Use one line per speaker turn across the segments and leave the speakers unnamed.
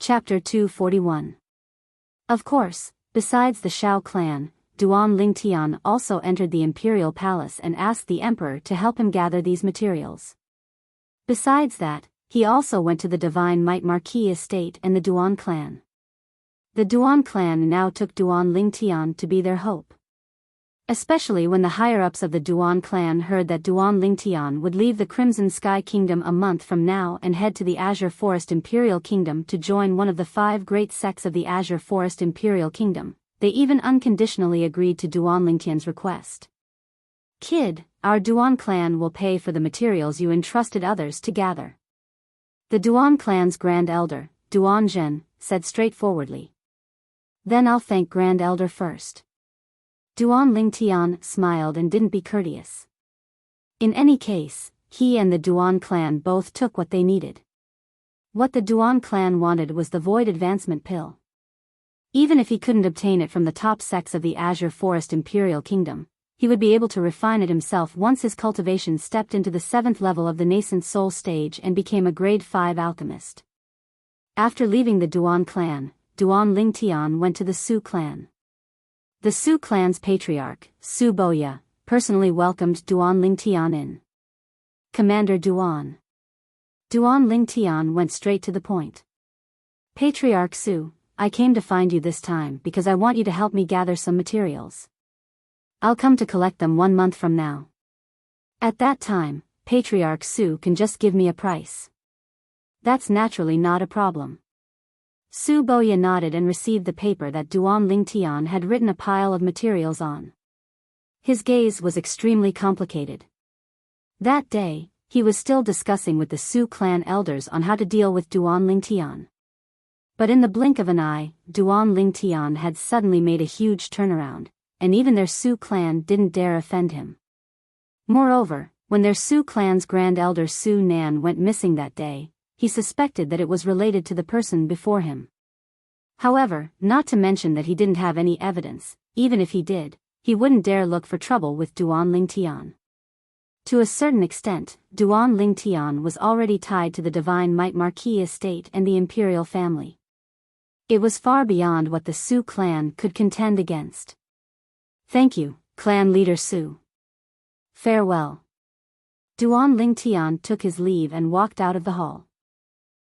Chapter 241. Of course, besides the Shao clan, Duan Lingtian also entered the imperial palace and asked the emperor to help him gather these materials. Besides that, he also went to the Divine Might Marquis estate and the Duan clan. The Duan clan now took Duan Lingtian to be their hope. Especially when the higher-ups of the Duan clan heard that Duan Lingtian would leave the Crimson Sky Kingdom a month from now and head to the Azure Forest Imperial Kingdom to join one of the 5 great sects of the Azure Forest Imperial Kingdom, they even unconditionally agreed to Duan Lingtian's request. "Kid, our Duan clan will pay for the materials you entrusted others to gather." The Duan clan's Grand Elder, Duan Zhen, said straightforwardly. "Then I'll thank Grand Elder first." Duan Lingtian smiled and didn't be courteous. In any case, he and the Duan clan both took what they needed. What the Duan clan wanted was the Void Advancement Pill. Even if he couldn't obtain it from the top sects of the Azure Forest Imperial Kingdom, he would be able to refine it himself once his cultivation stepped into the 7th level of the nascent soul stage and became a grade 5 alchemist. After leaving the Duan clan, Duan Lingtian went to the Su clan. The Su clan's patriarch, Su Boya, personally welcomed Duan Lingtian in. "Commander Duan." Duan Lingtian went straight to the point. "Patriarch Su, I came to find you this time because I want you to help me gather some materials. I'll come to collect them 1 month from now. At that time, Patriarch Su can just give me a price." "That's naturally not a problem." Su Boya nodded and received the paper that Duan Lingtian had written a pile of materials on. His gaze was extremely complicated. That day, he was still discussing with the Su clan elders on how to deal with Duan Lingtian. But in the blink of an eye, Duan Lingtian had suddenly made a huge turnaround, and even their Su clan didn't dare offend him. Moreover, when their Su clan's Grand Elder Su Nan went missing that day, he suspected that it was related to the person before him. However, not to mention that he didn't have any evidence, even if he did, he wouldn't dare look for trouble with Duan Lingtian. To a certain extent, Duan Lingtian was already tied to the Divine Might Marquis estate and the imperial family. It was far beyond what the Su clan could contend against. "Thank you, clan leader Su. Farewell." Duan Lingtian took his leave and walked out of the hall.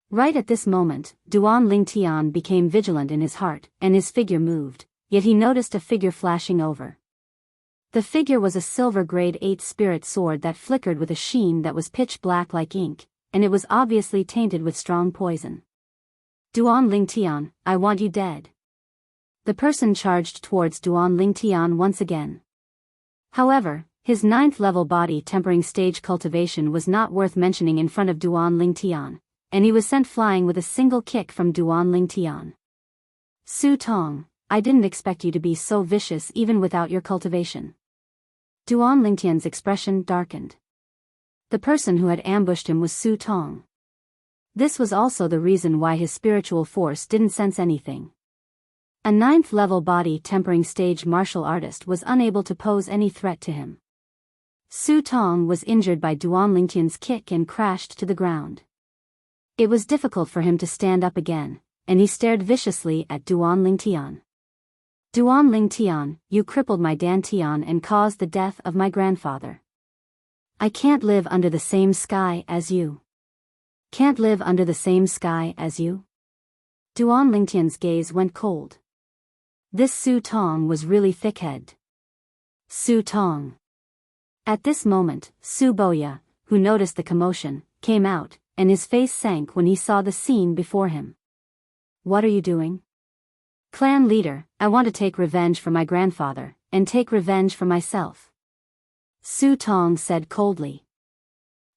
Right at this moment, Duan Lingtian became vigilant in his heart, and his figure moved, yet he noticed a figure flashing over. The figure was a silver grade 8 spirit sword that flickered with a sheen that was pitch black like ink, and it was obviously tainted with strong poison. "Duan Lingtian, I want you dead." The person charged towards Duan Lingtian once again. However, his 9th level body tempering stage cultivation was not worth mentioning in front of Duan Lingtian, and he was sent flying with a single kick from Duan Lingtian. "Su Tong, I didn't expect you to be so vicious even without your cultivation." Duan Lingtian's expression darkened. The person who had ambushed him was Su Tong. This was also the reason why his spiritual force didn't sense anything. A 9th level body tempering stage martial artist was unable to pose any threat to him. Su Tong was injured by Duan Lingtian's kick and crashed to the ground. It was difficult for him to stand up again, and he stared viciously at Duan Lingtian. "Duan Lingtian, you crippled my Dantian and caused the death of my grandfather. I can't live under the same sky as you." "Can't live under the same sky as you?" Duan Lingtian's gaze went cold. This Su Tong was really thick-headed. Su Tong. At this moment, Su Boya, who noticed the commotion, came out, and his face sank when he saw the scene before him. "What are you doing?" "Clan leader, I want to take revenge for my grandfather, and take revenge for myself," Su Tong said coldly.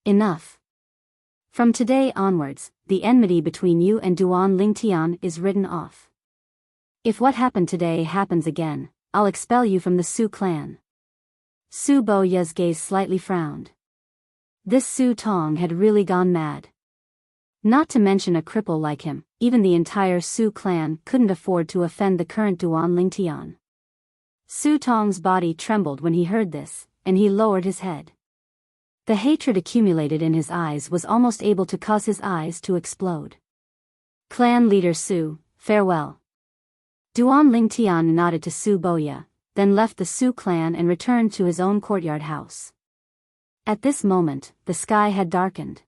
"Enough. From today onwards, the enmity between you and Duan Lingtian is written off. If what happened today happens again, I'll expel you from the Su clan." Su Boya's gaze slightly frowned. This Su Tong had really gone mad. Not to mention a cripple like him, even the entire Su clan couldn't afford to offend the current Duan Lingtian. Su Tong's body trembled when he heard this, and he lowered his head. The hatred accumulated in his eyes was almost able to cause his eyes to explode. Clan leader Su, farewell. Duan Lingtian nodded to Su Boya, then left the Su clan and returned to his own courtyard house. At this moment, the sky had darkened.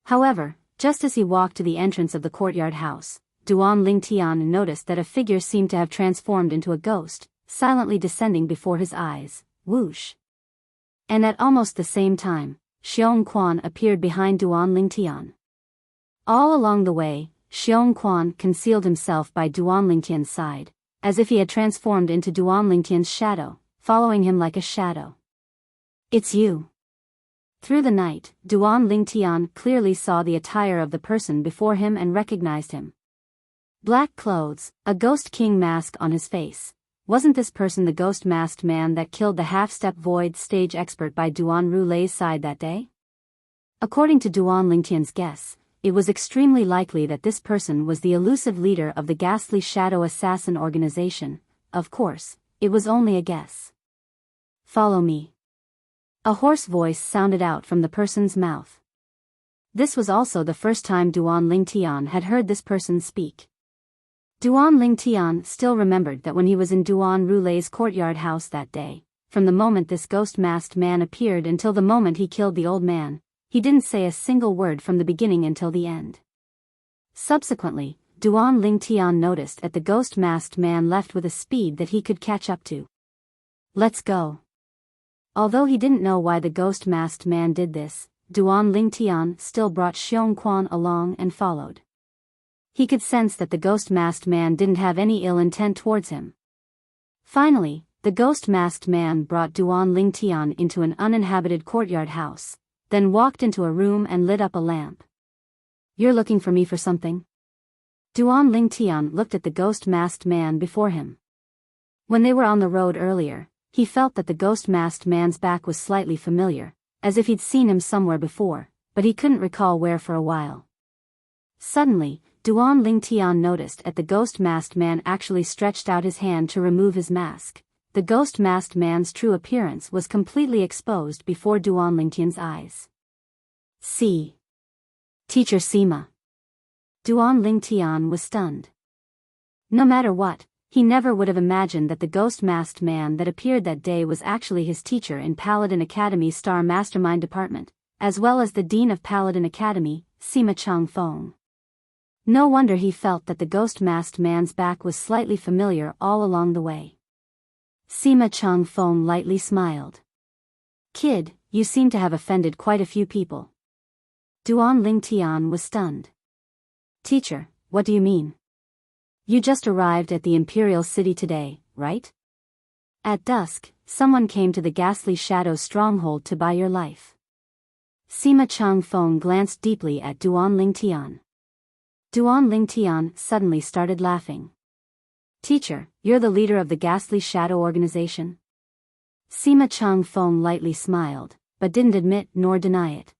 However, just as he walked to the entrance of the courtyard house, Duan Lingtian noticed that a figure seemed to have transformed into a ghost, silently descending before his eyes. Whoosh! And at almost the same time, Xiong Quan appeared behind Duan Lingtian. All along the way, Xiong Quan concealed himself by Duan Lingtian's side, as if he had transformed into Duan Lingtian's shadow, following him like a shadow. It's you. Through the night, Duan Lingtian clearly saw the attire of the person before him and recognized him. Black clothes, a ghost king mask on his face. Wasn't this person the ghost-masked man that killed the half-step void stage expert by Duan Rulei's side that day? According to Duan Lingtian's guess, it was extremely likely that this person was the elusive leader of the ghastly shadow assassin organization. Of course, it was only a guess. Follow me. A hoarse voice sounded out from the person's mouth. This was also the first time Duan Lingtian had heard this person speak. Duan Lingtian still remembered that when he was in Duan Rulei's courtyard house that day, from the moment this ghost-masked man appeared until the moment he killed the old man, he didn't say a single word from the beginning until the end. Subsequently, Duan Lingtian noticed that the ghost-masked man left with a speed that he could catch up to. Let's go. Although he didn't know why the ghost-masked man did this, Duan Lingtian still brought Xiong Quan along and followed. He could sense that the ghost-masked man didn't have any ill intent towards him. Finally, the ghost-masked man brought Duan Lingtian into an uninhabited courtyard house, then walked into a room and lit up a lamp. You're looking for me for something? Duan Lingtian looked at the ghost-masked man before him. When they were on the road earlier, he felt that the ghost-masked man's back was slightly familiar, as if he'd seen him somewhere before, but he couldn't recall where for a while. Suddenly, Duan Lingtian noticed that the ghost-masked man actually stretched out his hand to remove his mask. The ghost-masked man's true appearance was completely exposed before Duan Lingtian's eyes. See. Teacher Sima. Duan Lingtian was stunned. No matter what, he never would have imagined that the ghost-masked man that appeared that day was actually his teacher in Paladin Academy's Star Mastermind Department, as well as the Dean of Paladin Academy, Sima Changfeng. No wonder he felt that the ghost-masked man's back was slightly familiar all along the way. Sima Changfeng lightly smiled. Kid, you seem to have offended quite a few people. Duan Lingtian was stunned. Teacher, what do you mean? You just arrived at the Imperial City today, right? At dusk, someone came to the ghastly Shadow's stronghold to buy your life. Sima Changfeng glanced deeply at Duan Lingtian. Duan Lingtian suddenly started laughing. Teacher, you're the leader of the ghastly shadow organization? Sima Changfeng lightly smiled, but didn't admit nor deny it.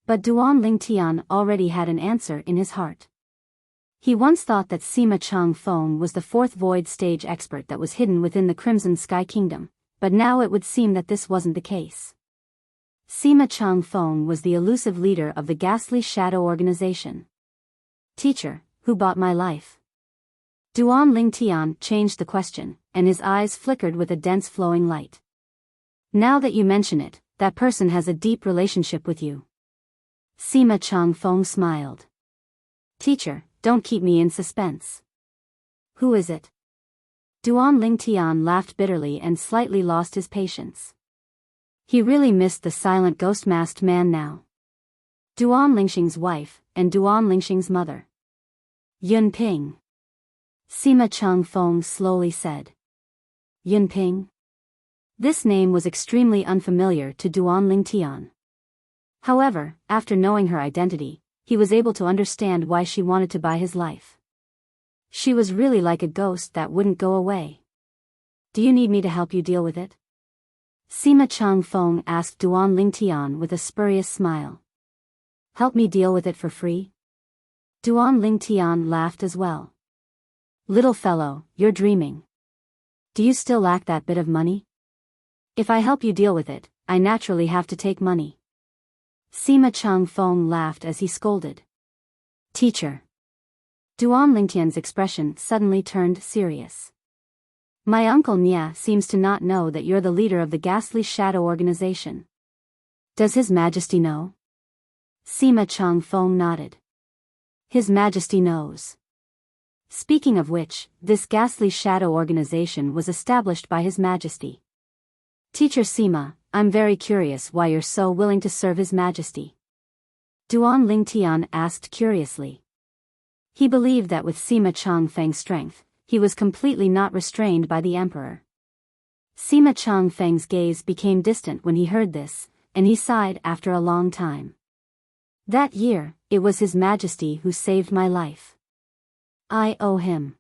But Duan Lingtian already had an answer in his heart. He once thought that Sima Changfeng was the fourth void stage expert that was hidden within the Crimson Sky Kingdom, but now it would seem that this wasn't the case. Sima Changfeng was the elusive leader of the ghastly shadow organization. Teacher, who bought my life? Duan Lingtian changed the question, and his eyes flickered with a dense flowing light. Now that you mention it, that person has a deep relationship with you. Sima Changfeng smiled. Teacher, don't keep me in suspense. Who is it? Duan Lingtian laughed bitterly and slightly lost his patience. He really missed the silent ghost-masked man now. Duan Lingxing's wife, and Duan Lingxing's mother. Yun Ping. Sima Changfeng slowly said. Yun Ping? This name was extremely unfamiliar to Duan Lingtian. However, after knowing her identity, he was able to understand why she wanted to buy his life. She was really like a ghost that wouldn't go away. Do you need me to help you deal with it? Sima Changfeng asked Duan Lingtian with a spurious smile. Help me deal with it for free? Duan Lingtian laughed as well. Little fellow, you're dreaming. Do you still lack that bit of money? If I help you deal with it, I naturally have to take money. Sima Changfeng laughed as he scolded. Teacher. Duan Lingtian's expression suddenly turned serious. My uncle Nia seems to not know that you're the leader of the ghastly shadow organization. Does His Majesty know? Sima Changfeng nodded. His Majesty knows. Speaking of which, this ghastly shadow organization was established by His Majesty. Teacher Sima, I'm very curious why you're so willing to serve His Majesty. Duan Lingtian asked curiously. He believed that with Sima Changfeng's strength, he was completely not restrained by the emperor. Sima Changfeng's gaze became distant when he heard this, and he sighed after a long time. That year, it was His Majesty who saved my life. I owe him.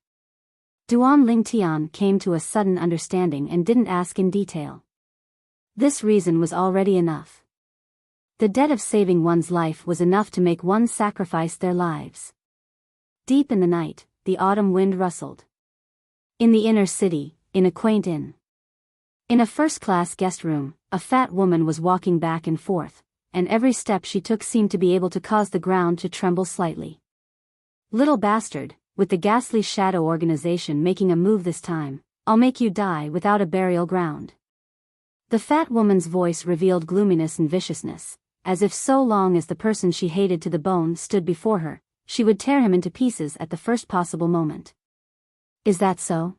Duan Lingtian came to a sudden understanding and didn't ask in detail. This reason was already enough. The debt of saving one's life was enough to make one sacrifice their lives. Deep in the night, the autumn wind rustled. In the inner city, in a quaint inn. In a first-class guest room, a fat woman was walking back and forth, and every step she took seemed to be able to cause the ground to tremble slightly. Little bastard, with the ghastly shadow organization making a move this time, I'll make you die without a burial ground. The fat woman's voice revealed gloominess and viciousness, as if so long as the person she hated to the bone stood before her, she would tear him into pieces at the first possible moment. Is that so?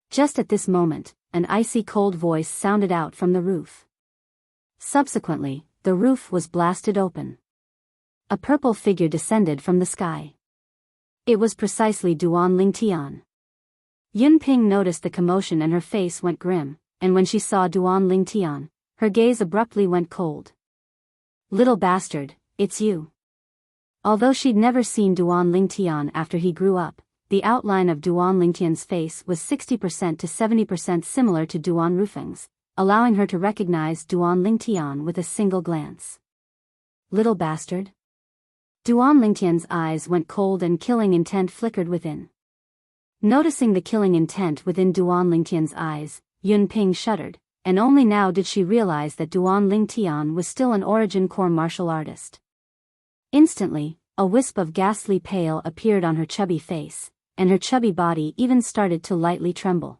Just at this moment, an icy cold voice sounded out from the roof. Subsequently, the roof was blasted open. A purple figure descended from the sky. It was precisely Duan Lingtian. Yunping noticed the commotion and her face went grim, and when she saw Duan Lingtian, her gaze abruptly went cold. Little bastard, it's you. Although she'd never seen Duan Lingtian after he grew up, the outline of Duan Lingtian's face was 60% to 70% similar to Duan Rufeng's, allowing her to recognize Duan Lingtian with a single glance. Little bastard? Duan Lingtian's eyes went cold and killing intent flickered within. Noticing the killing intent within Duan Lingtian's eyes, Yunping shuddered, and only now did she realize that Duan Lingtian was still an origin core martial artist. Instantly, a wisp of ghastly pale appeared on her chubby face, and her chubby body even started to lightly tremble.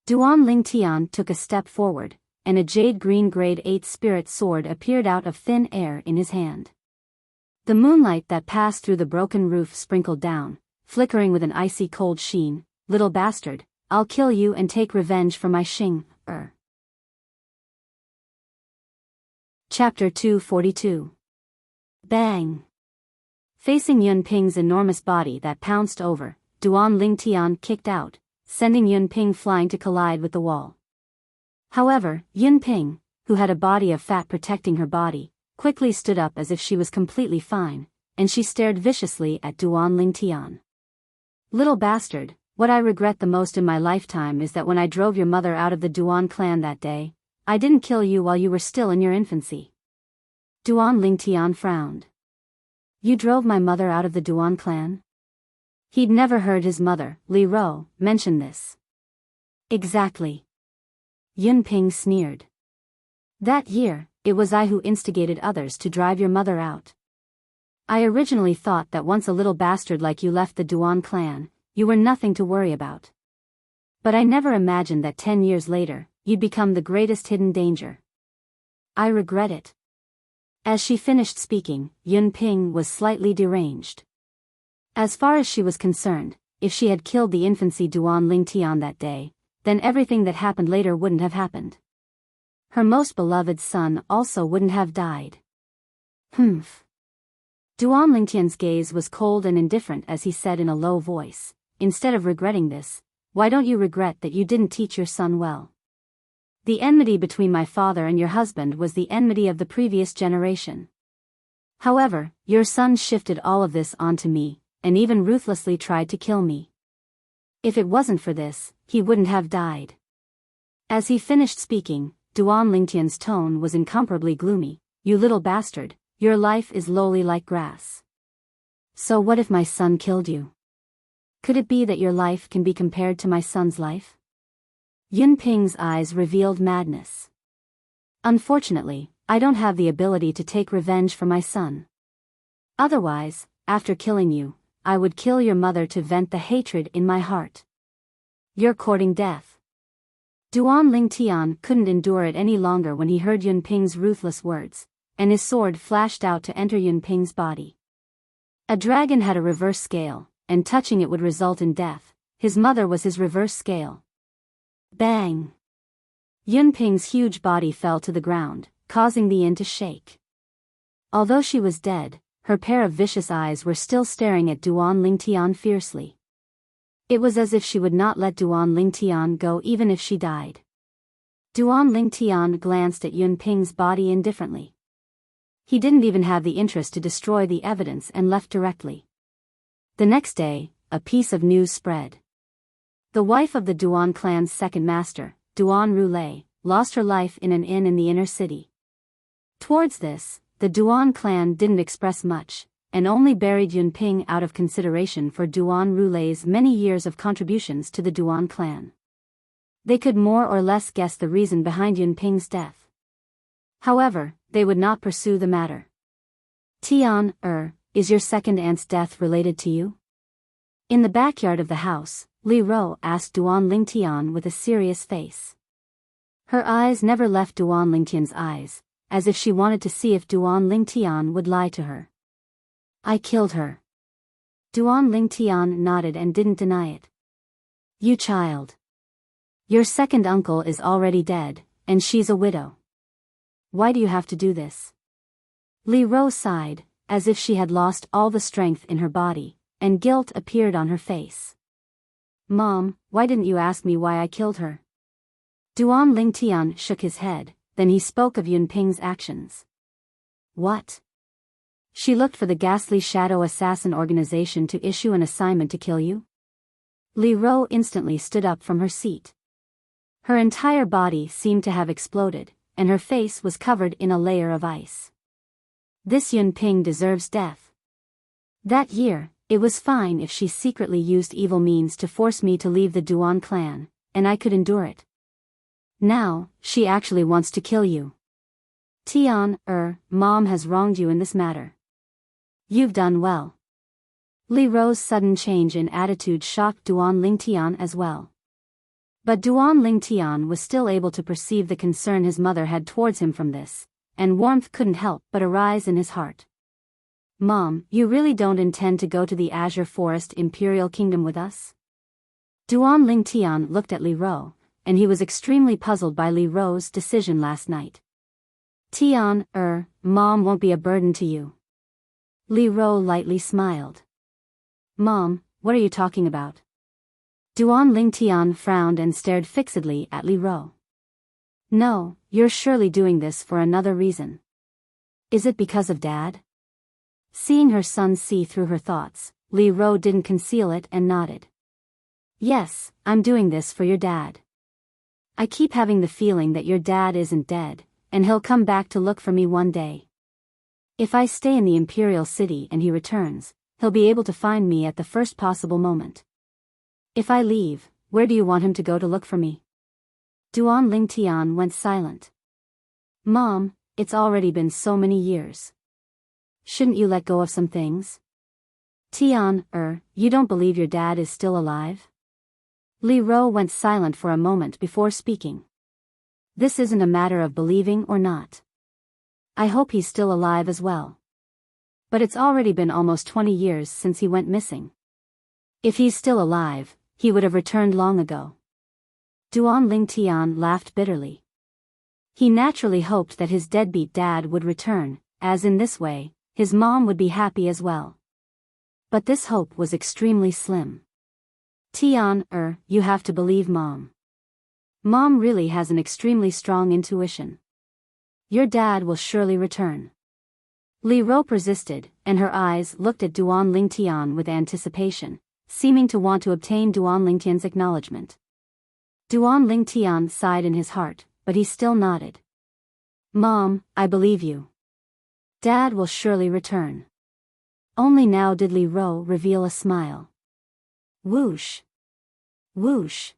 Duan Lingtian took a step forward, and a jade-green grade 8 spirit sword appeared out of thin air in his hand. The moonlight that passed through the broken roof sprinkled down, flickering with an icy cold sheen. Little bastard, I'll kill you and take revenge for my Xing. Chapter 242. Bang! Facing Yunping's enormous body that pounced over, Duan Lingtian kicked out, sending Yunping flying to collide with the wall. However, Yunping, who had a body of fat protecting her body, quickly stood up as if she was completely fine, and she stared viciously at Duan Lingtian. Little bastard, what I regret the most in my lifetime is that when I drove your mother out of the Duan clan that day, I didn't kill you while you were still in your infancy. Duan Lingtian frowned. You drove my mother out of the Duan clan? He'd never heard his mother, Li Ro, mention this. Exactly. Yunping sneered. That year, it was I who instigated others to drive your mother out. I originally thought that once a little bastard like you left the Duan clan, you were nothing to worry about. But I never imagined that 10 years later, you'd become the greatest hidden danger. I regret it. As she finished speaking, Yunping was slightly deranged. As far as she was concerned, if she had killed the infancy Duan Lingtian that day, then everything that happened later wouldn't have happened. Her most beloved son also wouldn't have died. Humph. Duan Lingtian's gaze was cold and indifferent as he said in a low voice, instead of regretting this, why don't you regret that you didn't teach your son well? The enmity between my father and your husband was the enmity of the previous generation. However, your son shifted all of this onto me, and even ruthlessly tried to kill me. If it wasn't for this, he wouldn't have died. As he finished speaking, Duan Lingtian's tone was incomparably gloomy. You little bastard, your life is lowly like grass. So what if my son killed you? Could it be that your life can be compared to my son's life? Yunping's eyes revealed madness. Unfortunately, I don't have the ability to take revenge for my son. Otherwise, after killing you, I would kill your mother to vent the hatred in my heart. You're courting death. Duan Lingtian couldn't endure it any longer when he heard Yunping's ruthless words, and his sword flashed out to enter Yunping's body. A dragon had a reverse scale, and touching it would result in death. His mother was his reverse scale. Bang! Yunping's huge body fell to the ground, causing the inn to shake. Although she was dead, her pair of vicious eyes were still staring at Duan Lingtian fiercely. It was as if she would not let Duan Lingtian go even if she died. Duan Lingtian glanced at Yunping's body indifferently. He didn't even have the interest to destroy the evidence and left directly. The next day, a piece of news spread. The wife of the Duan clan's second master, Duan Roulé, lost her life in an inn in the inner city. Towards this, the Duan clan didn't express much, and only buried Yunping out of consideration for Duan Roulé's many years of contributions to the Duan clan. They could more or less guess the reason behind Yunping's death. However, they would not pursue the matter. Tian, is your second aunt's death related to you? In the backyard of the house, Li Ro asked Duan Lingtian with a serious face. Her eyes never left Duan Lingtian's eyes, as if she wanted to see if Duan Lingtian would lie to her. I killed her. Duan Lingtian nodded and didn't deny it. You child. Your second uncle is already dead, and she's a widow. Why do you have to do this? Li Ro sighed, as if she had lost all the strength in her body, and guilt appeared on her face. Mom, why didn't you ask me why I killed her? Duan Lingtian shook his head, then he spoke of Yunping's actions. What? She looked for the ghastly shadow assassin organization to issue an assignment to kill you? Li Ro instantly stood up from her seat. Her entire body seemed to have exploded, and her face was covered in a layer of ice. This Yunping deserves death. That year, it was fine if she secretly used evil means to force me to leave the Duan clan, and I could endure it. Now, she actually wants to kill you. Tian, Mom has wronged you in this matter. You've done well. Li Ro's sudden change in attitude shocked Duan Lingtian as well. But Duan Lingtian was still able to perceive the concern his mother had towards him from this, and warmth couldn't help but arise in his heart. Mom, you really don't intend to go to the Azure Forest Imperial Kingdom with us? Duan Lingtian looked at Li Ro, and he was extremely puzzled by Li Ro's decision last night. Tian, Mom won't be a burden to you. Li Ro lightly smiled. Mom, what are you talking about? Duan Lingtian frowned and stared fixedly at Li Ro. No, you're surely doing this for another reason. Is it because of Dad? Seeing her son see through her thoughts, Li Ro didn't conceal it and nodded. Yes, I'm doing this for your dad. I keep having the feeling that your dad isn't dead, and he'll come back to look for me one day. If I stay in the Imperial City and he returns, he'll be able to find me at the first possible moment. If I leave, where do you want him to go to look for me? Duan Lingtian went silent. Mom, it's already been so many years. Shouldn't you let go of some things? Tian, you don't believe your dad is still alive? Li Ro went silent for a moment before speaking. This isn't a matter of believing or not. I hope he's still alive as well. But it's already been almost 20 years since he went missing. If he's still alive, he would have returned long ago. Duan Lingtian laughed bitterly. He naturally hoped that his deadbeat dad would return, as in this way, his mom would be happy as well. But this hope was extremely slim. Tian, you have to believe Mom. Mom really has an extremely strong intuition. Your dad will surely return. Li Ro persisted, and her eyes looked at Duan Lingtian with anticipation, seeming to want to obtain Duan Lingtian's acknowledgement. Duan Lingtian sighed in his heart, but he still nodded. Mom, I believe you. Dad will surely return. Only now did Li Ro reveal a smile. Whoosh! Whoosh!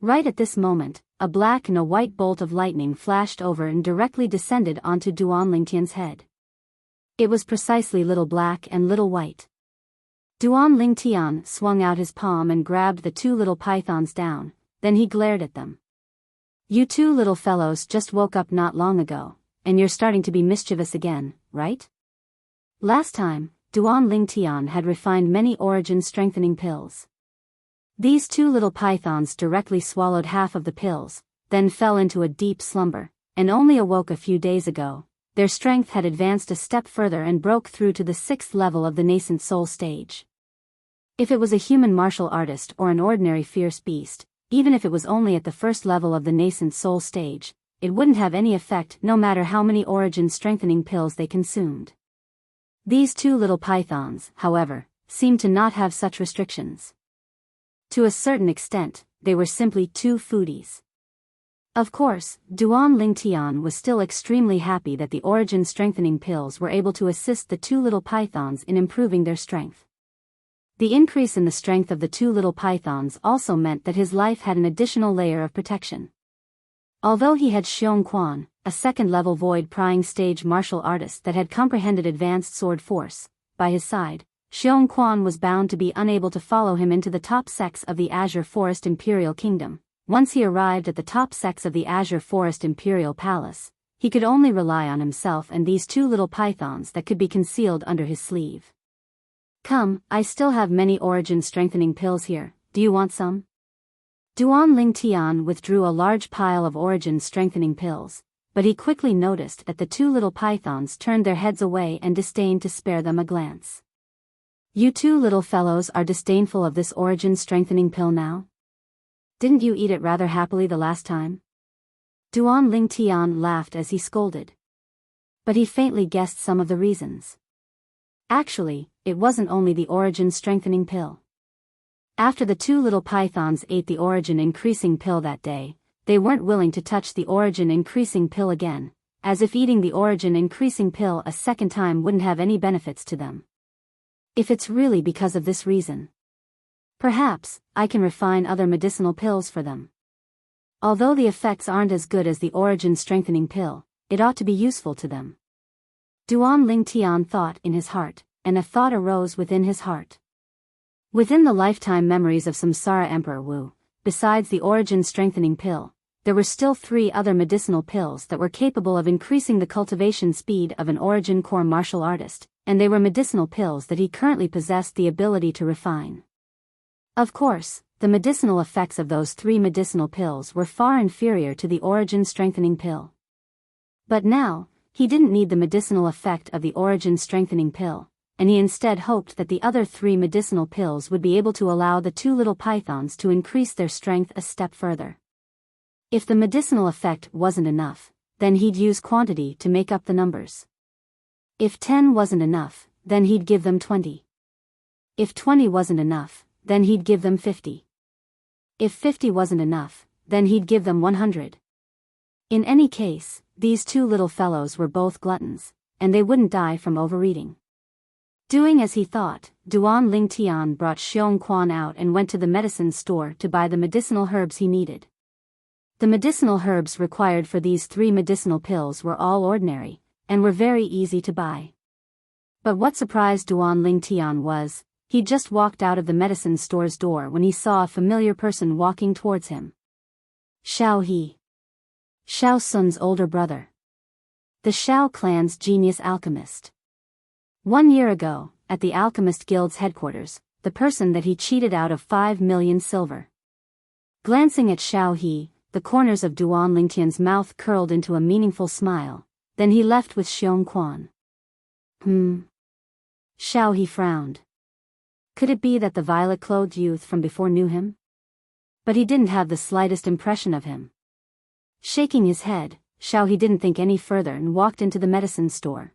Right at this moment, a black and a white bolt of lightning flashed over and directly descended onto Duan Lingtian's head. It was precisely little black and little white. Duan Lingtian swung out his palm and grabbed the two little pythons down, then he glared at them. You two little fellows just woke up not long ago, and you're starting to be mischievous again, right? Last time, Duan Lingtian had refined many origin-strengthening pills. These two little pythons directly swallowed half of the pills, then fell into a deep slumber, and only awoke a few days ago. Their strength had advanced a step further and broke through to the 6th level of the nascent soul stage. If it was a human martial artist or an ordinary fierce beast, even if it was only at the 1st level of the nascent soul stage, it wouldn't have any effect no matter how many origin-strengthening pills they consumed. These two little pythons, however, seemed to not have such restrictions. To a certain extent, they were simply two foodies. Of course, Duan Lingtian was still extremely happy that the origin-strengthening pills were able to assist the two little pythons in improving their strength. The increase in the strength of the two little pythons also meant that his life had an additional layer of protection. Although he had Xiong Quan, a 2nd-level void-prying stage martial artist that had comprehended advanced sword force, by his side, Xiong Quan was bound to be unable to follow him into the top sects of the Azure Forest Imperial Kingdom. Once he arrived at the top sects of the Azure Forest Imperial Palace, he could only rely on himself and these two little pythons that could be concealed under his sleeve. Come, I still have many origin-strengthening pills here, do you want some? Duan Lingtian withdrew a large pile of origin-strengthening pills, but he quickly noticed that the two little pythons turned their heads away and disdained to spare them a glance. You two little fellows are disdainful of this origin-strengthening pill now? Didn't you eat it rather happily the last time? Duan Lingtian laughed as he scolded. But he faintly guessed some of the reasons. Actually, it wasn't only the origin-strengthening pill. After the two little pythons ate the origin-increasing pill that day, they weren't willing to touch the origin-increasing pill again, as if eating the origin-increasing pill a second time wouldn't have any benefits to them. If it's really because of this reason, perhaps I can refine other medicinal pills for them. Although the effects aren't as good as the origin-strengthening pill, it ought to be useful to them. Duan Lingtian thought in his heart, and a thought arose within his heart. Within the lifetime memories of Samsara Emperor Wu, besides the origin-strengthening pill, there were still 3 other medicinal pills that were capable of increasing the cultivation speed of an origin core martial artist, and they were medicinal pills that he currently possessed the ability to refine. Of course, the medicinal effects of those 3 medicinal pills were far inferior to the origin-strengthening pill. But now, he didn't need the medicinal effect of the origin-strengthening pill, and he instead hoped that the other 3 medicinal pills would be able to allow the two little pythons to increase their strength a step further. If the medicinal effect wasn't enough, then he'd use quantity to make up the numbers. If 10 wasn't enough, then he'd give them 20. If 20 wasn't enough, then he'd give them 50. If 50 wasn't enough, then he'd give them 100. In any case, these two little fellows were both gluttons, and they wouldn't die from overeating. Doing as he thought, Duan Lingtian brought Xiong Quan out and went to the medicine store to buy the medicinal herbs he needed. The medicinal herbs required for these 3 medicinal pills were all ordinary, and were very easy to buy. But what surprised Duan Lingtian was, he just walked out of the medicine store's door when he saw a familiar person walking towards him. Xiao He. Xiao Sun's older brother. The Xiao clan's genius alchemist. 1 year ago, at the Alchemist Guild's headquarters, the person that he cheated out of 5 million silver. Glancing at Xiao He, the corners of Duan Lingtian's mouth curled into a meaningful smile, then he left with Xiong Quan. Xiao He frowned. Could it be that the violet-clothed youth from before knew him? But he didn't have the slightest impression of him. Shaking his head, Xiao He didn't think any further and walked into the medicine store.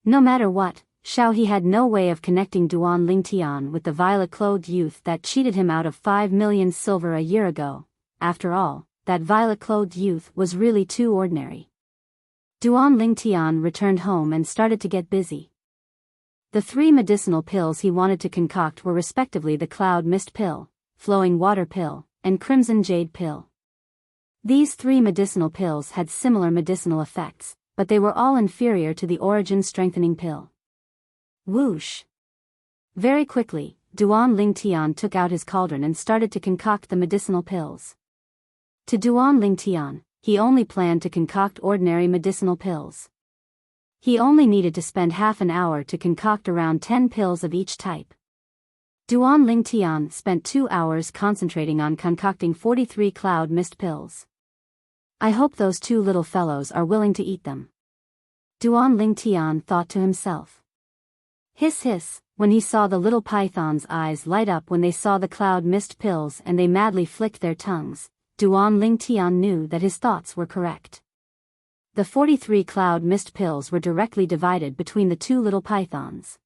No matter what, Xiao He had no way of connecting Duan Lingtian with the violet-clothed youth that cheated him out of 5 million silver a year ago. After all, that violet-clothed youth was really too ordinary. Duan Lingtian returned home and started to get busy. The 3 medicinal pills he wanted to concoct were respectively the Cloud Mist Pill, Flowing Water Pill, and Crimson Jade Pill. These 3 medicinal pills had similar medicinal effects, but they were all inferior to the origin-strengthening pill. Whoosh! Very quickly, Duan Lingtian took out his cauldron and started to concoct the medicinal pills. To Duan Lingtian, he only planned to concoct ordinary medicinal pills. He only needed to spend half an hour to concoct around 10 pills of each type. Duan Lingtian spent 2 hours concentrating on concocting 43 cloud mist pills. I hope those 2 little fellows are willing to eat them. Duan Lingtian thought to himself. Hiss hiss, when he saw the little python's eyes light up when they saw the cloud mist pills and they madly flicked their tongues, Duan Lingtian knew that his thoughts were correct. The 43 cloud mist pills were directly divided between the 2 little pythons.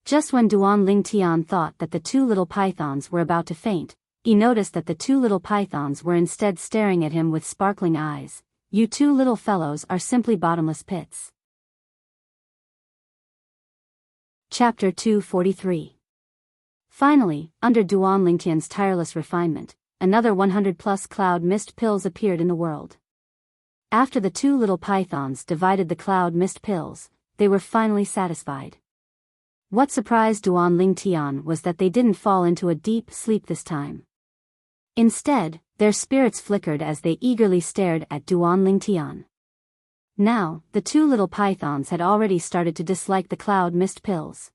Just when Duan Lingtian thought that the 2 little pythons were about to faint, he noticed that the 2 little pythons were instead staring at him with sparkling eyes. You 2 little fellows are simply bottomless pits. Chapter 243. Finally, under Duan Lingtian's tireless refinement, another 100+ cloud mist pills appeared in the world. After the 2 little pythons divided the cloud mist pills, they were finally satisfied. What surprised Duan Lingtian was that they didn't fall into a deep sleep this time. Instead, their spirits flickered as they eagerly stared at Duan Lingtian. Now, the 2 little pythons had already started to dislike the cloud mist pills.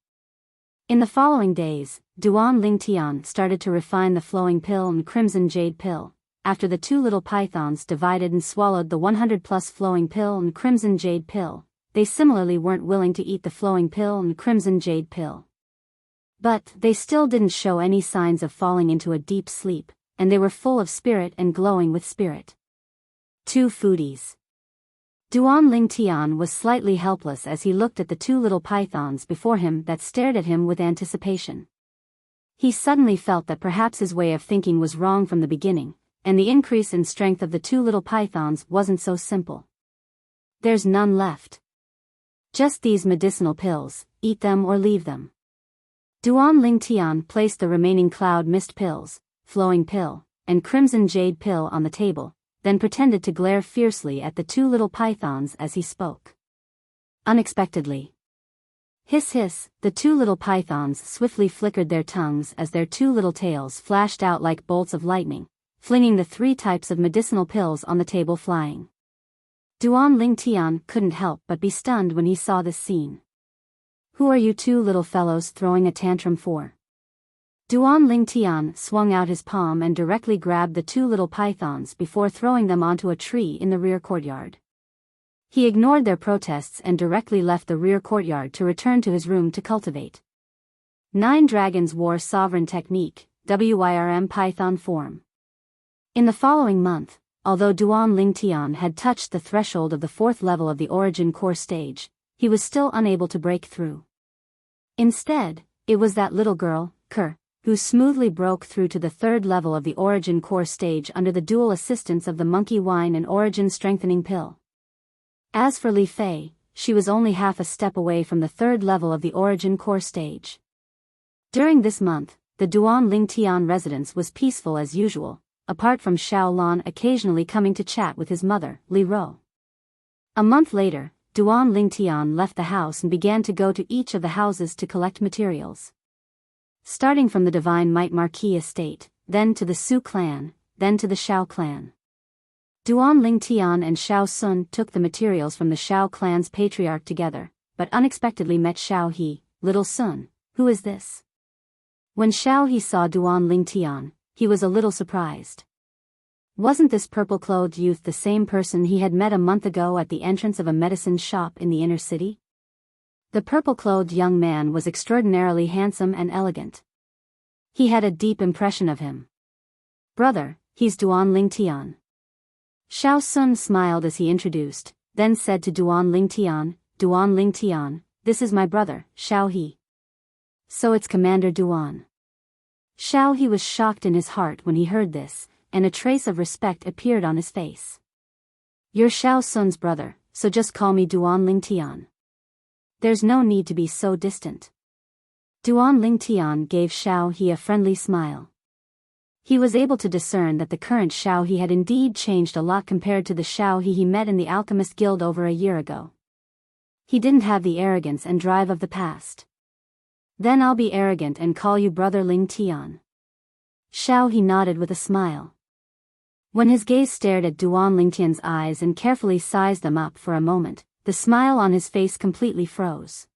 In the following days, Duan Lingtian started to refine the flowing pill and crimson jade pill. After the 2 little pythons divided and swallowed the 100+ flowing pill and crimson jade pill, they similarly weren't willing to eat the flowing pill and crimson jade pill. But they still didn't show any signs of falling into a deep sleep, and they were full of spirit and glowing with spirit. 2 foodies. Duan Lingtian was slightly helpless as he looked at the 2 little pythons before him that stared at him with anticipation. He suddenly felt that perhaps his way of thinking was wrong from the beginning, and the increase in strength of the 2 little pythons wasn't so simple. There's none left. Just these medicinal pills, eat them or leave them. Duan Lingtian placed the remaining cloud mist pills, flowing pill, and crimson jade pill on the table, then pretended to glare fiercely at the 2 little pythons as he spoke. Unexpectedly. Hiss hiss, the 2 little pythons swiftly flickered their tongues as their 2 little tails flashed out like bolts of lightning, flinging the 3 types of medicinal pills on the table flying. Duan Lingtian couldn't help but be stunned when he saw this scene. Who are you 2 little fellows throwing a tantrum for? Duan Lingtian swung out his palm and directly grabbed the 2 little pythons before throwing them onto a tree in the rear courtyard. He ignored their protests and directly left the rear courtyard to return to his room to cultivate 9 Dragons War Sovereign Technique, WYRM Python Form. In the following month, although Duan Lingtian had touched the threshold of the 4th level of the Origin Core stage, he was still unable to break through. Instead, it was that little girl, Ker, who smoothly broke through to the 3rd level of the Origin Core stage under the dual assistance of the Monkey Wine and Origin Strengthening Pill. As for Li Fei, she was only half a step away from the 3rd level of the Origin Core stage. During this month, the Duan Lingtian residence was peaceful as usual, apart from Xiao Lan occasionally coming to chat with his mother, Li Ro. A month later, Duan Lingtian left the house and began to go to each of the houses to collect materials. Starting from the Divine Might Marquis estate, then to the Su clan, then to the Xiao clan. Duan Lingtian and Xiao Sun took the materials from the Xiao clan's patriarch together, but unexpectedly met Xiao He. Little Sun, who is this? When Xiao He saw Duan Lingtian, he was a little surprised. Wasn't this purple-clothed youth the same person he had met a month ago at the entrance of a medicine shop in the inner city? The purple-clothed young man was extraordinarily handsome and elegant. He had a deep impression of him. Brother, he's Duan Lingtian. Xiao Sun smiled as he introduced, then said to Duan Lingtian, this is my brother, Xiao He. So it's Commander Duan. Xiao He was shocked in his heart when he heard this, and a trace of respect appeared on his face. You're Xiao Sun's brother, so just call me Duan Lingtian. There's no need to be so distant. Duan Lingtian gave Xiao He a friendly smile. He was able to discern that the current Xiao He had indeed changed a lot compared to the Xiao He met in the Alchemist Guild over a year ago. He didn't have the arrogance and drive of the past. Then I'll be arrogant and call you Brother Ling Tian. Xiao He nodded with a smile. When his gaze stared at Duan Lingtian's eyes and carefully sized them up for a moment, the smile on his face completely froze.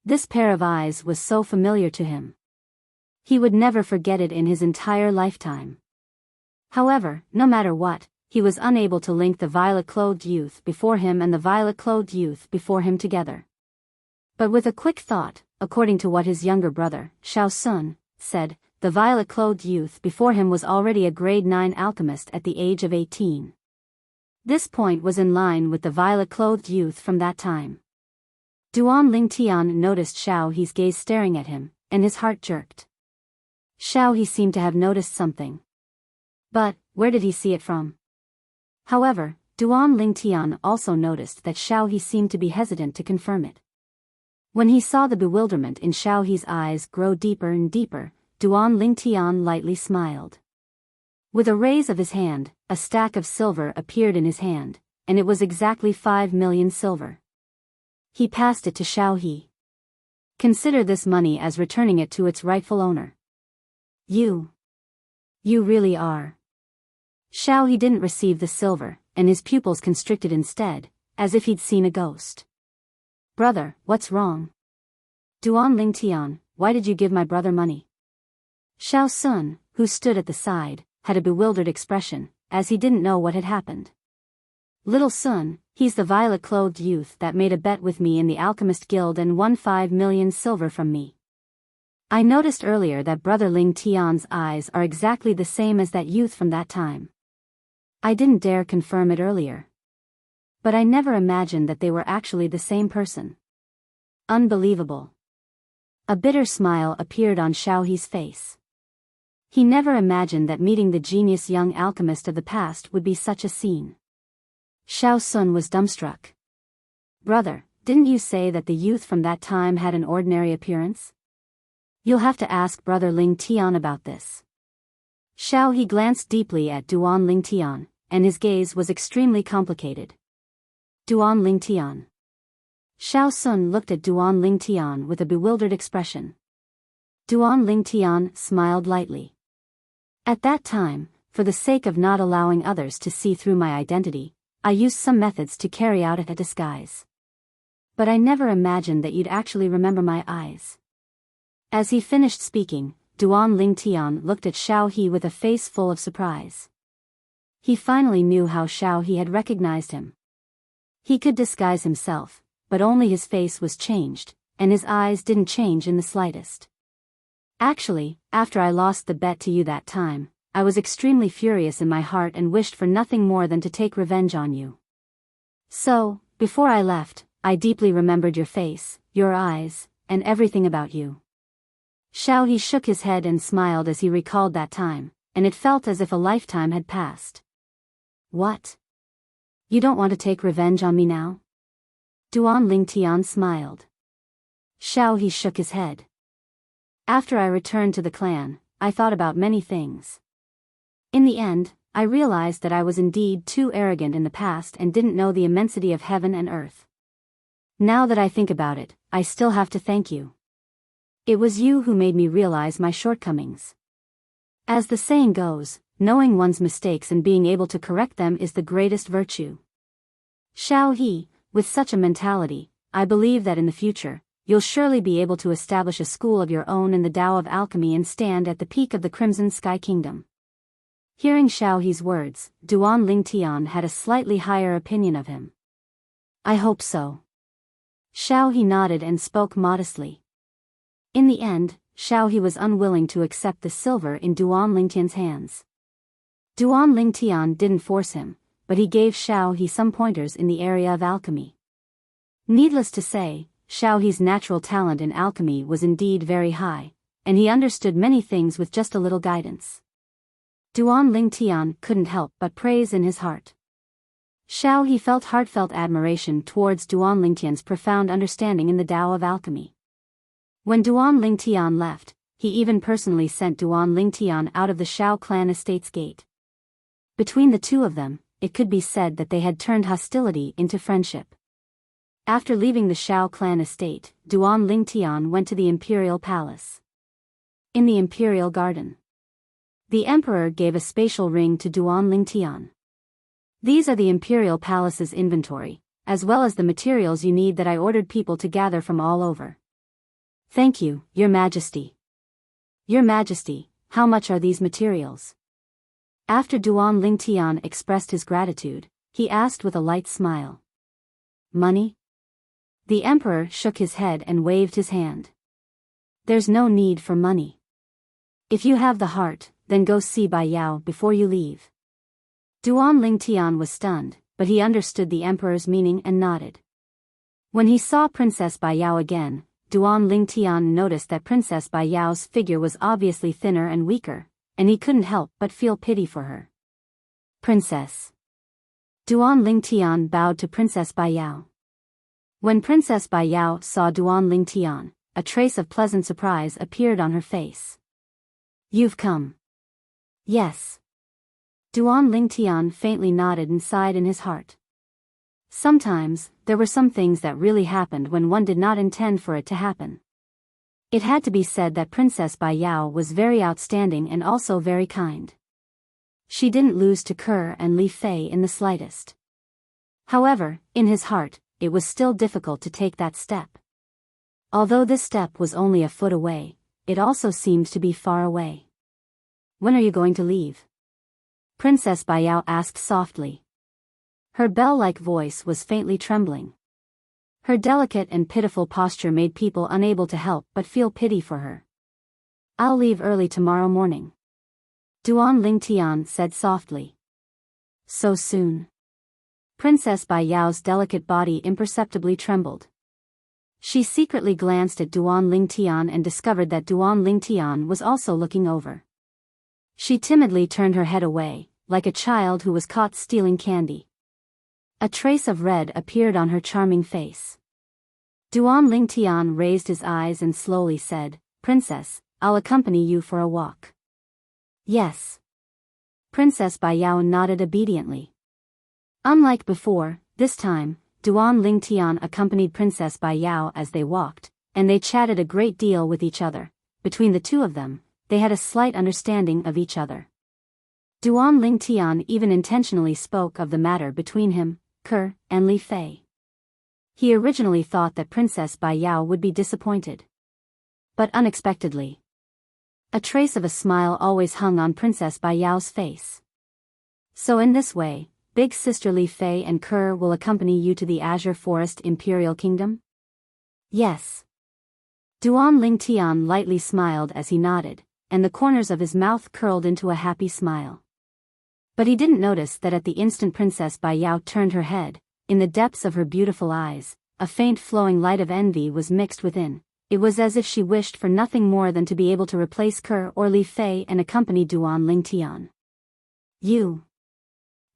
This pair of eyes was so familiar to him. He would never forget it in his entire lifetime. However, no matter what, he was unable to link the violet-clothed youth before him and the violet-clothed youth before him together. But with a quick thought, according to what his younger brother, Xiao Sun, said, the violet-clothed youth before him was already a grade 9 alchemist at the age of 18. This point was in line with the violet-clothed youth from that time. Duan Lingtian noticed Xiao He's gaze staring at him, and his heart jerked. Xiao He seemed to have noticed something. But, where did he see it from? However, Duan Lingtian also noticed that Xiao He seemed to be hesitant to confirm it. When he saw the bewilderment in Xiao He's eyes grow deeper and deeper, Duan Lingtian lightly smiled. With a raise of his hand, a stack of silver appeared in his hand, and it was exactly 5 million silver. He passed it to Xiao He. Consider this money as returning it to its rightful owner. You really are. Xiao He didn't receive the silver, and his pupils constricted instead, as if he'd seen a ghost. Brother, what's wrong? Duan Lingtian, why did you give my brother money? Xiao Sun, who stood at the side, had a bewildered expression, as he didn't know what had happened. Little Sun, he's the violet-clothed youth that made a bet with me in the Alchemist Guild and won 5 million silver from me. I noticed earlier that Brother Ling Tian's eyes are exactly the same as that youth from that time. I didn't dare confirm it earlier. But I never imagined that they were actually the same person. Unbelievable. A bitter smile appeared on Xiao He's face. He never imagined that meeting the genius young alchemist of the past would be such a scene. Xiao Sun was dumbstruck. Brother, didn't you say that the youth from that time had an ordinary appearance? You'll have to ask Brother Ling Tian about this. Xiao He glanced deeply at Duan Ling Tian, and his gaze was extremely complicated. Duan Ling Tian. Xiao Sun looked at Duan Ling Tian with a bewildered expression. Duan Ling Tian smiled lightly. At that time, for the sake of not allowing others to see through my identity, I used some methods to carry out a disguise. But I never imagined that you'd actually remember my eyes. As he finished speaking, Duan Ling Tian looked at Xiao He with a face full of surprise. He finally knew how Xiao He had recognized him. He could disguise himself, but only his face was changed, and his eyes didn't change in the slightest. Actually, after I lost the bet to you that time, I was extremely furious in my heart and wished for nothing more than to take revenge on you. So, before I left, I deeply remembered your face, your eyes, and everything about you. Xiao He shook his head and smiled as he recalled that time, and it felt as if a lifetime had passed. What? You don't want to take revenge on me now? Duan Ling Tian smiled. Xiao He shook his head. After I returned to the clan, I thought about many things. In the end, I realized that I was indeed too arrogant in the past and didn't know the immensity of heaven and earth. Now that I think about it, I still have to thank you. It was you who made me realize my shortcomings. As the saying goes, knowing one's mistakes and being able to correct them is the greatest virtue. Xiao He, with such a mentality, I believe that in the future, you'll surely be able to establish a school of your own in the Tao of Alchemy and stand at the peak of the Crimson Sky Kingdom. Hearing Xiao He's words, Duan Ling Tian had a slightly higher opinion of him. I hope so. Xiao He nodded and spoke modestly. In the end, Xiao He was unwilling to accept the silver in Duan Ling Tian's hands. Duan Ling Tian didn't force him, but he gave Xiao He some pointers in the area of alchemy. Needless to say, Xiao He's natural talent in alchemy was indeed very high, and he understood many things with just a little guidance. Duan Ling Tian couldn't help but praise in his heart. Xiao He felt heartfelt admiration towards Duan Ling Tian's profound understanding in the Tao of alchemy. When Duan Ling Tian left, he even personally sent Duan Ling Tian out of the Shao clan estate's gate. Between the two of them, it could be said that they had turned hostility into friendship. After leaving the Shao clan estate, Duan Lingtian went to the imperial palace. In the imperial garden, the emperor gave a spatial ring to Duan Lingtian. These are the imperial palace's inventory, as well as the materials you need that I ordered people to gather from all over. Thank you, Your Majesty. Your Majesty, how much are these materials? After Duan Lingtian expressed his gratitude, he asked with a light smile. Money? The emperor shook his head and waved his hand. There's no need for money. If you have the heart, then go see Biyao before you leave. Duan Lingtian was stunned, but he understood the emperor's meaning and nodded. When he saw Princess Biyao again, Duan Lingtian noticed that Princess Biyao's figure was obviously thinner and weaker, and he couldn't help but feel pity for her. Princess. Duan Lingtian bowed to Princess Biyao. When Princess Biyao saw Duan Lingtian, a trace of pleasant surprise appeared on her face. You've come. Yes. Duan Lingtian faintly nodded and sighed in his heart. Sometimes, there were some things that really happened when one did not intend for it to happen. It had to be said that Princess Biyao was very outstanding and also very kind. She didn't lose to Kerr and Li Fei in the slightest. However, in his heart, it was still difficult to take that step. Although this step was only a foot away, it also seemed to be far away. When are you going to leave? Princess Biyao asked softly. Her bell-like voice was faintly trembling. Her delicate and pitiful posture made people unable to help but feel pity for her. I'll leave early tomorrow morning. Duan Lingtian said softly. So soon? Princess Biyao's delicate body imperceptibly trembled. She secretly glanced at Duan Lingtian and discovered that Duan Lingtian was also looking over. She timidly turned her head away, like a child who was caught stealing candy. A trace of red appeared on her charming face. Duan Lingtian raised his eyes and slowly said, Princess, I'll accompany you for a walk. Yes. Princess Biyao nodded obediently. Unlike before, this time, Duan Lingtian accompanied Princess Biyao as they walked, and they chatted a great deal with each other. Between the two of them, they had a slight understanding of each other. Duan Lingtian even intentionally spoke of the matter between him, Kerr, and Li Fei. He originally thought that Princess Biyao would be disappointed. But unexpectedly, a trace of a smile always hung on Princess Biyao's face. So in this way, Big Sister Li Fei and Kerr will accompany you to the Azure Forest Imperial Kingdom? Yes. Duan Lingtian lightly smiled as he nodded, and the corners of his mouth curled into a happy smile. But he didn't notice that at the instant Princess Biyao turned her head, in the depths of her beautiful eyes, a faint flowing light of envy was mixed within. It was as if she wished for nothing more than to be able to replace Kerr or Li Fei and accompany Duan Lingtian.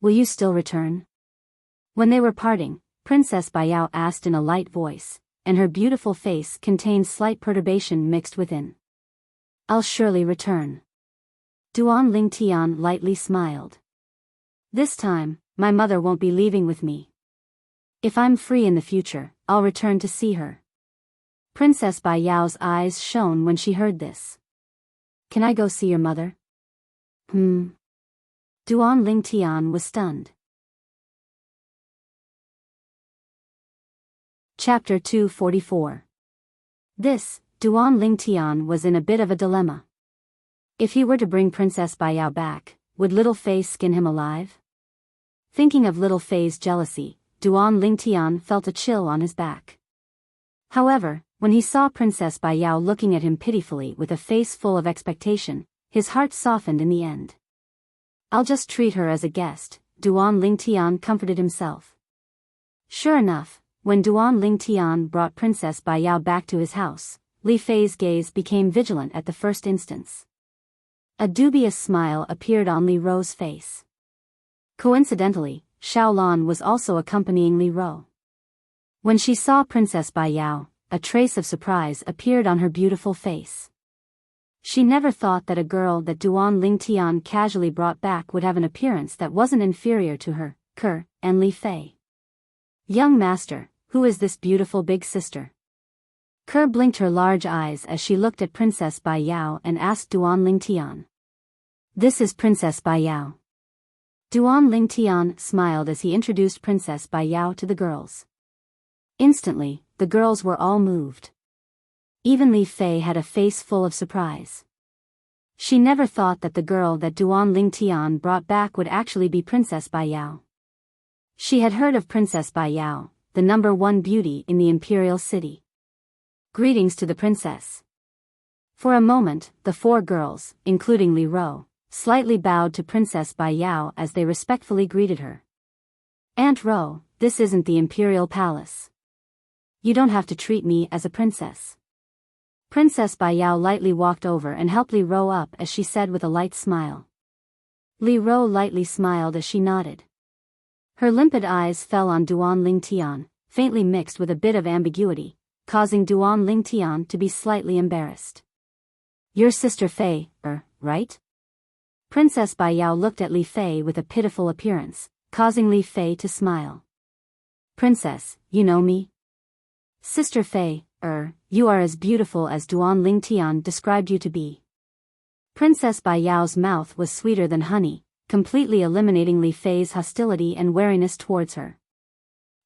Will you still return? When they were parting, Princess Biyao asked in a light voice, and her beautiful face contained slight perturbation mixed within. I'll surely return. Duan Lingtian lightly smiled. This time, my mother won't be leaving with me. If I'm free in the future, I'll return to see her. Princess Biyao's eyes shone when she heard this. Can I go see your mother? Duan Lingtian was stunned. Chapter 244. Duan Lingtian was in a bit of a dilemma. If he were to bring Princess Biyao back, would Little Fei skin him alive? Thinking of Little Fei's jealousy, Duan Lingtian felt a chill on his back. However, when he saw Princess Biyao looking at him pitifully with a face full of expectation, his heart softened in the end. I'll just treat her as a guest, Duan Lingtian comforted himself. Sure enough, when Duan Lingtian brought Princess Biyao back to his house, Li Fei's gaze became vigilant at the first instance. A dubious smile appeared on Li Ro's face. Coincidentally, Xiaolan was also accompanying Li Ro. When she saw Princess Biyao, a trace of surprise appeared on her beautiful face. She never thought that a girl that Duan Lingtian casually brought back would have an appearance that wasn't inferior to her, Kerr, and Li Fei. Young master, who is this beautiful big sister? Ke blinked her large eyes as she looked at Princess Biyao and asked Duan Lingtian. This is Princess Biyao. Duan Lingtian smiled as he introduced Princess Biyao to the girls. Instantly, the girls were all moved. Even Li Fei had a face full of surprise. She never thought that the girl that Duan Lingtian brought back would actually be Princess Biyao. She had heard of Princess Biyao, the #1 beauty in the imperial city. Greetings to the princess. For a moment, the 4 girls, including Li Ro, slightly bowed to Princess Biyao as they respectfully greeted her. Aunt Ro, this isn't the imperial palace. You don't have to treat me as a princess. Princess Biyao lightly walked over and helped Li Ro up as she said with a light smile. Li Ro lightly smiled as she nodded. Her limpid eyes fell on Duan Lingtian, faintly mixed with a bit of ambiguity, causing Duan Lingtian to be slightly embarrassed. Your sister Fei, right? Princess Biyao looked at Li Fei with a pitiful appearance, causing Li Fei to smile. Princess, you know me? Sister Fei, you are as beautiful as Duan Lingtian described you to be. Princess Biyao's mouth was sweeter than honey, completely eliminating Li Fei's hostility and wariness towards her.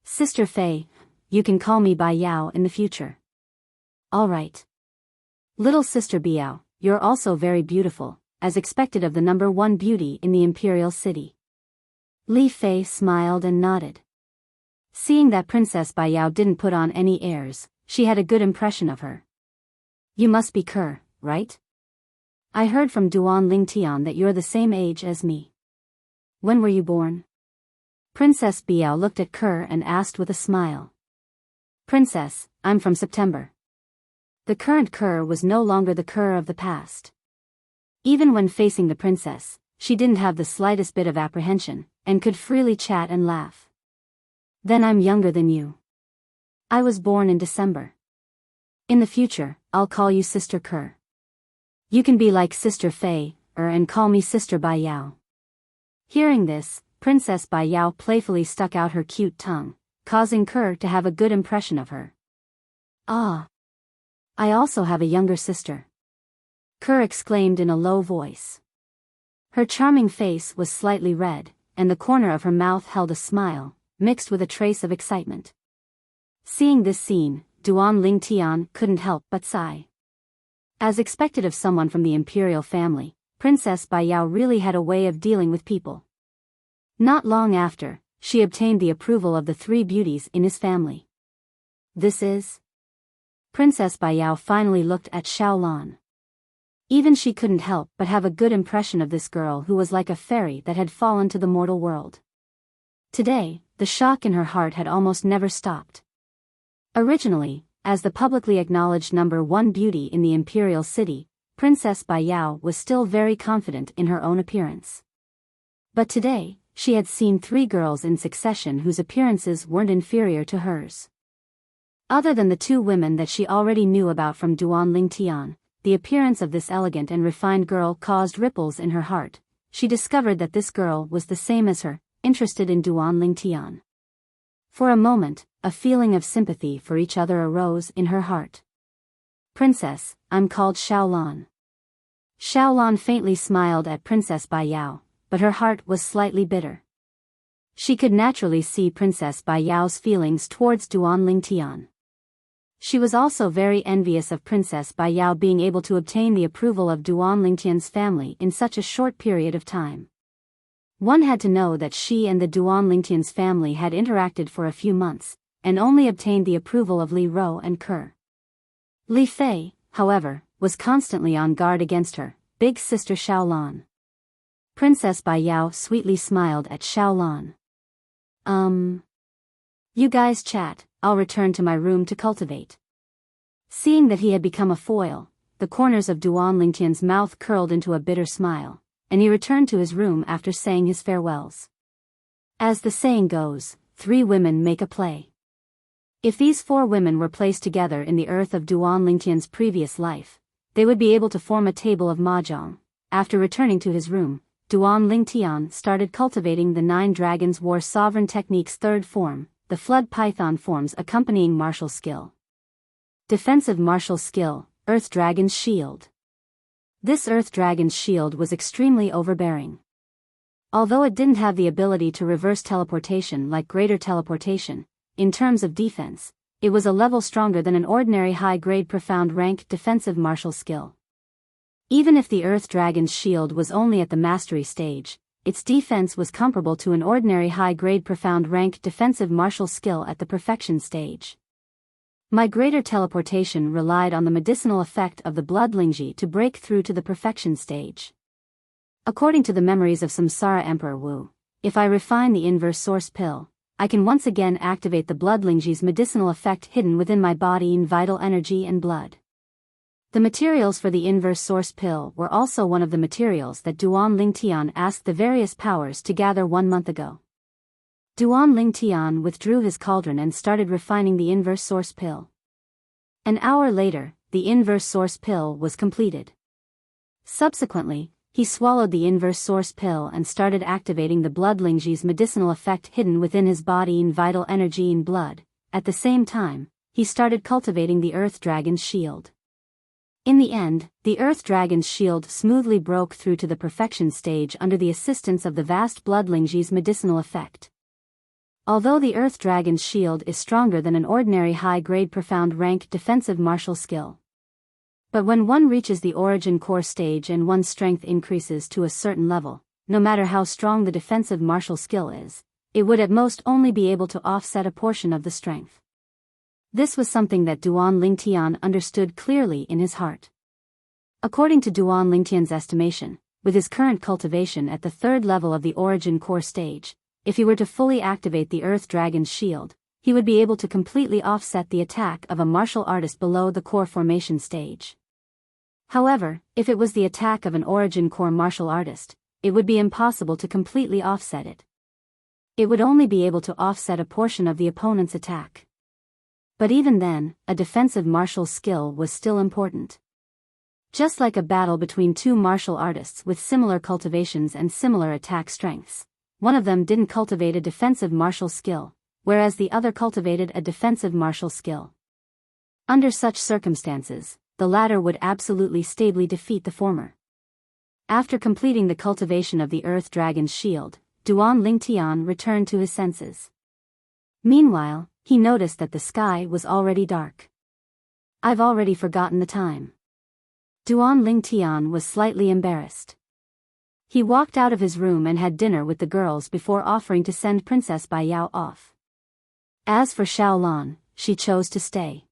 Sister Fei, you can call me Biyao in the future. All right. Little sister Biyao, you're also very beautiful, as expected of the #1 beauty in the imperial city. Li Fei smiled and nodded. Seeing that Princess Biyao didn't put on any airs, she had a good impression of her. You must be Ke, right? I heard from Duan Lingtian that you're the same age as me. When were you born? Princess Biyao looked at Ke and asked with a smile. Princess, I'm from September. The current Ke was no longer the Ke of the past. Even when facing the princess, she didn't have the slightest bit of apprehension, and could freely chat and laugh. Then I'm younger than you. I was born in December. In the future, I'll call you Sister Ke. You can be like Sister Fei, and call me Sister Biyao. Hearing this, Princess Biyao playfully stuck out her cute tongue, causing Ke to have a good impression of her. Ah! I also have a younger sister. Ke exclaimed in a low voice. Her charming face was slightly red, and the corner of her mouth held a smile, mixed with a trace of excitement. Seeing this scene, Duan Lingtian couldn't help but sigh. As expected of someone from the imperial family, Princess Biyao really had a way of dealing with people. Not long after, she obtained the approval of the 3 beauties in his family. This is... Princess Biyao finally looked at Xiaolan. Even she couldn't help but have a good impression of this girl who was like a fairy that had fallen to the mortal world. Today, the shock in her heart had almost never stopped. Originally, as the publicly acknowledged #1 beauty in the imperial city, Princess Biyao was still very confident in her own appearance. But today, she had seen 3 girls in succession whose appearances weren't inferior to hers. Other than the 2 women that she already knew about from Duan Lingtian, the appearance of this elegant and refined girl caused ripples in her heart. She discovered that this girl was the same as her, interested in Duan Lingtian. For a moment, a feeling of sympathy for each other arose in her heart. Princess, I'm called Xiaolan. Xiaolan faintly smiled at Princess Biyao, but her heart was slightly bitter. She could naturally see Princess Biyao's feelings towards Duan Lingtian. She was also very envious of Princess Biyao being able to obtain the approval of Duan Lingtian's family in such a short period of time. One had to know that she and the Duan Lingtian's family had interacted for a few months, and only obtained the approval of Li Ro and Ke. Li Fei, however, was constantly on guard against her big sister Xiaolan. Princess Biyao sweetly smiled at Xiaolan. You guys chat, I'll return to my room to cultivate. Seeing that he had become a foil, the corners of Duan Lingtian's mouth curled into a bitter smile, and he returned to his room after saying his farewells. As the saying goes, 3 women make a play. If these 4 women were placed together in the earth of Duan Lingtian's previous life, they would be able to form a table of mahjong. After returning to his room, Duan Lingtian started cultivating the 9 Dragons War Sovereign Technique's 3rd form, the flood python forms accompanying martial skill. Defensive martial skill, Earth Dragon's Shield. This Earth Dragon's Shield was extremely overbearing. Although it didn't have the ability to reverse teleportation like greater teleportation, in terms of defense, it was a level stronger than an ordinary high-grade profound rank defensive martial skill. Even if the Earth Dragon's Shield was only at the mastery stage, its defense was comparable to an ordinary high-grade profound rank defensive martial skill at the perfection stage. My greater teleportation relied on the medicinal effect of the blood Lingji to break through to the perfection stage. According to the memories of Samsara Emperor Wu, if I refine the inverse source pill, I can once again activate the blood Lingji's medicinal effect hidden within my body in vital energy and blood. The materials for the inverse source pill were also one of the materials that Duan Lingtian asked the various powers to gather 1 month ago. Duan Lingtian withdrew his cauldron and started refining the inverse source pill. An hour later, the inverse source pill was completed. Subsequently, he swallowed the inverse source pill and started activating the blood Lingji's medicinal effect hidden within his body in vital energy and blood. At the same time, he started cultivating the Earth Dragon's Shield. In the end, the Earth Dragon's Shield smoothly broke through to the perfection stage under the assistance of the vast blood Lingji's medicinal effect. Although the Earth Dragon's Shield is stronger than an ordinary high-grade profound rank defensive martial skill. But when one reaches the origin core stage and one's strength increases to a certain level, no matter how strong the defensive martial skill is, it would at most only be able to offset a portion of the strength. This was something that Duan Lingtian understood clearly in his heart. According to Duan Lingtian's estimation, with his current cultivation at the 3rd level of the origin core stage, if he were to fully activate the Earth Dragon's Shield, he would be able to completely offset the attack of a martial artist below the core formation stage. However, if it was the attack of an origin core martial artist, it would be impossible to completely offset it. It would only be able to offset a portion of the opponent's attack. But even then, a defensive martial skill was still important. Just like a battle between two martial artists with similar cultivations and similar attack strengths, one of them didn't cultivate a defensive martial skill, whereas the other cultivated a defensive martial skill. Under such circumstances, the latter would absolutely stably defeat the former. After completing the cultivation of the Earth Dragon's Shield, Duan Lingtian returned to his senses. Meanwhile, he noticed that the sky was already dark. I've already forgotten the time. Duan Lingtian was slightly embarrassed. He walked out of his room and had dinner with the girls before offering to send Princess Biyao off. As for Xiaolan, she chose to stay.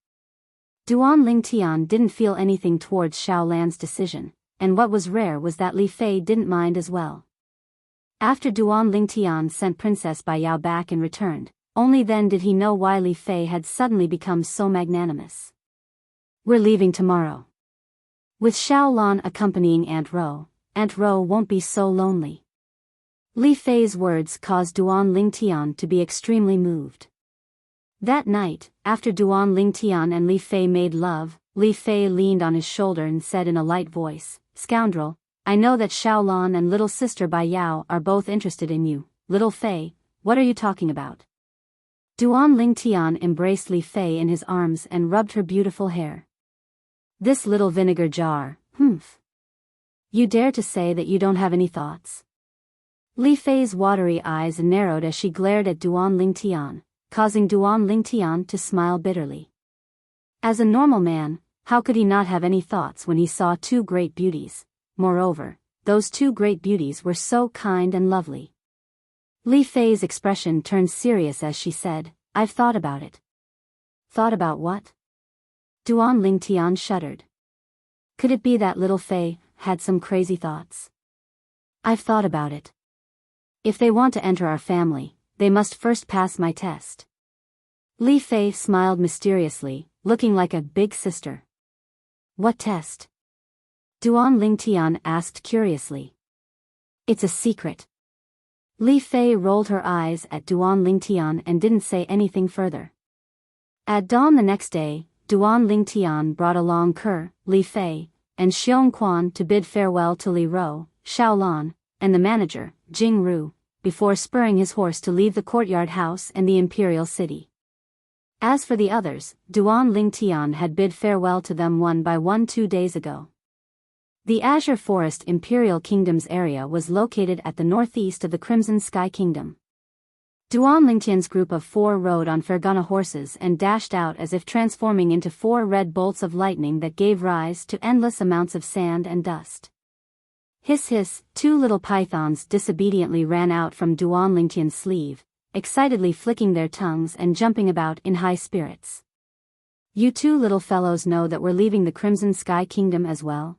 Duan Lingtian didn't feel anything towards Xiaolan's decision, and what was rare was that Li Fei didn't mind as well. After Duan Lingtian sent Princess Biyao back and returned, only then did he know why Li Fei had suddenly become so magnanimous. We're leaving tomorrow. With Xiaolan accompanying Aunt Ro won't be so lonely. Li Fei's words caused Duan Lingtian to be extremely moved. That night, after Duan Lingtian and Li Fei made love, Li Fei leaned on his shoulder and said in a light voice, "Scoundrel, I know that Xiaolan and little sister Biyao are both interested in you. Little Fei, what are you talking about?" Duan Lingtian embraced Li Fei in his arms and rubbed her beautiful hair. "This little vinegar jar, humph. You dare to say that you don't have any thoughts?" Li Fei's watery eyes narrowed as she glared at Duan Lingtian, causing Duan Lingtian to smile bitterly. As a normal man, how could he not have any thoughts when he saw two great beauties? Moreover, those two great beauties were so kind and lovely. Li Fei's expression turned serious as she said, "I've thought about it." "Thought about what?" Duan Lingtian shuddered. Could it be that little Fei had some crazy thoughts? "I've thought about it. If they want to enter our family, they must first pass my test." Li Fei smiled mysteriously, looking like a big sister. "What test?" Duan Lingtian asked curiously. "It's a secret." Li Fei rolled her eyes at Duan Lingtian and didn't say anything further. At dawn the next day, Duan Lingtian brought along Li Fei, and Xiong Quan to bid farewell to Li Ro, Xiaolan, and the manager, Jing Ru, before spurring his horse to leave the courtyard house and the imperial city. As for the others, Duan Lingtian had bid farewell to them one by one 2 days ago. The Azure Forest Imperial Kingdom's area was located at the northeast of the Crimson Sky Kingdom. Duan Lingtian's group of 4 rode on Fergana horses and dashed out as if transforming into 4 red bolts of lightning that gave rise to endless amounts of sand and dust. Hiss hiss, 2 little pythons disobediently ran out from Duan Lingtian's sleeve, excitedly flicking their tongues and jumping about in high spirits. You 2 little fellows know that we're leaving the Crimson Sky Kingdom as well?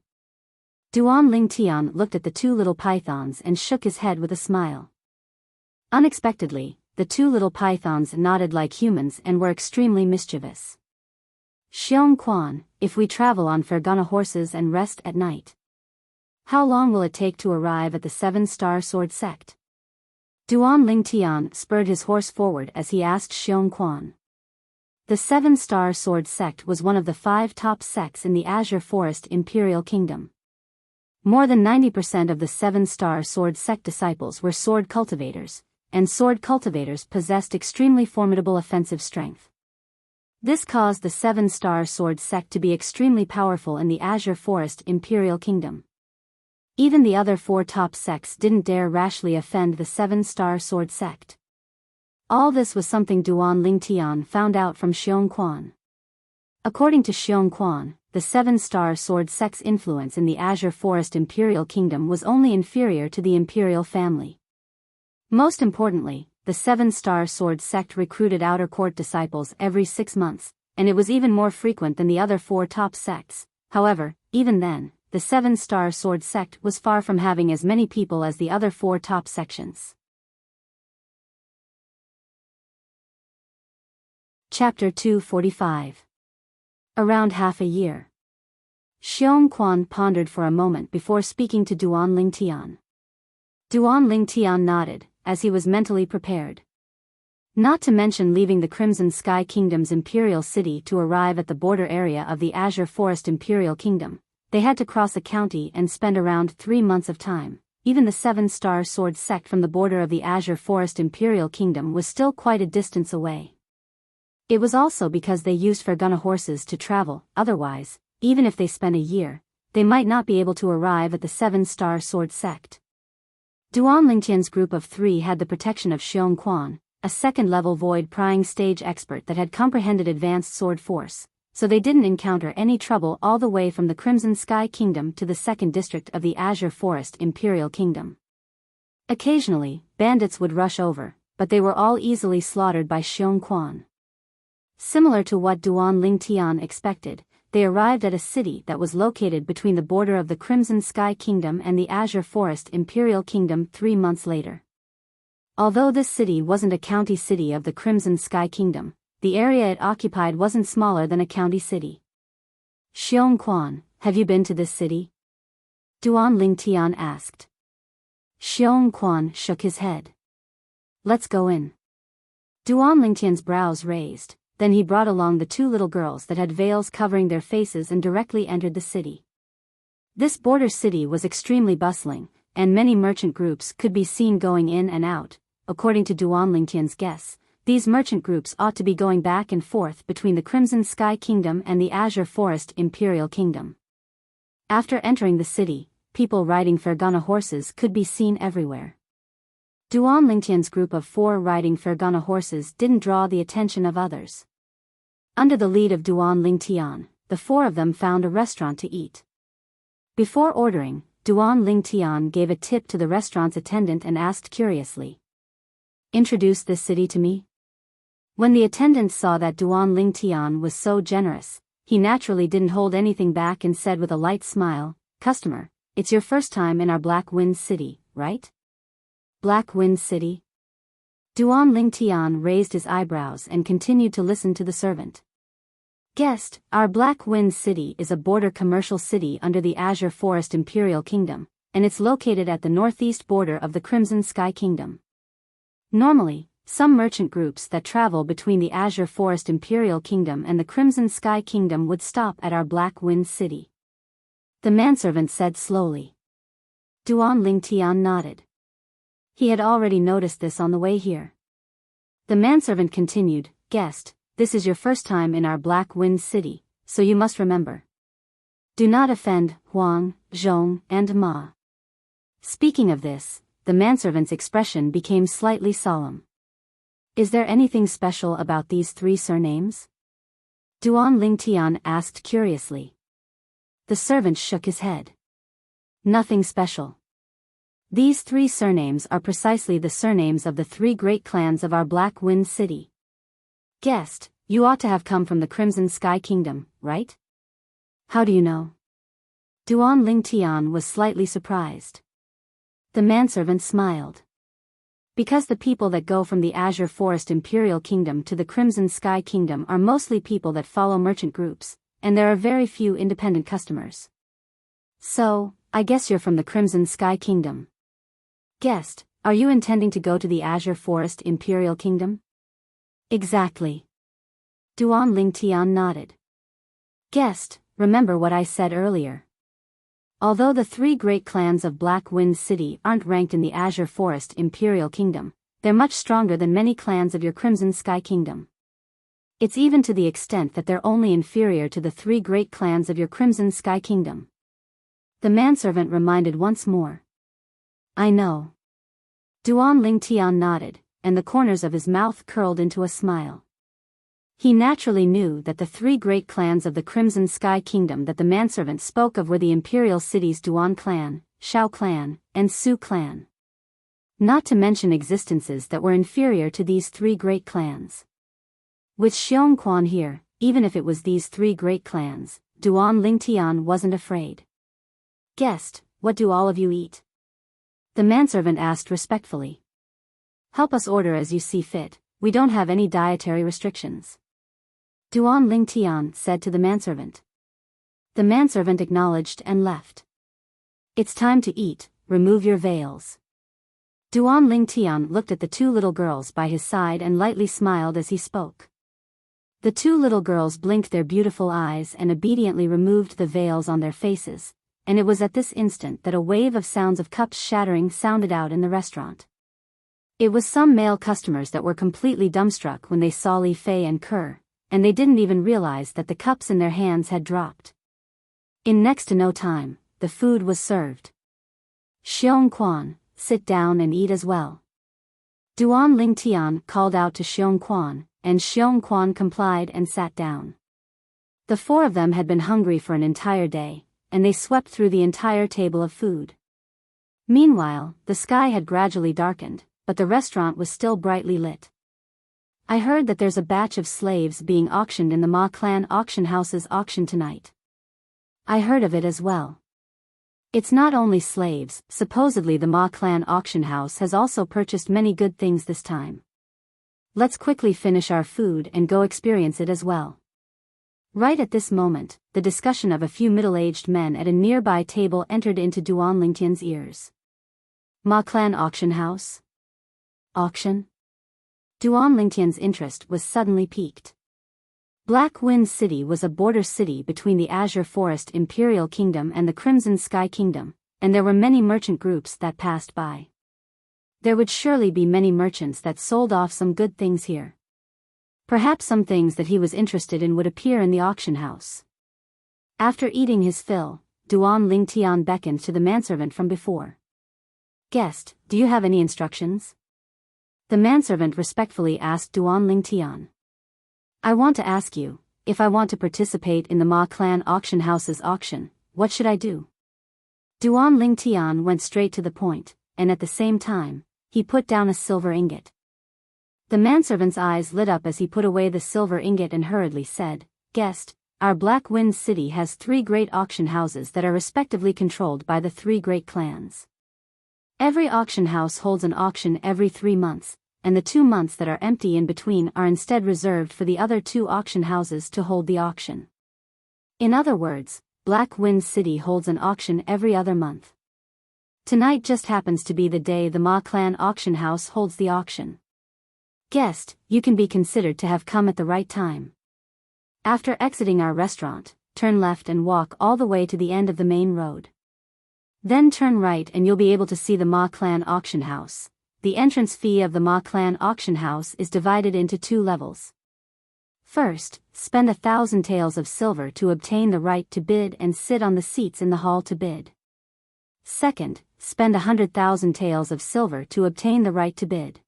Duan Lingtian looked at the 2 little pythons and shook his head with a smile. Unexpectedly, the 2 little pythons nodded like humans and were extremely mischievous. Xiong Quan, if we travel on Fergana horses and rest at night, how long will it take to arrive at the 7-star sword sect? Duan Lingtian spurred his horse forward as he asked Xiong Quan. The 7-star sword sect was one of the 5 top sects in the Azure Forest Imperial Kingdom. More than 90% of the 7-star sword sect disciples were sword cultivators, and sword cultivators possessed extremely formidable offensive strength. This caused the 7-star sword sect to be extremely powerful in the Azure Forest Imperial Kingdom. Even the other 4 top sects didn't dare rashly offend the 7-star sword sect. All this was something Duan Lingtian found out from Xiong Quan. According to Xiong Quan, the 7-star sword sect's influence in the Azure Forest Imperial Kingdom was only inferior to the imperial family. Most importantly, the 7-star sword sect recruited outer court disciples every 6 months, and it was even more frequent than the other 4 top sects. However, even then, the 7-star sword sect was far from having as many people as the other 4 top sections. Chapter 245. Around half a year. Xiong Quan pondered for a moment before speaking to Duan Lingtian. Duan Lingtian nodded, as he was mentally prepared. Not to mention leaving the Crimson Sky Kingdom's imperial city to arrive at the border area of the Azure Forest Imperial Kingdom, they had to cross a county and spend around 3 months of time. Even the 7-star sword sect from the border of the Azure Forest Imperial Kingdom was still quite a distance away. It was also because they used Fergana horses to travel, otherwise, even if they spent a year, they might not be able to arrive at the 7-star sword sect. Duan Lingtian's group of 3 had the protection of Xiong Quan, a second-level void-prying stage expert that had comprehended advanced sword force, so they didn't encounter any trouble all the way from the Crimson Sky Kingdom to the 2nd district of the Azure Forest Imperial Kingdom. Occasionally, bandits would rush over, but they were all easily slaughtered by Xiong Quan. Similar to what Duan Lingtian expected, they arrived at a city that was located between the border of the Crimson Sky Kingdom and the Azure Forest Imperial Kingdom 3 months later. Although this city wasn't a county city of the Crimson Sky Kingdom, the area it occupied wasn't smaller than a county city. Xiong Quan, have you been to this city? Duan Lingtian asked. Xiong Quan shook his head. Let's go in. Duan Lingtian's brows raised. Then he brought along the 2 little girls that had veils covering their faces and directly entered the city. This border city was extremely bustling, and many merchant groups could be seen going in and out. According to Duan Lingtian's guess, these merchant groups ought to be going back and forth between the Crimson Sky Kingdom and the Azure Forest Imperial Kingdom. After entering the city, people riding Fergana horses could be seen everywhere. Duan Lingtian's group of 4 riding Fergana horses didn't draw the attention of others. Under the lead of Duan Lingtian, the 4 of them found a restaurant to eat. Before ordering, Duan Lingtian gave a tip to the restaurant's attendant and asked curiously, "Introduce this city to me?" When the attendant saw that Duan Lingtian was so generous, he naturally didn't hold anything back and said with a light smile, "Customer, it's your first time in our Black Wind City, right?" Black Wind City? Duan Lingtian raised his eyebrows and continued to listen to the servant. Guest, our Black Wind City is a border commercial city under the Azure Forest Imperial Kingdom, and it's located at the northeast border of the Crimson Sky Kingdom. Normally, some merchant groups that travel between the Azure Forest Imperial Kingdom and the Crimson Sky Kingdom would stop at our Black Wind City. The manservant said slowly. Duan Lingtian nodded. He had already noticed this on the way here. The manservant continued, "Guest, this is your first time in our Black Wind City, so you must remember. Do not offend Huang, Zhong, and Ma." Speaking of this, the manservant's expression became slightly solemn. "Is there anything special about these three surnames?" Duan Lingtian asked curiously. The servant shook his head. "Nothing special. These three surnames are precisely the surnames of the three great clans of our Black Wind City. Guest, you ought to have come from the Crimson Sky Kingdom, right?" "How do you know?" Duan Lingtian was slightly surprised. The manservant smiled. "Because the people that go from the Azure Forest Imperial Kingdom to the Crimson Sky Kingdom are mostly people that follow merchant groups, and there are very few independent customers. So, I guess you're from the Crimson Sky Kingdom. Guest, are you intending to go to the Azure Forest Imperial Kingdom?" "Exactly." Duan Lingtian nodded. "Guest, remember what I said earlier. Although the three great clans of Black Wind City aren't ranked in the Azure Forest Imperial Kingdom, they're much stronger than many clans of your Crimson Sky Kingdom. It's even to the extent that they're only inferior to the three great clans of your Crimson Sky Kingdom." The manservant reminded once more. "I know." Duan Lingtian nodded, and the corners of his mouth curled into a smile. He naturally knew that the three great clans of the Crimson Sky Kingdom that the manservant spoke of were the imperial cities Duan clan, Shao clan, and Su clan. Not to mention existences that were inferior to these three great clans. With Xiongquan here, even if it was these three great clans, Duan Lingtian wasn't afraid. "Guest, what do all of you eat?" The manservant asked respectfully. "Help us order as you see fit, we don't have any dietary restrictions." Duan Lingtian said to the manservant. The manservant acknowledged and left. "It's time to eat, remove your veils." Duan Lingtian looked at the two little girls by his side and lightly smiled as he spoke. The two little girls blinked their beautiful eyes and obediently removed the veils on their faces, and it was at this instant that a wave of sounds of cups shattering sounded out in the restaurant. It was some male customers that were completely dumbstruck when they saw Li Fei and Kerr, and they didn't even realize that the cups in their hands had dropped. In next to no time, the food was served. "Xiongquan, sit down and eat as well." Duan Lingtian called out to Xiongquan, and Xiongquan complied and sat down. The four of them had been hungry for an entire day, and they swept through the entire table of food. Meanwhile, the sky had gradually darkened, but the restaurant was still brightly lit. "I heard that there's a batch of slaves being auctioned in the Ma Clan auction house's auction tonight." "I heard of it as well. It's not only slaves, supposedly the Ma Clan auction house has also purchased many good things this time. Let's quickly finish our food and go experience it as well." Right at this moment, the discussion of a few middle-aged men at a nearby table entered into Duan Lingtian's ears. "Ma Clan auction house? Auction?" Duan Lingtian's interest was suddenly piqued. Black Wind City was a border city between the Azure Forest Imperial Kingdom and the Crimson Sky Kingdom, and there were many merchant groups that passed by. There would surely be many merchants that sold off some good things here. Perhaps some things that he was interested in would appear in the auction house. After eating his fill, Duan Lingtian beckoned to the manservant from before. "Guest, do you have any instructions?" The manservant respectfully asked Duan Lingtian. "I want to ask you, if I want to participate in the Ma Clan auction house's auction, what should I do?" Duan Lingtian went straight to the point, and at the same time, he put down a silver ingot. The manservant's eyes lit up as he put away the silver ingot and hurriedly said, "Guest, our Black Wind City has three great auction houses that are respectively controlled by the three great clans. Every auction house holds an auction every 3 months, and the 2 months that are empty in between are instead reserved for the other 2 auction houses to hold the auction. In other words, Black Wind City holds an auction every other month. Tonight just happens to be the day the Ma Clan auction house holds the auction. Guest, you can be considered to have come at the right time. After exiting our restaurant, turn left and walk all the way to the end of the main road. Then turn right and you'll be able to see the Ma Clan auction house, the entrance fee of the Ma Clan auction house is divided into 2 levels. First, spend 1,000 taels of silver to obtain the right to bid and sit on the seats in the hall to bid. Second, spend 100,000 taels of silver to obtain the right to bid.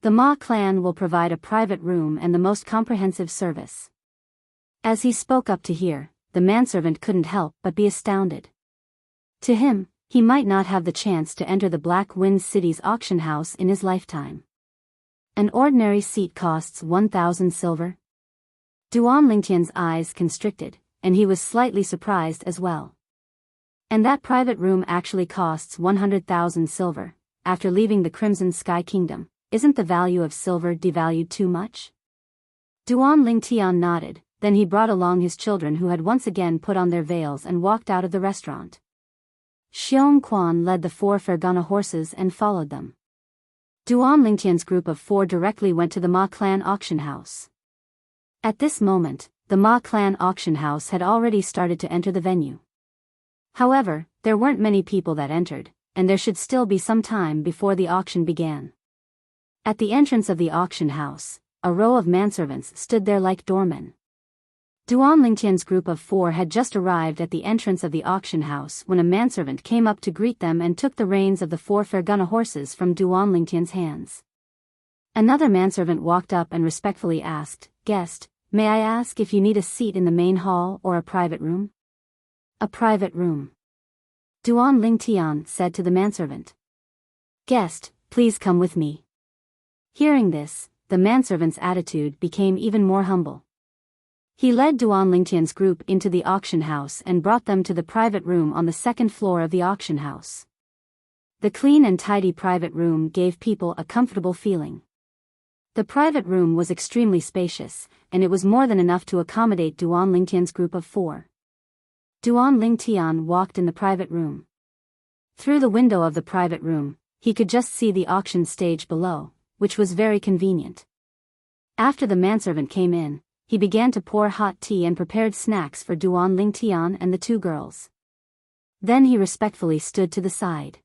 The Ma Clan will provide a private room and the most comprehensive service. As he spoke up to hear, the manservant couldn't help but be astounded. To him, he might not have the chance to enter the Black Wind City's auction house in his lifetime. An ordinary seat costs 1,000 silver. Duan Lingtian's eyes constricted, and he was slightly surprised as well. And that private room actually costs 100,000 silver. After leaving the Crimson Sky Kingdom, isn't the value of silver devalued too much? Duan Lingtian nodded, then he brought along his children who had once again put on their veils and walked out of the restaurant. Xiong Quan led the 4 Fergana horses and followed them. Duan Lingtian's group of 4 directly went to the Ma Clan auction house. At this moment, the Ma Clan auction house had already started to enter the venue. However, there weren't many people that entered, and there should still be some time before the auction began. At the entrance of the auction house, a row of manservants stood there like doormen. Duan Lingtian's group of 4 had just arrived at the entrance of the auction house when a manservant came up to greet them and took the reins of the 4 Fergana horses from Duan Lingtian's hands. Another manservant walked up and respectfully asked, "Guest, may I ask if you need a seat in the main hall or a private room?" "A private room," Duan Lingtian said to the manservant. "Guest, please come with me." Hearing this, the manservant's attitude became even more humble. He led Duan Lingtian's group into the auction house and brought them to the private room on the 2nd floor of the auction house. The clean and tidy private room gave people a comfortable feeling. The private room was extremely spacious, and it was more than enough to accommodate Duan Lingtian's group of 4. Duan Lingtian walked in the private room. Through the window of the private room, he could just see the auction stage below, which was very convenient. After the manservant came in, he began to pour hot tea and prepared snacks for Duan Lingtian and the 2 girls. Then he respectfully stood to the side.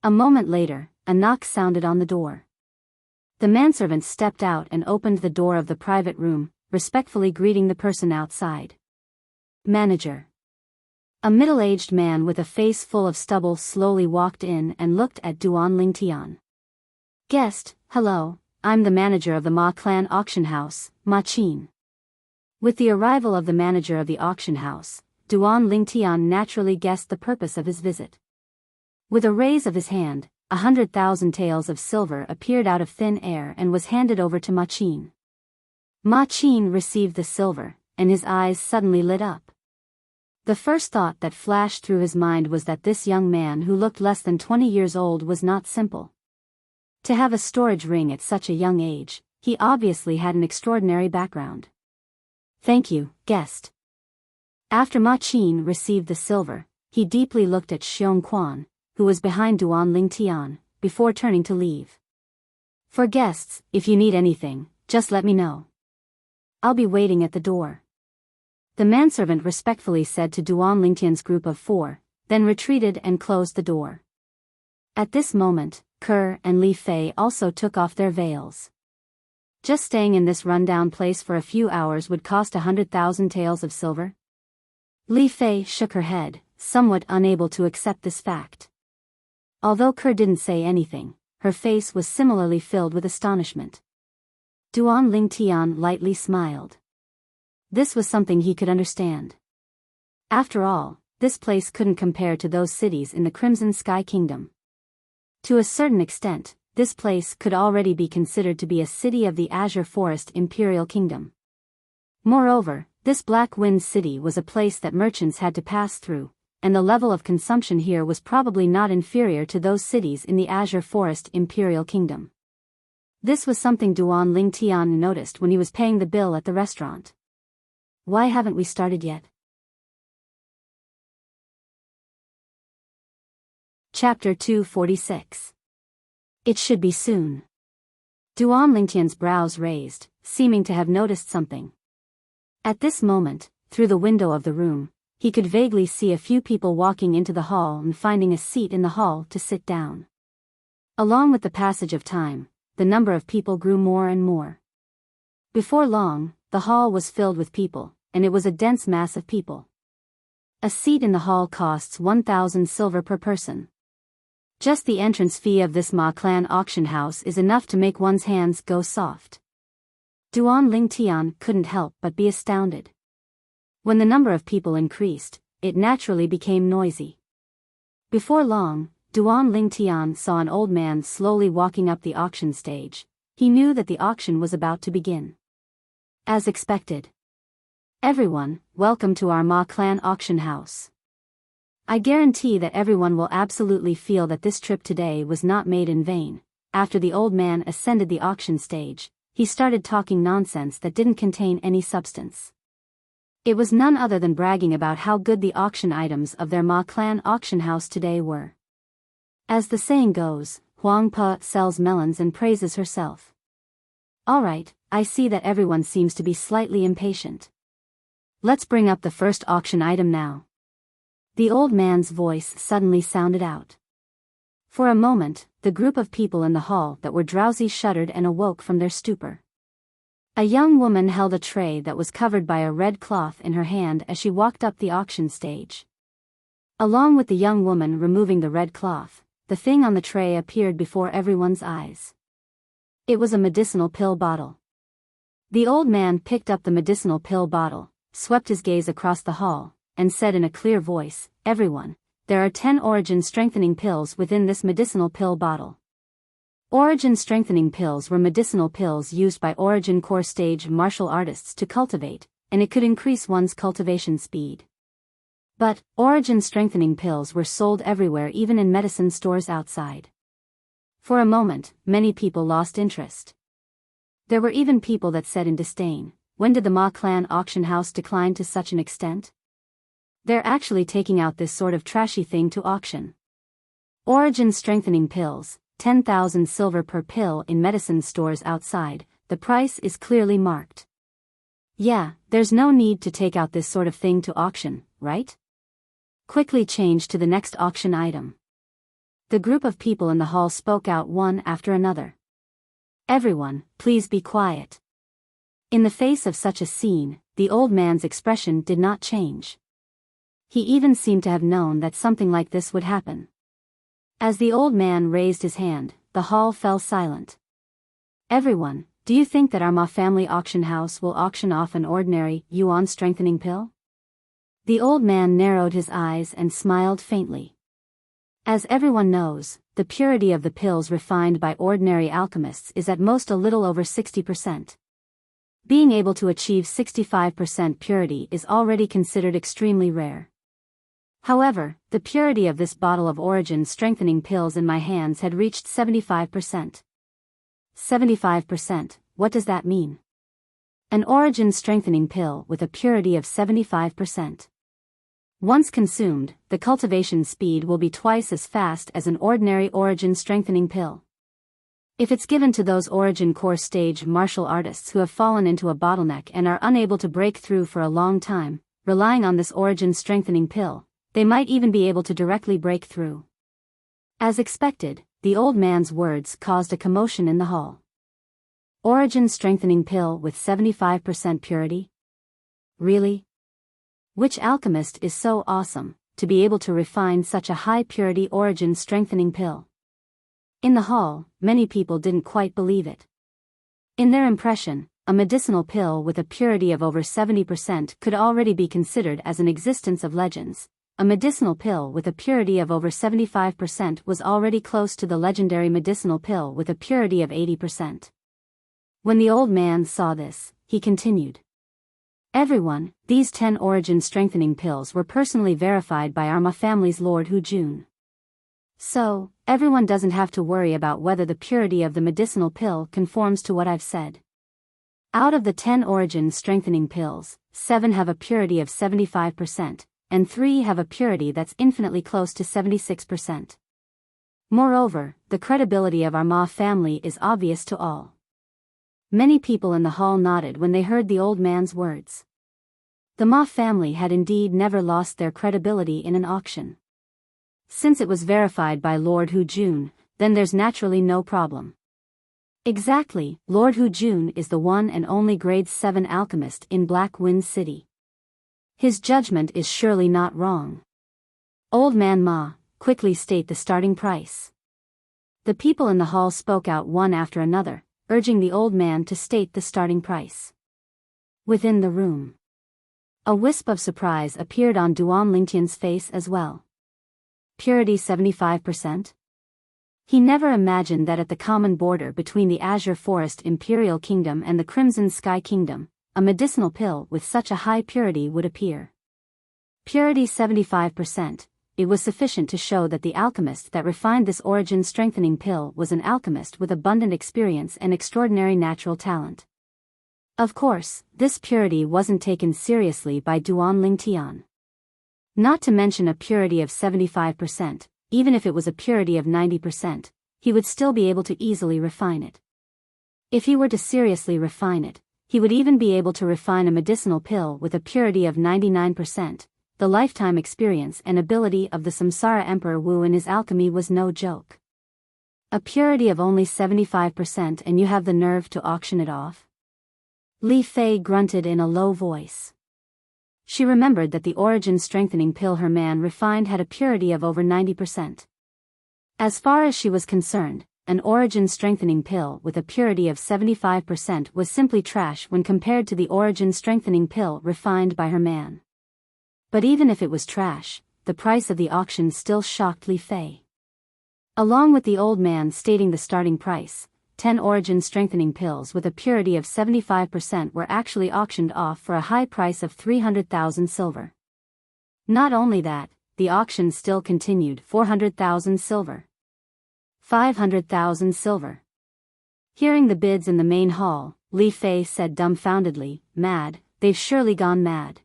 A moment later, a knock sounded on the door. The manservant stepped out and opened the door of the private room, respectfully greeting the person outside. "Manager." A middle-aged man with a face full of stubble slowly walked in and looked at Duan Lingtian. "Guest, hello, I'm the manager of the Ma Clan auction house, Ma Qin." With the arrival of the manager of the auction house, Duan Lingtian naturally guessed the purpose of his visit. With a raise of his hand, 100,000 taels of silver appeared out of thin air and was handed over to Ma Qin. Ma Qin received the silver, and his eyes suddenly lit up. The first thought that flashed through his mind was that this young man who looked less than 20 years old was not simple. To have a storage ring at such a young age, he obviously had an extraordinary background. "Thank you, guest." After Ma Qin received the silver, he deeply looked at Xiong Quan, who was behind Duan Lingtian, before turning to leave. "For guests, if you need anything, just let me know. I'll be waiting at the door." The manservant respectfully said to Duan Lingtian's group of 4, then retreated and closed the door. At this moment, Kerr and Li Fei also took off their veils. Just staying in this rundown place for a few hours would cost 100,000 taels of silver? Li Fei shook her head, somewhat unable to accept this fact. Although Kerr didn't say anything, her face was similarly filled with astonishment. Duan Lingtian lightly smiled. This was something he could understand. After all, this place couldn't compare to those cities in the Crimson Sky Kingdom. To a certain extent, this place could already be considered to be a city of the Azure Forest Imperial Kingdom. Moreover, this Black Wind City was a place that merchants had to pass through, and the level of consumption here was probably not inferior to those cities in the Azure Forest Imperial Kingdom. This was something Duan Lingtian noticed when he was paying the bill at the restaurant. Why haven't we started yet? Chapter 246. It should be soon. Duan Lingtian's brows raised, seeming to have noticed something. At this moment, through the window of the room, he could vaguely see a few people walking into the hall and finding a seat in the hall to sit down. Along with the passage of time, the number of people grew more and more. Before long, the hall was filled with people, and it was a dense mass of people. A seat in the hall costs 1,000 silver per person. Just the entrance fee of this Ma clan auction house is enough to make one's hands go soft. Duan Lingtian couldn't help but be astounded. When the number of people increased, it naturally became noisy. Before long, Duan Lingtian saw an old man slowly walking up the auction stage. He knew that the auction was about to begin. As expected. Everyone, welcome to our Ma clan auction house. I guarantee that everyone will absolutely feel that this trip today was not made in vain. After the old man ascended the auction stage, he started talking nonsense that didn't contain any substance. It was none other than bragging about how good the auction items of their Ma clan auction house today were. As the saying goes, Huang Pa sells melons and praises herself. Alright, I see that everyone seems to be slightly impatient. Let's bring up the first auction item now. The old man's voice suddenly sounded out. For a moment, the group of people in the hall that were drowsy shuddered and awoke from their stupor. A young woman held a tray that was covered by a red cloth in her hand as she walked up the auction stage. Along with the young woman removing the red cloth, the thing on the tray appeared before everyone's eyes. It was a medicinal pill bottle. The old man picked up the medicinal pill bottle, swept his gaze across the hall, and said in a clear voice, "Everyone, there are 10 origin strengthening pills within this medicinal pill bottle." Origin strengthening pills were medicinal pills used by origin core stage martial artists to cultivate, and it could increase one's cultivation speed. But, origin strengthening pills were sold everywhere, even in medicine stores outside. For a moment, many people lost interest. There were even people that said in disdain, "When did the Ma clan auction house decline to such an extent? They're actually taking out this sort of trashy thing to auction." Origin strengthening pills, 10,000 silver per pill in medicine stores outside, the price is clearly marked. Yeah, there's no need to take out this sort of thing to auction, right? Quickly change to the next auction item. The group of people in the hall spoke out one after another. Everyone, please be quiet. In the face of such a scene, the old man's expression did not change. He even seemed to have known that something like this would happen. As the old man raised his hand, the hall fell silent. Everyone, do you think that our Ma family auction house will auction off an ordinary yuan strengthening pill? The old man narrowed his eyes and smiled faintly. As everyone knows, the purity of the pills refined by ordinary alchemists is at most a little over 60%. Being able to achieve 65% purity is already considered extremely rare. However, the purity of this bottle of origin strengthening pills in my hands had reached 75%. 75%, what does that mean? An origin strengthening pill with a purity of 75%. Once consumed, the cultivation speed will be twice as fast as an ordinary origin strengthening pill. If it's given to those origin core stage martial artists who have fallen into a bottleneck and are unable to break through for a long time, relying on this origin strengthening pill, they might even be able to directly break through. As expected, the old man's words caused a commotion in the hall. Origin strengthening pill with 75% purity? Really? Which alchemist is so awesome, to be able to refine such a high purity origin strengthening pill? In the hall, many people didn't quite believe it. In their impression, a medicinal pill with a purity of over 70% could already be considered as an existence of legends. A medicinal pill with a purity of over 75% was already close to the legendary medicinal pill with a purity of 80%. When the old man saw this, he continued. Everyone, these 10 origin strengthening pills were personally verified by our Ma family's Lord Hu Jun. So, everyone doesn't have to worry about whether the purity of the medicinal pill conforms to what I've said. Out of the 10 origin strengthening pills, 7 have a purity of 75%. And 3 have a purity that's infinitely close to 76%. Moreover, the credibility of our Ma family is obvious to all. Many people in the hall nodded when they heard the old man's words. The Ma family had indeed never lost their credibility in an auction. Since it was verified by Lord Hu Jun, then there's naturally no problem. Exactly, Lord Hu Jun is the one and only grade 7 alchemist in Black Wind City. His judgment is surely not wrong. Old Man Ma, quickly state the starting price. The people in the hall spoke out one after another, urging the old man to state the starting price. Within the room, a wisp of surprise appeared on Duan Lingtian's face as well. Purity 75%? He never imagined that at the common border between the Azure Forest Imperial Kingdom and the Crimson Sky Kingdom, a medicinal pill with such a high purity would appear. Purity 75%, it was sufficient to show that the alchemist that refined this origin-strengthening pill was an alchemist with abundant experience and extraordinary natural talent. Of course, this purity wasn't taken seriously by Duan Lingtian. Not to mention a purity of 75%, even if it was a purity of 90%, he would still be able to easily refine it. If he were to seriously refine it, he would even be able to refine a medicinal pill with a purity of 99%. The lifetime experience and ability of the Samsara Emperor Wu in his alchemy was no joke. A purity of only 75% and you have the nerve to auction it off? Li Fei grunted in a low voice. She remembered that the origin-strengthening pill her man refined had a purity of over 90%. As far as she was concerned, an origin-strengthening pill with a purity of 75% was simply trash when compared to the origin-strengthening pill refined by her man. But even if it was trash, the price of the auction still shocked Li Fei. Along with the old man stating the starting price, 10 origin-strengthening pills with a purity of 75% were actually auctioned off for a high price of 300,000 silver. Not only that, the auction still continued. 400,000 silver. 500,000 silver. Hearing the bids in the main hall, Li Fei said dumbfoundedly, "Mad, they've surely gone mad."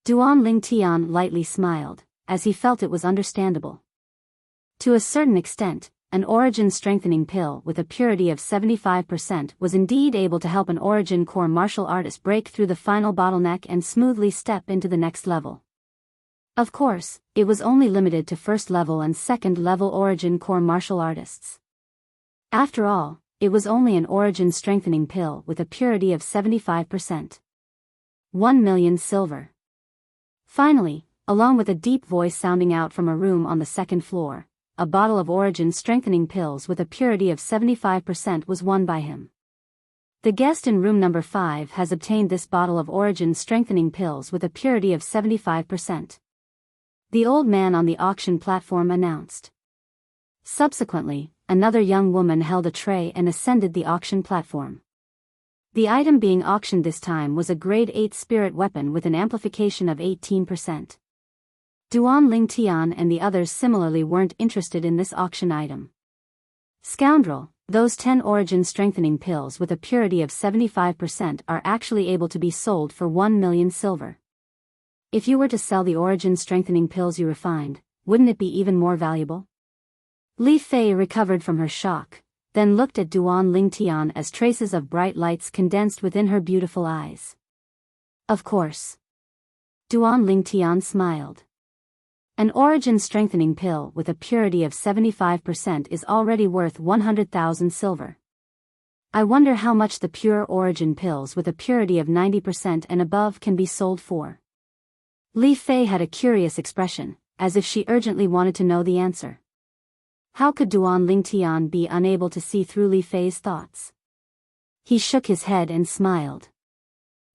Duan Lingtian lightly smiled, as he felt it was understandable. To a certain extent, an origin-strengthening pill with a purity of 75% was indeed able to help an origin core martial artist break through the final bottleneck and smoothly step into the next level. Of course, it was only limited to first-level and second-level origin core martial artists. After all, it was only an origin-strengthening pill with a purity of 75%. 1 million silver. Finally, along with a deep voice sounding out from a room on the second floor, a bottle of origin-strengthening pills with a purity of 75% was won by him. The guest in room number 5 has obtained this bottle of origin-strengthening pills with a purity of 75%. The old man on the auction platform announced. Subsequently, another young woman held a tray and ascended the auction platform. The item being auctioned this time was a grade 8 spirit weapon with an amplification of 18%. Duan Lingtian and the others similarly weren't interested in this auction item. Scoundrel, those 10 origin-strengthening pills with a purity of 75% are actually able to be sold for 1 million silver. If you were to sell the origin-strengthening pills you refined, wouldn't it be even more valuable? Li Fei recovered from her shock, then looked at Duan Lingtian as traces of bright lights condensed within her beautiful eyes. Of course. Duan Lingtian smiled. An origin-strengthening pill with a purity of 75% is already worth 100,000 silver. I wonder how much the pure origin pills with a purity of 90% and above can be sold for. Li Fei had a curious expression, as if she urgently wanted to know the answer. How could Duan Lingtian be unable to see through Li Fei's thoughts? He shook his head and smiled.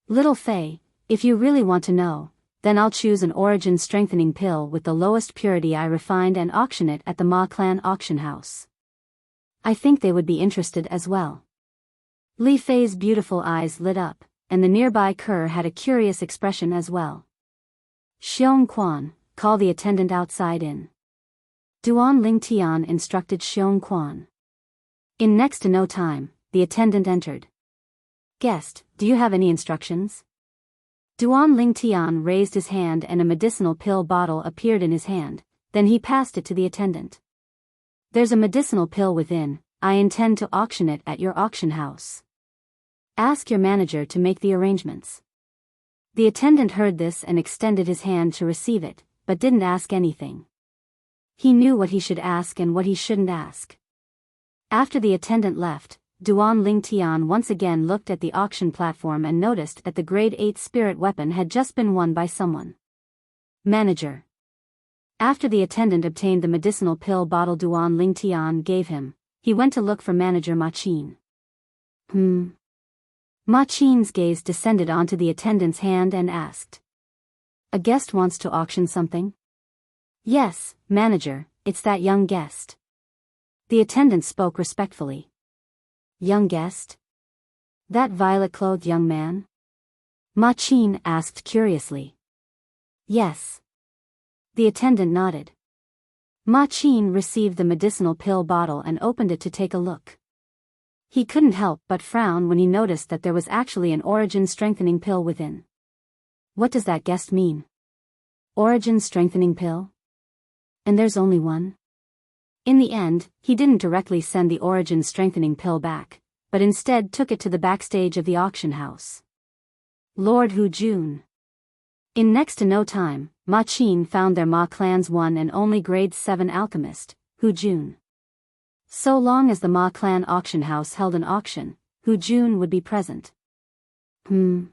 Little Fei, if you really want to know, then I'll choose an origin-strengthening pill with the lowest purity I refined and auction it at the Ma Clan auction house. I think they would be interested as well. Li Fei's beautiful eyes lit up, and the nearby cur had a curious expression as well. Xiong Quan, call the attendant outside in. Duan Lingtian instructed Xiong Quan. In next to no time, the attendant entered. Guest, do you have any instructions? Duan Lingtian raised his hand and a medicinal pill bottle appeared in his hand, then he passed it to the attendant. There's a medicinal pill within, I intend to auction it at your auction house. Ask your manager to make the arrangements. The attendant heard this and extended his hand to receive it, but didn't ask anything. He knew what he should ask and what he shouldn't ask. After the attendant left, Duan Lingtian once again looked at the auction platform and noticed that the grade 8 spirit weapon had just been won by someone. Manager. After the attendant obtained the medicinal pill bottle Duan Lingtian gave him, he went to look for manager Ma Qin. Ma Qin's gaze descended onto the attendant's hand and asked. A guest wants to auction something? Yes, manager, it's that young guest. The attendant spoke respectfully. Young guest? That violet-clothed young man? Ma Qin asked curiously. Yes. The attendant nodded. Ma Qin received the medicinal pill bottle and opened it to take a look. He couldn't help but frown when he noticed that there was actually an origin-strengthening pill within. What does that guest mean? Origin-strengthening pill? And there's only one? In the end, he didn't directly send the origin-strengthening pill back, but instead took it to the backstage of the auction house. Lord Hu Jun. In next to no time, Ma Qin found their Ma clan's one and only grade 7 alchemist, Hu Jun. So long as the Ma clan auction house held an auction, Hu Jun would be present. Hu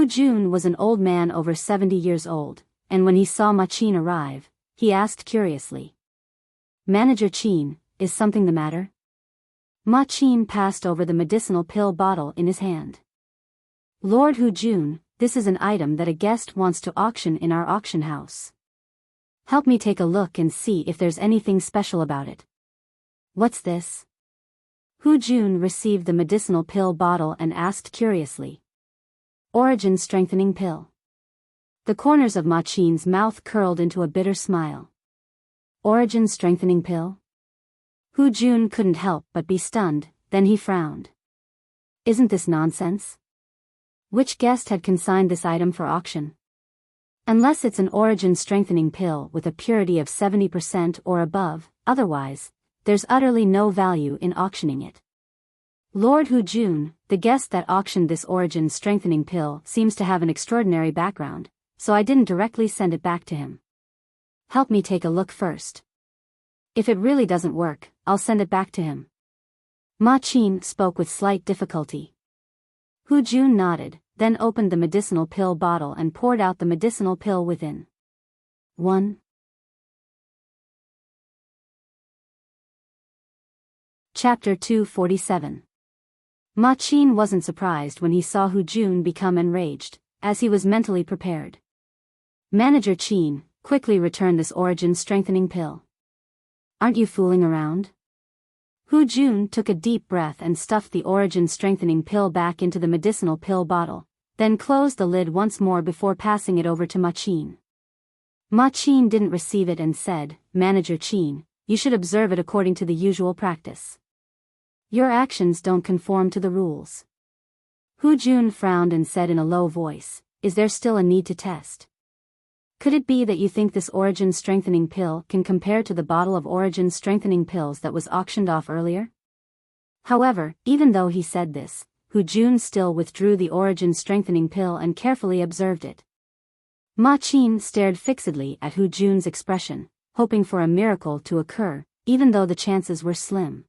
Jun was an old man over 70 years old, and when he saw Ma Qin arrive, he asked curiously. Manager Qin, is something the matter? Ma Qin passed over the medicinal pill bottle in his hand. Lord Hu Jun, this is an item that a guest wants to auction in our auction house. Help me take a look and see if there's anything special about it. What's this? Hu Jun received the medicinal pill bottle and asked curiously. Origin strengthening pill. The corners of Ma Qin's mouth curled into a bitter smile. Origin strengthening pill? Hu Jun couldn't help but be stunned, then he frowned. Isn't this nonsense? Which guest had consigned this item for auction? Unless it's an origin strengthening pill with a purity of 70% or above, otherwise, there's utterly no value in auctioning it. Lord Hu Jun, the guest that auctioned this origin strengthening pill seems to have an extraordinary background, so I didn't directly send it back to him. Help me take a look first. If it really doesn't work, I'll send it back to him. Ma Qin spoke with slight difficulty. Hu Jun nodded, then opened the medicinal pill bottle and poured out the medicinal pill within. 1. Chapter 247. Ma Qin wasn't surprised when he saw Hu Jun become enraged, as he was mentally prepared. Manager Qin, quickly return this origin strengthening pill. Aren't you fooling around? Hu Jun took a deep breath and stuffed the origin strengthening pill back into the medicinal pill bottle, then closed the lid once more before passing it over to Ma Qin. Ma Qin didn't receive it and said, Manager Qin, you should observe it according to the usual practice. Your actions don't conform to the rules. Hu Jun frowned and said in a low voice, is there still a need to test? Could it be that you think this origin strengthening pill can compare to the bottle of origin strengthening pills that was auctioned off earlier? However, even though he said this, Hu Jun still withdrew the origin strengthening pill and carefully observed it. Ma Qin stared fixedly at Hu Jun's expression, hoping for a miracle to occur, even though the chances were slim.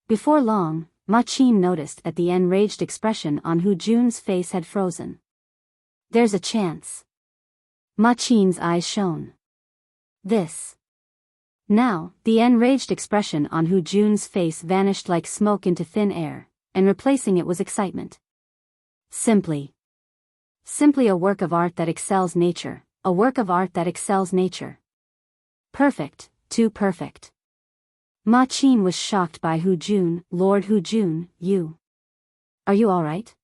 Before long, Ma Qin noticed that the enraged expression on Hu Jun's face had frozen. There's a chance. Ma Qin's eyes shone. This. Now, the enraged expression on Hu Jun's face vanished like smoke into thin air, and replacing it was excitement. Simply a work of art that excels nature, a work of art that excels nature. Perfect, too perfect. Ma Qin was shocked by Hu Jun. Lord Hu Jun, are you alright?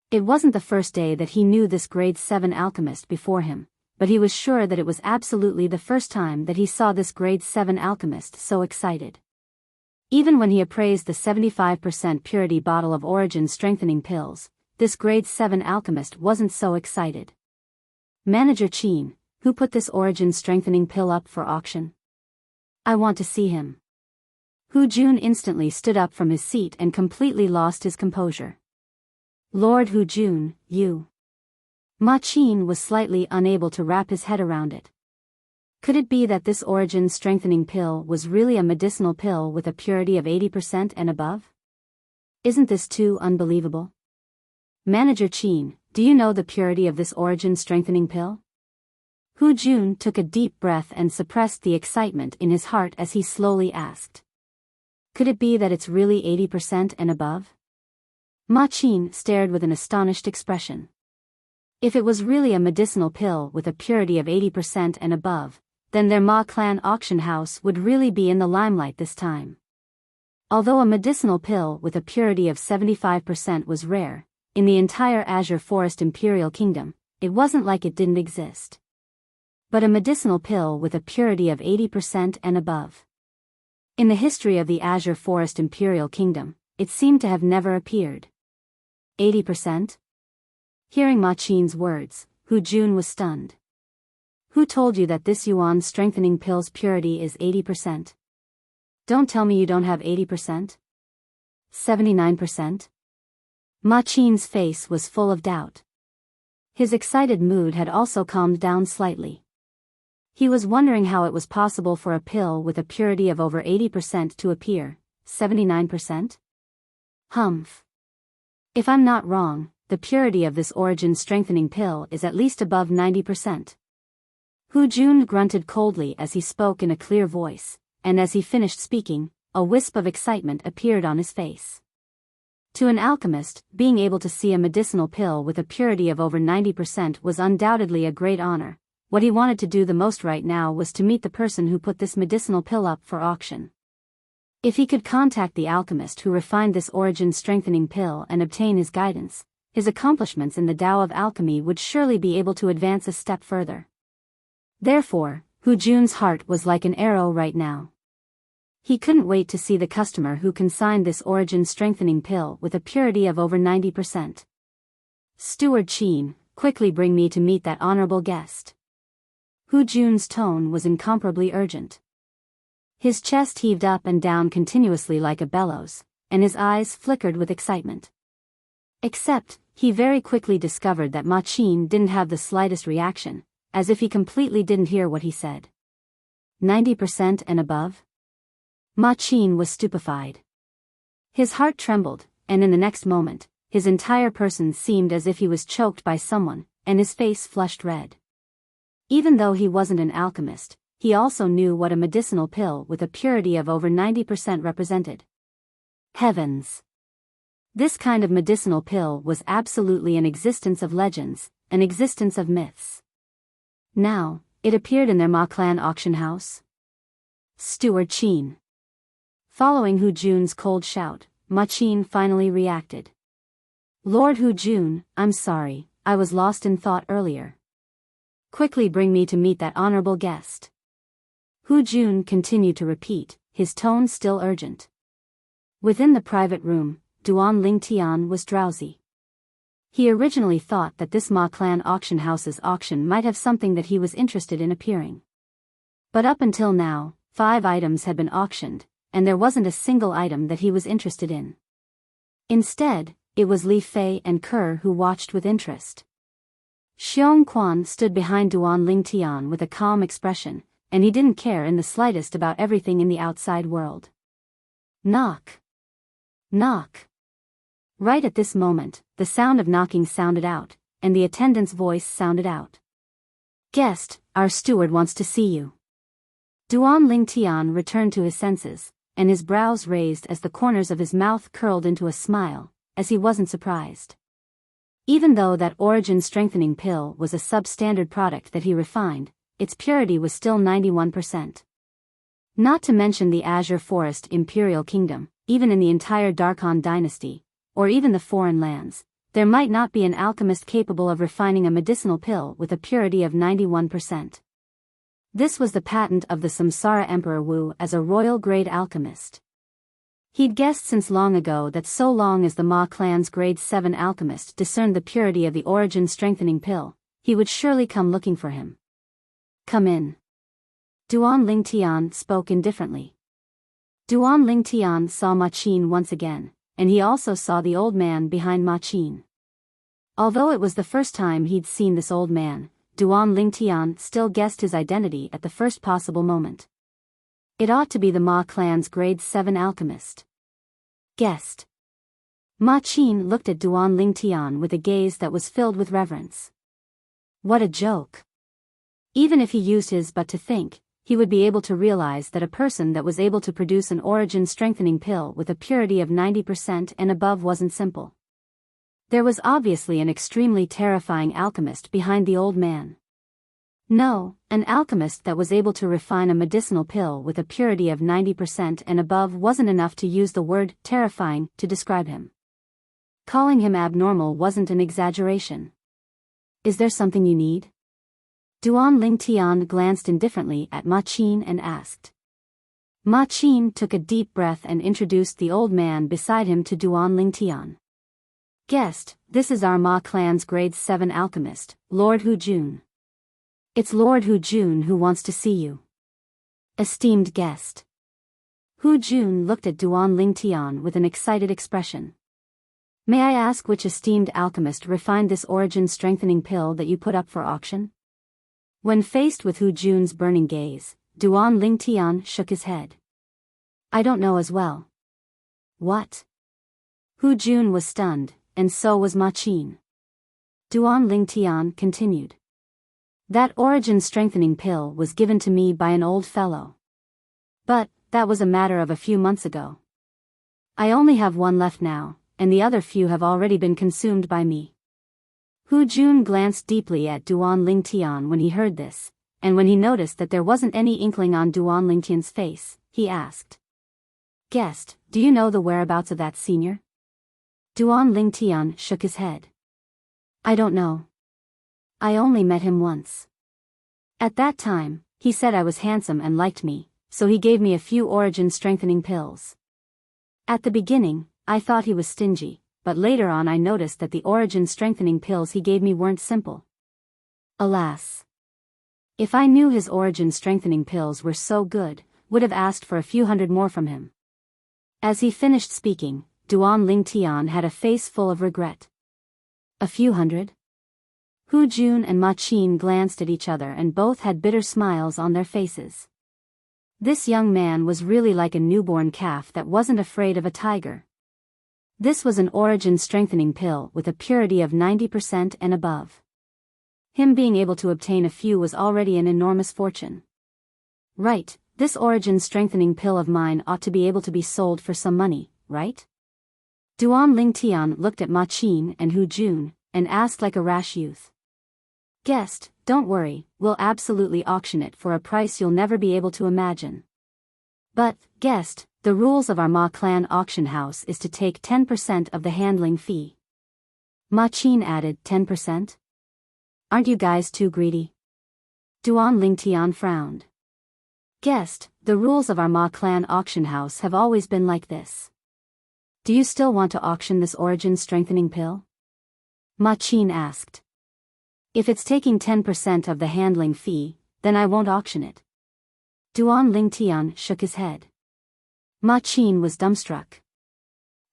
It wasn't the first day that he knew this grade 7 alchemist before him, but he was sure that it was absolutely the first time that he saw this grade 7 alchemist so excited. Even when he appraised the 75% purity bottle of origin strengthening pills, this grade 7 alchemist wasn't so excited. Manager Qin, who put this origin strengthening pill up for auction? I want to see him. Hu Jun instantly stood up from his seat and completely lost his composure. Lord Hu Jun, Ma Qin was slightly unable to wrap his head around it. Could it be that this origin-strengthening pill was really a medicinal pill with a purity of 80% and above? Isn't this too unbelievable? Manager Qin, do you know the purity of this origin-strengthening pill? Hu Jun took a deep breath and suppressed the excitement in his heart as he slowly asked. Could it be that it's really 80% and above? Ma Qin stared with an astonished expression. If it was really a medicinal pill with a purity of 80% and above, then their Ma clan auction house would really be in the limelight this time. Although a medicinal pill with a purity of 75% was rare, in the entire Azure Forest Imperial Kingdom, it wasn't like it didn't exist. But a medicinal pill with a purity of 80% and above. In the history of the Azure Forest Imperial Kingdom, it seemed to have never appeared. 80%? Hearing Ma Qin's words, Hu Jun was stunned. Who told you that this yuan strengthening pill's purity is 80%? Don't tell me you don't have 80%? 79%? Ma Qin's face was full of doubt. His excited mood had also calmed down slightly. He was wondering how it was possible for a pill with a purity of over 80% to appear. 79%? Humph. If I'm not wrong, the purity of this origin-strengthening pill is at least above 90%. Hu Jun grunted coldly as he spoke in a clear voice, and as he finished speaking, a wisp of excitement appeared on his face. To an alchemist, being able to see a medicinal pill with a purity of over 90% was undoubtedly a great honor. What he wanted to do the most right now was to meet the person who put this medicinal pill up for auction. If he could contact the alchemist who refined this origin-strengthening pill and obtain his guidance, his accomplishments in the Tao of alchemy would surely be able to advance a step further. Therefore, Hu Jun's heart was like an arrow right now. He couldn't wait to see the customer who consigned this origin-strengthening pill with a purity of over 90%. Steward Qin, quickly bring me to meet that honorable guest. Hu Jun's tone was incomparably urgent. His chest heaved up and down continuously like a bellows, and his eyes flickered with excitement. Except, he very quickly discovered that Ma Qin didn't have the slightest reaction, as if he completely didn't hear what he said. 90% and above? Ma Qin was stupefied. His heart trembled, and in the next moment, his entire person seemed as if he was choked by someone, and his face flushed red. Even though he wasn't an alchemist, he also knew what a medicinal pill with a purity of over 90% represented. Heavens! This kind of medicinal pill was absolutely an existence of legends, an existence of myths. Now, it appeared in their Ma clan auction house. Steward Qin. Following Hu Jun's cold shout, Ma Qin finally reacted. Lord Hu Jun, I'm sorry, I was lost in thought earlier. Quickly bring me to meet that honorable guest. Hu Jun continued to repeat, his tone still urgent. Within the private room, Duan Lingtian was drowsy. He originally thought that this Ma clan auction house's auction might have something that he was interested in appearing. But up until now, 5 items had been auctioned, and there wasn't a single item that he was interested in. Instead, it was Li Fei and Kerr who watched with interest. Xiong Quan stood behind Duan Lingtian with a calm expression, and he didn't care in the slightest about everything in the outside world. Knock. Knock. Right at this moment, the sound of knocking sounded out, and the attendant's voice sounded out. Guest, our steward wants to see you. Duan Lingtian returned to his senses, and his brows raised as the corners of his mouth curled into a smile, as he wasn't surprised. Even though that origin-strengthening pill was a substandard product that he refined, its purity was still 91%. Not to mention the Azure Forest Imperial Kingdom, even in the entire Darkon dynasty, or even the foreign lands, there might not be an alchemist capable of refining a medicinal pill with a purity of 91%. This was the patent of the Samsara Emperor Wu as a royal-grade alchemist. He'd guessed since long ago that so long as the Ma clan's grade 7 alchemist discerned the purity of the origin-strengthening pill, he would surely come looking for him. Come in. Duan Lingtian spoke indifferently. Duan Lingtian saw Ma Qin once again, and he also saw the old man behind Ma Qin. Although it was the first time he'd seen this old man, Duan Lingtian still guessed his identity at the first possible moment. It ought to be the Ma clan's grade 7 alchemist. Guessed. Ma Qin looked at Duan Lingtian with a gaze that was filled with reverence. What a joke. Even if he used his but to think, he would be able to realize that a person that was able to produce an origin-strengthening pill with a purity of 90% and above wasn't simple. There was obviously an extremely terrifying alchemist behind the old man. No, an alchemist that was able to refine a medicinal pill with a purity of 90% and above wasn't enough to use the word terrifying to describe him. Calling him abnormal wasn't an exaggeration. Is there something you need? Duan Lingtian glanced indifferently at Ma Qin and asked. Ma Qin took a deep breath and introduced the old man beside him to Duan Lingtian. Guest, this is our Ma clan's grade 7 alchemist, Lord Hu Jun. It's Lord Hu Jun who wants to see you. Esteemed guest. Hu Jun looked at Duan Lingtian with an excited expression. May I ask which esteemed alchemist refined this origin-strengthening pill that you put up for auction? When faced with Hu Jun's burning gaze, Duan Lingtian shook his head. I don't know as well. What? Hu Jun was stunned, and so was Ma Qin. Duan Lingtian continued. That origin-strengthening pill was given to me by an old fellow. But, that was a matter of a few months ago. I only have one left now, and the other few have already been consumed by me. Hu Jun glanced deeply at Duan Lingtian when he heard this, and when he noticed that there wasn't any inkling on Duan Lingtian's face, he asked. Guest, do you know the whereabouts of that senior? Duan Lingtian shook his head. I don't know. I only met him once. At that time, he said I was handsome and liked me, so he gave me a few origin-strengthening pills. At the beginning, I thought he was stingy, but later on I noticed that the origin-strengthening pills he gave me weren't simple. Alas. If I knew his origin-strengthening pills were so good, would have asked for a few hundred more from him. As he finished speaking, Duan Lingtian had a face full of regret. A few hundred? Hu Jun and Ma Qin glanced at each other and both had bitter smiles on their faces. This young man was really like a newborn calf that wasn't afraid of a tiger. This was an origin-strengthening pill with a purity of 90% and above. Him being able to obtain a few was already an enormous fortune. Right, this origin-strengthening pill of mine ought to be able to be sold for some money, right? Duan Lingtian looked at Ma Qin and Hu Jun, and asked like a rash youth. Guest, don't worry, we'll absolutely auction it for a price you'll never be able to imagine. But, guest, the rules of our Ma clan auction house is to take 10% of the handling fee. Ma Qin added 10%? Aren't you guys too greedy? Duan Lingtian frowned. Guest, the rules of our Ma clan auction house have always been like this. Do you still want to auction this origin-strengthening pill? Ma Qin asked. If it's taking 10% of the handling fee, then I won't auction it. Duan Lingtian shook his head. Ma Qin was dumbstruck.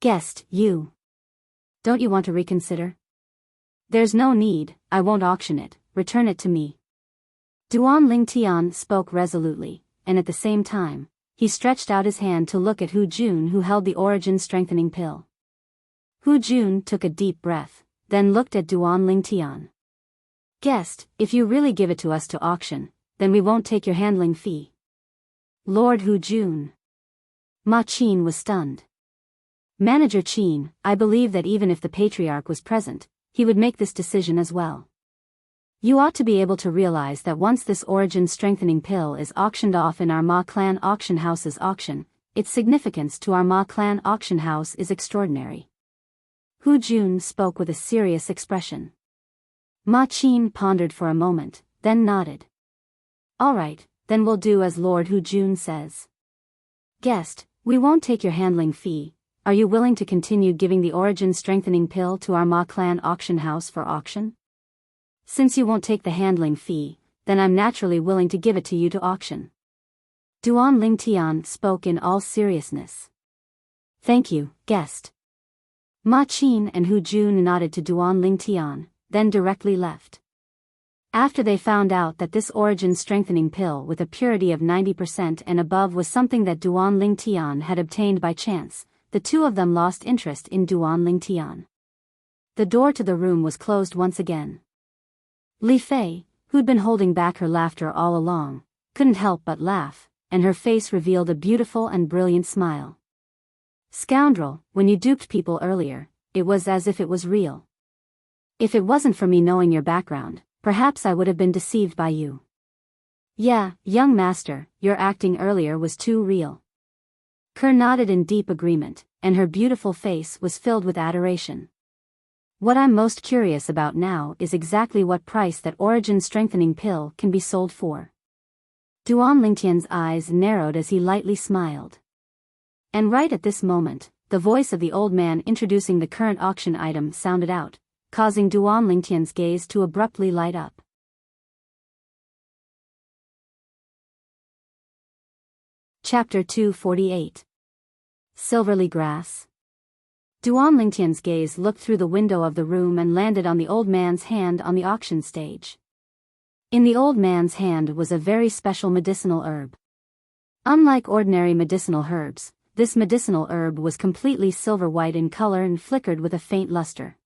Guest, you. Don't you want to reconsider? There's no need, I won't auction it, return it to me. Duan Lingtian spoke resolutely, and at the same time, he stretched out his hand to look at Hu Jun who held the origin-strengthening pill. Hu Jun took a deep breath, then looked at Duan Lingtian. Guest, if you really give it to us to auction, then we won't take your handling fee. Lord Hu Jun. Ma Qin was stunned. Manager Qin, I believe that even if the patriarch was present, he would make this decision as well. You ought to be able to realize that once this origin-strengthening pill is auctioned off in our Ma clan auction house's auction, its significance to our Ma clan auction house is extraordinary. Hu Jun spoke with a serious expression. Ma Qin pondered for a moment, then nodded. All right, then we'll do as Lord Hu Jun says. Guest, we won't take your handling fee. Are you willing to continue giving the origin-strengthening pill to our Ma clan auction house for auction? Since you won't take the handling fee, then I'm naturally willing to give it to you to auction. Duan Lingtian spoke in all seriousness. Thank you, guest. Ma Qin and Hu Jun nodded to Duan Lingtian, then directly left. After they found out that this origin-strengthening pill with a purity of 90% and above was something that Duan Lingtian had obtained by chance, the two of them lost interest in Duan Lingtian. The door to the room was closed once again. Li Fei, who'd been holding back her laughter all along, couldn't help but laugh, and her face revealed a beautiful and brilliant smile. Scoundrel, when you duped people earlier, it was as if it was real. If it wasn't for me knowing your background, perhaps I would have been deceived by you. Yeah, young master, your acting earlier was too real. Kerr nodded in deep agreement, and her beautiful face was filled with adoration. What I'm most curious about now is exactly what price that origin-strengthening pill can be sold for. Duan Lingtian's eyes narrowed as he lightly smiled. And right at this moment, the voice of the old man introducing the current auction item sounded out, causing Duan Lingtian's gaze to abruptly light up. Chapter 248. Silverly Grass. Duan Lingtian's gaze looked through the window of the room and landed on the old man's hand on the auction stage. In the old man's hand was a very special medicinal herb. Unlike ordinary medicinal herbs, this medicinal herb was completely silver-white in color and flickered with a faint luster.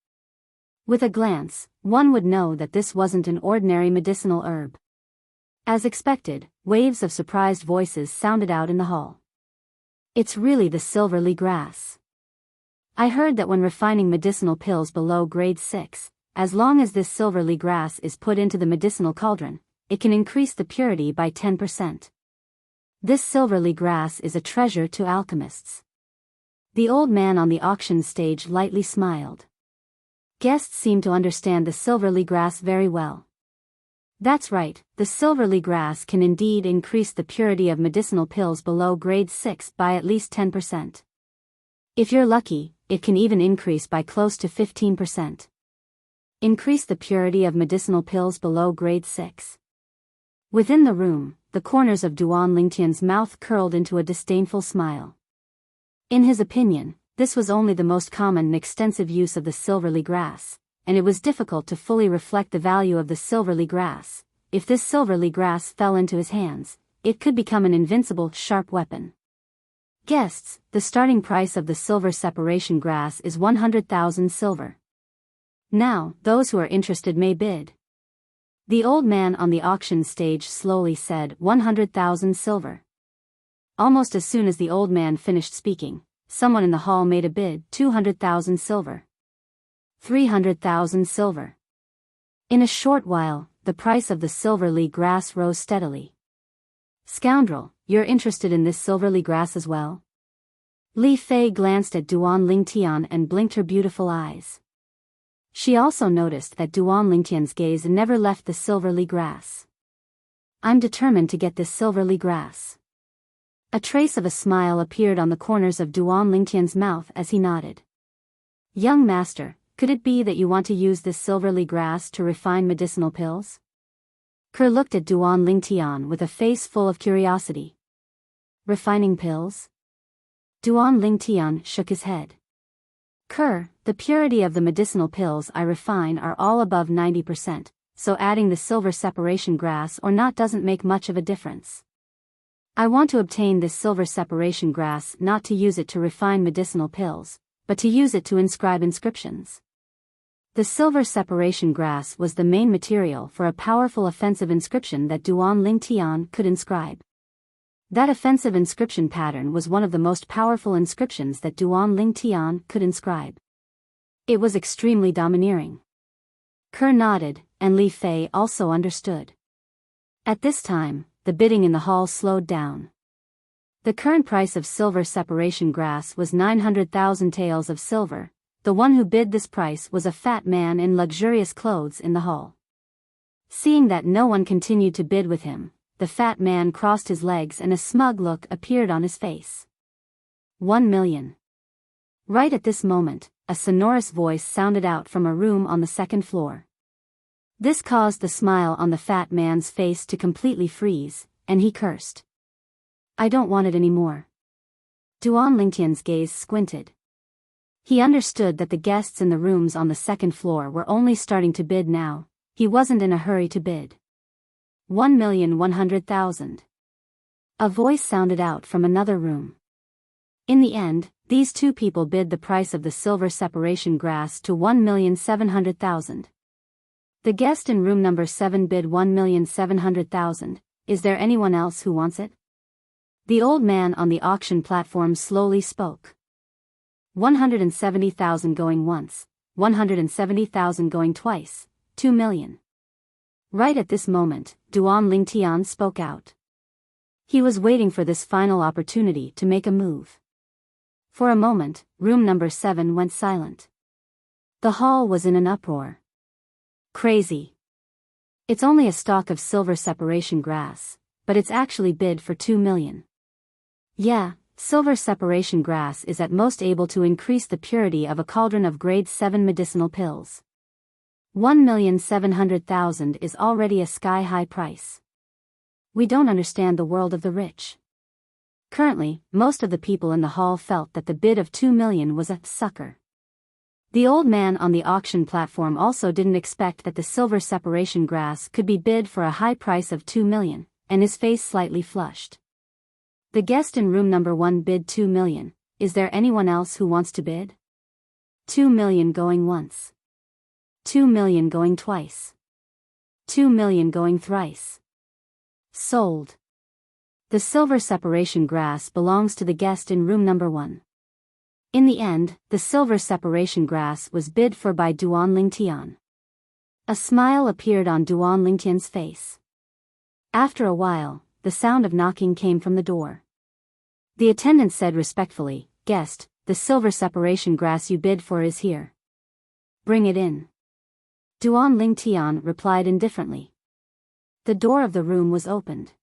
With a glance, one would know that this wasn't an ordinary medicinal herb. As expected, waves of surprised voices sounded out in the hall. It's really the silverly grass. I heard that when refining medicinal pills below grade 6, as long as this silverly grass is put into the medicinal cauldron, it can increase the purity by 10%. This silverly grass is a treasure to alchemists. The old man on the auction stage lightly smiled. Guests seemed to understand the silverly grass very well. That's right, the silverly grass can indeed increase the purity of medicinal pills below grade 6 by at least 10%. If you're lucky, it can even increase by close to 15%. Increase the purity of medicinal pills below grade 6. Within the room, the corners of Duan Lingtian's mouth curled into a disdainful smile. In his opinion, this was only the most common and extensive use of the silverly grass, and it was difficult to fully reflect the value of the silverly grass. If this silverly grass fell into his hands, it could become an invincible, sharp weapon. Guests, the starting price of the silver separation grass is 100,000 silver. Now, those who are interested may bid. The old man on the auction stage slowly said 100,000 silver. Almost as soon as the old man finished speaking, someone in the hall made a bid 200,000 silver. 300,000 silver. In a short while, the price of the silverly grass rose steadily. Scoundrel, you're interested in this silverly grass as well? Li Fei glanced at Duan Lingtian and blinked her beautiful eyes. She also noticed that Duan Lingtian's gaze never left the silverly grass. I'm determined to get this silverly grass. A trace of a smile appeared on the corners of Duan Lingtian's mouth as he nodded. Young master, could it be that you want to use this silverly grass to refine medicinal pills? Kerr looked at Duan Lingtian with a face full of curiosity. Refining pills? Duan Lingtian shook his head. Kerr, the purity of the medicinal pills I refine are all above 90%, so adding the silver separation grass or not doesn't make much of a difference. I want to obtain this silver separation grass not to use it to refine medicinal pills, but to use it to inscribe inscriptions. The silver separation grass was the main material for a powerful offensive inscription that Duan Lingtian could inscribe. That offensive inscription pattern was one of the most powerful inscriptions that Duan Lingtian could inscribe. It was extremely domineering. Kerr nodded, and Li Fei also understood. At this time, the bidding in the hall slowed down. The current price of silver separation grass was 900,000 taels of silver. The one who bid this price was a fat man in luxurious clothes in the hall. Seeing that no one continued to bid with him, the fat man crossed his legs and a smug look appeared on his face. 1 million. Right at this moment, a sonorous voice sounded out from a room on the second floor. This caused the smile on the fat man's face to completely freeze, and he cursed. I don't want it anymore. Duan Lingtian's gaze squinted. He understood that the guests in the rooms on the second floor were only starting to bid now. he wasn't in a hurry to bid. 1,100,000. A voice sounded out from another room. In the end, these two people bid the price of the silver separation grass to 1,700,000. The guest in room number 7 bid 1,700,000. Is there anyone else who wants it? The old man on the auction platform slowly spoke. 170,000 going once, 170,000 going twice, 2 million. Right at this moment, Duan Lingtian spoke out. He was waiting for this final opportunity to make a move. For a moment, room number 7 went silent. The hall was in an uproar. Crazy. It's only a stalk of silver separation grass, but it's actually bid for 2 million. Yeah, silver separation grass is at most able to increase the purity of a cauldron of grade 7 medicinal pills. 1,700,000 is already a sky-high price. We don't understand the world of the rich. Currently, most of the people in the hall felt that the bid of 2 million was a sucker. The old man on the auction platform also didn't expect that the silver separation grass could be bid for a high price of 2 million, and his face slightly flushed. The guest in room number 1 bid 2 million. Is there anyone else who wants to bid? 2 million going once. 2 million going twice. 2 million going thrice. Sold. The silver separation grass belongs to the guest in room number 1. In the end, the silver separation grass was bid for by Duan Lingtian. A smile appeared on Duan Lingtian's face. After a while, the sound of knocking came from the door. The attendant said respectfully, "Guest, the silver separation grass you bid for is here. Bring it in." Duan Lingtian replied indifferently. The door of the room was opened.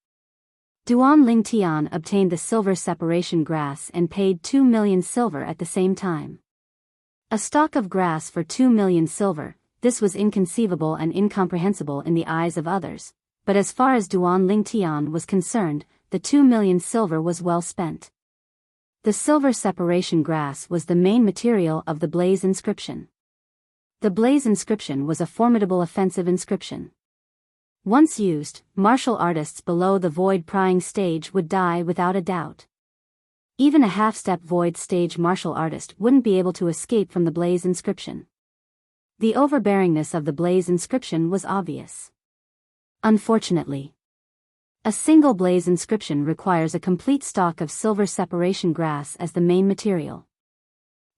Duan Lingtian obtained the silver separation grass and paid 2 million silver at the same time. A stalk of grass for 2 million silver, this was inconceivable and incomprehensible in the eyes of others, but as far as Duan Lingtian was concerned, the 2 million silver was well spent. The silver separation grass was the main material of the blaze inscription. The blaze inscription was a formidable offensive inscription. Once used, martial artists below the void prying stage would die without a doubt. Even a half-step void stage martial artist wouldn't be able to escape from the blaze inscription. The overbearingness of the blaze inscription was obvious. Unfortunately, a single blaze inscription requires a complete stock of silver separation grass as the main material.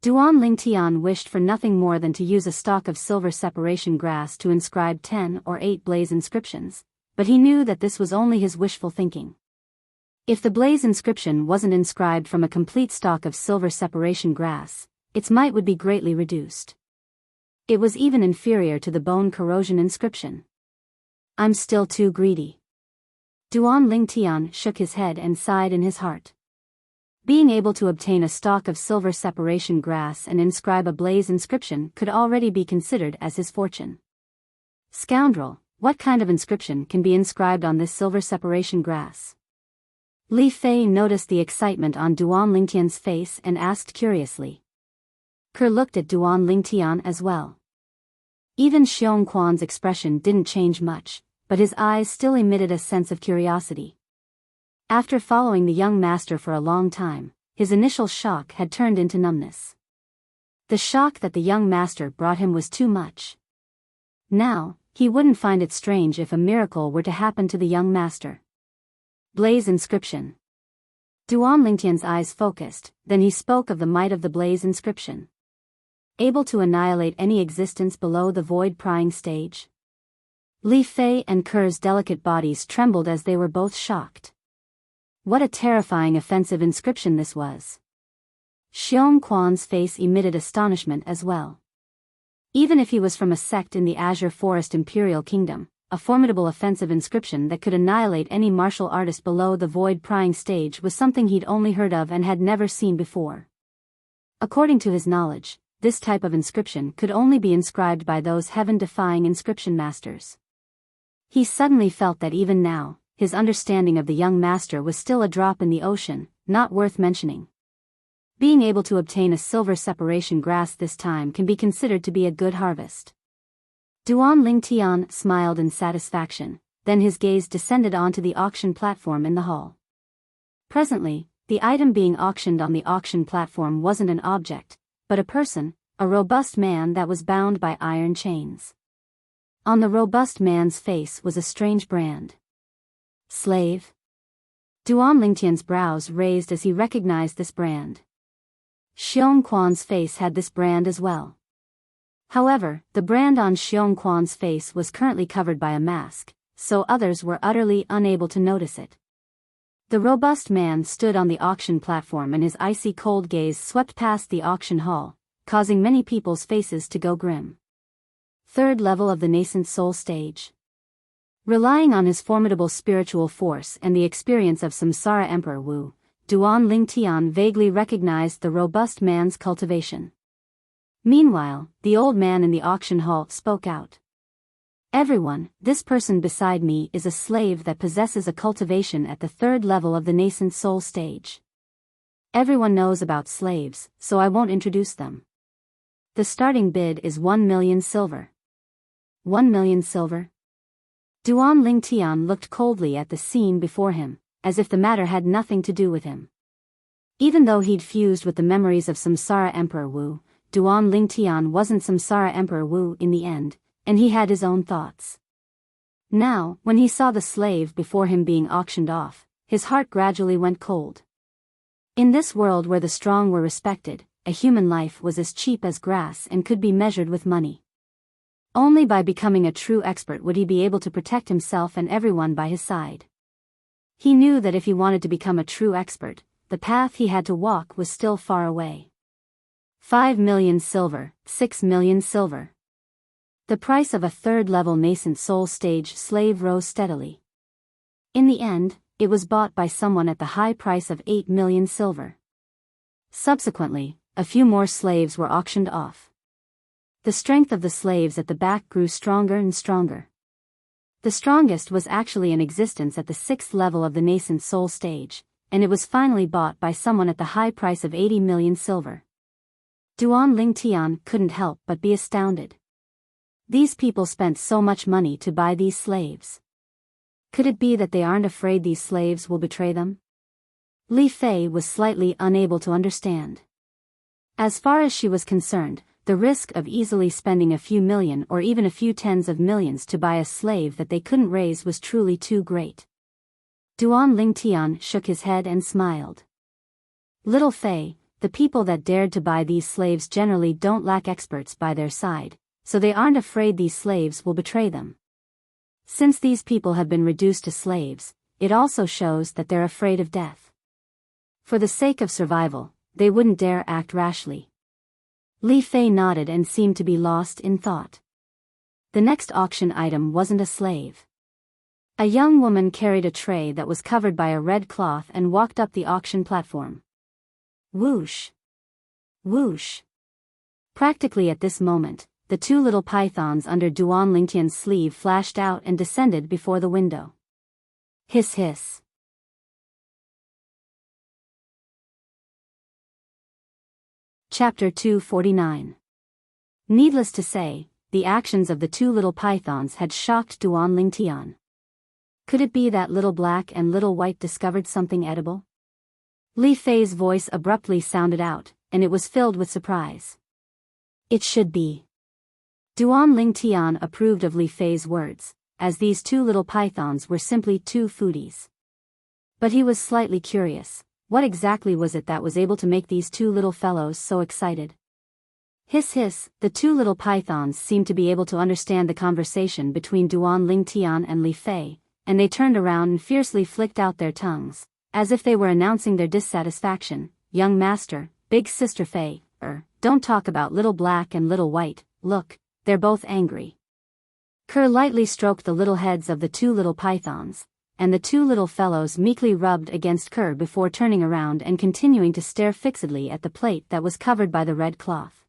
Duan Lingtian wished for nothing more than to use a stalk of silver separation grass to inscribe 10 or 8 blaze inscriptions, but he knew that this was only his wishful thinking. If the blaze inscription wasn't inscribed from a complete stock of silver separation grass, its might would be greatly reduced. It was even inferior to the bone corrosion inscription. I'm still too greedy. Duan Lingtian shook his head and sighed in his heart. Being able to obtain a stalk of silver separation grass and inscribe a blaze inscription could already be considered as his fortune. Scoundrel, what kind of inscription can be inscribed on this silver separation grass? Li Fei noticed the excitement on Duan Lingtian's face and asked curiously. Kerr looked at Duan Lingtian as well. Even Xiong Quan's expression didn't change much, but his eyes still emitted a sense of curiosity. After following the young master for a long time, his initial shock had turned into numbness. The shock that the young master brought him was too much. Now, he wouldn't find it strange if a miracle were to happen to the young master. Blaze inscription. Duan Lingtian's eyes focused, then he spoke of the might of the blaze inscription. Able to annihilate any existence below the void prying stage? Li Fei and Kerr's delicate bodies trembled as they were both shocked. What a terrifying offensive inscription this was. Xiong Quan's face emitted astonishment as well. Even if he was from a sect in the Azure Forest Imperial Kingdom, a formidable offensive inscription that could annihilate any martial artist below the void prying stage was something he'd only heard of and had never seen before. According to his knowledge, this type of inscription could only be inscribed by those heaven-defying inscription masters. He suddenly felt that even now, his understanding of the young master was still a drop in the ocean, not worth mentioning. Being able to obtain a silver separation grass this time can be considered to be a good harvest. Duan Lingtian smiled in satisfaction, then his gaze descended onto the auction platform in the hall. Presently, the item being auctioned on the auction platform wasn't an object, but a person, a robust man that was bound by iron chains. On the robust man's face was a strange brand. Slave? Duan Lingtian's brows raised as he recognized this brand. Xiong Quan's face had this brand as well. However, the brand on Xiong Quan's face was currently covered by a mask, so others were utterly unable to notice it. The robust man stood on the auction platform and his icy cold gaze swept past the auction hall, causing many people's faces to go grim. Third level of the nascent soul stage. Relying on his formidable spiritual force and the experience of Samsara Emperor Wu, Duan Lingtian vaguely recognized the robust man's cultivation. Meanwhile, the old man in the auction hall spoke out. Everyone, this person beside me is a slave that possesses a cultivation at the third level of the nascent soul stage. Everyone knows about slaves, so I won't introduce them. The starting bid is 1 million silver. 1 million silver? Duan Lingtian looked coldly at the scene before him, as if the matter had nothing to do with him. Even though he'd fused with the memories of Samsara Emperor Wu, Duan Lingtian wasn't Samsara Emperor Wu in the end, and he had his own thoughts. Now, when he saw the slave before him being auctioned off, his heart gradually went cold. In this world where the strong were respected, a human life was as cheap as grass and could be measured with money. Only by becoming a true expert would he be able to protect himself and everyone by his side. He knew that if he wanted to become a true expert, the path he had to walk was still far away. 5 million silver, 6 million silver. The price of a third-level nascent soul stage slave rose steadily. In the end, it was bought by someone at the high price of 8 million silver. Subsequently, a few more slaves were auctioned off. The strength of the slaves at the back grew stronger and stronger. The strongest was actually in existence at the 6th level of the nascent soul stage, and it was finally bought by someone at the high price of 80 million silver. Duan Lingtian couldn't help but be astounded. These people spent so much money to buy these slaves. Could it be that they aren't afraid these slaves will betray them? Li Fei was slightly unable to understand. As far as she was concerned, the risk of easily spending a few million or even a few tens of millions to buy a slave that they couldn't raise was truly too great. Duan Lingtian shook his head and smiled. Little Fei, the people that dared to buy these slaves generally don't lack experts by their side, so they aren't afraid these slaves will betray them. Since these people have been reduced to slaves, it also shows that they're afraid of death. For the sake of survival, they wouldn't dare act rashly. Li Fei nodded and seemed to be lost in thought. The next auction item wasn't a slave. A young woman carried a tray that was covered by a red cloth and walked up the auction platform. Whoosh! Whoosh! Practically at this moment, the two little pythons under Duan Lingtian's sleeve flashed out and descended before the window. Hiss hiss. Chapter 249. Needless to say, the actions of the two little pythons had shocked Duan Lingtian. Could it be that Little Black and Little White discovered something edible? Li Fei's voice abruptly sounded out, and it was filled with surprise. It should be. Duan Lingtian approved of Li Fei's words, as these two little pythons were simply two foodies. But he was slightly curious. What exactly was it that was able to make these two little fellows so excited? Hiss hiss, the two little pythons seemed to be able to understand the conversation between Duan Lingtian and Li Fei, and they turned around and fiercely flicked out their tongues, as if they were announcing their dissatisfaction. Young master, big sister Fei, don't talk about Little Black and Little White, look, they're both angry. Kerr lightly stroked the little heads of the two little pythons, and the two little fellows meekly rubbed against Kerr before turning around and continuing to stare fixedly at the plate that was covered by the red cloth.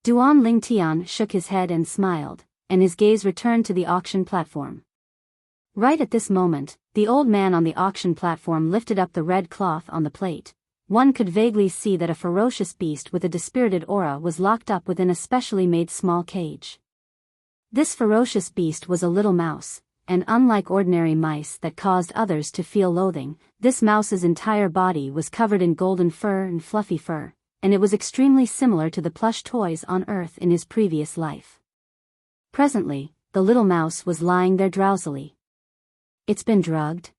Duan Lingtian shook his head and smiled, and his gaze returned to the auction platform. Right at this moment, the old man on the auction platform lifted up the red cloth on the plate. One could vaguely see that a ferocious beast with a dispirited aura was locked up within a specially made small cage. This ferocious beast was a little mouse, and unlike ordinary mice that caused others to feel loathing, this mouse's entire body was covered in golden fur and fluffy fur, and it was extremely similar to the plush toys on Earth in his previous life. Presently, the little mouse was lying there drowsily. It's been drugged?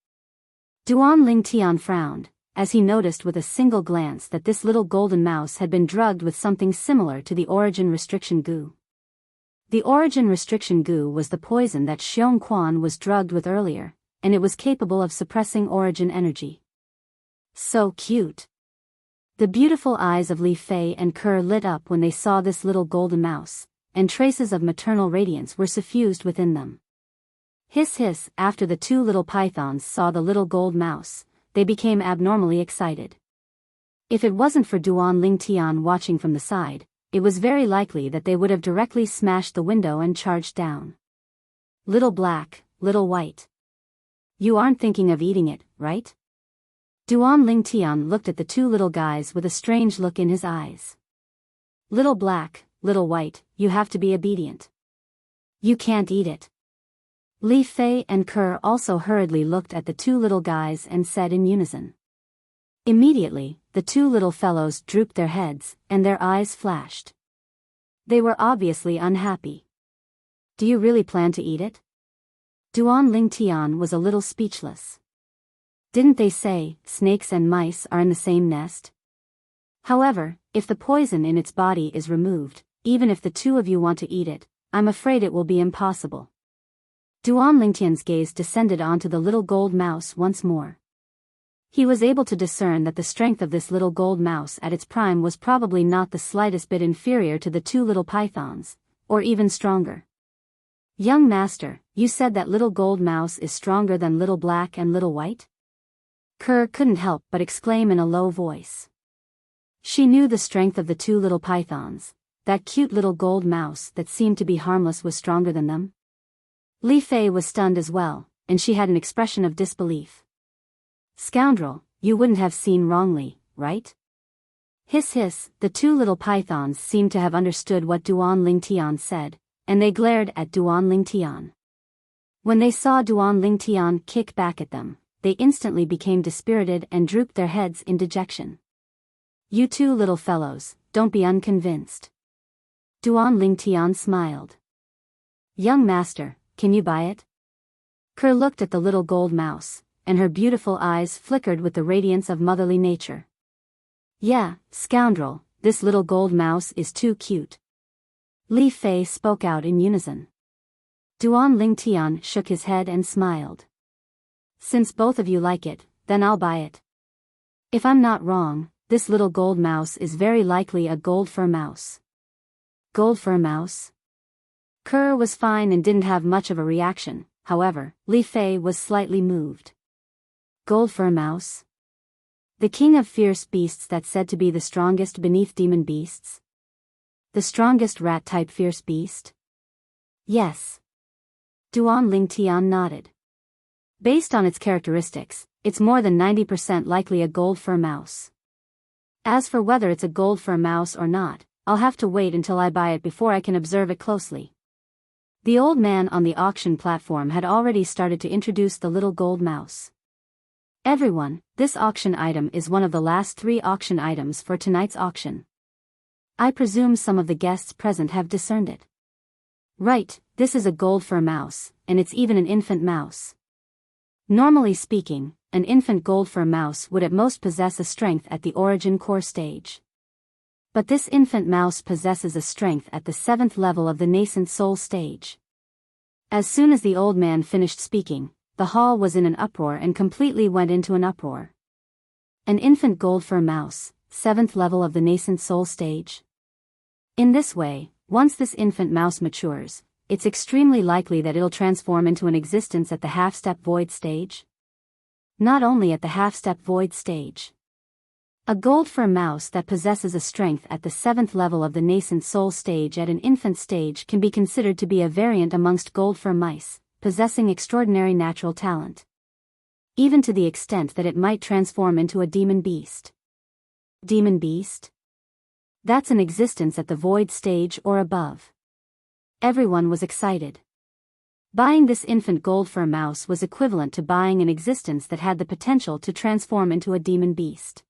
Duan Lingtian frowned, as he noticed with a single glance that this little golden mouse had been drugged with something similar to the origin restriction goo. The origin restriction goo was the poison that Xiong Quan was drugged with earlier, and it was capable of suppressing origin energy. So cute! The beautiful eyes of Li Fei and Kerr lit up when they saw this little golden mouse, and traces of maternal radiance were suffused within them. Hiss hiss, after the two little pythons saw the little gold mouse, they became abnormally excited. If it wasn't for Duan Lingtian watching from the side, it was very likely that they would have directly smashed the window and charged down. Little black, little white. You aren't thinking of eating it, right? Duan Lingtian looked at the two little guys with a strange look in his eyes. Little black, little white, you have to be obedient. You can't eat it. Li Fei and Kerr also hurriedly looked at the two little guys and said in unison. Immediately, the two little fellows drooped their heads, and their eyes flashed. They were obviously unhappy. Do you really plan to eat it? Duan Lingtian was a little speechless. Didn't they say, snakes and mice are in the same nest? However, if the poison in its body is removed, even if the two of you want to eat it, I'm afraid it will be impossible. Duan Lingtian's gaze descended onto the little gold mouse once more. He was able to discern that the strength of this little gold mouse at its prime was probably not the slightest bit inferior to the two little pythons, or even stronger. Young master, you said that little gold mouse is stronger than little black and little white? Kerr couldn't help but exclaim in a low voice. She knew the strength of the two little pythons. That cute little gold mouse that seemed to be harmless was stronger than them. Li Fei was stunned as well, and she had an expression of disbelief. Scoundrel, you wouldn't have seen wrongly, right? Hiss hiss, the two little pythons seemed to have understood what Duan Lingtian said, and they glared at Duan Lingtian. When they saw Duan Lingtian kick back at them, they instantly became dispirited and drooped their heads in dejection. You two little fellows, don't be unconvinced. Duan Lingtian smiled. Young master, can you buy it? Kerr looked at the little gold mouse, and her beautiful eyes flickered with the radiance of motherly nature. Yeah, scoundrel, this little gold mouse is too cute. Li Fei spoke out in unison. Duan Lingtian shook his head and smiled. Since both of you like it, then I'll buy it. If I'm not wrong, this little gold mouse is very likely a gold fur mouse. Gold fur mouse? Kerr was fine and didn't have much of a reaction, however, Li Fei was slightly moved. Gold fur mouse? The king of fierce beasts that's said to be the strongest beneath demon beasts? The strongest rat-type fierce beast? Yes. Duan Lingtian nodded. Based on its characteristics, it's more than 90% likely a gold fur mouse. As for whether it's a gold fur mouse or not, I'll have to wait until I buy it before I can observe it closely. The old man on the auction platform had already started to introduce the little gold mouse. Everyone, this auction item is one of the last 3 auction items for tonight's auction. I presume some of the guests present have discerned it. Right, this is a gold fur mouse, and it's even an infant mouse. Normally speaking, an infant gold fur mouse would at most possess a strength at the origin core stage. But this infant mouse possesses a strength at the 7th level of the nascent soul stage. As soon as the old man finished speaking, the hall was in an uproar and completely went into an uproar. An infant gold fur mouse, 7th level of the nascent soul stage. In this way, once this infant mouse matures, it's extremely likely that it'll transform into an existence at the half-step void stage. Not only at the half-step void stage. A gold fur mouse that possesses a strength at the 7th level of the nascent soul stage at an infant stage can be considered to be a variant amongst gold fur mice, possessing extraordinary natural talent. Even to the extent that it might transform into a demon beast. Demon beast? That's an existence at the void stage or above. Everyone was excited. Buying this infant gold fur mouse was equivalent to buying an existence that had the potential to transform into a demon beast.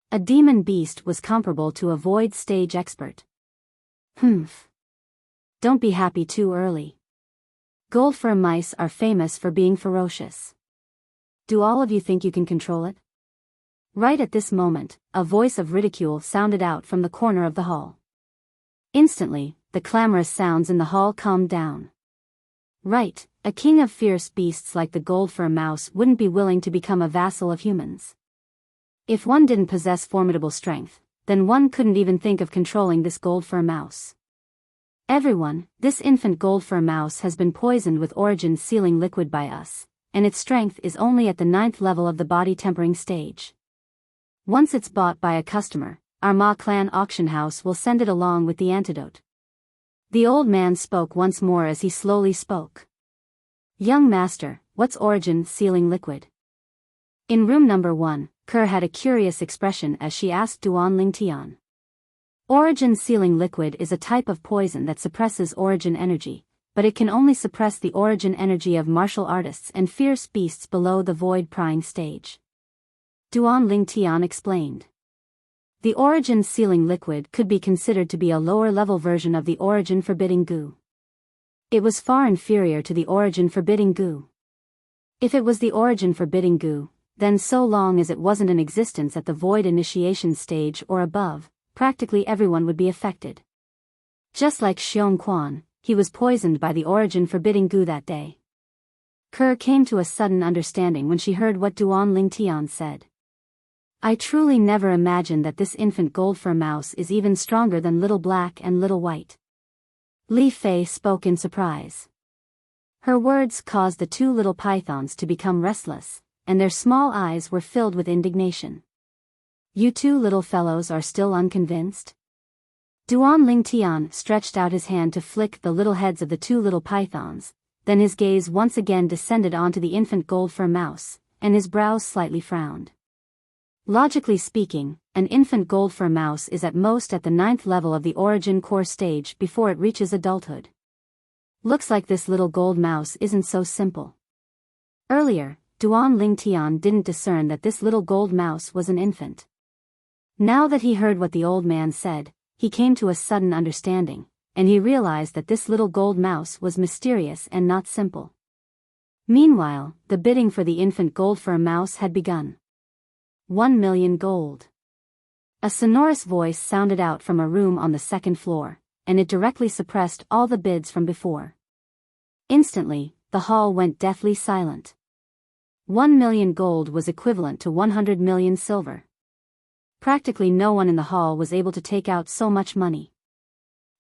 A demon beast was comparable to a void stage expert. Humph. Don't be happy too early. Gold fur mice are famous for being ferocious. Do all of you think you can control it? Right at this moment, a voice of ridicule sounded out from the corner of the hall. Instantly, the clamorous sounds in the hall calmed down. Right, a king of fierce beasts like the gold fur mouse wouldn't be willing to become a vassal of humans. If one didn't possess formidable strength, then one couldn't even think of controlling this gold fur mouse. Everyone, this infant gold fur mouse has been poisoned with origin sealing liquid by us, and its strength is only at the 9th level of the body tempering stage. Once it's bought by a customer, our Ma clan auction house will send it along with the antidote. The old man spoke once more as he slowly spoke. Young master, what's origin sealing liquid? In room number 1, Kerr had a curious expression as she asked Duan Lingtian. Origin sealing liquid is a type of poison that suppresses origin energy, but it can only suppress the origin energy of martial artists and fierce beasts below the void prying stage. Duan Lingtian explained. The origin sealing liquid could be considered to be a lower-level version of the origin forbidding goo. It was far inferior to the origin forbidding goo. If it was the origin forbidding goo, then so long as it wasn't in existence at the void initiation stage or above, practically everyone would be affected. Just like Xiong Quan, he was poisoned by the origin forbidding goo that day. Kerr came to a sudden understanding when she heard what Duan Lingtian said. I truly never imagined that this infant gold fur mouse is even stronger than Little Black and Little White. Li Fei spoke in surprise. Her words caused the two little pythons to become restless, and their small eyes were filled with indignation. You two little fellows are still unconvinced? Duan Lingtian stretched out his hand to flick the little heads of the two little pythons, then his gaze once again descended onto the infant gold fur mouse, and his brows slightly frowned. Logically speaking, an infant gold fur mouse is at most at the 9th level of the origin core stage before it reaches adulthood. Looks like this little gold mouse isn't so simple. Earlier, Duan Lingtian didn't discern that this little gold mouse was an infant. Now that he heard what the old man said, he came to a sudden understanding, and he realized that this little gold mouse was mysterious and not simple. Meanwhile, the bidding for the infant gold fur mouse had begun. 1 million gold. A sonorous voice sounded out from a room on the 2nd floor, and it directly suppressed all the bids from before. Instantly, the hall went deathly silent. 1 million gold was equivalent to 100 million silver. Practically no one in the hall was able to take out so much money.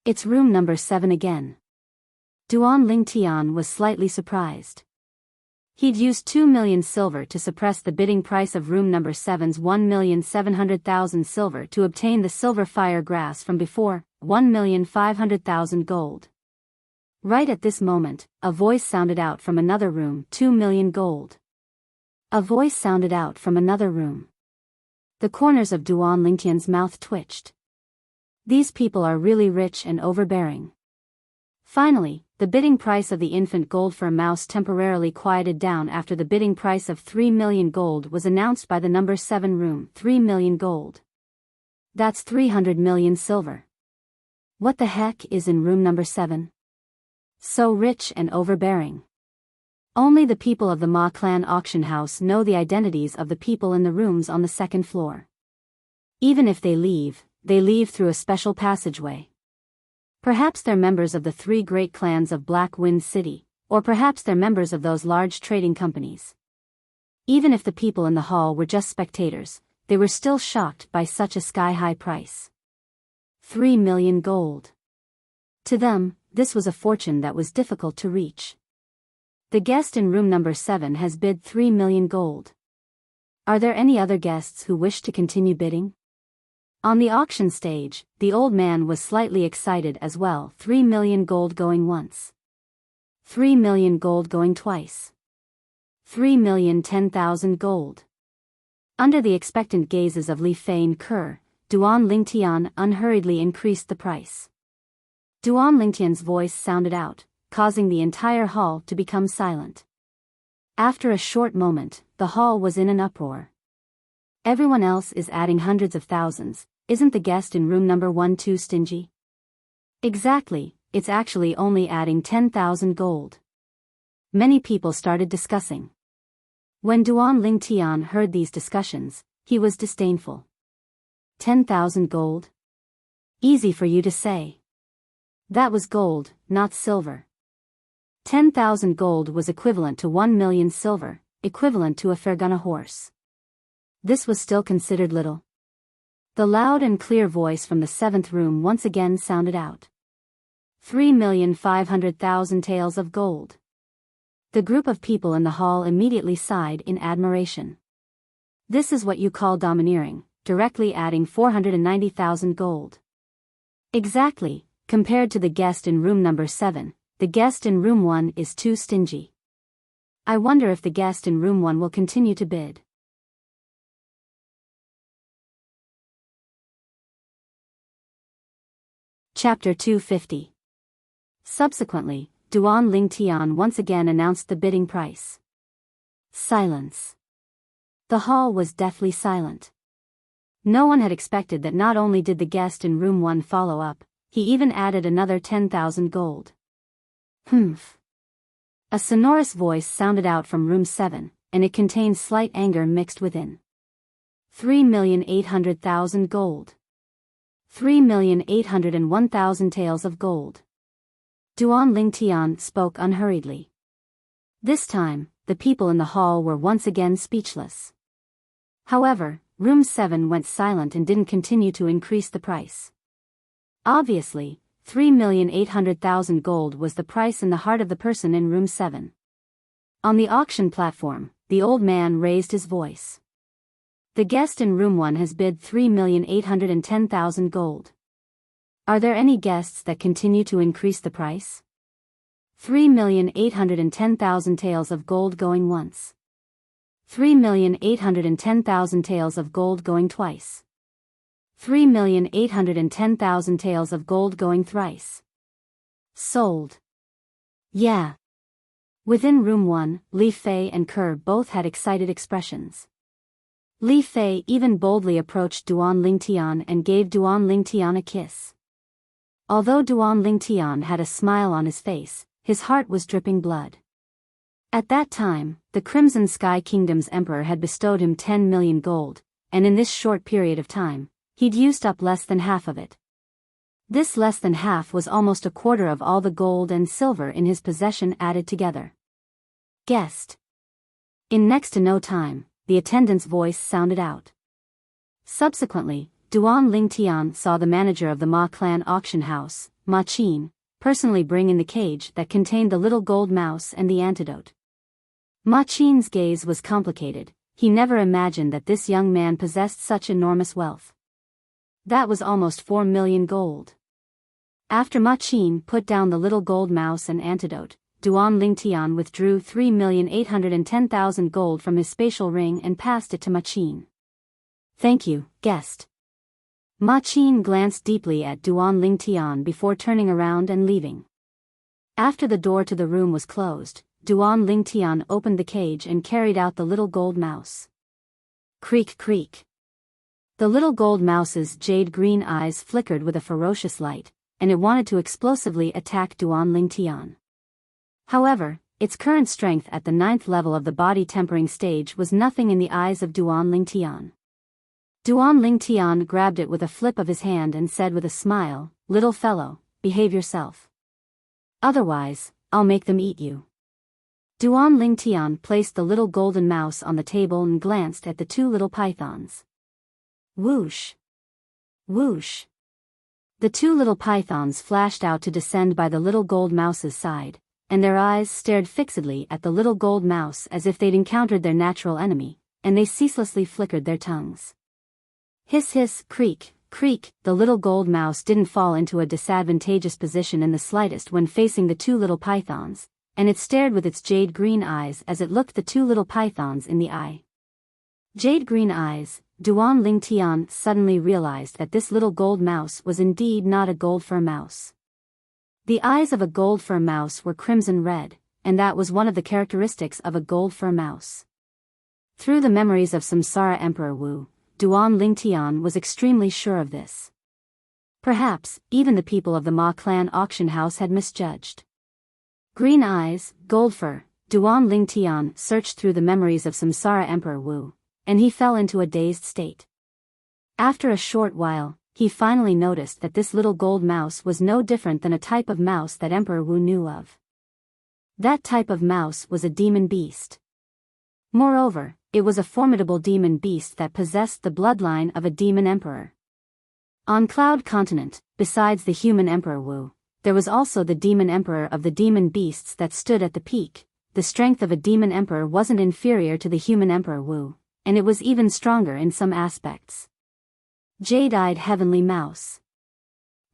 It's room number 7 again. Duan Lingtian was slightly surprised. He'd used 2 million silver to suppress the bidding price of room number 7's 1,700,000 silver to obtain the silver fire grass from before, 1,500,000 gold. Right at this moment, a voice sounded out from another room, 2 million gold. A voice sounded out from another room. The corners of Duan Lingtian's mouth twitched. These people are really rich and overbearing. Finally, the bidding price of the infant gold fur mouse temporarily quieted down after the bidding price of 3 million gold was announced by the number 7 room, 3 million gold. That's 300 million silver. What the heck is in room number 7? So rich and overbearing. Only the people of the Ma clan auction house know the identities of the people in the rooms on the 2nd floor. Even if they leave through a special passageway. Perhaps they're members of the 3 great clans of Black Wind City, or perhaps they're members of those large trading companies. Even if the people in the hall were just spectators, they were still shocked by such a sky-high price. 3 million gold. To them, this was a fortune that was difficult to reach. The guest in room number 7 has bid 3 million gold. Are there any other guests who wish to continue bidding? On the auction stage, the old man was slightly excited as well. 3 million gold going once. 3 million gold going twice. 3,010,000 gold. Under the expectant gazes of Li Fei and Kerr, Duan Lingtian unhurriedly increased the price. Duan Lingtian's voice sounded out, causing the entire hall to become silent. After a short moment, the hall was in an uproar. Everyone else is adding hundreds of thousands, isn't the guest in room number 1 too stingy? Exactly, it's actually only adding 10,000 gold. Many people started discussing. When Duan Lingtian heard these discussions, he was disdainful. 10,000 gold? Easy for you to say. That was gold, not silver. 10,000 gold was equivalent to 1 million silver, equivalent to a Fergana horse. This was still considered little. The loud and clear voice from the 7th room once again sounded out. 3,500,000 taels of gold. The group of people in the hall immediately sighed in admiration. This is what you call domineering, directly adding 490,000 gold. Exactly, compared to the guest in room number 7, the guest in room 1 is too stingy. I wonder if the guest in room 1 will continue to bid. Chapter 250. Subsequently, Duan Lingtian once again announced the bidding price. Silence. The hall was deathly silent. No one had expected that. Not only did the guest in room 1 follow up, he even added another 10,000 gold. Humph. A sonorous voice sounded out from room 7, and it contained slight anger mixed within. 3,800,000 gold. 3,801,000 taels of gold. Duan Lingtian spoke unhurriedly. This time, the people in the hall were once again speechless. However, room 7 went silent and didn't continue to increase the price. Obviously, 3,800,000 gold was the price in the heart of the person in room 7. On the auction platform, the old man raised his voice. The guest in room 1 has bid 3,810,000 gold. Are there any guests that continue to increase the price? 3,810,000 taels of gold going once. 3,810,000 taels of gold going twice. 3,810,000 taels of gold going thrice. Sold. Yeah. Within room 1, Li Fei and Kerr both had excited expressions. Li Fei even boldly approached Duan Lingtian and gave Duan Lingtian a kiss. Although Duan Lingtian had a smile on his face, his heart was dripping blood. At that time, the Crimson Sky Kingdom's emperor had bestowed him 10 million gold, and in this short period of time, he'd used up less than half of it. This less than half was almost a quarter of all the gold and silver in his possession added together. Guest. In next to no time, the attendant's voice sounded out. Subsequently, Duan Lingtian saw the manager of the Ma clan auction house, Ma Qin, personally bring in the cage that contained the little gold mouse and the antidote. Ma Qin's gaze was complicated. He never imagined that this young man possessed such enormous wealth. That was almost 4 million gold. After Ma Qin put down the little gold mouse and antidote, Duan Lingtian withdrew 3,810,000 gold from his spatial ring and passed it to Ma Qin. Thank you, guest. Ma Qin glanced deeply at Duan Lingtian before turning around and leaving. After the door to the room was closed, Duan Lingtian opened the cage and carried out the little gold mouse. Creak creak. The little gold mouse's jade-green eyes flickered with a ferocious light, and it wanted to explosively attack Duan Lingtian. However, its current strength at the 9th level of the body tempering stage was nothing in the eyes of Duan Lingtian. Duan Lingtian grabbed it with a flip of his hand and said with a smile, "Little fellow, behave yourself. Otherwise, I'll make them eat you." Duan Lingtian placed the little golden mouse on the table and glanced at the two little pythons. Whoosh! Whoosh! The two little pythons flashed out to descend by the little gold mouse's side, and their eyes stared fixedly at the little gold mouse as if they'd encountered their natural enemy, and they ceaselessly flickered their tongues. Hiss hiss, creak, creak, the little gold mouse didn't fall into a disadvantageous position in the slightest when facing the two little pythons, and it stared with its jade-green eyes as it looked the two little pythons in the eye. Jade-green eyes, Duan Lingtian suddenly realized that this little gold mouse was indeed not a gold fur mouse. The eyes of a gold fur mouse were crimson red, and that was one of the characteristics of a gold fur mouse. Through the memories of Samsara Emperor Wu, Duan Lingtian was extremely sure of this. Perhaps, even the people of the Ma clan auction house had misjudged. Green eyes, gold fur, Duan Lingtian searched through the memories of Samsara Emperor Wu, and he fell into a dazed state. After a short while, he finally noticed that this little gold mouse was no different than a type of mouse that Emperor Wu knew of. That type of mouse was a demon beast. Moreover, it was a formidable demon beast that possessed the bloodline of a demon emperor. On Cloud Continent, besides the human Emperor Wu, there was also the demon emperor of the demon beasts that stood at the peak. The strength of a demon emperor wasn't inferior to the human Emperor Wu, and it was even stronger in some aspects. Jade-eyed heavenly mouse.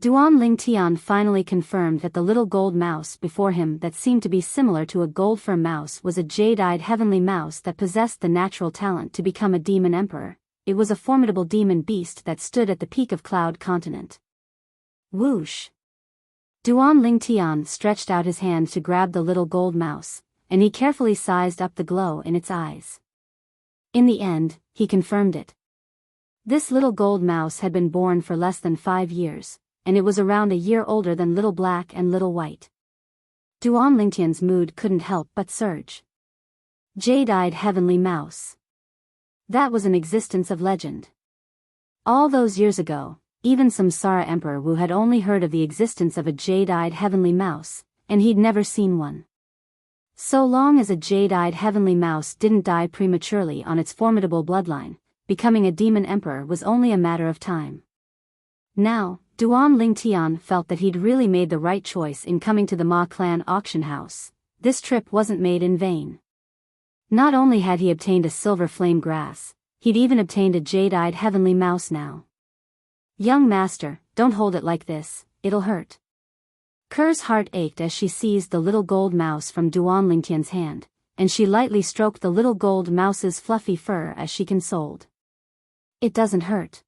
Duan Lingtian finally confirmed that the little gold mouse before him that seemed to be similar to a gold fur mouse was a jade-eyed heavenly mouse that possessed the natural talent to become a demon emperor. It was a formidable demon beast that stood at the peak of Cloud Continent. Whoosh! Duan Lingtian stretched out his hand to grab the little gold mouse, and he carefully sized up the glow in its eyes. In the end, he confirmed it. This little gold mouse had been born for less than 5 years, and it was around a year older than Little Black and Little White. Duan Lingtian's mood couldn't help but surge. Jade-eyed heavenly mouse. That was an existence of legend. All those years ago, even Samsara Emperor Wu had only heard of the existence of a jade-eyed heavenly mouse, and he'd never seen one. So long as a jade-eyed heavenly mouse didn't die prematurely on its formidable bloodline, becoming a demon emperor was only a matter of time. Now, Duan Lingtian felt that he'd really made the right choice in coming to the Ma clan auction house. This trip wasn't made in vain. Not only had he obtained a silver flame grass, he'd even obtained a jade-eyed heavenly mouse now. Young master, don't hold it like this, it'll hurt. Ker's heart ached as she seized the little gold mouse from Duan Lingtian's hand, and she lightly stroked the little gold mouse's fluffy fur as she consoled. It doesn't hurt.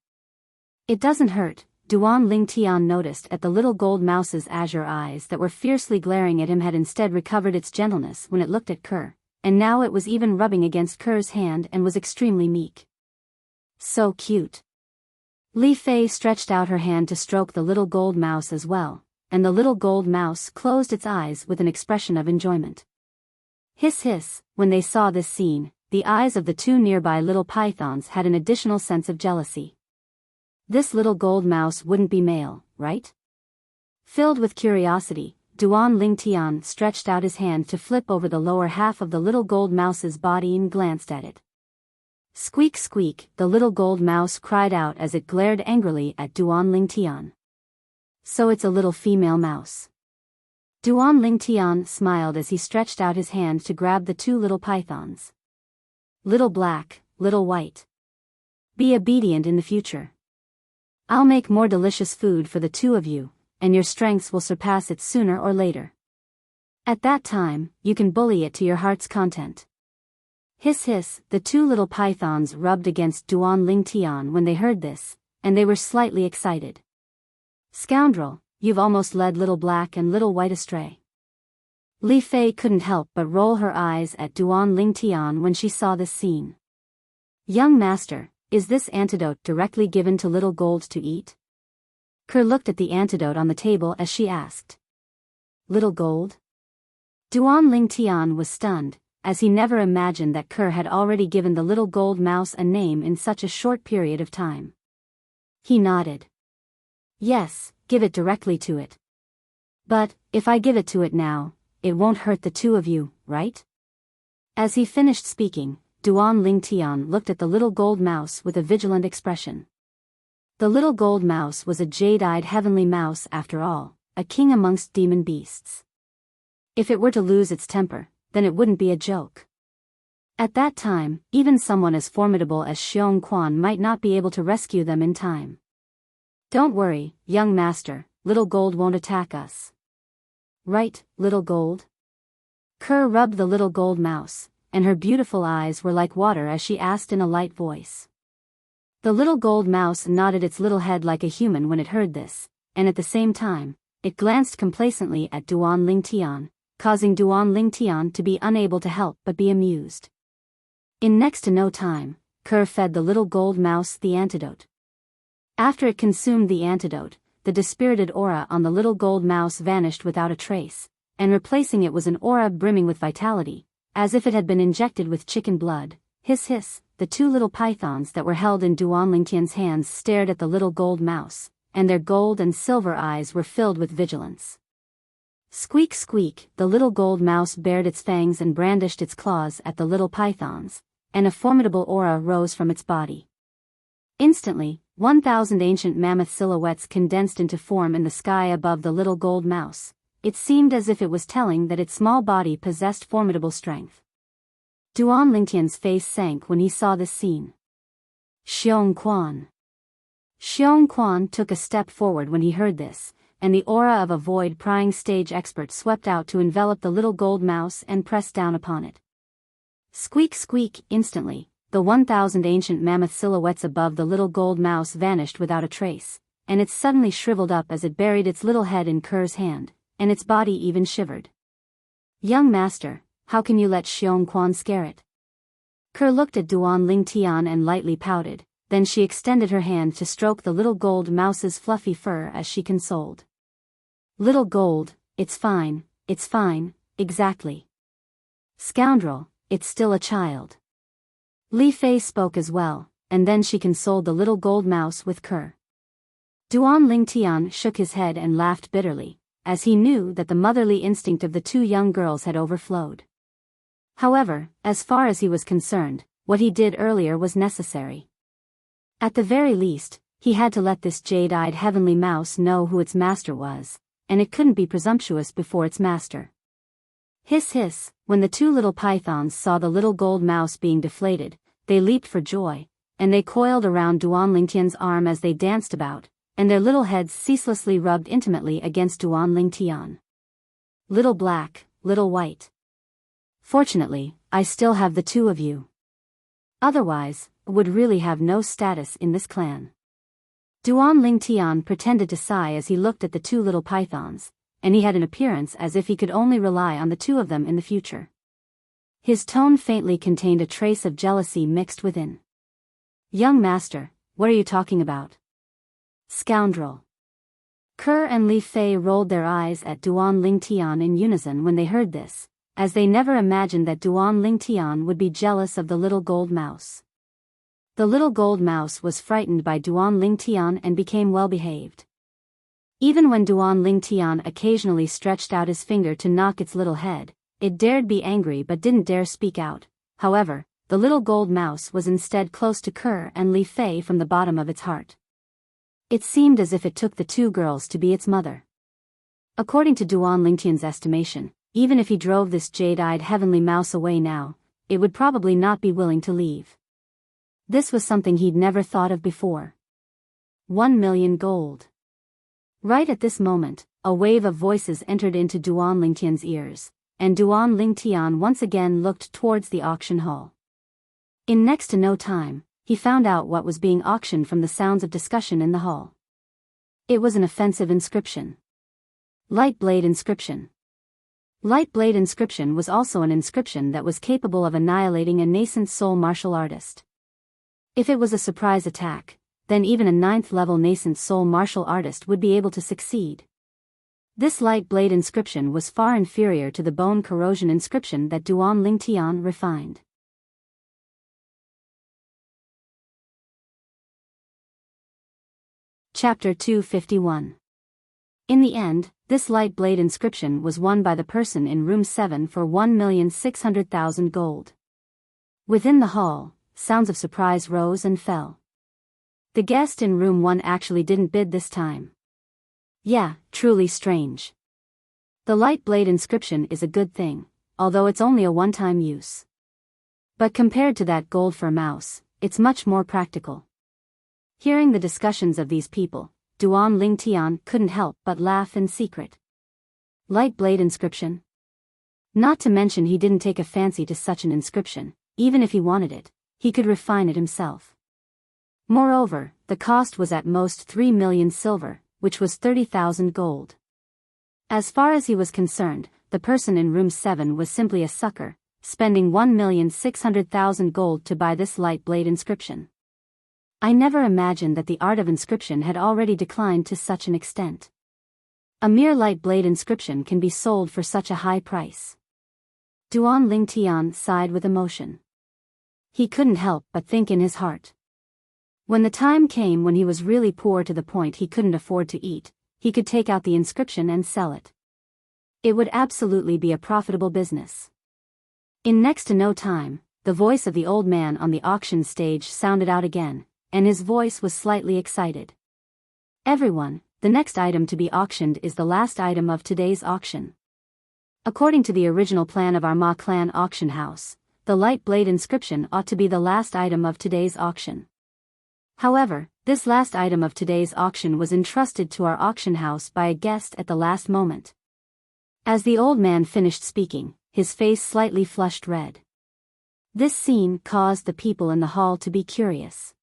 It doesn't hurt, Duan Lingtian noticed at the little gold mouse's azure eyes that were fiercely glaring at him had instead recovered its gentleness when it looked at Ker, and now it was even rubbing against Ker's hand and was extremely meek. So cute. Li Fei stretched out her hand to stroke the little gold mouse as well, and the little gold mouse closed its eyes with an expression of enjoyment. Hiss hiss, when they saw this scene, the eyes of the two nearby little pythons had an additional sense of jealousy. This little gold mouse wouldn't be male, right? Filled with curiosity, Duan Lingtian stretched out his hand to flip over the lower half of the little gold mouse's body and glanced at it. Squeak squeak, the little gold mouse cried out as it glared angrily at Duan Lingtian. So it's a little female mouse. Duan Lingtian smiled as he stretched out his hand to grab the two little pythons. Little Black, Little White. Be obedient in the future. I'll make more delicious food for the two of you, and your strengths will surpass it sooner or later. At that time, you can bully it to your heart's content. Hiss hiss, the two little pythons rubbed against Duan Lingtian when they heard this, and they were slightly excited. Scoundrel, you've almost led Little Black and Little White astray. Li Fei couldn't help but roll her eyes at Duan Lingtian when she saw this scene. Young master, is this antidote directly given to Little Gold to eat? Ker looked at the antidote on the table as she asked. Little Gold? Duan Lingtian was stunned, as he never imagined that Ker had already given the little gold mouse a name in such a short period of time. He nodded. Yes, give it directly to it. But, if I give it to it now, it won't hurt the two of you, right? As he finished speaking, Duan Lingtian looked at the little gold mouse with a vigilant expression. The little gold mouse was a jade-eyed heavenly mouse after all, a king amongst demon beasts. If it were to lose its temper, then it wouldn't be a joke. At that time, even someone as formidable as Xiong Quan might not be able to rescue them in time. Don't worry, young master, Little Gold won't attack us. Right, Little Gold? Ker rubbed the little gold mouse, and her beautiful eyes were like water as she asked in a light voice. The little gold mouse nodded its little head like a human when it heard this, and at the same time, it glanced complacently at Duan Lingtian, causing Duan Lingtian to be unable to help but be amused. In next to no time, Kerr fed the little gold mouse the antidote. After it consumed the antidote, the dispirited aura on the little gold mouse vanished without a trace, and replacing it was an aura brimming with vitality, as if it had been injected with chicken blood. Hiss hiss, the two little pythons that were held in Duan Lingtian's hands stared at the little gold mouse, and their gold and silver eyes were filled with vigilance. Squeak squeak, the little gold mouse bared its fangs and brandished its claws at the little pythons, and a formidable aura rose from its body. Instantly, 1,000 ancient mammoth silhouettes condensed into form in the sky above the little gold mouse. It seemed as if it was telling that its small body possessed formidable strength. Duan Lingtian's face sank when he saw this scene. Xiong Quan. Xiong Quan took a step forward when he heard this, and the aura of a void-prying stage expert swept out to envelop the little gold mouse and press down upon it. Squeak squeak, instantly, the 1,000 ancient mammoth silhouettes above the little gold mouse vanished without a trace, and it suddenly shriveled up as it buried its little head in Kerr's hand, and its body even shivered. Young master, how can you let Xiong Quan scare it? Kerr looked at Duan Lingtian and lightly pouted, then she extended her hand to stroke the little gold mouse's fluffy fur as she consoled. Little gold, it's fine, exactly. Scoundrel, it's still a child. Li Fei spoke as well, and then she consoled the little gold mouse with Kerr. Duan Lingtian shook his head and laughed bitterly, as he knew that the motherly instinct of the two young girls had overflowed. However, as far as he was concerned, what he did earlier was necessary. At the very least, he had to let this jade-eyed heavenly mouse know who its master was, and it couldn't be presumptuous before its master. Hiss hiss, when the two little pythons saw the little gold mouse being deflated, they leaped for joy, and they coiled around Duan Lingtian's arm as they danced about, and their little heads ceaselessly rubbed intimately against Duan Lingtian. Little black, little white. Fortunately, I still have the two of you. Otherwise, would really have no status in this clan. Duan Lingtian pretended to sigh as he looked at the two little pythons, and he had an appearance as if he could only rely on the two of them in the future. His tone faintly contained a trace of jealousy mixed within. Young master, what are you talking about? Scoundrel. Kerr and Li Fei rolled their eyes at Duan Lingtian in unison when they heard this, as they never imagined that Duan Lingtian would be jealous of the little gold mouse. The little gold mouse was frightened by Duan Lingtian and became well-behaved. Even when Duan Lingtian occasionally stretched out his finger to knock its little head, it dared be angry but didn't dare speak out. However, the little gold mouse was instead close to Kerr and Li Fei from the bottom of its heart. It seemed as if it took the two girls to be its mother. According to Duan Lingtian's estimation, even if he drove this jade-eyed heavenly mouse away now, it would probably not be willing to leave. This was something he'd never thought of before. 1 million gold. Right at this moment, a wave of voices entered into Duan Lingtian's ears, and Duan Lingtian once again looked towards the auction hall. In next to no time, he found out what was being auctioned from the sounds of discussion in the hall. It was an offensive inscription. Light Blade Inscription. Light Blade Inscription was also an inscription that was capable of annihilating a nascent soul martial artist. If it was a surprise attack, then even a 9th-level nascent soul martial artist would be able to succeed. This light blade inscription was far inferior to the bone corrosion inscription that Duan Lingtian refined. Chapter 251. In the end, this light blade inscription was won by the person in room 7 for 1,600,000 gold. Within the hall, sounds of surprise rose and fell. The guest in room 1 actually didn't bid this time. Yeah, truly strange. The light blade inscription is a good thing, although it's only a one-time use. But compared to that gold for a mouse, it's much more practical. Hearing the discussions of these people, Duan Lingtian couldn't help but laugh in secret. Light blade inscription? Not to mention he didn't take a fancy to such an inscription. Even if he wanted it, he could refine it himself. Moreover, the cost was at most 3 million silver, which was 30,000 gold. As far as he was concerned, the person in room 7 was simply a sucker, spending 1,600,000 gold to buy this light blade inscription. I never imagined that the art of inscription had already declined to such an extent. A mere light blade inscription can be sold for such a high price. Duan Lingtian sighed with emotion. He couldn't help but think in his heart. When the time came when he was really poor to the point he couldn't afford to eat, he could take out the inscription and sell it. It would absolutely be a profitable business. In next to no time, the voice of the old man on the auction stage sounded out again, and his voice was slightly excited. Everyone, the next item to be auctioned is the last item of today's auction. According to the original plan of our Ma clan auction house, the light blade inscription ought to be the last item of today's auction. However, this last item of today's auction was entrusted to our auction house by a guest at the last moment. As the old man finished speaking, his face slightly flushed red. This scene caused the people in the hall to be curious.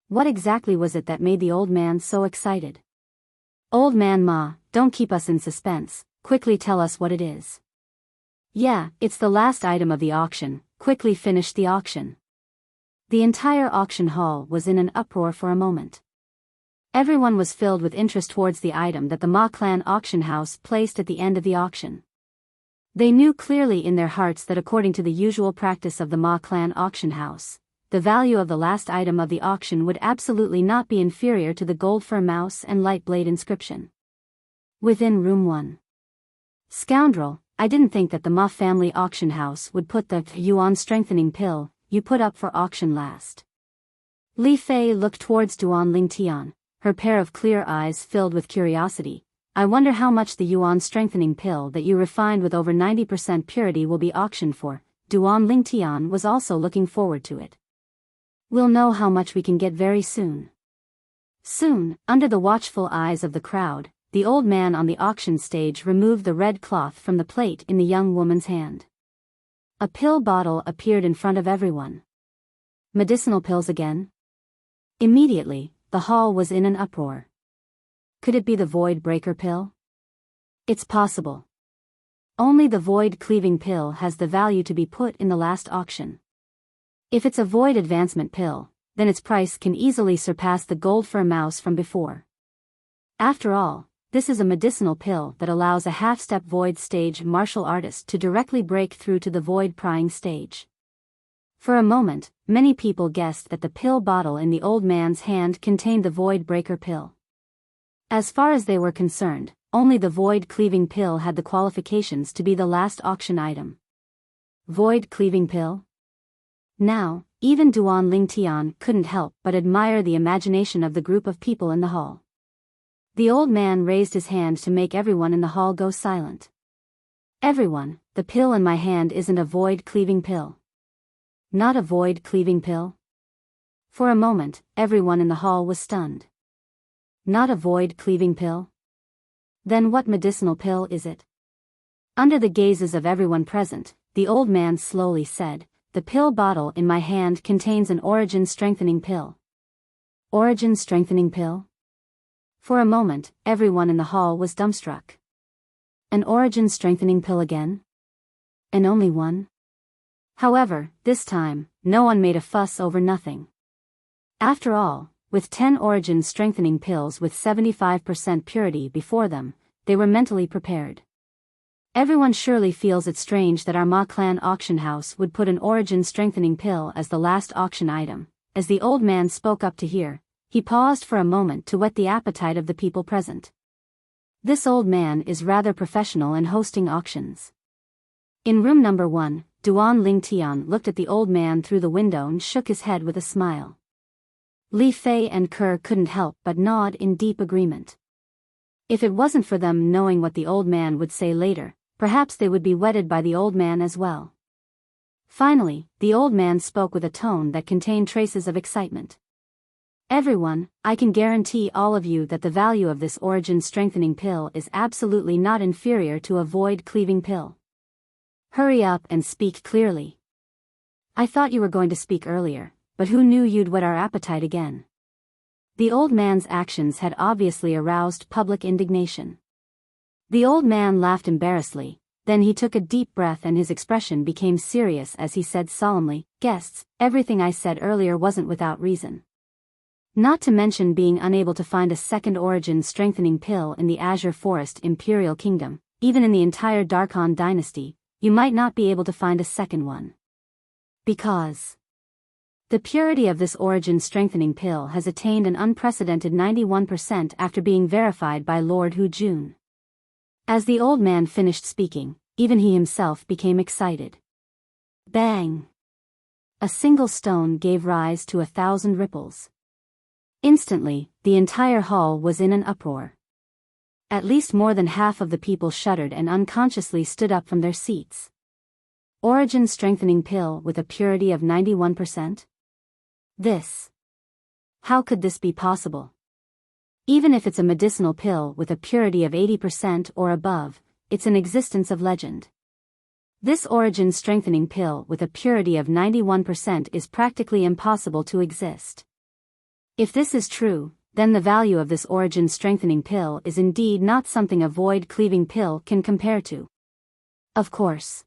What exactly was it that made the old man so excited? Old man Ma, don't keep us in suspense, quickly tell us what it is. Yeah, it's the last item of the auction, quickly finish the auction. The entire auction hall was in an uproar for a moment. Everyone was filled with interest towards the item that the Ma clan auction house placed at the end of the auction. They knew clearly in their hearts that according to the usual practice of the Ma clan auction house, the value of the last item of the auction would absolutely not be inferior to the gold fur mouse and light blade inscription. Within room 1. Scoundrel, I didn't think that the Ma family auction house would put the yuan strengthening pill you put up for auction last. Li Fei looked towards Duan Lingtian, her pair of clear eyes filled with curiosity. I wonder how much the yuan strengthening pill that you refined with over 90% purity will be auctioned for. Duan Lingtian was also looking forward to it. We'll know how much we can get very soon. Soon, under the watchful eyes of the crowd, the old man on the auction stage removed the red cloth from the plate in the young woman's hand. A pill bottle appeared in front of everyone. Medicinal pills again? Immediately, the hall was in an uproar. Could it be the void breaker pill? It's possible. Only the void cleaving pill has the value to be put in the last auction. If it's a void advancement pill, then its price can easily surpass the gold fur mouse from before. After all, this is a medicinal pill that allows a half-step void stage martial artist to directly break through to the void prying stage. For a moment, many people guessed that the pill bottle in the old man's hand contained the void breaker pill. As far as they were concerned, only the void cleaving pill had the qualifications to be the last auction item. Void cleaving pill? Now, even Duan Lingtian couldn't help but admire the imagination of the group of people in the hall. The old man raised his hand to make everyone in the hall go silent. Everyone, the pill in my hand isn't a void cleaving pill. Not a void cleaving pill? For a moment, everyone in the hall was stunned. Not a void cleaving pill? Then what medicinal pill is it? Under the gazes of everyone present, the old man slowly said, the pill bottle in my hand contains an origin strengthening pill. Origin strengthening pill? For a moment, everyone in the hall was dumbstruck. An origin strengthening pill again? And only one? However, this time, no one made a fuss over nothing. After all, with 10 origin strengthening pills with 75% purity before them, they were mentally prepared. Everyone surely feels it strange that our Ma clan auction house would put an origin strengthening pill as the last auction item. As the old man spoke up to hear, he paused for a moment to whet the appetite of the people present. This old man is rather professional in hosting auctions. In room number 1, Duan Lingtian looked at the old man through the window and shook his head with a smile. Li Fei and Kerr couldn't help but nod in deep agreement. If it wasn't for them knowing what the old man would say later, perhaps they would be whetted by the old man as well. Finally, the old man spoke with a tone that contained traces of excitement. Everyone, I can guarantee all of you that the value of this origin strengthening pill is absolutely not inferior to a void cleaving pill. Hurry up and speak clearly. I thought you were going to speak earlier, but who knew you'd whet our appetite again? The old man's actions had obviously aroused public indignation. The old man laughed embarrassedly, then he took a deep breath and his expression became serious as he said solemnly, "Guests, everything I said earlier wasn't without reason. Not to mention being unable to find a second origin strengthening pill in the Azure Forest Imperial Kingdom, even in the entire Darkon dynasty, you might not be able to find a second one. Because the purity of this origin strengthening pill has attained an unprecedented 91% after being verified by Lord Hu Jun." As the old man finished speaking, even he himself became excited. Bang! A single stone gave rise to 1,000 ripples. Instantly, the entire hall was in an uproar. At least more than half of the people shuddered and unconsciously stood up from their seats. Origin strengthening pill with a purity of 91%? This. How could this be possible? Even if it's a medicinal pill with a purity of 80% or above, it's an existence of legend. This origin strengthening pill with a purity of 91% is practically impossible to exist. If this is true, then the value of this origin strengthening pill is indeed not something a void cleaving pill can compare to. Of course.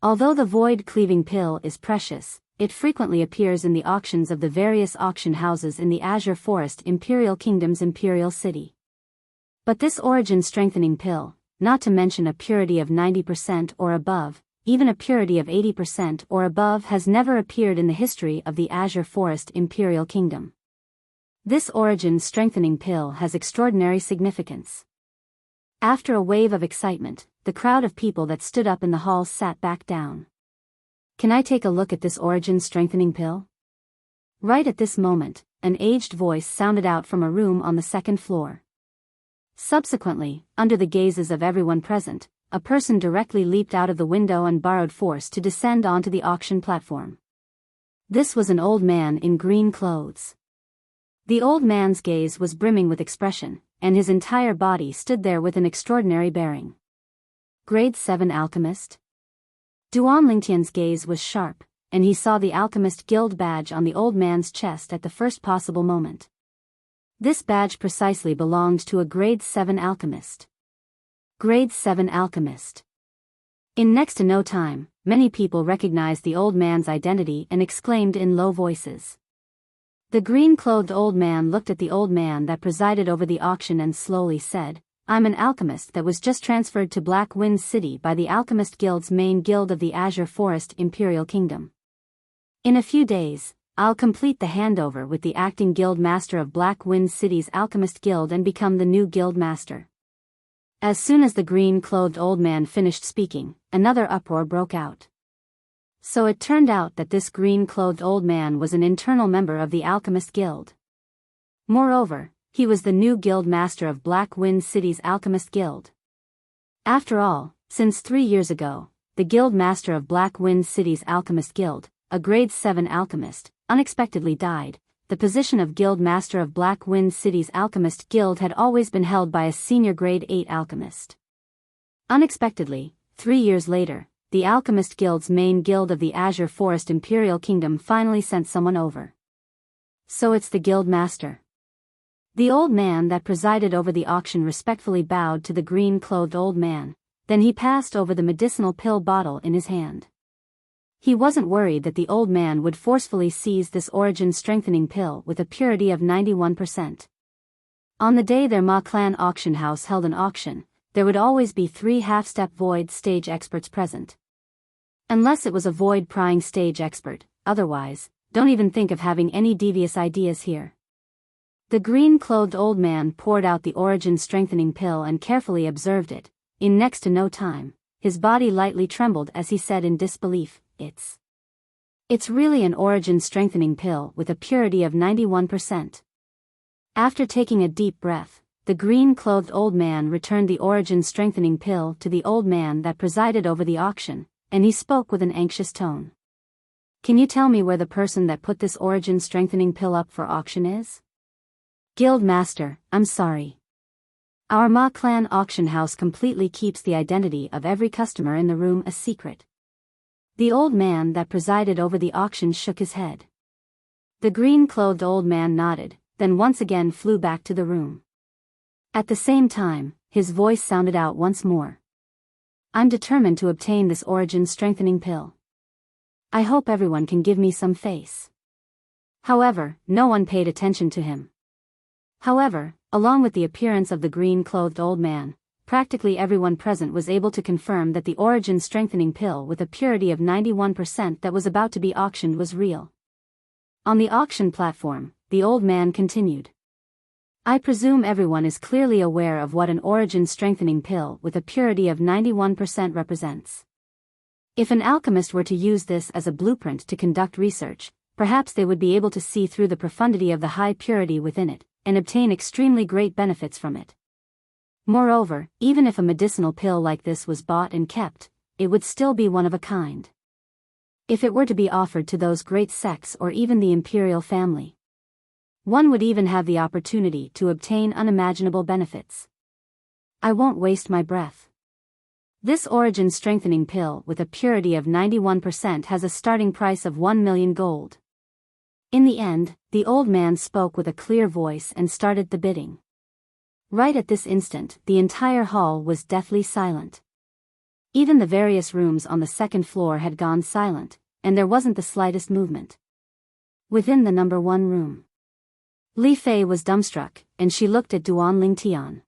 Although the void cleaving pill is precious, it frequently appears in the auctions of the various auction houses in the Azure Forest Imperial Kingdom's Imperial City. But this origin strengthening pill, not to mention a purity of 90% or above, even a purity of 80% or above, has never appeared in the history of the Azure Forest Imperial Kingdom. This origin strengthening pill has extraordinary significance. After a wave of excitement, the crowd of people that stood up in the hall sat back down. "Can I take a look at this origin strengthening pill?" Right at this moment, an aged voice sounded out from a room on the second floor. Subsequently, under the gazes of everyone present, a person directly leaped out of the window and borrowed force to descend onto the auction platform. This was an old man in green clothes. The old man's gaze was brimming with expression, and his entire body stood there with an extraordinary bearing. Grade 7 Alchemist? Duan Lingtian's gaze was sharp, and he saw the Alchemist Guild badge on the old man's chest at the first possible moment. This badge precisely belonged to a Grade 7 Alchemist. Grade 7 Alchemist. In next to no time, many people recognized the old man's identity and exclaimed in low voices. The green-clothed old man looked at the old man that presided over the auction and slowly said, "I'm an alchemist that was just transferred to Black Wind City by the Alchemist Guild's main guild of the Azure Forest Imperial Kingdom. In a few days, I'll complete the handover with the acting guild master of Black Wind City's Alchemist Guild and become the new guild master." As soon as the green-clothed old man finished speaking, another uproar broke out. So it turned out that this green-clothed old man was an internal member of the Alchemist Guild. Moreover, he was the new guild master of Black Wind City's Alchemist Guild. After all, since 3 years ago, the guild master of Black Wind City's Alchemist Guild, a grade 7 alchemist, unexpectedly died. The position of guild master of Black Wind City's Alchemist Guild had always been held by a senior grade 8 alchemist. Unexpectedly, 3 years later, the Alchemist Guild's main guild of the Azure Forest Imperial Kingdom finally sent someone over. So it's the guild master. The old man that presided over the auction respectfully bowed to the green-clothed old man, then he passed over the medicinal pill bottle in his hand. He wasn't worried that the old man would forcefully seize this origin-strengthening pill with a purity of 91%. On the day their Ma Clan auction house held an auction, there would always be 3 half-step void stage experts present. Unless it was a void prying stage expert, otherwise, don't even think of having any devious ideas here. The green-clothed old man poured out the origin-strengthening pill and carefully observed it. In next to no time, his body lightly trembled as he said in disbelief, It's really an origin-strengthening pill with a purity of 91%. After taking a deep breath, the green-clothed old man returned the origin-strengthening pill to the old man that presided over the auction, and he spoke with an anxious tone. "Can you tell me where the person that put this origin-strengthening pill up for auction is?" "Guild Master, I'm sorry. Our Ma Clan auction house completely keeps the identity of every customer in the room a secret." The old man that presided over the auction shook his head. The green-clothed old man nodded, then once again flew back to the room. At the same time, his voice sounded out once more. I'm determined to obtain this origin-strengthening pill. I hope everyone can give me some face. However, no one paid attention to him. However, along with the appearance of the green-clothed old man, practically everyone present was able to confirm that the origin-strengthening pill with a purity of 91% that was about to be auctioned was real. On the auction platform, the old man continued. I presume everyone is clearly aware of what an origin-strengthening pill with a purity of 91% represents. If an alchemist were to use this as a blueprint to conduct research, perhaps they would be able to see through the profundity of the high purity within it, and obtain extremely great benefits from it. Moreover, even if a medicinal pill like this was bought and kept, it would still be one of a kind. If it were to be offered to those great sects or even the imperial family, one would even have the opportunity to obtain unimaginable benefits. I won't waste my breath. This origin-strengthening pill with a purity of 91% has a starting price of 1 million gold. In the end, the old man spoke with a clear voice and started the bidding. Right at this instant, the entire hall was deathly silent. Even the various rooms on the second floor had gone silent, and there wasn't the slightest movement. Within the number 1 room, Li Fei was dumbstruck, and she looked at Duan Lingtian.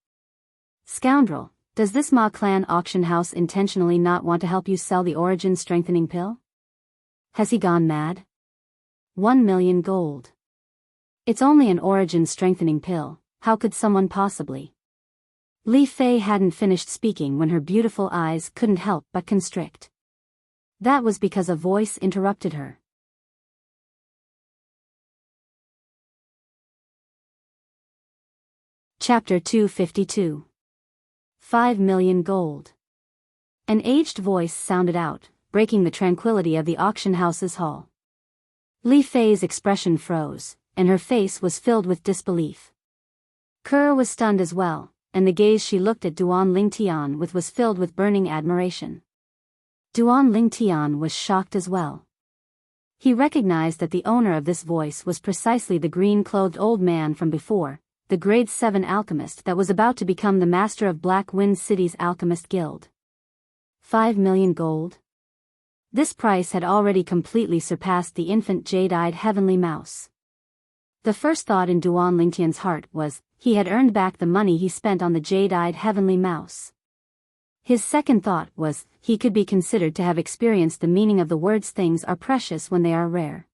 Scoundrel, does this Ma clan auction house intentionally not want to help you sell the origin-strengthening pill? Has he gone mad? 1 million gold. It's only an origin-strengthening pill, how could someone possibly? Li Fei hadn't finished speaking when her beautiful eyes couldn't help but constrict. That was because a voice interrupted her. Chapter 252. 5 million gold. An aged voice sounded out, breaking the tranquility of the auction house's hall. Li Fei's expression froze, and her face was filled with disbelief. Kerr was stunned as well, and the gaze she looked at Duan Lingtian with was filled with burning admiration. Duan Lingtian was shocked as well. He recognized that the owner of this voice was precisely the green-clothed old man from before, the grade 7 alchemist that was about to become the master of Black Wind City's alchemist guild. 5 million gold? This price had already completely surpassed the infant jade-eyed heavenly mouse. The first thought in Duan Lingtian's heart was, he had earned back the money he spent on the jade-eyed heavenly mouse. His second thought was, he could be considered to have experienced the meaning of the words things are precious when they are rare.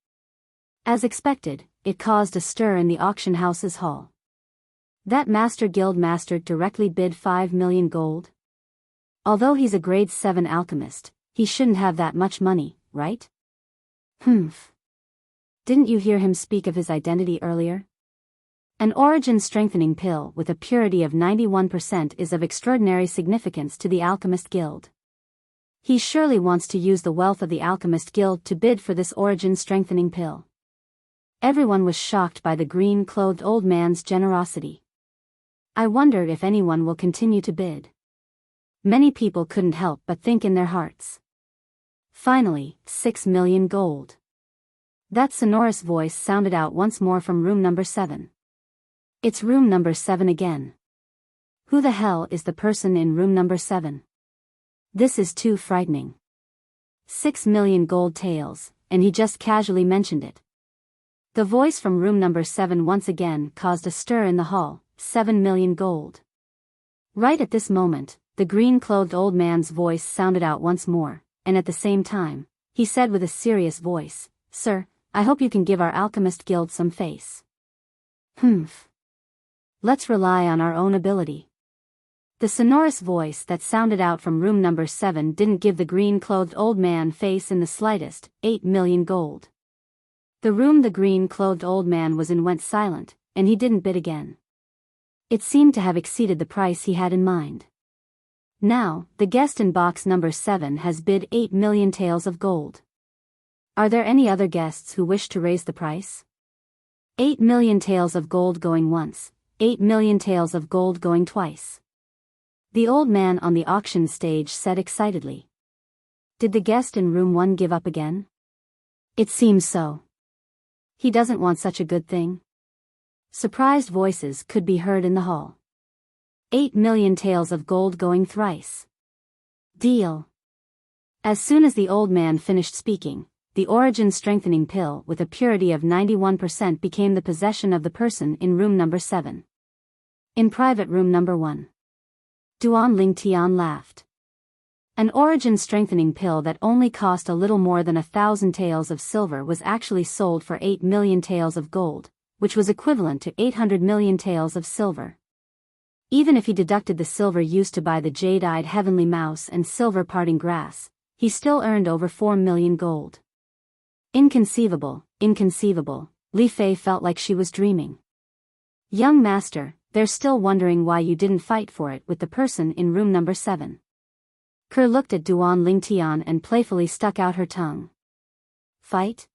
As expected, it caused a stir in the auction house's hall. That master guild master directly bid 5 million gold? Although he's a grade 7 alchemist, he shouldn't have that much money, right? Humph. Didn't you hear him speak of his identity earlier? An origin-strengthening pill with a purity of 91% is of extraordinary significance to the Alchemist Guild. He surely wants to use the wealth of the Alchemist Guild to bid for this origin-strengthening pill. Everyone was shocked by the green-clothed old man's generosity. I wonder if anyone will continue to bid. Many people couldn't help but think in their hearts. Finally, 6 million gold. That sonorous voice sounded out once more from room number 7. It's room number 7 again. Who the hell is the person in room number 7? This is too frightening. 6 million gold taels, and he just casually mentioned it. The voice from room number 7 once again caused a stir in the hall. 7 million gold. Right at this moment, the green-clothed old man's voice sounded out once more, and at the same time, he said with a serious voice, Sir, I hope you can give our alchemist guild some face. Humph. Let's rely on our own ability. The sonorous voice that sounded out from room number 7 didn't give the green-clothed old man face in the slightest. 8 million gold. The room the green-clothed old man was in went silent, and he didn't bid again. It seemed to have exceeded the price he had in mind. Now, the guest in box number 7 has bid 8 million taels of gold. Are there any other guests who wish to raise the price? 8 million taels of gold going once, 8 million taels of gold going twice. The old man on the auction stage said excitedly. Did the guest in room 1 give up again? It seems so. He doesn't want such a good thing. Surprised voices could be heard in the hall. 8 million taels of gold going thrice. Deal. As soon as the old man finished speaking, the origin strengthening pill with a purity of 91% became the possession of the person in room number 7. In private room number 1. Duan Lingtian laughed. An origin strengthening pill that only cost a little more than 1,000 taels of silver was actually sold for 8 million taels of gold, which was equivalent to 800 million taels of silver. Even if he deducted the silver used to buy the jade-eyed heavenly mouse and silver parting grass, he still earned over 4 million gold. Inconceivable, inconceivable, Li Fei felt like she was dreaming. Young master, they're still wondering why you didn't fight for it with the person in room number 7. Ke looked at Duan Lingtian and playfully stuck out her tongue. Fight?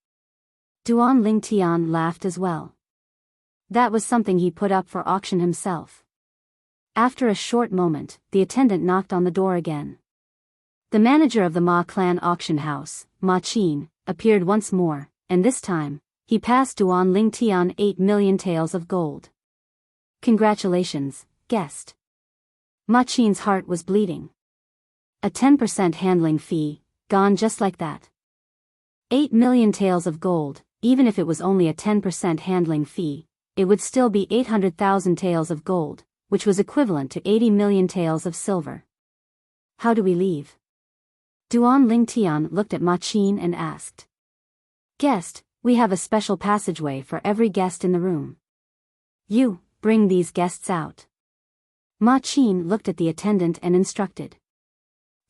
Duan Lingtian laughed as well. That was something he put up for auction himself. After a short moment, the attendant knocked on the door again. The manager of the Ma clan auction house, Ma Qin, appeared once more, and this time, he passed Duan Lingtian 8 million taels of gold. Congratulations, guest. Ma Qin's heart was bleeding. A 10% handling fee, gone just like that. 8 million taels of gold, even if it was only a 10% handling fee, it would still be 800,000 taels of gold, which was equivalent to 80 million taels of silver. How do we leave? Duan Lingtian looked at Ma Qin and asked. Guest, we have a special passageway for every guest in the room. You, bring these guests out. Ma Qin looked at the attendant and instructed.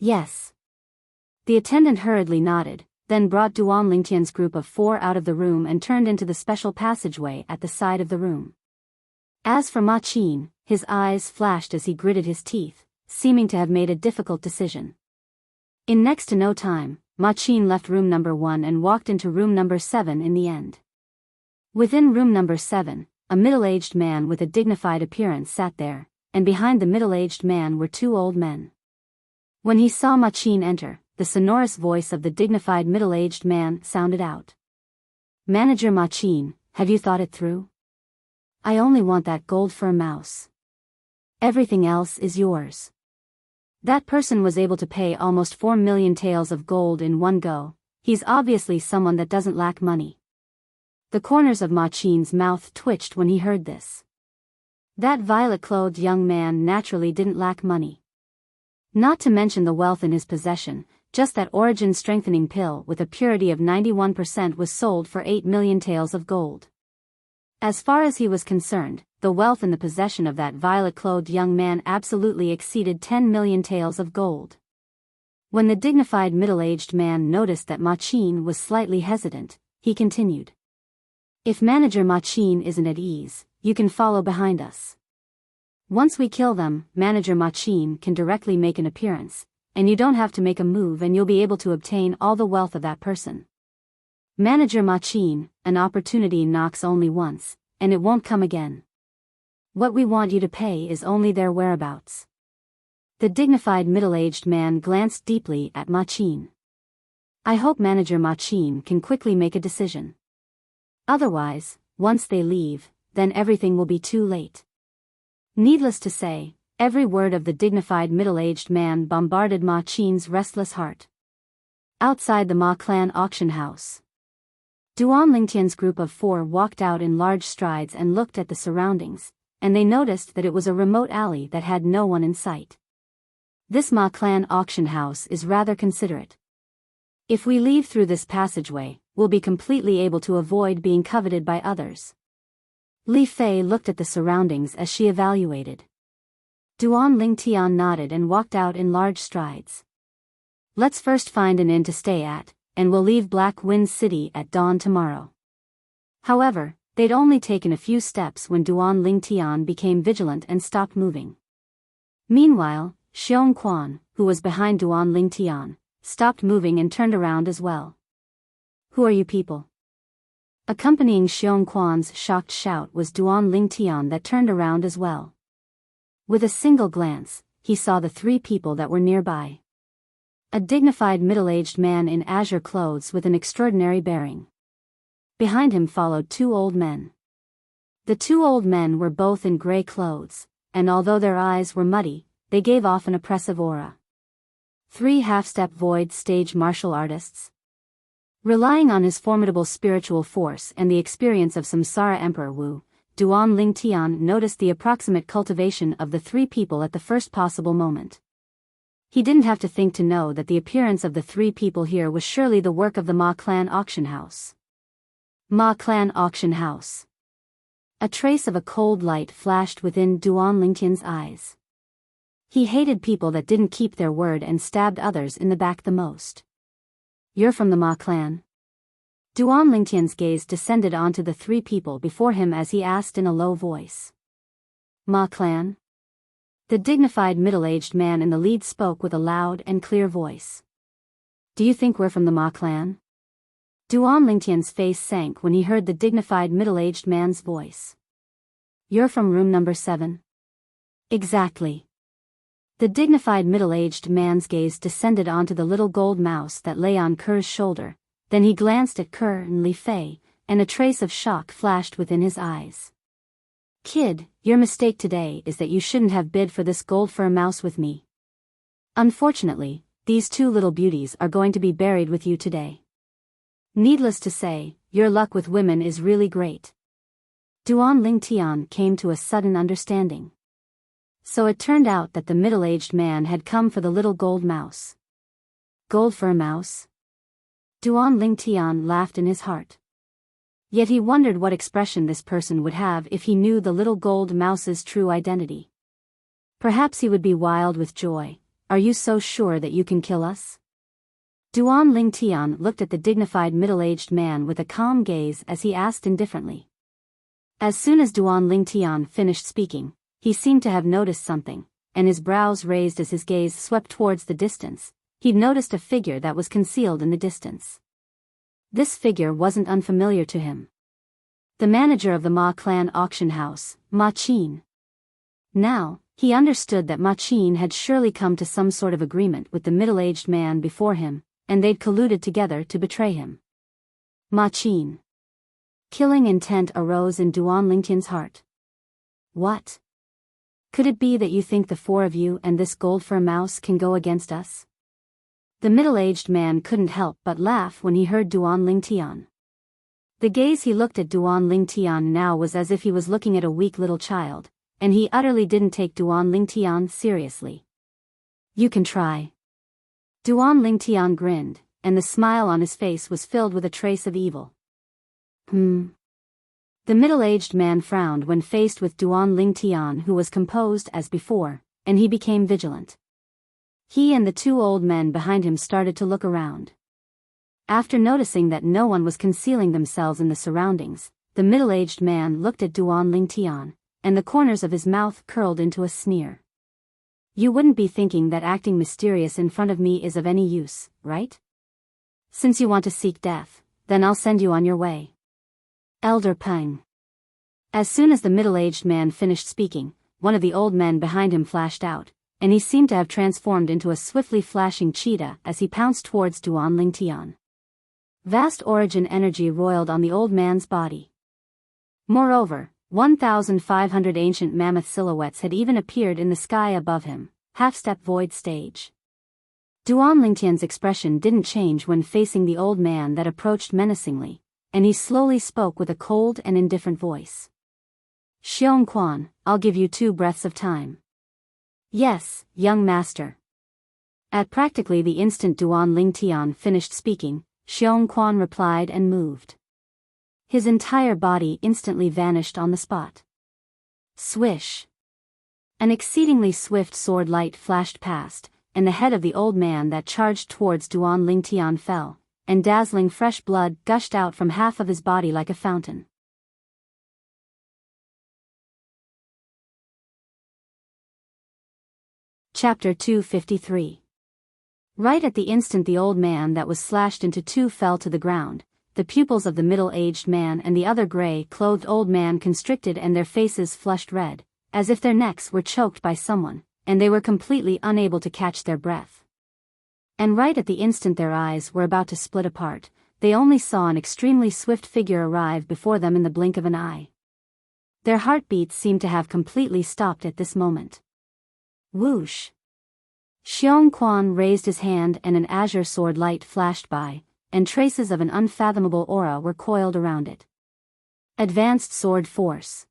Yes. The attendant hurriedly nodded, then brought Duan Lingtian's group of 4 out of the room and turned into the special passageway at the side of the room. As for Ma Qin, his eyes flashed as he gritted his teeth, seeming to have made a difficult decision. In next to no time, Ma Qin left room number 1 and walked into room number 7 in the end. Within room number 7, a middle-aged man with a dignified appearance sat there, and behind the middle-aged man were 2 old men. When he saw Ma Qin enter, the sonorous voice of the dignified middle-aged man sounded out. Manager Ma Qin, have you thought it through? I only want that gold for a mouse. Everything else is yours. That person was able to pay almost 4 million taels of gold in one go. He's obviously someone that doesn't lack money. The corners of Ma Qin's mouth twitched when he heard this. That violet-clothed young man naturally didn't lack money. Not to mention the wealth in his possession, just that origin strengthening pill with a purity of 91% was sold for 8 million taels of gold. As far as he was concerned, the wealth in the possession of that violet-clothed young man absolutely exceeded 10 million taels of gold. When the dignified middle-aged man noticed that Ma Qin was slightly hesitant, he continued. If Manager Ma Qin isn't at ease, you can follow behind us. Once we kill them, Manager Ma Qin can directly make an appearance, and you don't have to make a move and you'll be able to obtain all the wealth of that person. Manager Ma Qin, an opportunity knocks only once, and it won't come again. What we want you to pay is only their whereabouts. The dignified middle-aged man glanced deeply at Ma Qin. I hope Manager Ma Qin can quickly make a decision. Otherwise, once they leave, then everything will be too late. Needless to say, every word of the dignified middle-aged man bombarded Ma Qin's restless heart. Outside the Ma clan auction house, Duan Lingtian's group of 4 walked out in large strides and looked at the surroundings, and they noticed that it was a remote alley that had no one in sight. This Ma clan auction house is rather considerate. If we leave through this passageway, we'll be completely able to avoid being coveted by others. Li Fei looked at the surroundings as she evaluated. Duan Lingtian nodded and walked out in large strides. Let's first find an inn to stay at, and we'll leave Black Wind City at dawn tomorrow. However, they'd only taken a few steps when Duan Lingtian became vigilant and stopped moving. Meanwhile, Xiong Quan, who was behind Duan Lingtian, stopped moving and turned around as well. Who are you people? Accompanying Xiong Quan's shocked shout was Duan Lingtian that turned around as well. With a single glance, he saw the 3 people that were nearby. A dignified middle-aged man in azure clothes with an extraordinary bearing. Behind him followed 2 old men. The 2 old men were both in gray clothes, and although their eyes were muddy, they gave off an oppressive aura. 3 half-step void stage martial artists. Relying on his formidable spiritual force and the experience of Samsara Emperor Wu, Duan Lingtian noticed the approximate cultivation of the 3 people at the first possible moment. He didn't have to think to know that the appearance of the 3 people here was surely the work of the Ma Clan auction house. Ma Clan auction house. A trace of a cold light flashed within Duan Lingtian's eyes. He hated people that didn't keep their word and stabbed others in the back the most. You're from the Ma Clan? Duan Lingtian's gaze descended onto the 3 people before him as he asked in a low voice. Ma Clan? The dignified middle-aged man in the lead spoke with a loud and clear voice. Do you think we're from the Ma Clan? Duan Lingtian's face sank when he heard the dignified middle-aged man's voice. You're from room number 7? Exactly. The dignified middle-aged man's gaze descended onto the little gold mouse that lay on Kerr's shoulder, then he glanced at Kerr and Li Fei, and a trace of shock flashed within his eyes. Kid, your mistake today is that you shouldn't have bid for this gold fur mouse with me. Unfortunately, these 2 little beauties are going to be buried with you today. Needless to say, your luck with women is really great. Duan Lingtian came to a sudden understanding. So it turned out that the middle-aged man had come for the little gold mouse. Gold fur mouse? Duan Lingtian laughed in his heart. Yet he wondered what expression this person would have if he knew the little gold mouse's true identity. Perhaps he would be wild with joy. Are you so sure that you can kill us? Duan Lingtian looked at the dignified middle-aged man with a calm gaze as he asked indifferently. As soon as Duan Lingtian finished speaking, he seemed to have noticed something, and his brows raised as his gaze swept towards the distance. He'd noticed a figure that was concealed in the distance. This figure wasn't unfamiliar to him. The manager of the Ma Clan auction house, Ma Qin. Now, he understood that Ma Qin had surely come to some sort of agreement with the middle-aged man before him, and they'd colluded together to betray him. Ma Qin. Killing intent arose in Duan Lingtian's heart. What? Could it be that you think the 4 of you and this gold fur mouse can go against us? The middle-aged man couldn't help but laugh when he heard Duan Lingtian. The gaze he looked at Duan Lingtian now was as if he was looking at a weak little child, and he utterly didn't take Duan Lingtian seriously. You can try. Duan Lingtian grinned, and the smile on his face was filled with a trace of evil. The middle-aged man frowned when faced with Duan Lingtian, who was composed as before, and he became vigilant. He and the 2 old men behind him started to look around. After noticing that no one was concealing themselves in the surroundings, the middle-aged man looked at Duan Lingtian, and the corners of his mouth curled into a sneer. You wouldn't be thinking that acting mysterious in front of me is of any use, right? Since you want to seek death, then I'll send you on your way. Elder Peng. As soon as the middle-aged man finished speaking, one of the old men behind him flashed out, and he seemed to have transformed into a swiftly flashing cheetah as he pounced towards Duan Lingtian. Vast origin energy roiled on the old man's body. Moreover, 1,500 ancient mammoth silhouettes had even appeared in the sky above him, half-step void stage. Duan Lingtian's expression didn't change when facing the old man that approached menacingly, and he slowly spoke with a cold and indifferent voice. Xiong Quan, I'll give you 2 breaths of time. Yes, young master. At practically the instant Duan Lingtian finished speaking, Xiong Quan replied and moved. His entire body instantly vanished on the spot. Swish. An exceedingly swift sword light flashed past, and the head of the old man that charged towards Duan Lingtian fell, and dazzling fresh blood gushed out from half of his body like a fountain. Chapter 253. Right at the instant the old man that was slashed into 2 fell to the ground, the pupils of the middle-aged man and the other gray-clothed old man constricted and their faces flushed red, as if their necks were choked by someone, and they were completely unable to catch their breath. And right at the instant their eyes were about to split apart, they only saw an extremely swift figure arrive before them in the blink of an eye. Their heartbeats seemed to have completely stopped at this moment. Whoosh! Xiong Quan raised his hand and an azure sword light flashed by, and traces of an unfathomable aura were coiled around it. Advanced sword force.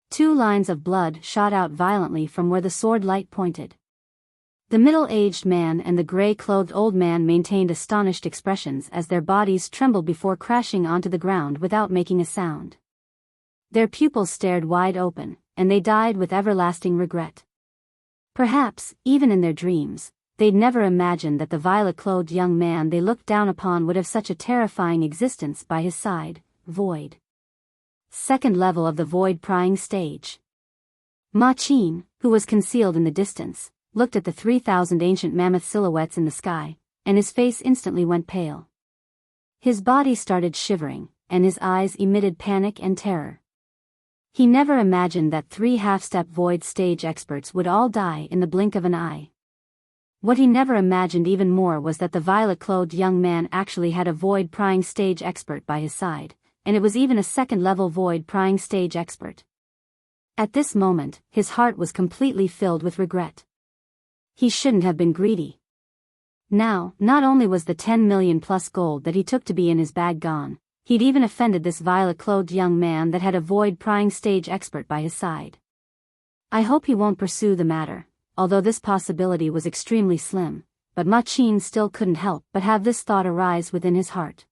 2 lines of blood shot out violently from where the sword light pointed. The middle-aged man and the gray-clothed old man maintained astonished expressions as their bodies trembled before crashing onto the ground without making a sound. Their pupils stared wide open, and they died with everlasting regret. Perhaps, even in their dreams, they'd never imagined that the violet-clothed young man they looked down upon would have such a terrifying existence by his side. Void. Second level of the void prying stage. Ma Qin, who was concealed in the distance, looked at the 3,000 ancient mammoth silhouettes in the sky, and his face instantly went pale. His body started shivering, and his eyes emitted panic and terror. He never imagined that 3 half-step void stage experts would all die in the blink of an eye. What he never imagined even more was that the violet-clothed young man actually had a void prying stage expert by his side, and it was even a second-level void prying stage expert. At this moment, his heart was completely filled with regret. He shouldn't have been greedy. Now, not only was the 10 million plus gold that he took to be in his bag gone, he'd even offended this violet-clothed young man that had a void-prying stage expert by his side. I hope he won't pursue the matter, although this possibility was extremely slim, but Ma Qin still couldn't help but have this thought arise within his heart.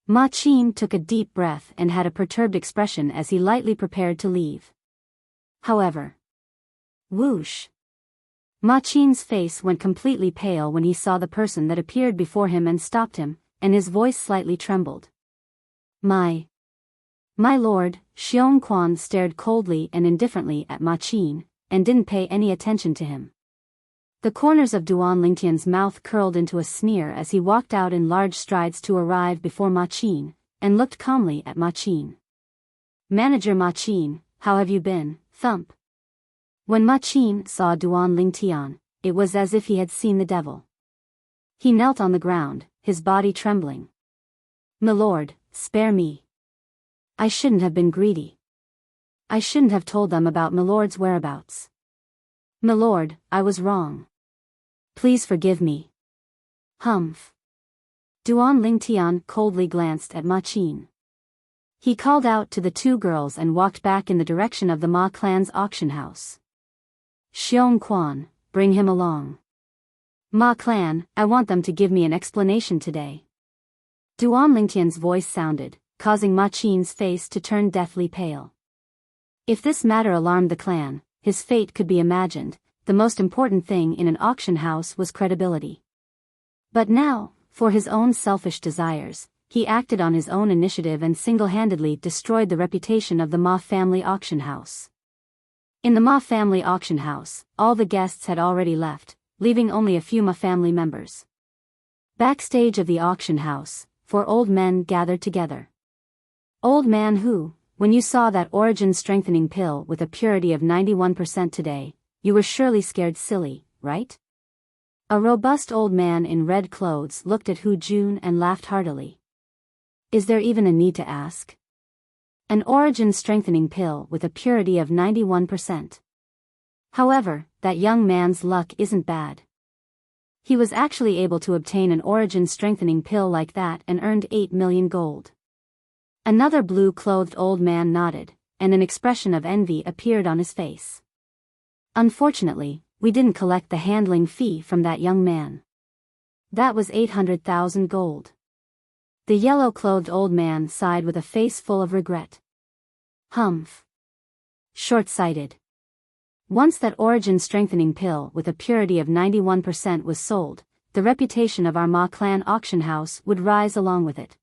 Ma Qin took a deep breath and had a perturbed expression as he lightly prepared to leave. However, whoosh! Ma Qin's face went completely pale when he saw the person that appeared before him and stopped him, and his voice slightly trembled. My lord, Xiong Quan stared coldly and indifferently at Ma Qin, and didn't pay any attention to him. The corners of Duan Lingtian's mouth curled into a sneer as he walked out in large strides to arrive before Ma Qin, and looked calmly at Ma Qin. Manager Ma Qin, how have you been? Thump. When Ma Qin saw Duan Lingtian, it was as if he had seen the devil. He knelt on the ground, his body trembling. "Milord, spare me. I shouldn't have been greedy. I shouldn't have told them about Milord's whereabouts. Milord, I was wrong. Please forgive me." Humph. Duan Lingtian coldly glanced at Ma Qin. He called out to the 2 girls and walked back in the direction of the Ma clan's auction house. "Xiong Quan, bring him along. Ma clan, I want them to give me an explanation today." Duan Lingtian's voice sounded, causing Ma Qin's face to turn deathly pale. If this matter alarmed the clan, his fate could be imagined. The most important thing in an auction house was credibility. But now, for his own selfish desires, he acted on his own initiative and single-handedly destroyed the reputation of the Ma family auction house. In the Ma family auction house, all the guests had already left, leaving only a few Ma family members. Backstage of the auction house, 4 old men gathered together. "Old man who, when you saw that origin strengthening pill with a purity of 91% today, you were surely scared silly, right?" A robust old man in red clothes looked at Hu Jun and laughed heartily. "Is there even a need to ask? An origin strengthening pill with a purity of 91%. However, that young man's luck isn't bad. He was actually able to obtain an origin strengthening pill like that and earned 8 million gold." Another blue-clothed old man nodded, and an expression of envy appeared on his face. "Unfortunately, we didn't collect the handling fee from that young man. That was 800,000 gold." The yellow-clothed old man sighed with a face full of regret. Humph. Short-sighted. Once that origin strengthening pill with a purity of 91% was sold, the reputation of our Ma clan auction house would rise along with it.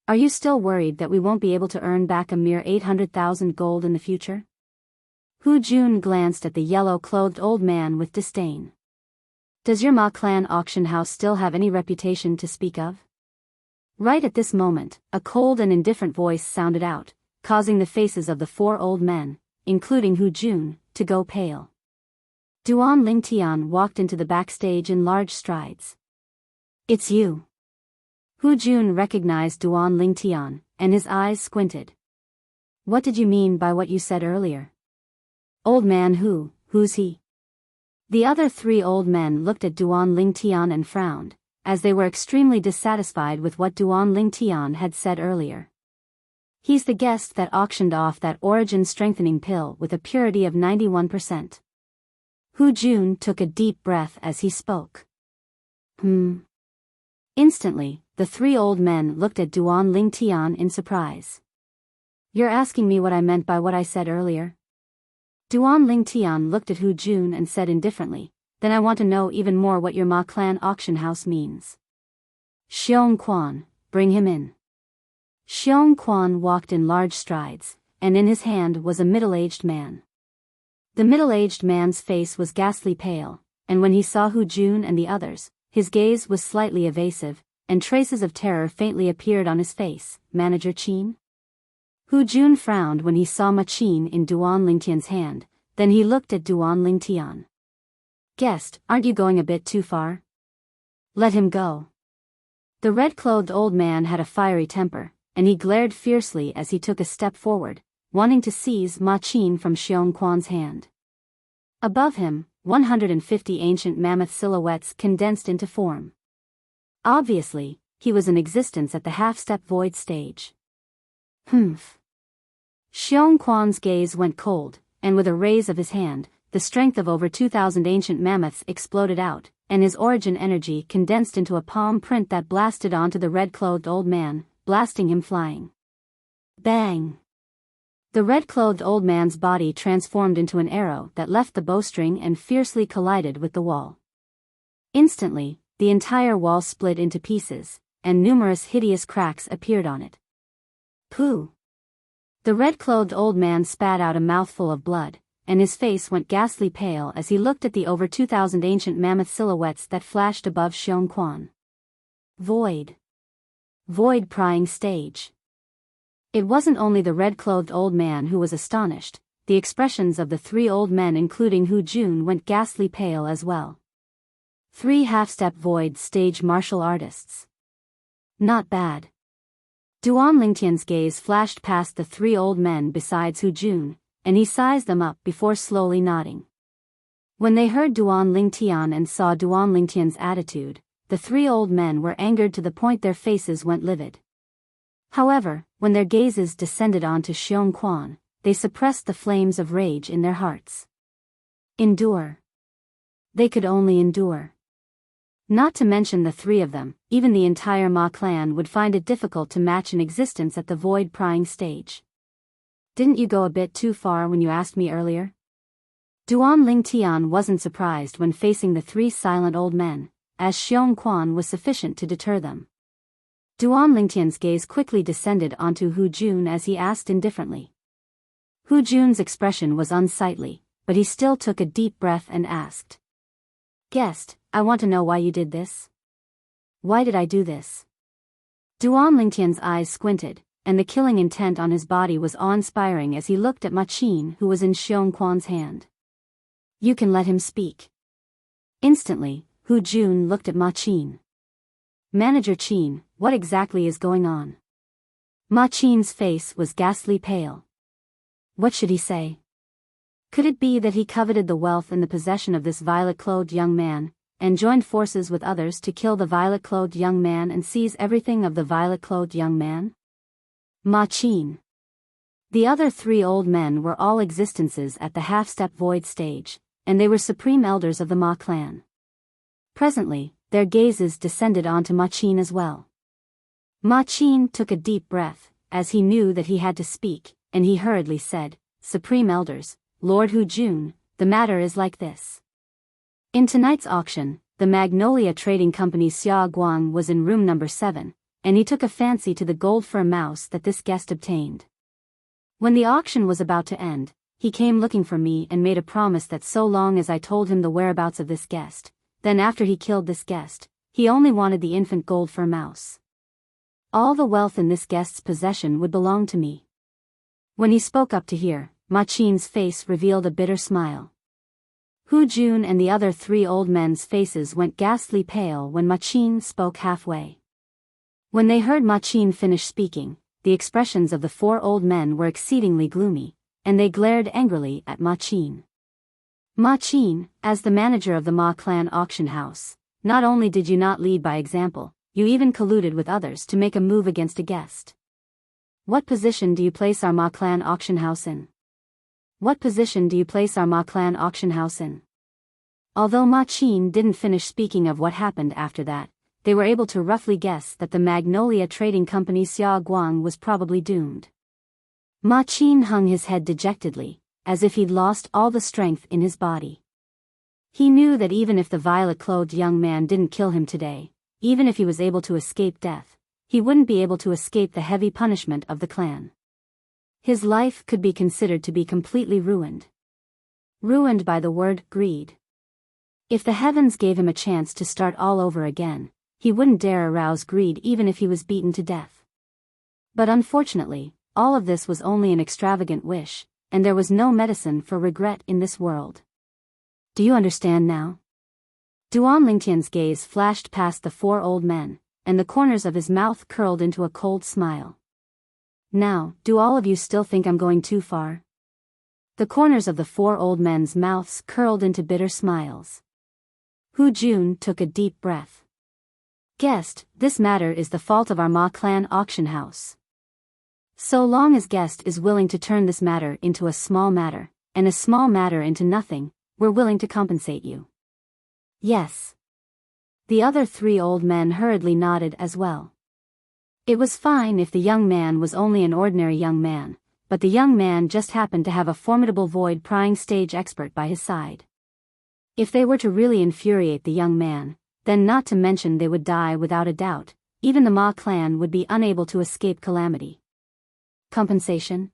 Are you still worried that we won't be able to earn back a mere 800,000 gold in the future? Hu Jun glanced at the yellow-clothed old man with disdain. Does your Ma clan auction house still have any reputation to speak of? Right at this moment, a cold and indifferent voice sounded out, causing the faces of the 4 old men, including Hu Jun, to go pale. Duan Lingtian walked into the backstage in large strides. "It's you." Hu Jun recognized Duan Lingtian, and his eyes squinted. What did you mean by what you said earlier? Old man who's he? The other three old men looked at Duan Lingtian and frowned, as they were extremely dissatisfied with what Duan Lingtian had said earlier. He's the guest that auctioned off that origin-strengthening pill with a purity of 91%. Hu Jun took a deep breath as he spoke. Instantly, the three old men looked at Duan Lingtian in surprise. You're asking me what I meant by what I said earlier? Duan Lingtian looked at Hu Jun and said indifferently, then I want to know even more what your Ma clan auction house means. Xiong Quan, bring him in. Xiong Quan walked in large strides, and in his hand was a middle-aged man. The middle-aged man's face was ghastly pale, and when he saw Hu Jun and the others, his gaze was slightly evasive, and traces of terror faintly appeared on his face. Manager Qin? Hu Jun frowned when he saw Ma Qin in Duan Lingtian's hand, then he looked at Duan Lingtian. Guest, aren't you going a bit too far? Let him go. The red-clothed old man had a fiery temper, and he glared fiercely as he took a step forward, wanting to seize Ma Qin from Xiong Quan's hand. Above him, 150 ancient mammoth silhouettes condensed into form. Obviously, he was in existence at the half-step void stage. Xiong Quan's gaze went cold, and with a raise of his hand, the strength of over 2,000 ancient mammoths exploded out, and his origin energy condensed into a palm print that blasted onto the red-clothed old man, blasting him flying. Bang! The red-clothed old man's body transformed into an arrow that left the bowstring and fiercely collided with the wall. Instantly, the entire wall split into pieces, and numerous hideous cracks appeared on it. Pooh! The red-clothed old man spat out a mouthful of blood, and his face went ghastly pale as he looked at the over 2,000 ancient mammoth silhouettes that flashed above Xiong Quan. Void. Void prying stage. It wasn't only the red-clothed old man who was astonished, the expressions of the three old men including Hu Jun went ghastly pale as well. 3 half-step void stage martial artists. Not bad. Duan Lingtian's gaze flashed past the 3 old men besides Hu Jun, and he sized them up before slowly nodding. When they heard Duan Lingtian and saw Duan Lingtian's attitude, the 3 old men were angered to the point their faces went livid. However, when their gazes descended onto Xiong Quan, they suppressed the flames of rage in their hearts. Endure. They could only endure. Not to mention the 3 of them, even the entire Ma clan would find it difficult to match an existence at the void prying stage. Didn't you go a bit too far when you asked me earlier? Duan Lingtian wasn't surprised when facing the 3 silent old men, as Xiong Quan was sufficient to deter them. Duan Lingtian's gaze quickly descended onto Hu Jun as he asked indifferently. Hu Jun's expression was unsightly, but he still took a deep breath and asked. Guest, I want to know why you did this. Why did I do this? Duan Lingtian's eyes squinted, and the killing intent on his body was awe-inspiring as he looked at Ma Qin who was in Xiong Quan's hand. You can let him speak. Instantly, Hu Jun looked at Ma Qin. Manager Qin, what exactly is going on? Ma Qin's face was ghastly pale. What should he say? Could it be that he coveted the wealth in the possession of this violet-clothed young man, and joined forces with others to kill the violet-clothed young man and seize everything of the violet-clothed young man? Ma Qin. The other 3 old men were all existences at the half-step void stage, and they were supreme elders of the Ma clan. Presently, their gazes descended onto Ma Qin as well. Ma Qin took a deep breath, as he knew that he had to speak, and he hurriedly said, Supreme Elders, Lord Hu Jun, the matter is like this. In tonight's auction, the Magnolia Trading Company's Xia Guang was in room number 7, and he took a fancy to the gold fur mouse that this guest obtained. When the auction was about to end, he came looking for me and made a promise that so long as I told him the whereabouts of this guest, then after he killed this guest, he only wanted the infant gold fur mouse. All the wealth in this guest's possession would belong to me. When he spoke up to hear, Ma Qin's face revealed a bitter smile. Hu Jun and the other 3 old men's faces went ghastly pale when Ma Qin spoke halfway. When they heard Ma Qin finish speaking, the expressions of the four old men were exceedingly gloomy, and they glared angrily at Ma Qin. Ma Qin, as the manager of the Ma clan auction house, not only did you not lead by example, you even colluded with others to make a move against a guest. What position do you place our Ma clan auction house in? What position do you place our Ma clan auction house in? Although Ma Qin didn't finish speaking of what happened after that, they were able to roughly guess that the Magnolia Trading Company Xia Guang was probably doomed. Ma Qin hung his head dejectedly, as if he'd lost all the strength in his body. He knew that even if the violet-clothed young man didn't kill him today, even if he was able to escape death, he wouldn't be able to escape the heavy punishment of the clan. His life could be considered to be completely ruined. Ruined by the word greed. If the heavens gave him a chance to start all over again, he wouldn't dare arouse greed even if he was beaten to death. But unfortunately, all of this was only an extravagant wish, and there was no medicine for regret in this world. Do you understand now? Duan Lingtian's gaze flashed past the four old men, and the corners of his mouth curled into a cold smile. Now, do all of you still think I'm going too far? The corners of the four old men's mouths curled into bitter smiles. Hu Jun took a deep breath. Guest, this matter is the fault of our Ma clan auction house. So long as Guest is willing to turn this matter into a small matter, and a small matter into nothing, we're willing to compensate you. Yes. The other three old men hurriedly nodded as well. It was fine if the young man was only an ordinary young man, but the young man just happened to have a formidable void-prying stage expert by his side. If they were to really infuriate the young man, then not to mention they would die without a doubt, even the Ma clan would be unable to escape calamity. Compensation?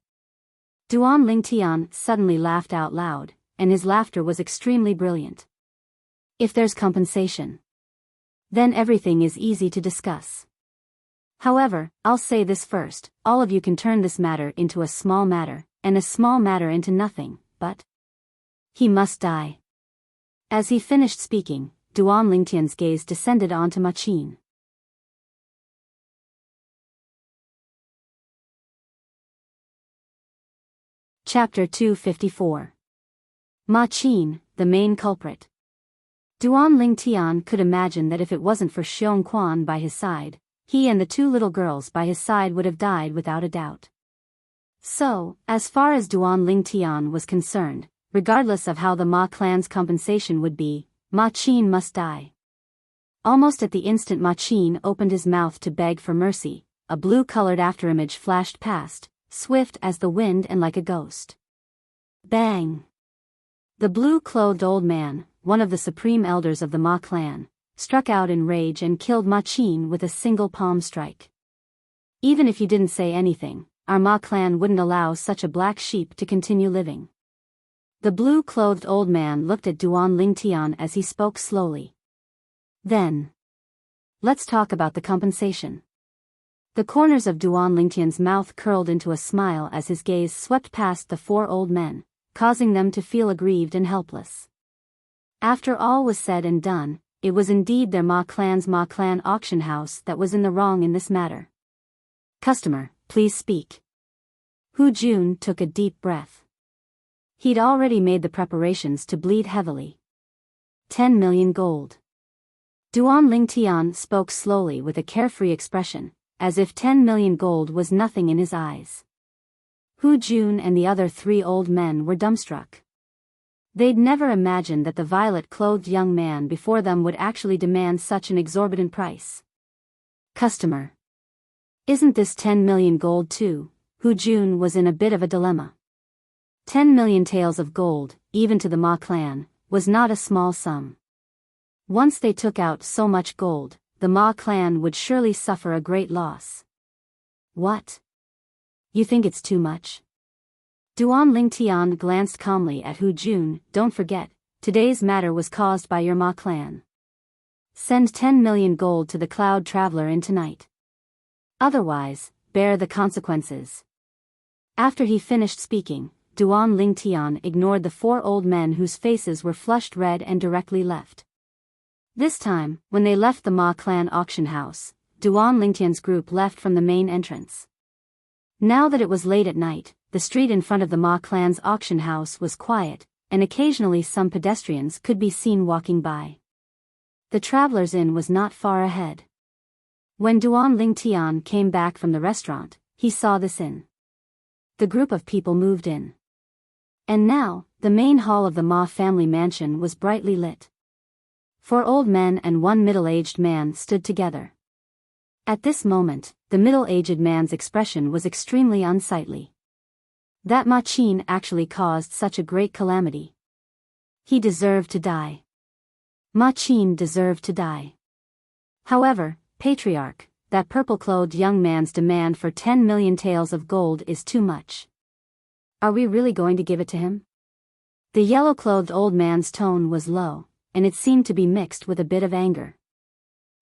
Duan Lingtian suddenly laughed out loud, and his laughter was extremely brilliant. If there's compensation, then everything is easy to discuss. However, I'll say this first, all of you can turn this matter into a small matter, and a small matter into nothing, but he must die. As he finished speaking, Duan Lingtian's gaze descended onto Ma Qin. Chapter 254. Ma Qin, the main culprit. Duan Lingtian could imagine that if it wasn't for Xiong Quan by his side, he and the two little girls by his side would have died without a doubt. So, as far as Duan Lingtian was concerned, regardless of how the Ma clan's compensation would be, Ma Qin must die. Almost at the instant Ma Qin opened his mouth to beg for mercy, a blue-colored afterimage flashed past, swift as the wind and like a ghost. Bang! The blue-clothed old man, one of the supreme elders of the Ma clan, struck out in rage and killed Ma Qin with a single palm strike. Even if you didn't say anything, our Ma clan wouldn't allow such a black sheep to continue living. The blue-clothed old man looked at Duan Lingtian as he spoke slowly. Then, let's talk about the compensation. The corners of Duan Lingtian's mouth curled into a smile as his gaze swept past the four old men, causing them to feel aggrieved and helpless. After all was said and done, it was indeed their Ma clan auction house that was in the wrong in this matter. Customer, please speak. Hu Jun took a deep breath. He'd already made the preparations to bleed heavily. 10 million gold. Duan Lingtian spoke slowly with a carefree expression, as if 10 million gold was nothing in his eyes. Hu Jun and the other three old men were dumbstruck. They'd never imagined that the violet-clothed young man before them would actually demand such an exorbitant price. Customer. Isn't this 10 million gold too? Hu Jun was in a bit of a dilemma. 10 million taels of gold, even to the Ma clan, was not a small sum. Once they took out so much gold, the Ma clan would surely suffer a great loss. What? You think it's too much? Duan Lingtian glanced calmly at Hu Jun. Don't forget, today's matter was caused by your Ma clan. Send 10 million gold to the Cloud Traveler in tonight. Otherwise, bear the consequences. After he finished speaking, Duan Lingtian ignored the four old men whose faces were flushed red and directly left. This time, when they left the Ma clan auction house, Duan Lingtian's group left from the main entrance. Now that it was late at night, the street in front of the Ma clan's auction house was quiet, and occasionally some pedestrians could be seen walking by. The travelers' inn was not far ahead. When Duan Lingtian came back from the restaurant, he saw this inn. The group of people moved in. And now, the main hall of the Ma family mansion was brightly lit. 4 old men and 1 middle-aged man stood together. At this moment, the middle-aged man's expression was extremely unsightly. That Ma Qin actually caused such a great calamity. He deserved to die. Ma Qin deserved to die. However, Patriarch, that purple-clothed young man's demand for 10 million taels of gold is too much. Are we really going to give it to him? The yellow-clothed old man's tone was low, and it seemed to be mixed with a bit of anger.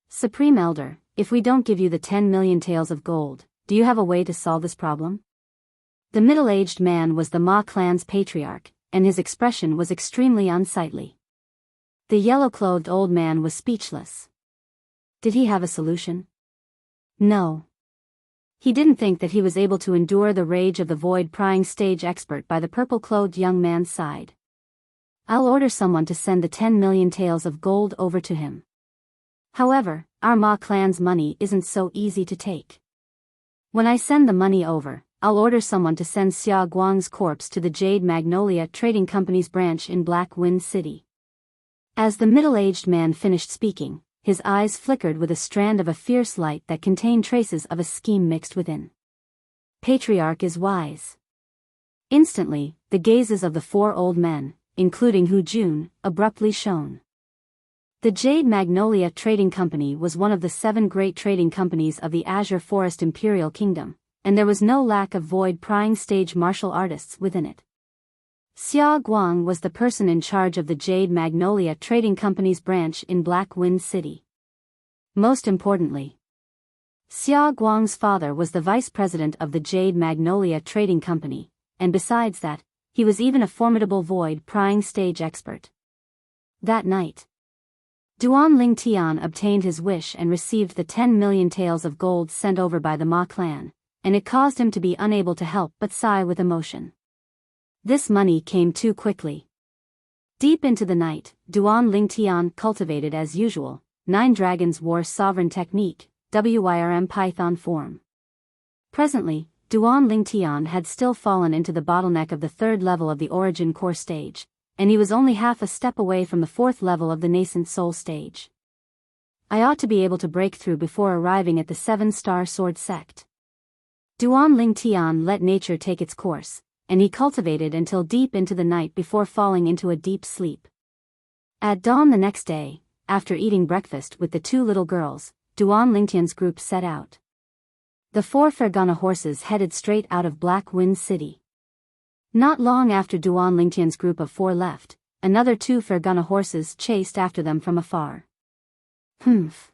Supreme Elder, if we don't give you the 10 million taels of gold, do you have a way to solve this problem? The middle-aged man was the Ma clan's patriarch, and his expression was extremely unsightly. The yellow-clothed old man was speechless. Did he have a solution? No. He didn't think that he was able to endure the rage of the void-prying stage expert by the purple-clothed young man's side. I'll order someone to send the 10 million taels of gold over to him. However, our Ma clan's money isn't so easy to take. When I send the money over, I'll order someone to send Xia Guang's corpse to the Jade Magnolia Trading Company's branch in Black Wind City. As the middle-aged man finished speaking, his eyes flickered with a strand of a fierce light that contained traces of a scheme mixed within. Patriarch is wise. Instantly, the gazes of the 4 old men, including Hu Jun, abruptly shone. The Jade Magnolia Trading Company was one of the 7 great trading companies of the Azure Forest Imperial Kingdom, and there was no lack of void-prying stage martial artists within it. Xia Guang was the person in charge of the Jade Magnolia Trading Company's branch in Black Wind City. Most importantly, Xia Guang's father was the vice president of the Jade Magnolia Trading Company, and besides that, he was even a formidable void-prying stage expert. That night, Duan Lingtian obtained his wish and received the 10 million taels of gold sent over by the Ma clan, and it caused him to be unable to help but sigh with emotion. This money came too quickly. Deep into the night, Duan Lingtian cultivated as usual, 9 Dragons War Sovereign Technique, WYRM Python form. Presently, Duan Lingtian had still fallen into the bottleneck of the 3rd level of the Origin Core stage, and he was only half a step away from the 4th level of the Nascent Soul stage. I ought to be able to break through before arriving at the 7-star Sword Sect. Duan Lingtian let nature take its course, and he cultivated until deep into the night before falling into a deep sleep. At dawn the next day, after eating breakfast with the 2 little girls, Duan Lingtian's group set out. The 4 Fergana horses headed straight out of Black Wind City. Not long after Duan Lingtian's group of 4 left, another 2 Fergana horses chased after them from afar. Humph.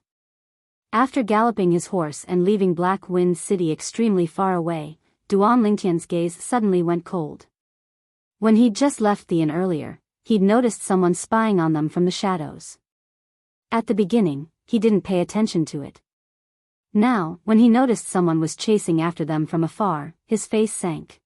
After galloping his horse and leaving Black Wind City extremely far away, Duan Lingtian's gaze suddenly went cold. When he'd just left the inn earlier, he'd noticed someone spying on them from the shadows. At the beginning, he didn't pay attention to it. Now, when he noticed someone was chasing after them from afar, his face sank.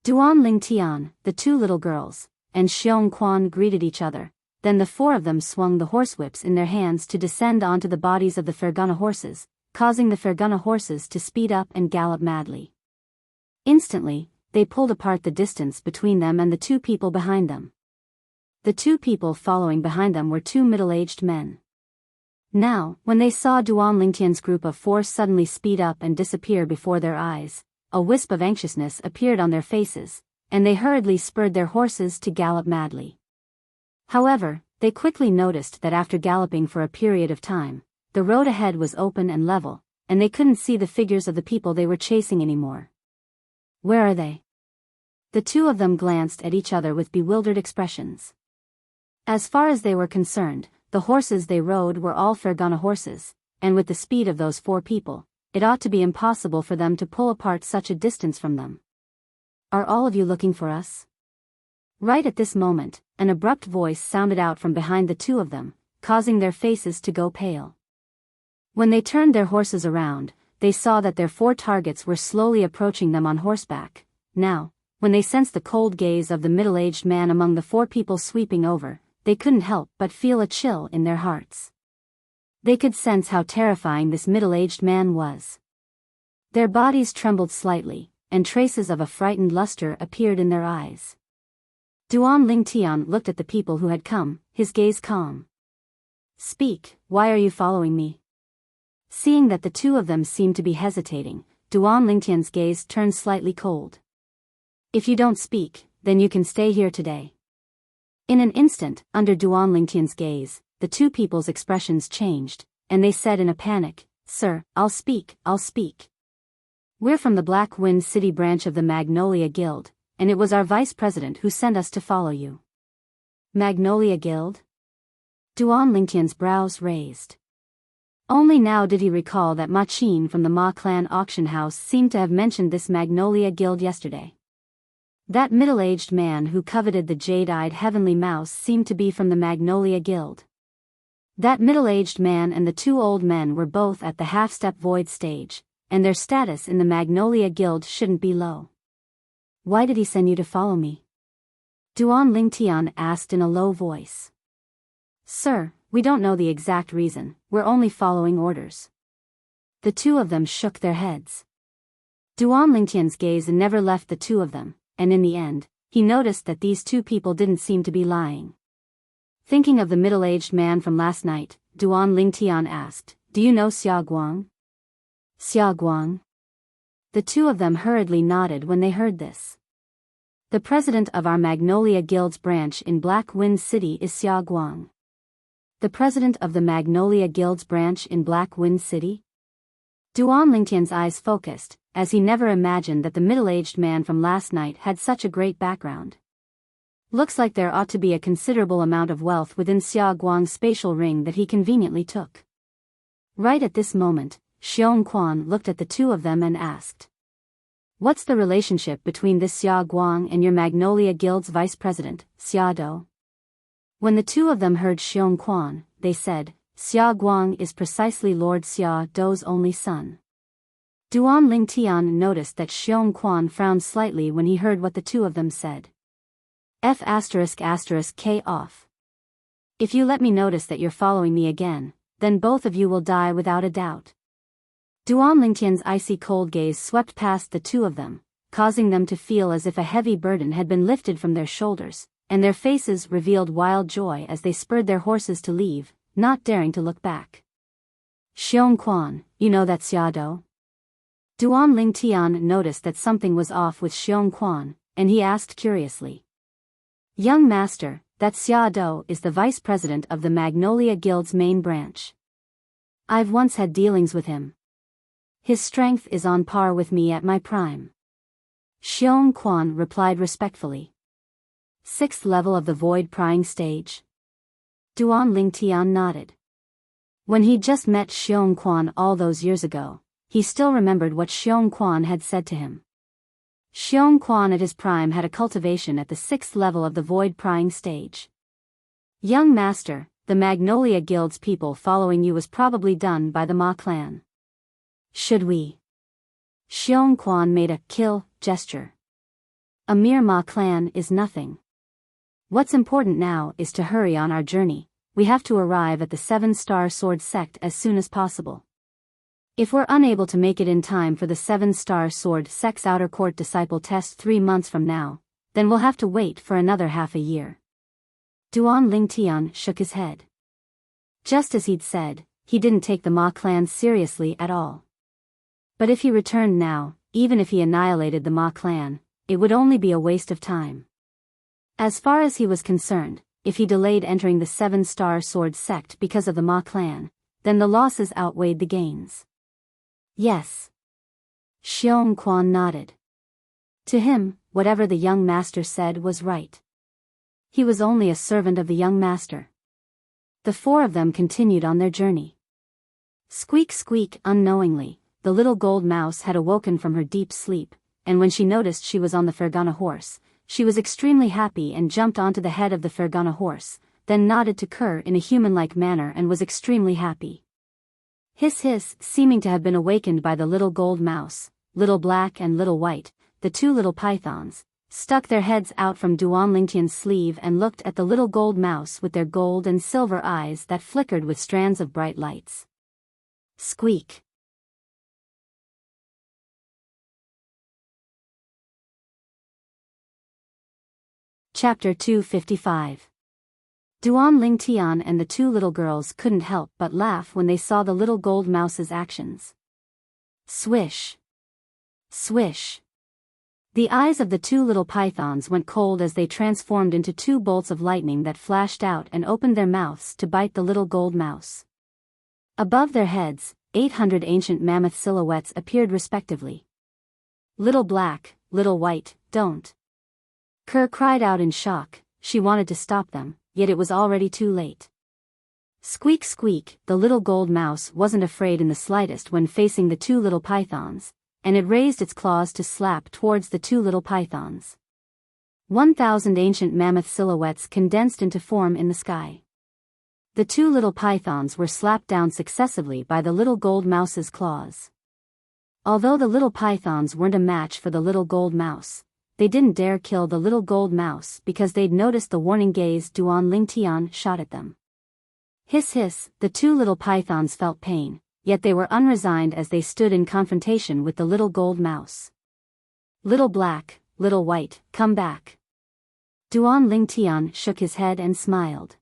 Duan Lingtian, the 2 little girls, and Xiong Quan greeted each other, then the 4 of them swung the horsewhips in their hands to descend onto the bodies of the Fergana horses, causing the Fergana horses to speed up and gallop madly. Instantly, they pulled apart the distance between them and the 2 people behind them. The 2 people following behind them were 2 middle-aged men. Now, when they saw Duan Lingtian's group of 4 suddenly speed up and disappear before their eyes, a wisp of anxiousness appeared on their faces, and they hurriedly spurred their horses to gallop madly. However, they quickly noticed that after galloping for a period of time, the road ahead was open and level, and they couldn't see the figures of the people they were chasing anymore. Where are they? The 2 of them glanced at each other with bewildered expressions. As far as they were concerned, the horses they rode were all Fergana horses, and with the speed of those 4 people, it ought to be impossible for them to pull apart such a distance from them. Are all of you looking for us? Right at this moment, an abrupt voice sounded out from behind the 2 of them, causing their faces to go pale. When they turned their horses around, they saw that their 4 targets were slowly approaching them on horseback. Now, when they sensed the cold gaze of the middle-aged man among the 4 people sweeping over, they couldn't help but feel a chill in their hearts. They could sense how terrifying this middle-aged man was. Their bodies trembled slightly, and traces of a frightened luster appeared in their eyes. Duan Lingtian looked at the people who had come, his gaze calm. "Speak, why are you following me?" Seeing that the 2 of them seemed to be hesitating, Duan Lingtian's gaze turned slightly cold. "If you don't speak, then you can stay here today." In an instant, under Duan Lingtian's gaze, the 2 people's expressions changed, and they said in a panic, "Sir, I'll speak. We're from the Black Wind City branch of the Magnolia Guild, and it was our vice president who sent us to follow you." Magnolia Guild? Duan Lingtian's brows raised. Only now did he recall that Ma Qin from the Ma clan auction house seemed to have mentioned this Magnolia Guild yesterday. That middle-aged man who coveted the jade-eyed heavenly mouse seemed to be from the Magnolia Guild. That middle-aged man and the 2 old men were both at the half-step void stage, and their status in the Magnolia Guild shouldn't be low. "Why did he send you to follow me?" Duan Lingtian asked in a low voice. "Sir, we don't know the exact reason, we're only following orders." The 2 of them shook their heads. Duan Lingtian's gaze never left the 2 of them, and in the end, he noticed that these 2 people didn't seem to be lying. Thinking of the middle-aged man from last night, Duan Lingtian asked, "Do you know Xia Guang?" "Xia Guang?" The 2 of them hurriedly nodded when they heard this. "The president of our Magnolia Guild's branch in Black Wind City is Xia Guang." The president of the Magnolia Guild's branch in Black Wind City? Duan Lingtian's eyes focused, as he never imagined that the middle-aged man from last night had such a great background. Looks like there ought to be a considerable amount of wealth within Xia Guang's spatial ring that he conveniently took. Right at this moment, Xiong Quan looked at the 2 of them and asked, "What's the relationship between this Xia Guang and your Magnolia Guild's vice president, Xia Do?" When the 2 of them heard Xiong Quan, they said, "Xia Guang is precisely Lord Xia Do's only son." Duan Lingtian noticed that Xiong Quan frowned slightly when he heard what the 2 of them said. F***K off. "If you let me notice that you're following me again, then both of you will die without a doubt." Duan Lingtian's icy cold gaze swept past the 2 of them, causing them to feel as if a heavy burden had been lifted from their shoulders, and their faces revealed wild joy as they spurred their horses to leave, not daring to look back. "Xiong Quan, you know that Xia Do?" Duan Lingtian noticed that something was off with Xiong Quan, and he asked curiously. "Young master, that Xia Do is the vice president of the Magnolia Guild's main branch. I've once had dealings with him. His strength is on par with me at my prime." Xiong Quan replied respectfully. 6th level of the void prying stage? Duan Lingtian nodded. When he'd just met Xiong Quan all those years ago, he still remembered what Xiong Quan had said to him. Xiong Quan at his prime had a cultivation at the 6th level of the void prying stage. "Young master, the Magnolia Guild's people following you was probably done by the Ma clan. Should we?" Xiong Quan made a kill gesture. "A mere Ma clan is nothing. What's important now is to hurry on our journey. We have to arrive at the 7-star sword sect as soon as possible. If we're unable to make it in time for the 7-star sword sect's outer court disciple test 3 months from now, then we'll have to wait for another half a year." Duan Lingtian shook his head. Just as he'd said, he didn't take the Ma clan seriously at all. But if he returned now, even if he annihilated the Ma clan, it would only be a waste of time. As far as he was concerned, if he delayed entering the 7-star sword sect because of the Ma clan, then the losses outweighed the gains. "Yes." Xiong Quan nodded. To him, whatever the young master said was right. He was only a servant of the young master. The 4 of them continued on their journey. Squeak squeak. Unknowingly, the little gold mouse had awoken from her deep sleep, and when she noticed she was on the Fergana horse, she was extremely happy and jumped onto the head of the Fergana horse, then nodded to Kerr in a human-like manner and was extremely happy. Hiss hiss, seeming to have been awakened by the little gold mouse, Little Black and Little White, the two little pythons, stuck their heads out from Duan Lingtian's sleeve and looked at the little gold mouse with their gold and silver eyes that flickered with strands of bright lights. Squeak. Chapter 255. Duan Lingtian and the two little girls couldn't help but laugh when they saw the little gold mouse's actions. Swish. Swish. The eyes of the two little pythons went cold as they transformed into two bolts of lightning that flashed out and opened their mouths to bite the little gold mouse. Above their heads, 800 ancient mammoth silhouettes appeared respectively. Little Black, Little White, don't. Kerr cried out in shock. She wanted to stop them, yet it was already too late. Squeak squeak, the little gold mouse wasn't afraid in the slightest when facing the two little pythons, and it raised its claws to slap towards the two little pythons. 1,000 ancient mammoth silhouettes condensed into form in the sky. The two little pythons were slapped down successively by the little gold mouse's claws. Although the little pythons weren't a match for the little gold mouse, they didn't dare kill the little gold mouse because they'd noticed the warning gaze Duan Lingtian shot at them. Hiss hiss, the two little pythons felt pain, yet they were unresigned as they stood in confrontation with the little gold mouse. Little Black, Little White, come back. Duan Lingtian shook his head and smiled.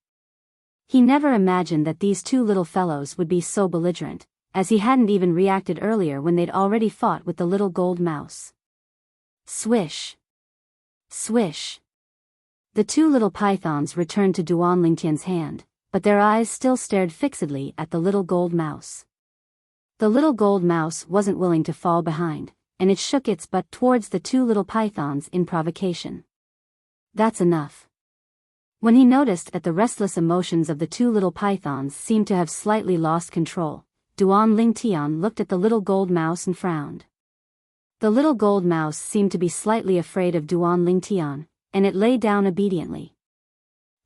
He never imagined that these two little fellows would be so belligerent, as he hadn't even reacted earlier when they'd already fought with the little gold mouse. Swish. Swish. The two little pythons returned to Duan Lingtian's hand, but their eyes still stared fixedly at the little gold mouse. The little gold mouse wasn't willing to fall behind, and it shook its butt towards the two little pythons in provocation. That's enough. When he noticed that the restless emotions of the two little pythons seemed to have slightly lost control, Duan Lingtian looked at the little gold mouse and frowned. The little gold mouse seemed to be slightly afraid of Duan Lingtian, and it lay down obediently.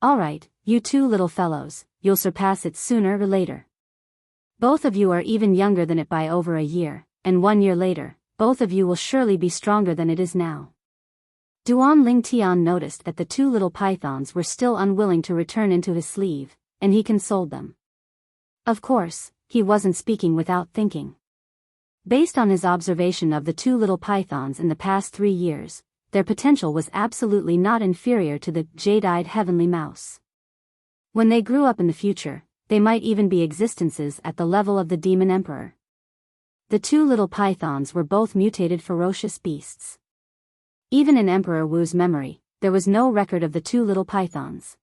All right, you two little fellows, you'll surpass it sooner or later. Both of you are even younger than it by over a year, and 1 year later, both of you will surely be stronger than it is now. Duan Lingtian noticed that the two little pythons were still unwilling to return into his sleeve, and he consoled them. Of course, he wasn't speaking without thinking. Based on his observation of the two little pythons in the past 3 years, their potential was absolutely not inferior to the jade-eyed heavenly mouse. When they grew up in the future, they might even be existences at the level of the demon emperor. The two little pythons were both mutated ferocious beasts. Even in Emperor Wu's memory, there was no record of the two little pythons.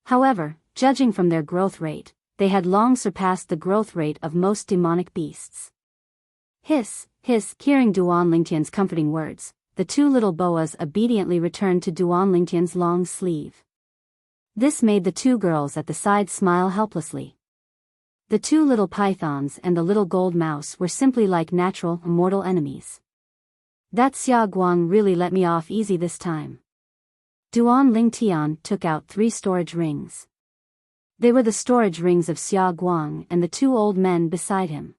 However, judging from their growth rate, they had long surpassed the growth rate of most demonic beasts. Hiss, hiss, hearing Duan Lingtian's comforting words, the two little boas obediently returned to Duan Lingtian's long sleeve. This made the two girls at the side smile helplessly. The two little pythons and the little gold mouse were simply like natural, immortal enemies. That Xia Guang really let me off easy this time. Duan Lingtian took out 3 storage rings. They were the storage rings of Xia Guang and the 2 old men beside him.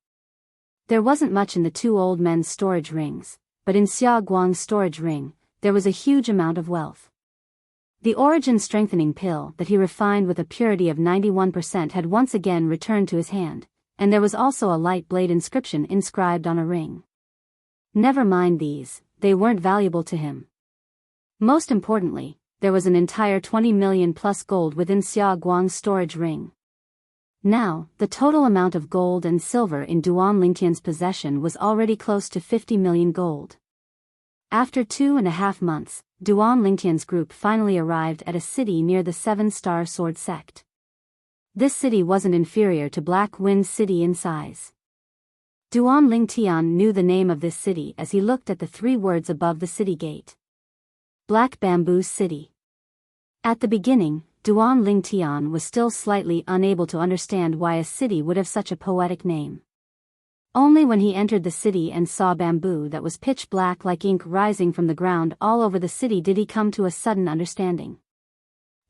There wasn't much in the 2 old men's storage rings, but in Xia Guang's storage ring, there was a huge amount of wealth. The origin strengthening pill that he refined with a purity of 91% had once again returned to his hand, and there was also a light blade inscription inscribed on a ring. Never mind these, they weren't valuable to him. Most importantly, there was an entire 20 million plus gold within Xia Guang's storage ring. Now, the total amount of gold and silver in Duan Lingtian's possession was already close to 50 million gold. After 2.5 months, Duan Lingtian's group finally arrived at a city near the 7-star sword sect. This city wasn't inferior to Black Wind City in size. Duan Lingtian knew the name of this city as he looked at the 3 words above the city gate. Black Bamboo City. At the beginning, Duan Lingtian was still slightly unable to understand why a city would have such a poetic name. Only when he entered the city and saw bamboo that was pitch black like ink rising from the ground all over the city did he come to a sudden understanding.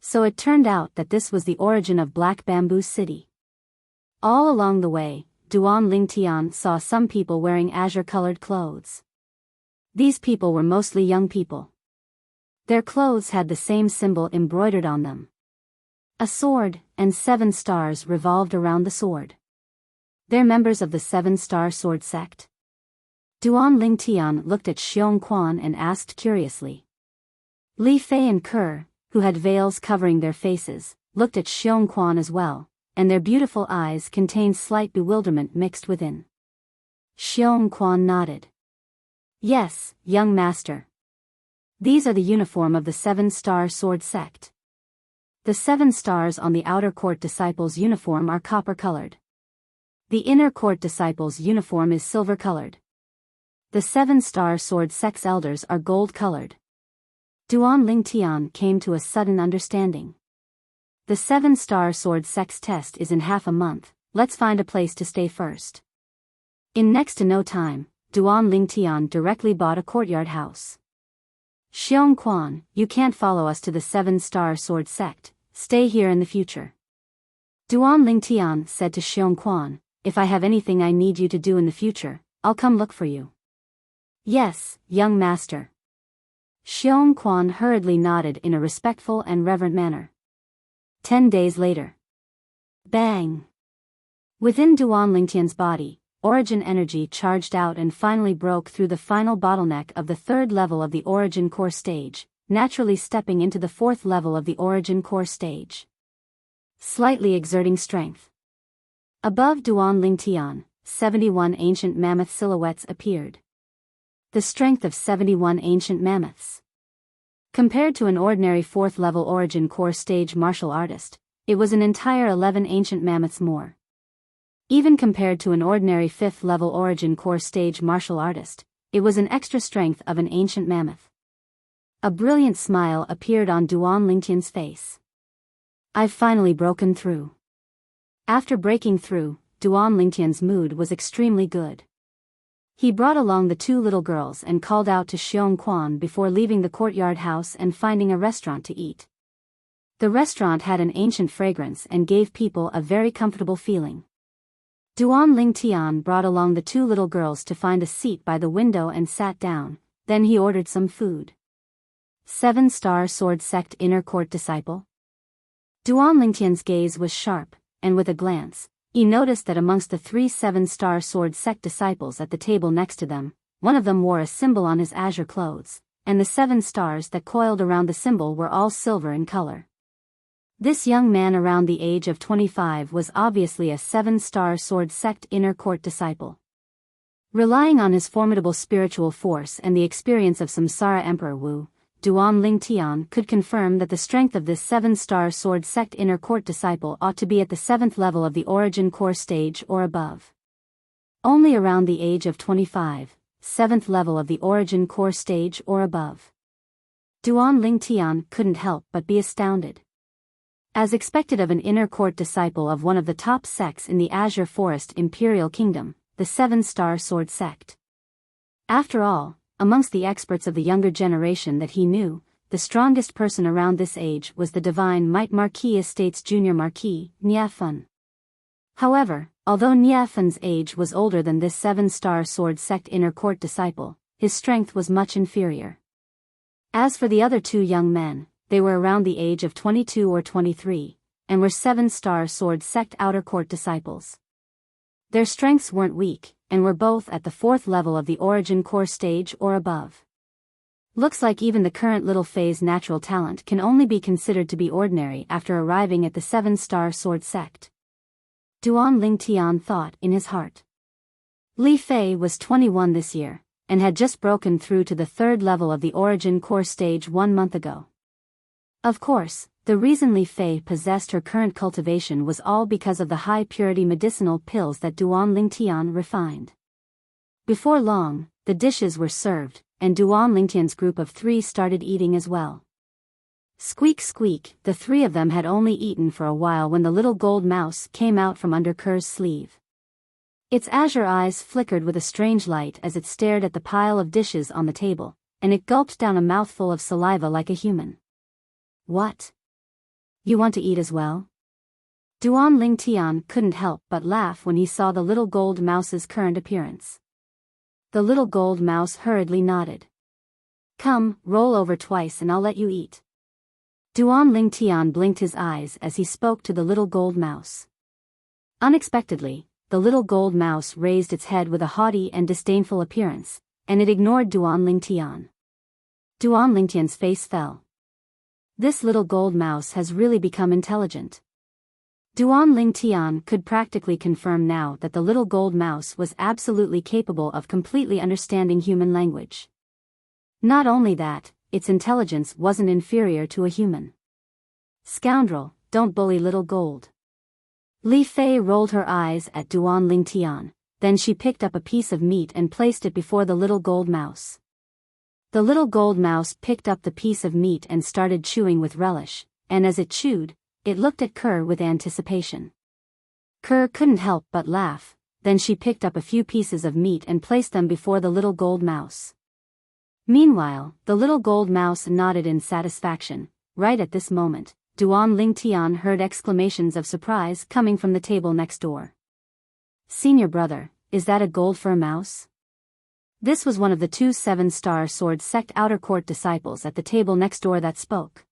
So it turned out that this was the origin of Black Bamboo City. All along the way, Duan Lingtian saw some people wearing azure-colored clothes. These people were mostly young people. Their clothes had the same symbol embroidered on them. A sword, and 7 stars revolved around the sword. They're members of the 7-star sword sect. Duan Lingtian looked at Xiong Quan and asked curiously. Li Fei and Ke, who had veils covering their faces, looked at Xiong Quan as well, and their beautiful eyes contained slight bewilderment mixed within. Xiong Quan nodded. Yes, young master. These are the uniform of the 7-star sword sect. The 7 stars on the outer court disciples' uniform are copper-colored. The inner court disciples' uniform is silver-colored. The 7-star sword sect's elders are gold-colored. Duan Lingtian came to a sudden understanding. The 7-star sword sect's test is in half a month, let's find a place to stay first. In next to no time, Duan Lingtian directly bought a courtyard house. Xiong Quan, you can't follow us to the 7-star sword sect, stay here in the future. Duan Lingtian said to Xiong Quan, if I have anything I need you to do in the future, I'll come look for you. Yes, young master. Xiong Quan hurriedly nodded in a respectful and reverent manner. 10 days later. Bang! Within Duan Lingtian's body, origin energy charged out and finally broke through the final bottleneck of the 3rd level of the origin core stage, naturally stepping into the 4th level of the origin core stage. Slightly exerting strength. Above Duan Lingtian, 71 ancient mammoth silhouettes appeared. The strength of 71 ancient mammoths. Compared to an ordinary 4th level origin core stage martial artist, it was an entire 11 ancient mammoths more. Even compared to an ordinary 5th level origin core stage martial artist, it was an extra strength of an ancient mammoth. A brilliant smile appeared on Duan Lingtian's face. I've finally broken through. After breaking through, Duan Lingtian's mood was extremely good. He brought along the 2 little girls and called out to Xiong Quan before leaving the courtyard house and finding a restaurant to eat. The restaurant had an ancient fragrance and gave people a very comfortable feeling. Duan Lingtian brought along the 2 little girls to find a seat by the window and sat down, then he ordered some food. 7-star sword sect inner court disciple? Duan Lingtian's gaze was sharp, and with a glance, he noticed that amongst the 3 7-star sword sect disciples at the table next to them, one of them wore a symbol on his azure clothes, and the 7 stars that coiled around the symbol were all silver in color. This young man around the age of 25 was obviously a 7-star sword sect inner court disciple. Relying on his formidable spiritual force and the experience of Samsara Emperor Wu, Duan Lingtian could confirm that the strength of this 7-star sword sect inner court disciple ought to be at the 7th level of the origin core stage or above. Only around the age of 25, 7th level of the origin core stage or above. Duan Lingtian couldn't help but be astounded. As expected of an inner court disciple of one of the top sects in the Azure Forest Imperial Kingdom, the 7-star sword sect. After all, amongst the experts of the younger generation that he knew, the strongest person around this age was the Divine Might Marquis Estates Junior Marquis, Niafun. However, although Niafun's age was older than this 7-star sword sect inner court disciple, his strength was much inferior. As for the other 2 young men, they were around the age of 22 or 23, and were 7-star sword sect outer court disciples. Their strengths weren't weak, and were both at the 4th level of the origin core stage or above. Looks like even the current little Fei's natural talent can only be considered to be ordinary after arriving at the 7-star sword sect. Duan Lingtian thought in his heart. Li Fei was 21 this year, and had just broken through to the 3rd level of the origin core stage 1 month ago. Of course, the reason Li Fei possessed her current cultivation was all because of the high-purity medicinal pills that Duan Lingtian refined. Before long, the dishes were served, and Duan Lingtian's group of 3 started eating as well. Squeak squeak, the 3 of them had only eaten for a while when the little gold mouse came out from under Ke's sleeve. Its azure eyes flickered with a strange light as it stared at the pile of dishes on the table, and it gulped down a mouthful of saliva like a human. What? You want to eat as well? Duan Lingtian couldn't help but laugh when he saw the little gold mouse's current appearance. The little gold mouse hurriedly nodded. Come, roll over twice and I'll let you eat. Duan Lingtian blinked his eyes as he spoke to the little gold mouse. Unexpectedly, the little gold mouse raised its head with a haughty and disdainful appearance, and it ignored Duan Lingtian. Duan Lingtian's face fell. This little gold mouse has really become intelligent. Duan Lingtian could practically confirm now that the little gold mouse was absolutely capable of completely understanding human language. Not only that, its intelligence wasn't inferior to a human. Scoundrel, don't bully little gold. Li Fei rolled her eyes at Duan Lingtian, then she picked up a piece of meat and placed it before the little gold mouse. The little gold mouse picked up the piece of meat and started chewing with relish, and as it chewed, it looked at Kerr with anticipation. Kerr couldn't help but laugh, then she picked up a few pieces of meat and placed them before the little gold mouse. Meanwhile, the little gold mouse nodded in satisfaction. Right at this moment, Duan Lingtian heard exclamations of surprise coming from the table next door. Senior brother, is that a gold for a mouse? This was one of the two seven-star sword sect outer court disciples at the table next door that spoke.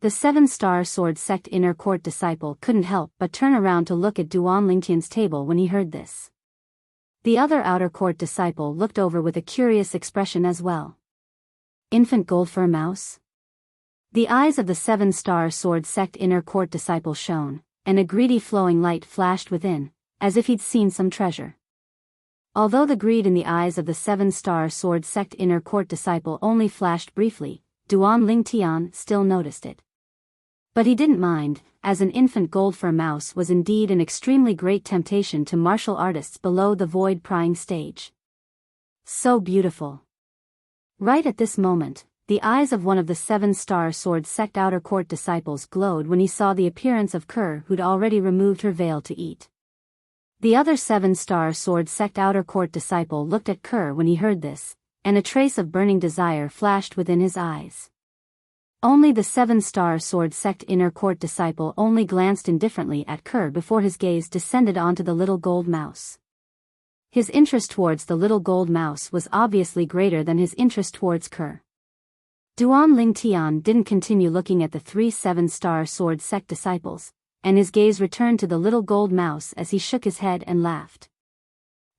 The seven-star sword sect inner court disciple couldn't help but turn around to look at Duan Lingtian's table when he heard this. The other outer court disciple looked over with a curious expression as well. Infant gold for a mouse? The eyes of the seven-star sword sect inner court disciple shone, and a greedy flowing light flashed within, as if he'd seen some treasure. Although the greed in the eyes of the seven-star sword sect inner court disciple only flashed briefly, Duan Lingtian still noticed it. But he didn't mind, as an infant gold for a mouse was indeed an extremely great temptation to martial artists below the void prying stage. So beautiful. Right at this moment, the eyes of one of the seven-star sword sect outer court disciples glowed when he saw the appearance of Kerr, who'd already removed her veil to eat. The other seven-star sword sect outer court disciple looked at Kerr when he heard this, and a trace of burning desire flashed within his eyes. Only the seven-star sword sect inner court disciple only glanced indifferently at Kerr before his gaze descended onto the little gold mouse. His interest towards the little gold mouse was obviously greater than his interest towards Kerr. Duan Lingtian didn't continue looking at the three seven-star sword sect disciples, and his gaze returned to the little gold mouse as he shook his head and laughed.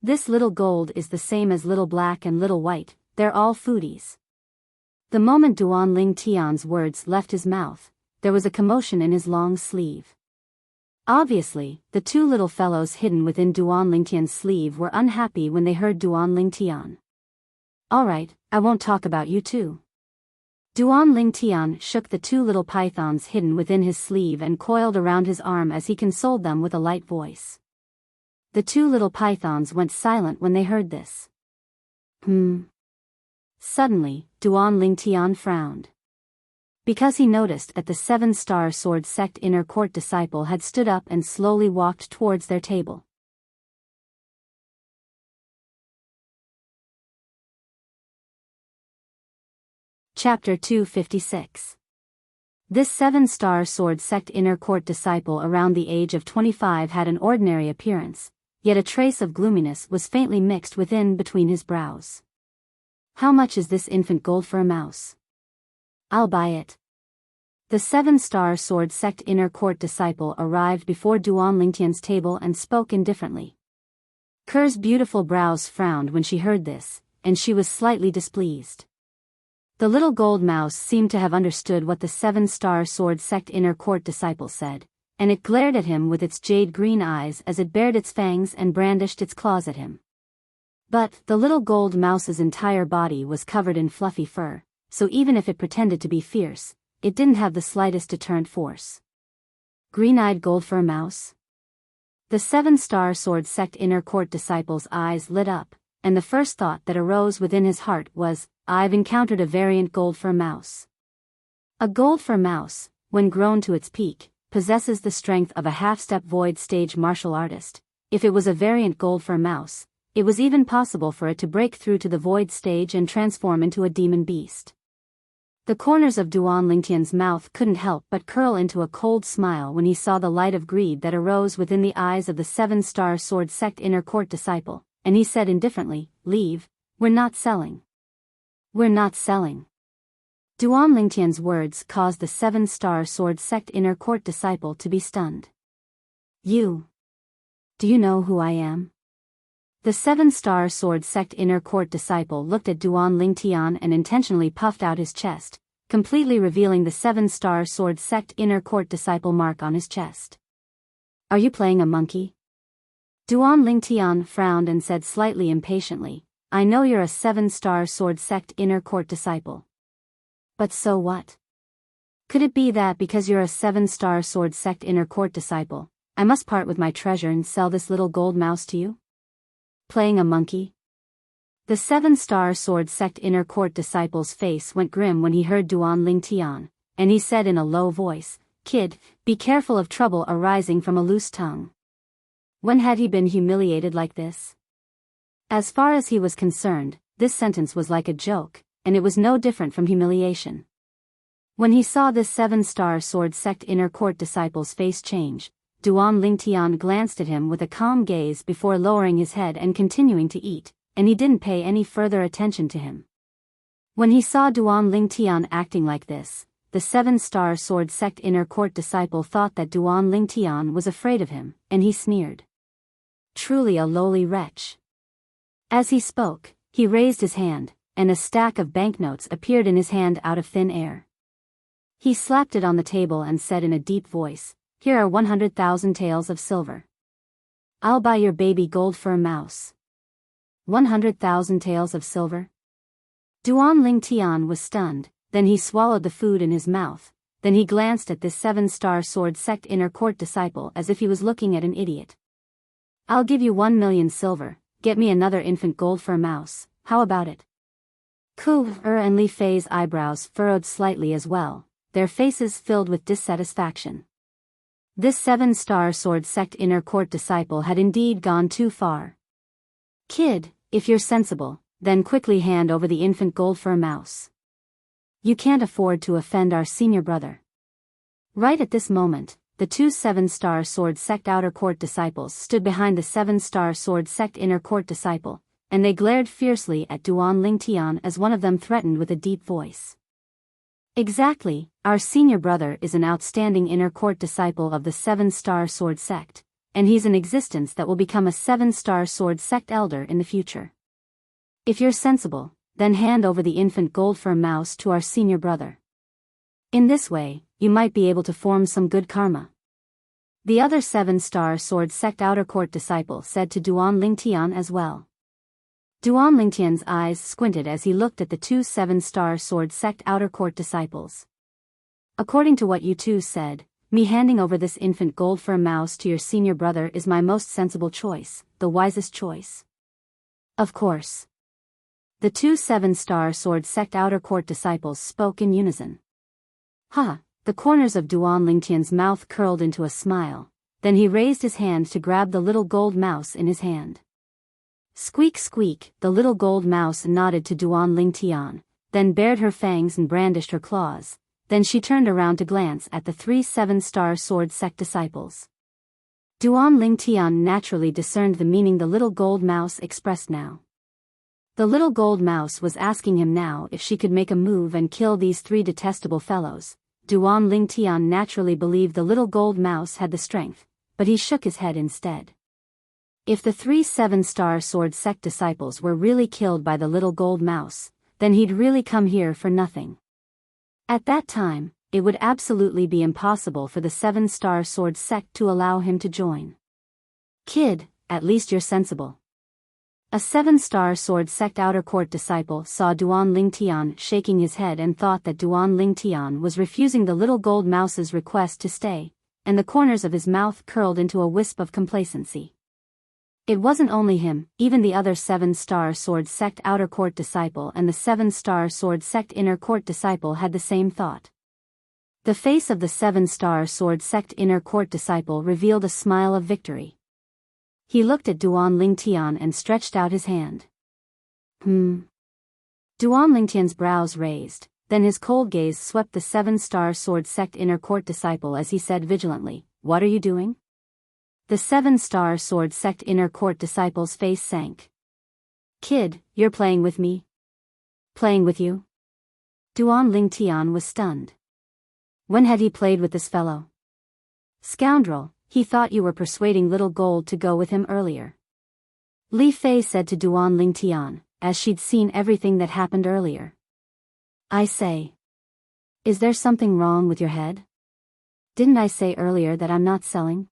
This little gold is the same as little black and little white, they're all foodies. The moment Duan Lingtian's words left his mouth, there was a commotion in his long sleeve. Obviously, the two little fellows hidden within Duan Lingtian's sleeve were unhappy when they heard Duan Lingtian. Alright, I won't talk about you two. Duan Lingtian shook the two little pythons hidden within his sleeve and coiled around his arm as he consoled them with a light voice. The two little pythons went silent when they heard this. Suddenly, Duan Lingtian frowned. Because he noticed that the seven-star sword sect inner court disciple had stood up and slowly walked towards their table. Chapter 256. This seven-star sword sect inner court disciple around the age of 25 had an ordinary appearance, yet a trace of gloominess was faintly mixed within between his brows. How much is this infant gold for a mouse? I'll buy it. The seven-star sword sect inner court disciple arrived before Duan Lingtian's table and spoke indifferently. Kerr's beautiful brows frowned when she heard this, and she was slightly displeased. The little gold mouse seemed to have understood what the seven-star sword sect inner court disciple said, and it glared at him with its jade-green eyes as it bared its fangs and brandished its claws at him. But the little gold mouse's entire body was covered in fluffy fur, so even if it pretended to be fierce, it didn't have the slightest deterrent force. Green-eyed gold for a mouse? The seven-star sword sect inner court disciple's eyes lit up, and the first thought that arose within his heart was, I've encountered a variant gold for a mouse. A gold for mouse, when grown to its peak, possesses the strength of a half-step void stage martial artist. If it was a variant gold for a mouse, it was even possible for it to break through to the void stage and transform into a demon beast. The corners of Duan Lingtian's mouth couldn't help but curl into a cold smile when he saw the light of greed that arose within the eyes of the Seven-Star Sword Sect inner court disciple, and he said indifferently, "Leave, we're not selling. We're not selling." Duan Lingtian's words caused the Seven-Star Sword Sect inner court disciple to be stunned. Do you know who I am?" The Seven-Star Sword Sect inner court disciple looked at Duan Lingtian and intentionally puffed out his chest, completely revealing the Seven-Star Sword Sect inner court disciple mark on his chest. "Are you playing a monkey?" Duan Lingtian frowned and said slightly impatiently, "I know you're a Seven-Star Sword Sect inner court disciple. But so what? Could it be that because you're a Seven-Star Sword Sect inner court disciple, I must part with my treasure and sell this little gold mouse to you? Playing a monkey?" The Seven-Star Sword Sect inner court disciple's face went grim when he heard Duan Lingtian, and he said in a low voice, "Kid, be careful of trouble arising from a loose tongue." When had he been humiliated like this? As far as he was concerned, this sentence was like a joke, and it was no different from humiliation. When he saw this Seven-Star Sword Sect inner court disciple's face change, Duan Lingtian glanced at him with a calm gaze before lowering his head and continuing to eat, and he didn't pay any further attention to him. When he saw Duan Lingtian acting like this, the Seven-Star Sword Sect inner court disciple thought that Duan Lingtian was afraid of him, and he sneered. "Truly a lowly wretch." As he spoke, he raised his hand, and a stack of banknotes appeared in his hand out of thin air. He slapped it on the table and said in a deep voice, "Here are 100,000 taels of silver. I'll buy your baby gold for a mouse." 100,000 taels of silver? Duan Lingtian was stunned, then he swallowed the food in his mouth, then he glanced at this Seven-Star Sword Sect inner court disciple as if he was looking at an idiot. "I'll give you 1,000,000 silver, get me another infant gold for a mouse, how about it?" Ku and Li Fei's eyebrows furrowed slightly as well, their faces filled with dissatisfaction. This Seven-Star Sword Sect inner court disciple had indeed gone too far. "Kid, if you're sensible, then quickly hand over the infant gold for a mouse. You can't afford to offend our senior brother." Right at this moment, the two Seven-Star Sword Sect outer court disciples stood behind the Seven-Star Sword Sect inner court disciple, and they glared fiercely at Duan Lingtian as one of them threatened with a deep voice. "Exactly, our senior brother is an outstanding inner court disciple of the Seven-Star Sword Sect, and he's an existence that will become a Seven-Star Sword Sect elder in the future. If you're sensible, then hand over the infant gold for a mouse to our senior brother. In this way, you might be able to form some good karma." The other Seven-Star Sword Sect outer court disciple said to Duan Lingtian as well. Duan Lingtian's eyes squinted as he looked at the two Seven-Star Sword Sect outer court disciples. "According to what you two said, me handing over this infant gold for a mouse to your senior brother is my most sensible choice, the wisest choice." "Of course." The two Seven-Star Sword Sect outer court disciples spoke in unison. "Ha!" The corners of Duan Lingtian's mouth curled into a smile, then he raised his hand to grab the little gold mouse in his hand. Squeak squeak, the little gold mouse nodded to Duan Lingtian, then bared her fangs and brandished her claws, then she turned around to glance at the three Seven-Star Sword Sect disciples. Duan Lingtian naturally discerned the meaning the little gold mouse expressed now. The little gold mouse was asking him now if she could make a move and kill these three detestable fellows. Duan Lingtian naturally believed the little gold mouse had the strength, but he shook his head instead. If the three Seven-Star Sword Sect disciples were really killed by the little gold mouse, then he'd really come here for nothing. At that time, it would absolutely be impossible for the Seven-Star Sword Sect to allow him to join. "Kid, at least you're sensible." A Seven-Star Sword Sect outer court disciple saw Duan Lingtian shaking his head and thought that Duan Lingtian was refusing the little gold mouse's request to stay, and the corners of his mouth curled into a wisp of complacency. It wasn't only him, even the other Seven-Star Sword Sect outer court disciple and the Seven-Star Sword Sect inner court disciple had the same thought. The face of the Seven-Star Sword Sect inner court disciple revealed a smile of victory. He looked at Duan Lingtian and stretched out his hand. Duan Lingtian's brows raised, Then his cold gaze swept the seven-star sword sect inner court disciple as he said vigilantly, "What are you doing?" The seven-star sword sect inner court disciple's face sank. "Kid, you're playing with me?" "Playing with you?" Duan Lingtian was stunned. When had he played with this fellow? "Scoundrel, he thought you were persuading little Gold to go with him earlier." Li Fei said to Duan Lingtian, as she'd seen everything that happened earlier. "I say. Is there something wrong with your head? Didn't I say earlier that I'm not selling?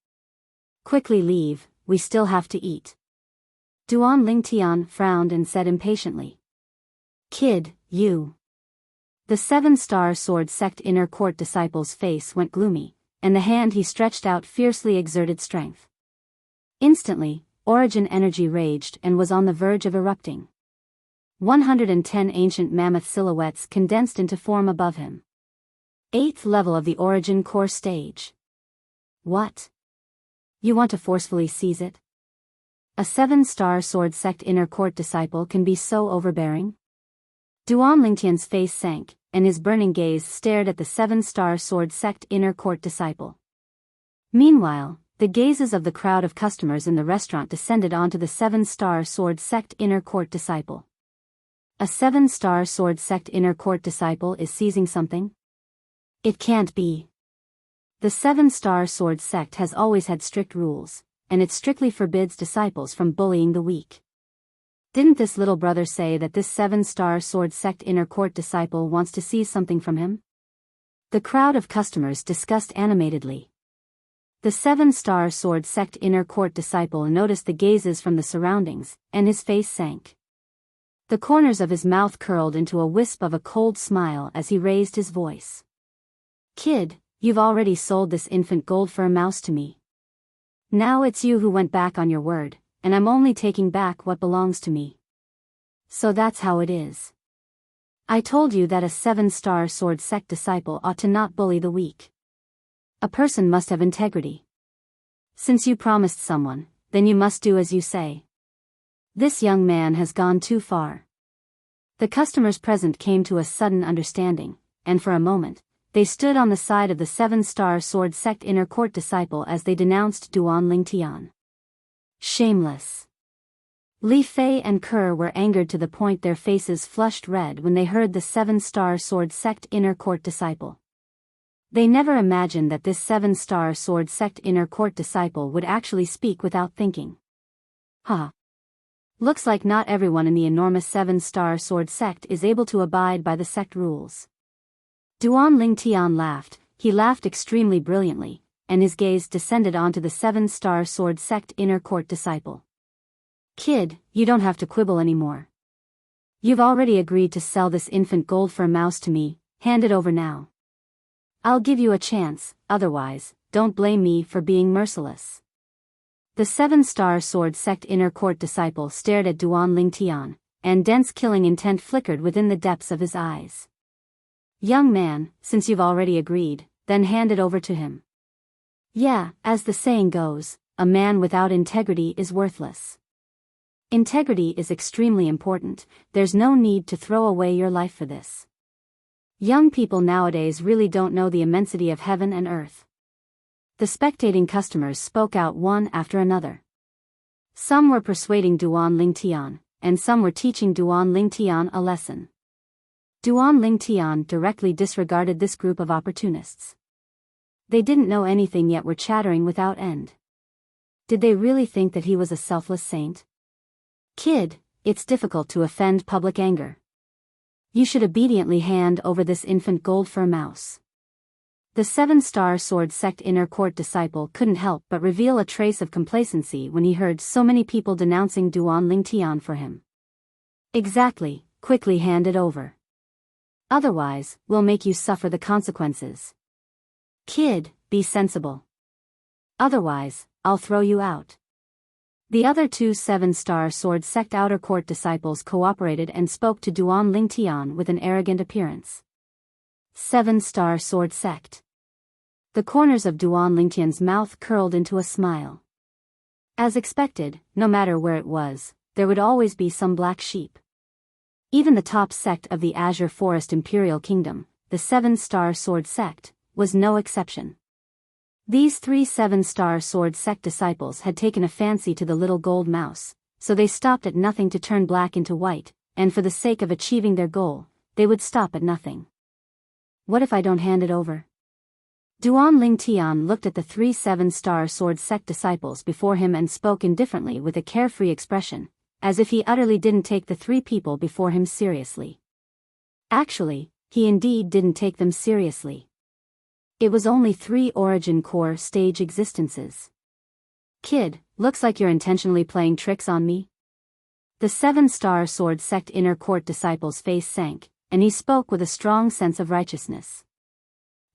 Quickly leave, we still have to eat." Duan Lingtian frowned and said impatiently. "Kid, you." The seven-star sword sect inner court disciple's face went gloomy, and the hand he stretched out fiercely exerted strength. Instantly, origin energy raged and was on the verge of erupting. 110 ancient mammoth silhouettes condensed into form above him. 8th level of the origin core stage. What? You want to forcefully seize it? A seven-star sword sect inner court disciple can be so overbearing? Duan Lingtian's face sank, and his burning gaze stared at the seven-star sword sect inner court disciple. Meanwhile, the gazes of the crowd of customers in the restaurant descended onto the seven-star sword sect inner court disciple. A seven-star sword sect inner court disciple is seizing something? It can't be. The seven-star sword sect has always had strict rules, and it strictly forbids disciples from bullying the weak. Didn't this little brother say that this seven-star sword sect inner court disciple wants to seize something from him? The crowd of customers discussed animatedly. The seven-star sword sect inner court disciple noticed the gazes from the surroundings, and his face sank. The corners of his mouth curled into a wisp of a cold smile as he raised his voice. "Kid, you've already sold this infant gold for a mouse to me. Now it's you who went back on your word, and I'm only taking back what belongs to me. So that's how it is. I told you that a seven-star sword sect disciple ought to not bully the weak. A person must have integrity. Since you promised someone, then you must do as you say. This young man has gone too far." The customers present came to a sudden understanding, and for a moment, they stood on the side of the seven-star sword sect inner court disciple as they denounced Duan Lingtian. Shameless. Li Fei and Kerr were angered to the point their faces flushed red when they heard the seven-star sword sect inner court disciple. They never imagined that this seven-star sword sect inner court disciple would actually speak without thinking. Huh. Looks like not everyone in the enormous seven-star sword sect is able to abide by the sect rules. Duan Lingtian laughed. He laughed extremely brilliantly, and his gaze descended onto the seven-star sword sect inner court disciple. "Kid, you don't have to quibble anymore. You've already agreed to sell this infant gold for a mouse to me, hand it over now. I'll give you a chance, otherwise, don't blame me for being merciless." The seven-star sword sect inner court disciple stared at Duan Lingtian, and dense killing intent flickered within the depths of his eyes. "Young man, since you've already agreed, then hand it over to him. Yeah, as the saying goes, a man without integrity is worthless. Integrity is extremely important, there's no need to throw away your life for this. Young people nowadays really don't know the immensity of heaven and earth." The spectating customers spoke out one after another. Some were persuading Duan Lingtian, and some were teaching Duan Lingtian a lesson. Duan Lingtian directly disregarded this group of opportunists. They didn't know anything yet were chattering without end. Did they really think that he was a selfless saint? "Kid, it's difficult to offend public anger. You should obediently hand over this infant gold for a mouse." The seven-star sword sect inner court disciple couldn't help but reveal a trace of complacency when he heard so many people denouncing Duan Lingtian for him. "Exactly, quickly hand it over. Otherwise, we'll make you suffer the consequences. Kid, be sensible. Otherwise, I'll throw you out." The other two seven-star sword sect outer court disciples cooperated and spoke to Duan Lingtian with an arrogant appearance. Seven-star sword sect. The corners of Duan Lingtian's mouth curled into a smile. As expected, no matter where it was, there would always be some black sheep. Even the top sect of the Azure Forest Imperial Kingdom, the Seven-Star Sword Sect, was no exception. These 3 Seven-Star Sword Sect disciples had taken a fancy to the little gold mouse, so they stopped at nothing to turn black into white, and for the sake of achieving their goal, they would stop at nothing. What if I don't hand it over? Duan Lingtian looked at the 3 Seven-Star Sword Sect disciples before him and spoke indifferently with a carefree expression, as if he utterly didn't take the 3 people before him seriously. Actually, he indeed didn't take them seriously. It was only 3 origin core stage existences. Kid, looks like you're intentionally playing tricks on me. The Seven-Star Sword Sect inner court disciple's face sank, and he spoke with a strong sense of righteousness.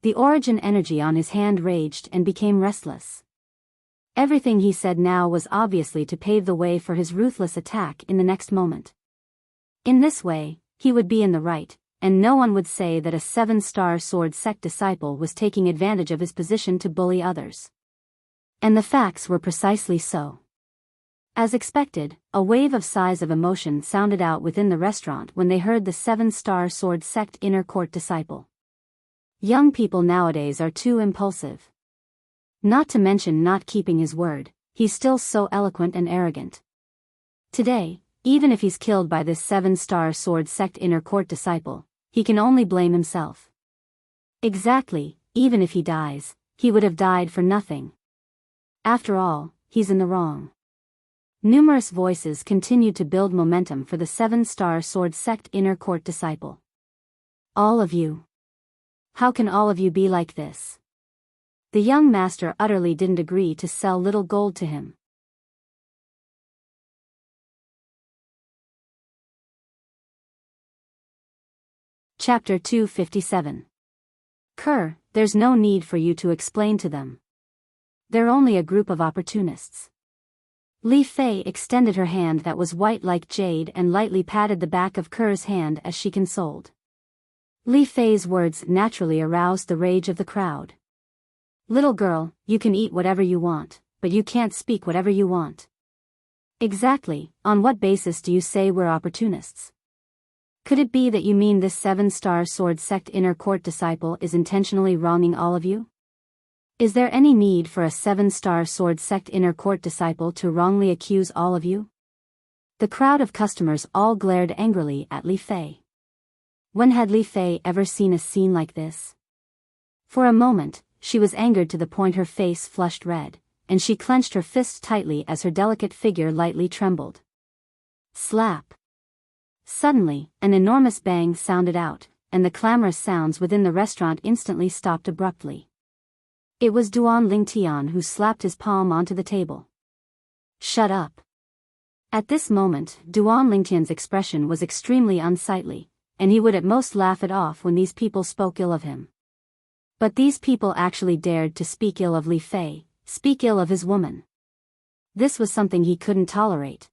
The origin energy on his hand raged and became restless. Everything he said now was obviously to pave the way for his ruthless attack in the next moment. In this way, he would be in the right, and no one would say that a Seven-Star Sword Sect disciple was taking advantage of his position to bully others. And the facts were precisely so. As expected, a wave of sighs of emotion sounded out within the restaurant when they heard the Seven-Star Sword Sect inner court disciple. Young people nowadays are too impulsive. Not to mention not keeping his word, he's still so eloquent and arrogant. Today, even if he's killed by this Seven-Star Sword Sect inner court disciple, he can only blame himself. Exactly, even if he dies, he would have died for nothing. After all, he's in the wrong. Numerous voices continued to build momentum for the Seven-Star Sword Sect inner court disciple. All of you. How can all of you be like this? The young master utterly didn't agree to sell little gold to him. Chapter 257. Kerr, there's no need for you to explain to them. They're only a group of opportunists. Li Fei extended her hand that was white like jade and lightly patted the back of Kerr's hand as she consoled. Li Fei's words naturally aroused the rage of the crowd. Little girl, you can eat whatever you want, but you can't speak whatever you want. Exactly, on what basis do you say we're opportunists? Could it be that you mean this Seven-Star Sword Sect inner court disciple is intentionally wronging all of you? Is there any need for a Seven-Star Sword Sect inner court disciple to wrongly accuse all of you? The crowd of customers all glared angrily at Li Fei. When had Li Fei ever seen a scene like this? For a moment, she was angered to the point her face flushed red, and she clenched her fist tightly as her delicate figure lightly trembled. Slap! Suddenly, an enormous bang sounded out, and the clamorous sounds within the restaurant instantly stopped abruptly. It was Duan Lingtian who slapped his palm onto the table. Shut up! At this moment, Duan Lingtian's expression was extremely unsightly, and he would at most laugh it off when these people spoke ill of him. But these people actually dared to speak ill of Li Fei, speak ill of his woman. This was something he couldn't tolerate.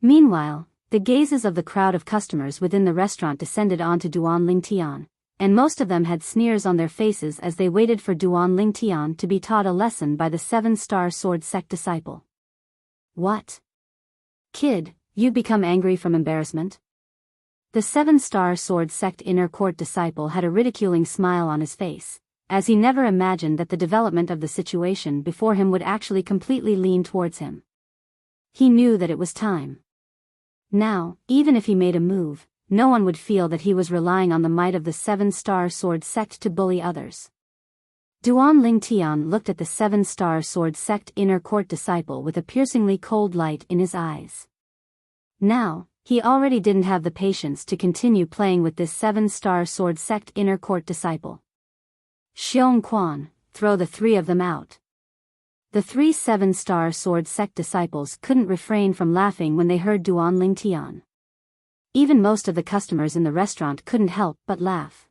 Meanwhile, the gazes of the crowd of customers within the restaurant descended onto Duan Lingtian, and most of them had sneers on their faces as they waited for Duan Lingtian to be taught a lesson by the Seven-Star Sword Sect disciple. What? Kid, you've become angry from embarrassment? The Seven-Star Sword Sect inner court disciple had a ridiculing smile on his face, as he never imagined that the development of the situation before him would actually completely lean towards him. He knew that it was time. Now, even if he made a move, no one would feel that he was relying on the might of the Seven-Star Sword Sect to bully others. Duan Lingtian looked at the Seven-Star Sword Sect inner court disciple with a piercingly cold light in his eyes. Now, he already didn't have the patience to continue playing with this Seven-Star Sword Sect inner court disciple. Xiong Quan, throw the 3 of them out. The 3 Seven-Star Sword Sect disciples couldn't refrain from laughing when they heard Duan Lingtian. Even most of the customers in the restaurant couldn't help but laugh.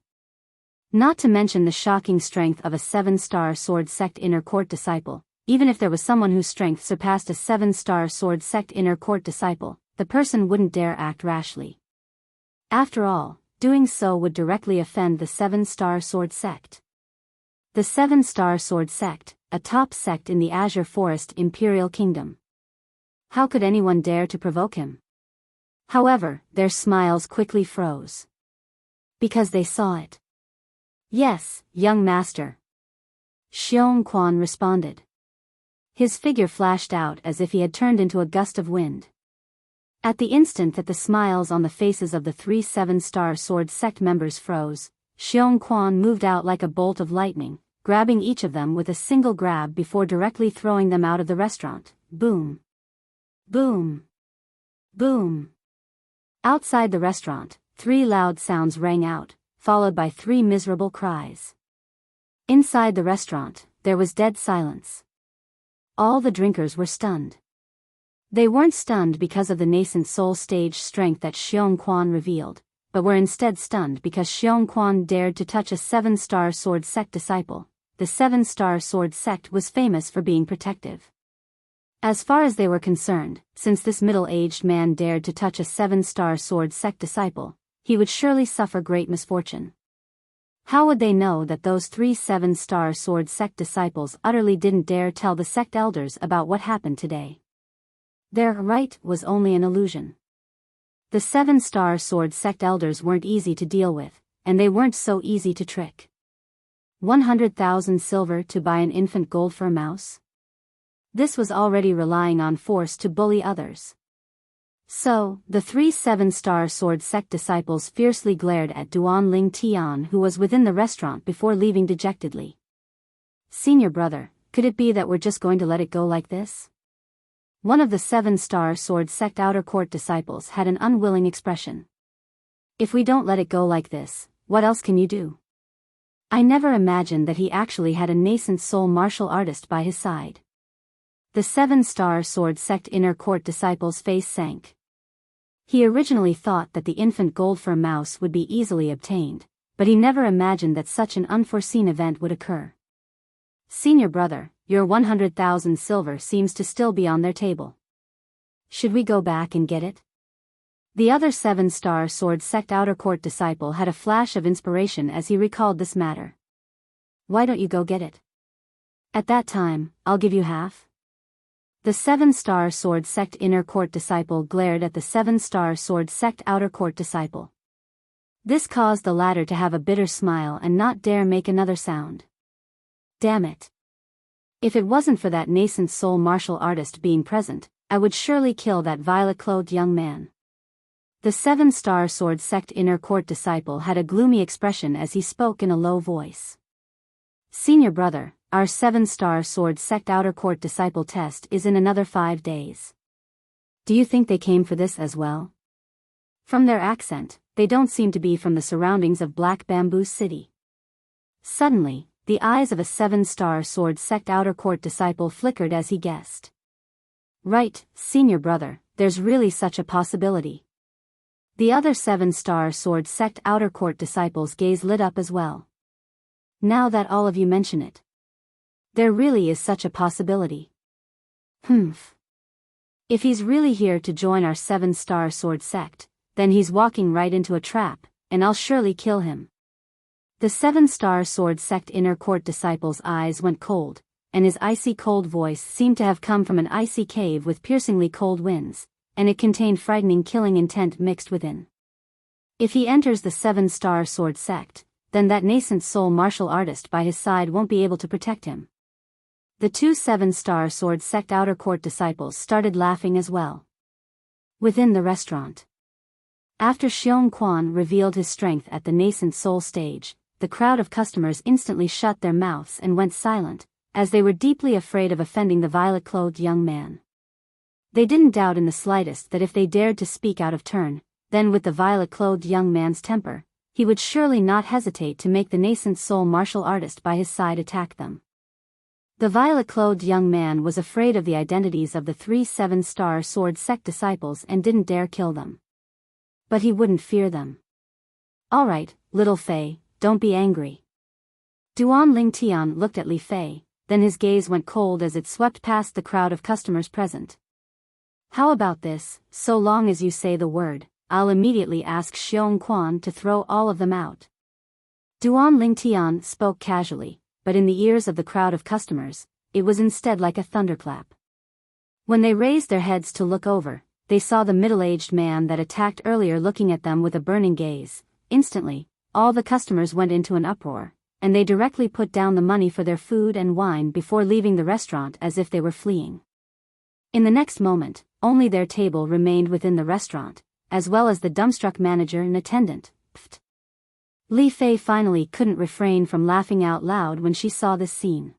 Not to mention the shocking strength of a Seven-Star Sword Sect inner court disciple. Even if there was someone whose strength surpassed a Seven-Star Sword Sect inner court disciple, the person wouldn't dare act rashly. After all, doing so would directly offend the Seven-Star Sword Sect. The Seven-Star Sword Sect, a top sect in the Azure Forest Imperial Kingdom. How could anyone dare to provoke him? However, their smiles quickly froze. Because they saw it. Yes, young master. Xiong Quan responded. His figure flashed out as if he had turned into a gust of wind. At the instant that the smiles on the faces of the 3 7-star sword sect members froze, Xiong Quan moved out like a bolt of lightning, grabbing each of them with a single grab before directly throwing them out of the restaurant. Boom. Boom. Boom. Outside the restaurant, 3 loud sounds rang out, followed by 3 miserable cries. Inside the restaurant, there was dead silence. All the drinkers were stunned. They weren't stunned because of the nascent soul stage strength that Xiong Quan revealed, but were instead stunned because Xiong Quan dared to touch a 7-star sword sect disciple. The 7-star sword sect was famous for being protective. As far as they were concerned, since this middle-aged man dared to touch a 7-star sword sect disciple, he would surely suffer great misfortune. How would they know that those 3 7-star sword sect disciples utterly didn't dare tell the sect elders about what happened today? Their right was only an illusion. The 7-star sword sect elders weren't easy to deal with, and they weren't so easy to trick. 100,000 silver to buy an infant gold for a mouse? This was already relying on force to bully others. So, the 3 7-star sword sect disciples fiercely glared at Duan Ling Tian, who was within the restaurant before leaving dejectedly. Senior brother, could it be that we're just going to let it go like this? One of the 7-star sword sect outer court disciples had an unwilling expression. If we don't let it go like this, what else can you do? I never imagined that he actually had a nascent soul martial artist by his side. The 7-star sword sect inner court disciple's face sank. He originally thought that the infant gold for a mouse would be easily obtained, but he never imagined that such an unforeseen event would occur. Senior brother, your 100,000 silver seems to still be on their table. Should we go back and get it? The other 7-star sword sect outer court disciple had a flash of inspiration as he recalled this matter. Why don't you go get it? At that time, I'll give you half. The 7-star sword sect inner court disciple glared at the 7-star sword sect outer court disciple. This caused the latter to have a bitter smile and not dare make another sound. Damn it. If it wasn't for that nascent soul martial artist being present, I would surely kill that violet-clothed young man. The 7-star sword sect inner court disciple had a gloomy expression as he spoke in a low voice. Senior brother, our 7-star sword sect outer court disciple test is in another 5 days. Do you think they came for this as well? From their accent, they don't seem to be from the surroundings of Black Bamboo City. Suddenly, the eyes of a 7-star sword sect outer court disciple flickered as he guessed. Right, senior brother, there's really such a possibility. The other 7-star sword sect outer court disciples' gaze lit up as well. Now that all of you mention it. There really is such a possibility. Humph. If he's really here to join our 7-star sword sect, then he's walking right into a trap, and I'll surely kill him. The 7-star sword sect inner court disciple's eyes went cold, and his icy cold voice seemed to have come from an icy cave with piercingly cold winds, and it contained frightening killing intent mixed within. If he enters the 7-star sword sect, then that nascent soul martial artist by his side won't be able to protect him. The 2 7-star sword sect outer court disciples started laughing as well. Within the restaurant. After Xiong Quan revealed his strength at the nascent soul stage, the crowd of customers instantly shut their mouths and went silent, as they were deeply afraid of offending the violet-clothed young man. They didn't doubt in the slightest that if they dared to speak out of turn, then with the violet-clothed young man's temper, he would surely not hesitate to make the nascent soul martial artist by his side attack them. The violet-clothed young man was afraid of the identities of the 3 7-star sword sect disciples and didn't dare kill them. But he wouldn't fear them. All right, little Fei, don't be angry. Duan Ling Tian looked at Li Fei, then his gaze went cold as it swept past the crowd of customers present. How about this, so long as you say the word, I'll immediately ask Xiong Quan to throw all of them out. Duan Ling Tian spoke casually, but in the ears of the crowd of customers, it was instead like a thunderclap. When they raised their heads to look over, they saw the middle-aged man that attacked earlier looking at them with a burning gaze. Instantly, all the customers went into an uproar, and they directly put down the money for their food and wine before leaving the restaurant as if they were fleeing. In the next moment, only their table remained within the restaurant, as well as the dumbstruck manager and attendant. Pfft. Li Fei finally couldn't refrain from laughing out loud when she saw this scene.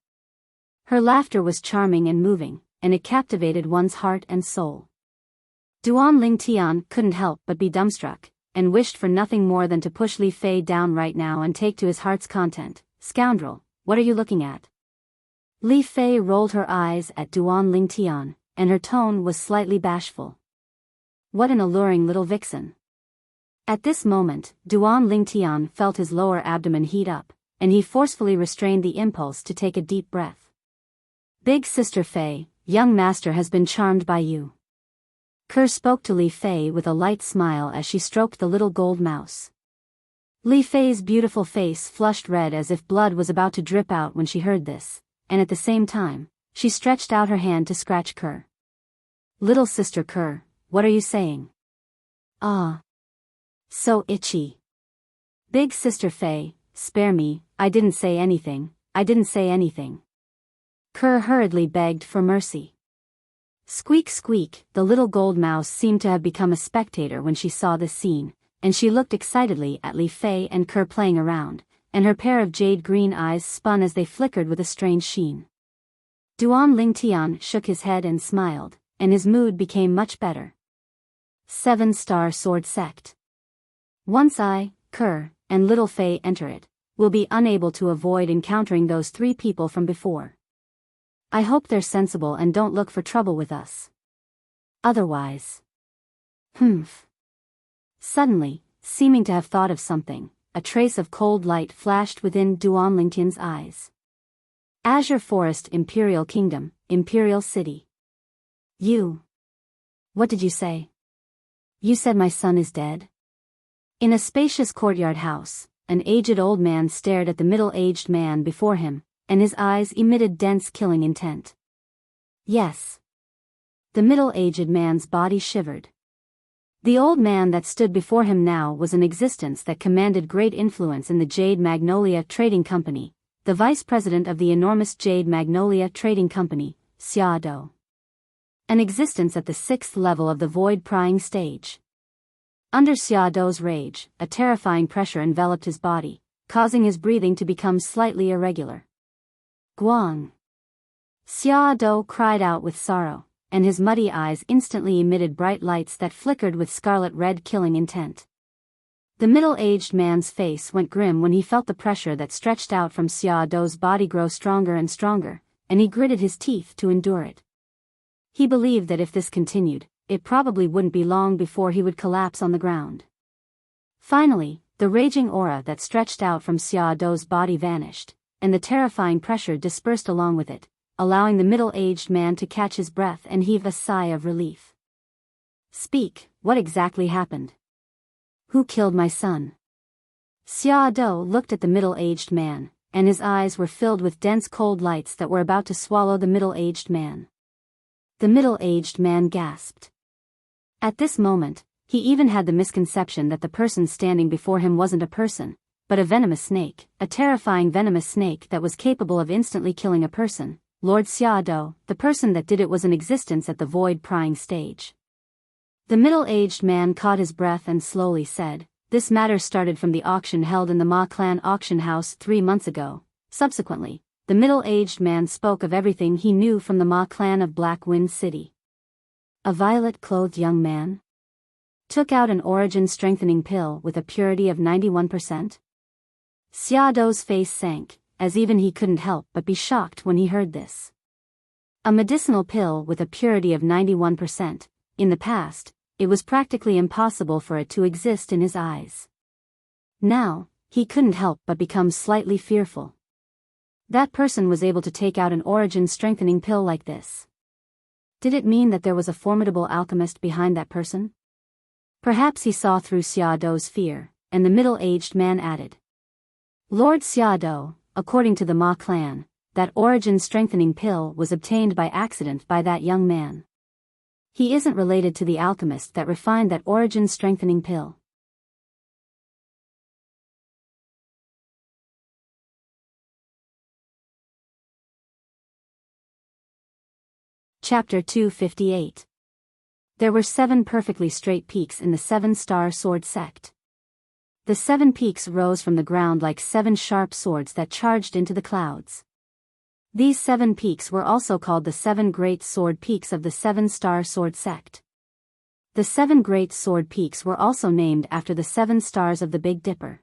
Her laughter was charming and moving, and it captivated one's heart and soul. Duan Lingtian couldn't help but be dumbstruck, and wished for nothing more than to push Li Fei down right now and take to his heart's content. Scoundrel, what are you looking at? Li Fei rolled her eyes at Duan Lingtian, and her tone was slightly bashful. What an alluring little vixen. At this moment, Duan Lingtian felt his lower abdomen heat up, and he forcefully restrained the impulse to take a deep breath. Big Sister Fei, young master has been charmed by you. Kerr spoke to Li Fei with a light smile as she stroked the little gold mouse. Li Fei's beautiful face flushed red as if blood was about to drip out when she heard this, and at the same time, she stretched out her hand to scratch Kerr. Little Sister Kerr, what are you saying? Ah. So itchy. Big Sister Fei, spare me, I didn't say anything. Kerr hurriedly begged for mercy. Squeak squeak, the little gold mouse seemed to have become a spectator when she saw this scene, and she looked excitedly at Li Fei and Kerr playing around, and her pair of jade green eyes spun as they flickered with a strange sheen. Duan Lingtian shook his head and smiled, and his mood became much better. 7-star sword sect. Once I, Kerr, and little Fei enter it, we'll be unable to avoid encountering those 3 people from before. I hope they're sensible and don't look for trouble with us. Otherwise. Humph. Suddenly, seeming to have thought of something, a trace of cold light flashed within Duan Lingtian's eyes. Azure Forest, Imperial Kingdom, Imperial City. You. What did you say? You said my son is dead? In a spacious courtyard house, an aged old man stared at the middle-aged man before him, and his eyes emitted dense killing intent. Yes. The middle-aged man's body shivered. The old man that stood before him now was an existence that commanded great influence in the Jade Magnolia Trading Company, the vice president of the enormous Jade Magnolia Trading Company, Xia Dou. An existence at the 6th level of the void prying stage. Under Xia Dou's rage, a terrifying pressure enveloped his body, causing his breathing to become slightly irregular. Guang! Xia Dou cried out with sorrow, and his muddy eyes instantly emitted bright lights that flickered with scarlet-red killing intent. The middle-aged man's face went grim when he felt the pressure that stretched out from Xia Dou's body grow stronger and stronger, and he gritted his teeth to endure it. He believed that if this continued, it probably wouldn't be long before he would collapse on the ground. Finally, the raging aura that stretched out from Xia Dou's body vanished, and the terrifying pressure dispersed along with it, allowing the middle-aged man to catch his breath and heave a sigh of relief. Speak, what exactly happened? Who killed my son? Xia Dou looked at the middle-aged man, and his eyes were filled with dense cold lights that were about to swallow the middle-aged man. The middle-aged man gasped. At this moment, he even had the misconception that the person standing before him wasn't a person, but a venomous snake, a terrifying venomous snake that was capable of instantly killing a person. Lord Xia Dou, the person that did it was in existence at the void prying stage. The middle-aged man caught his breath and slowly said, this matter started from the auction held in the Ma Clan auction house 3 months ago. Subsequently, the middle-aged man spoke of everything he knew from the Ma Clan of Black Wind City. A violet-clothed young man took out an origin-strengthening pill with a purity of 91%. Xia Dou's face sank, as even he couldn't help but be shocked when he heard this. A medicinal pill with a purity of 91%. In the past, it was practically impossible for it to exist in his eyes. Now, he couldn't help but become slightly fearful. That person was able to take out an origin-strengthening pill like this. Did it mean that there was a formidable alchemist behind that person? Perhaps he saw through Xia Dou's fear, and the middle-aged man added. Lord Xia Dou, according to the Ma Clan, that origin-strengthening pill was obtained by accident by that young man. He isn't related to the alchemist that refined that origin-strengthening pill. Chapter 258. There were 7 perfectly straight peaks in the 7-star sword sect. The 7 peaks rose from the ground like 7 sharp swords that charged into the clouds. These 7 peaks were also called the 7 great sword peaks of the 7-star sword sect. The 7 great sword peaks were also named after the 7 stars of the Big Dipper.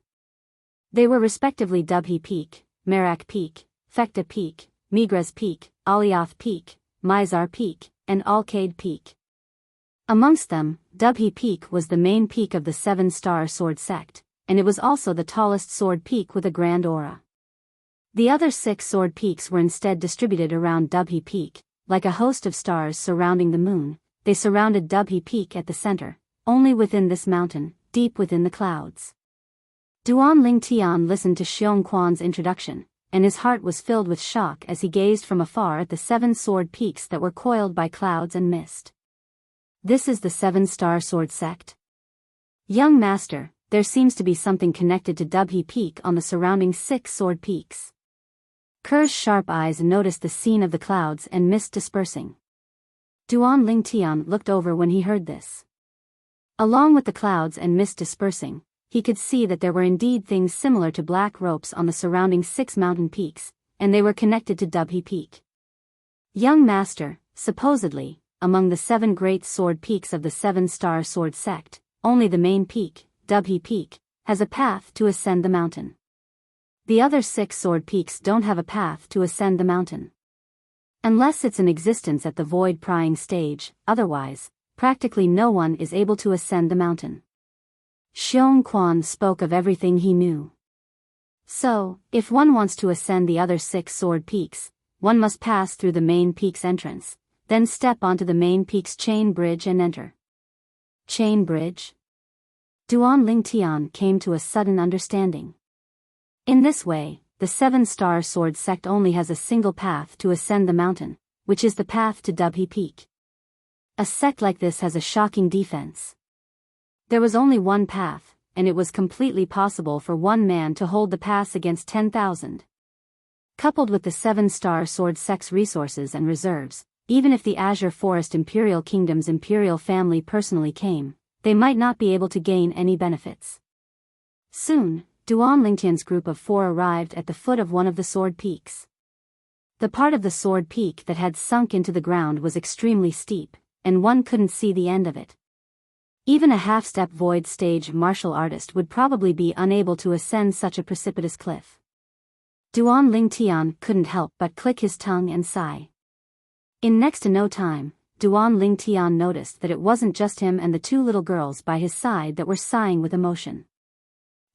They were respectively Dubhe Peak, Merak Peak, Fekta Peak, Migres Peak, Alioth Peak, Mizar Peak, and Alcade Peak. Amongst them, Dubhe Peak was the main peak of the 7-star sword sect, and it was also the tallest sword peak with a grand aura. The other 6 sword peaks were instead distributed around Dubhe Peak, like a host of stars surrounding the moon. They surrounded Dubhe Peak at the center, only within this mountain, deep within the clouds. Duan Lingtian listened to Xiong Quan's introduction, and his heart was filled with shock as he gazed from afar at the 7 sword peaks that were coiled by clouds and mist. This is the 7-star sword sect? Young master, there seems to be something connected to Dubhe Peak on the surrounding 6 sword peaks. Ker's sharp eyes noticed the scene of the clouds and mist dispersing. Duan Lingtian looked over when he heard this. Along with the clouds and mist dispersing, he could see that there were indeed things similar to black ropes on the surrounding 6 mountain peaks, and they were connected to Dubhe Peak. Young master, supposedly, among the 7 great sword peaks of the 7-star sword sect, only the main peak, Dubhe Peak, has a path to ascend the mountain. The other 6 sword peaks don't have a path to ascend the mountain. Unless it's in existence at the void prying stage, otherwise, practically no one is able to ascend the mountain. Xiong Quan spoke of everything he knew. So, if one wants to ascend the other 6 sword peaks, one must pass through the main peak's entrance, then step onto the main peak's chain bridge and enter. Chain bridge? Duan Lingtian came to a sudden understanding. In this way, the 7-star sword sect only has a single path to ascend the mountain, which is the path to Dubhe Peak. A sect like this has a shocking defense. There was only one path, and it was completely possible for one man to hold the pass against 10,000. Coupled with the 7-star sword sect's resources and reserves, even if the Azure Forest Imperial Kingdom's imperial family personally came, they might not be able to gain any benefits. Soon, Duan Lingtian's group of 4 arrived at the foot of one of the sword peaks. The part of the sword peak that had sunk into the ground was extremely steep, and one couldn't see the end of it. Even a half-step void stage martial artist would probably be unable to ascend such a precipitous cliff. Duan Lingtian couldn't help but click his tongue and sigh. In next to no time, Duan Lingtian noticed that it wasn't just him and the 2 little girls by his side that were sighing with emotion.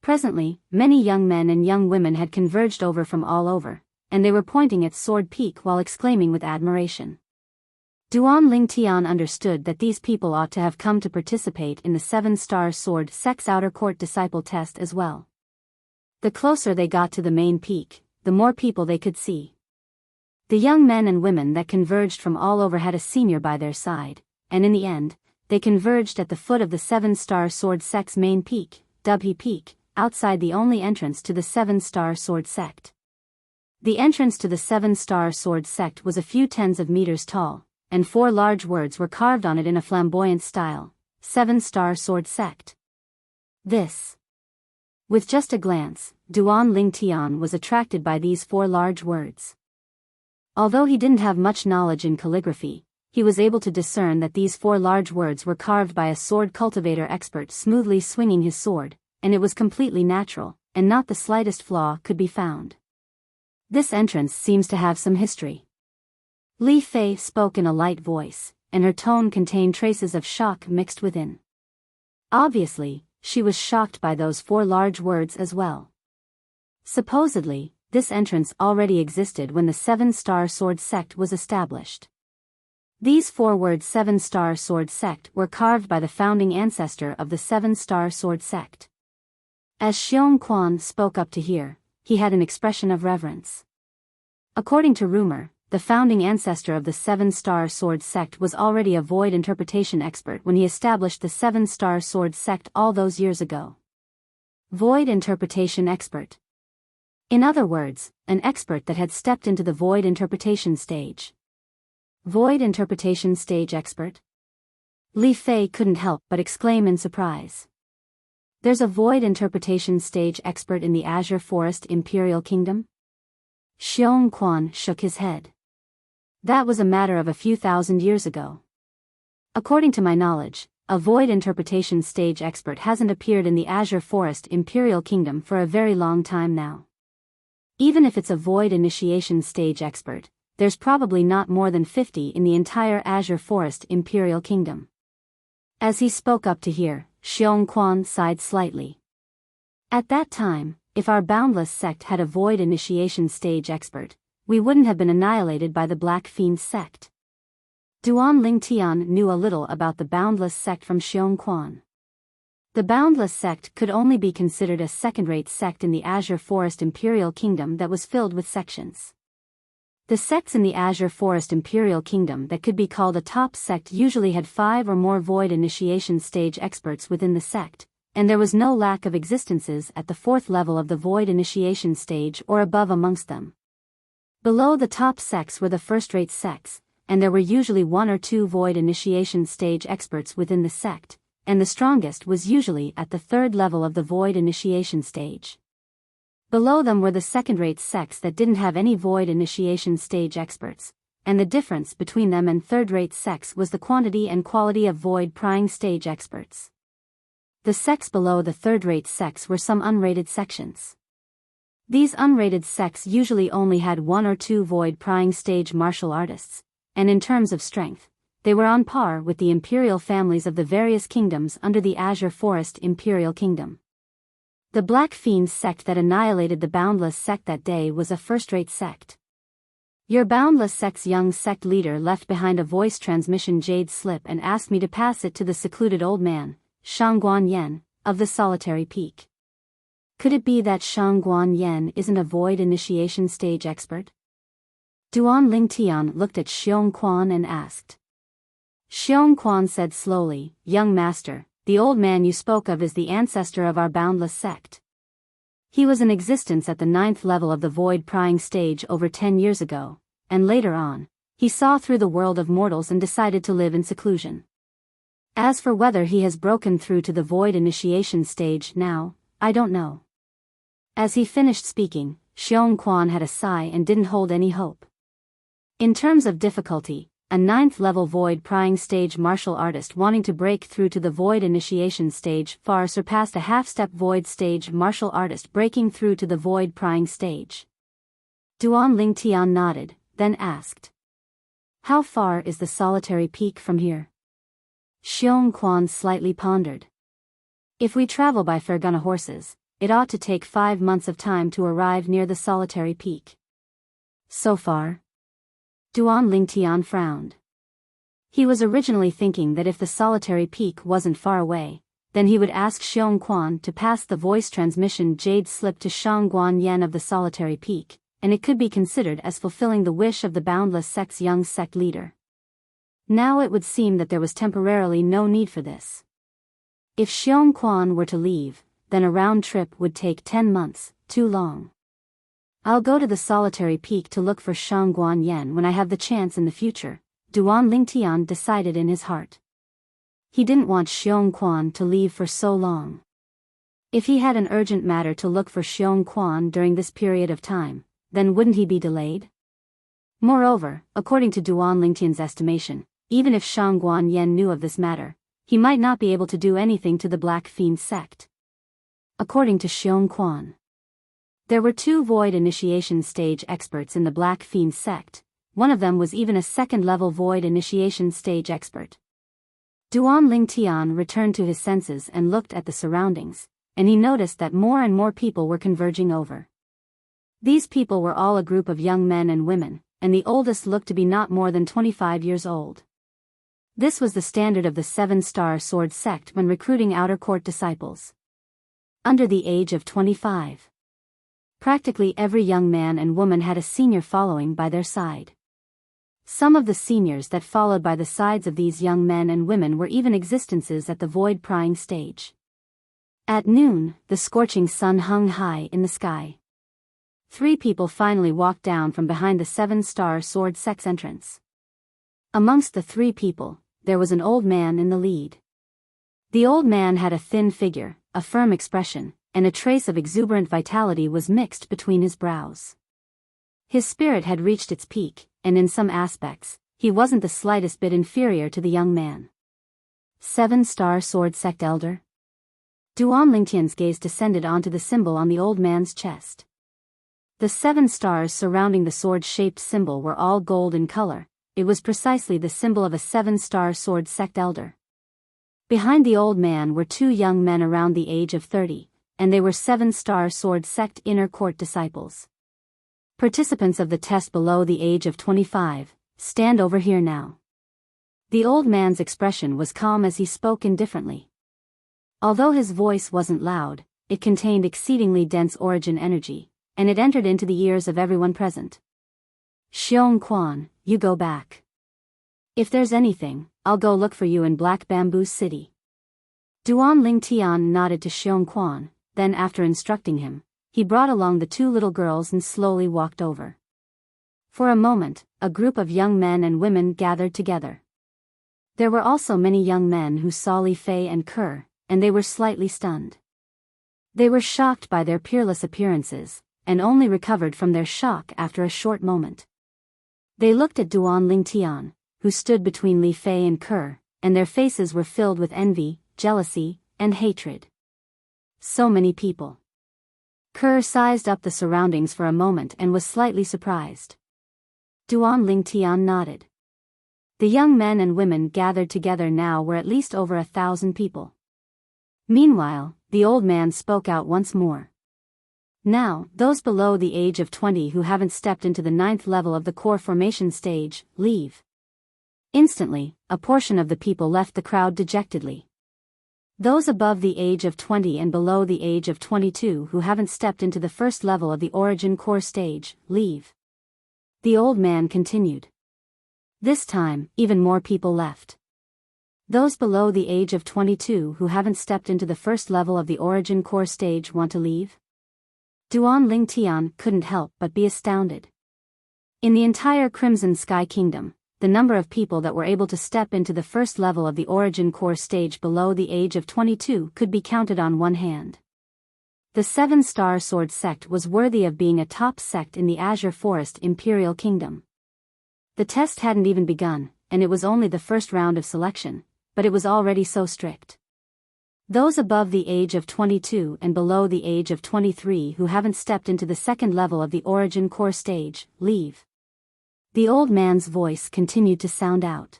Presently, many young men and young women had converged over from all over, and they were pointing at Sword Peak while exclaiming with admiration. Duan Lingtian understood that these people ought to have come to participate in the 7-star sword sect's outer court disciple test as well. The closer they got to the main peak, the more people they could see. The young men and women that converged from all over had a senior by their side, and in the end, they converged at the foot of the 7-star sword sect's main peak, Dubhe Peak, outside the only entrance to the 7-star sword sect. The entrance to the 7-star sword sect was a few tens of meters tall, and 4 large words were carved on it in a flamboyant style: 7-star sword sect. This. With just a glance, Duan Lingtian was attracted by these 4 large words. Although he didn't have much knowledge in calligraphy, he was able to discern that these 4 large words were carved by a sword cultivator expert smoothly swinging his sword, and it was completely natural, and not the slightest flaw could be found. This entrance seems to have some history. Li Fei spoke in a light voice, and her tone contained traces of shock mixed within. Obviously, she was shocked by those 4 large words as well. Supposedly, this entrance already existed when the 7-star sword sect was established. These 4 words 7-star sword sect were carved by the founding ancestor of the 7-star sword sect. As Xiong Quan spoke up to hear, he had an expression of reverence. According to rumor, the founding ancestor of the Seven-Star Sword sect, was already a void interpretation expert when he established the Seven-Star Sword sect all those years ago. Void interpretation expert. In other words, an expert that had stepped into the void interpretation stage. Void interpretation stage expert? Li Fei couldn't help but exclaim in surprise. There's a void interpretation stage expert in the Azure Forest Imperial Kingdom? Xiong Quan shook his head. That was a matter of a few thousand years ago. According to my knowledge, a void interpretation stage expert hasn't appeared in the Azure Forest Imperial Kingdom for a very long time now. Even if it's a void initiation stage expert, there's probably not more than 50 in the entire Azure Forest Imperial Kingdom. As he spoke up to hear, Xiong Quan sighed slightly. At that time, if our Boundless sect had a void initiation stage expert, we wouldn't have been annihilated by the Black Fiend sect. Duan Lingtian knew a little about the Boundless sect from Xiong Quan. The Boundless sect could only be considered a second-rate sect in the Azure Forest Imperial Kingdom that was filled with sections. The sects in the Azure Forest Imperial Kingdom that could be called a top sect usually had 5 or more void initiation stage experts within the sect, and there was no lack of existences at the 4th level of the void initiation stage or above amongst them. Below the top sects were the first-rate sects, and there were usually 1 or 2 void initiation stage experts within the sect, and the strongest was usually at the 3rd level of the void initiation stage. Below them were the second-rate sects that didn't have any void initiation stage experts, and the difference between them and third-rate sects was the quantity and quality of void prying stage experts. The sects below the third-rate sects were some unrated sections. These unrated sects usually only had 1 or 2 void prying stage martial artists, and in terms of strength, they were on par with the imperial families of the various kingdoms under the Azure Forest Imperial Kingdom. The Black Fiend sect that annihilated the Boundless sect that day was a first-rate sect. Your Boundless sect's young sect leader left behind a voice transmission jade slip and asked me to pass it to the secluded old man, Shangguan Yen, of the Solitary Peak. Could it be that Shangguan Yen isn't a void initiation stage expert? Duan Lingtian looked at Xiong Quan and asked. Xiong Quan said slowly, "Young master, the old man you spoke of is the ancestor of our Boundless sect. He was in existence at the 9th level of the void prying stage over 10 years ago, and later on, he saw through the world of mortals and decided to live in seclusion. As for whether he has broken through to the void initiation stage now, I don't know." As he finished speaking, Xiong Quan had a sigh and didn't hold any hope. In terms of difficulty, a 9th level void prying stage martial artist wanting to break through to the void initiation stage far surpassed a half-step void stage martial artist breaking through to the void prying stage. Duan Lingtian nodded, then asked. "How far is the Solitary Peak from here?" Xiong Quan slightly pondered. "If we travel by Fergana horses, it ought to take 5 months of time to arrive near the Solitary Peak." "So far?" Duan Lingtian frowned. He was originally thinking that if the Solitary Peak wasn't far away, then he would ask Xiong Quan to pass the voice transmission jade slip to Shangguan Yen of the Solitary Peak, and it could be considered as fulfilling the wish of the Boundless sect's young sect leader. Now it would seem that there was temporarily no need for this. If Xiong Quan were to leave, then a round trip would take 10 months, too long. "I'll go to the Solitary Peak to look for Shangguan Yen when I have the chance in the future," Duan Lingtian decided in his heart. He didn't want Xiong Quan to leave for so long. If he had an urgent matter to look for Xiong Quan during this period of time, then wouldn't he be delayed? Moreover, according to Duan Lingtian's estimation, even if Shangguan Yen knew of this matter, he might not be able to do anything to the Black Fiend sect. According to Xiong Quan, there were 2 void initiation stage experts in the Black Fiend sect. One of them was even a 2nd-level void initiation stage expert. Duan Lingtian returned to his senses and looked at the surroundings, and he noticed that more and more people were converging over. These people were all a group of young men and women, and the oldest looked to be not more than 25 years old. This was the standard of the Seven-Star Sword sect when recruiting outer court disciples. Under the age of 25. Practically every young man and woman had a senior following by their side. Some of the seniors that followed by the sides of these young men and women were even existences at the void-prying stage. At noon, the scorching sun hung high in the sky. 3 people finally walked down from behind the 7-star sword sect's entrance. Amongst the 3 people, there was an old man in the lead. The old man had a thin figure, a firm expression, and a trace of exuberant vitality was mixed between his brows. His spirit had reached its peak, and in some aspects, he wasn't the slightest bit inferior to the young man. 7-star sword sect elder? Duan Lingtian's gaze descended onto the symbol on the old man's chest. The 7 stars surrounding the sword-shaped symbol were all gold in color. It was precisely the symbol of a 7-star sword sect elder. Behind the old man were 2 young men around the age of 30, and they were 7-star sword sect inner court disciples. Participants of the test below the age of 25, stand over here now. The old man's expression was calm as he spoke indifferently. Although his voice wasn't loud, it contained exceedingly dense origin energy, and it entered into the ears of everyone present. Xiong Quan, you go back. If there's anything, I'll go look for you in Black Bamboo City. Duan Lingtian nodded to Xiong Quan, then after instructing him, he brought along the 2 little girls and slowly walked over. For a moment, a group of young men and women gathered together. There were also many young men who saw Li Fei and Kerr, and they were slightly stunned. They were shocked by their peerless appearances, and only recovered from their shock after a short moment. They looked at Duan Lingtian, who stood between Li Fei and Kerr, and their faces were filled with envy, jealousy, and hatred. So many people. Kerr sized up the surroundings for a moment and was slightly surprised. Duan Lingtian nodded. The young men and women gathered together now were at least over 1,000 people. Meanwhile, the old man spoke out once more. Now, those below the age of 20 who haven't stepped into the 9th level of the core formation stage, leave. Instantly, a portion of the people left the crowd dejectedly. Those above the age of 20 and below the age of 22 who haven't stepped into the 1st level of the origin core stage, leave. The old man continued. This time, even more people left. Those below the age of 22 who haven't stepped into the 1st level of the origin core stage want to leave? Duan Lingtian couldn't help but be astounded. In the entire Crimson Sky Kingdom, the number of people that were able to step into the 1st level of the origin core stage below the age of 22 could be counted on one hand. The 7-star sword sect was worthy of being a top sect in the Azure Forest Imperial Kingdom. The test hadn't even begun, and it was only the 1st round of selection, but it was already so strict. Those above the age of 22 and below the age of 23 who haven't stepped into the 2nd level of the origin core stage, leave. The old man's voice continued to sound out.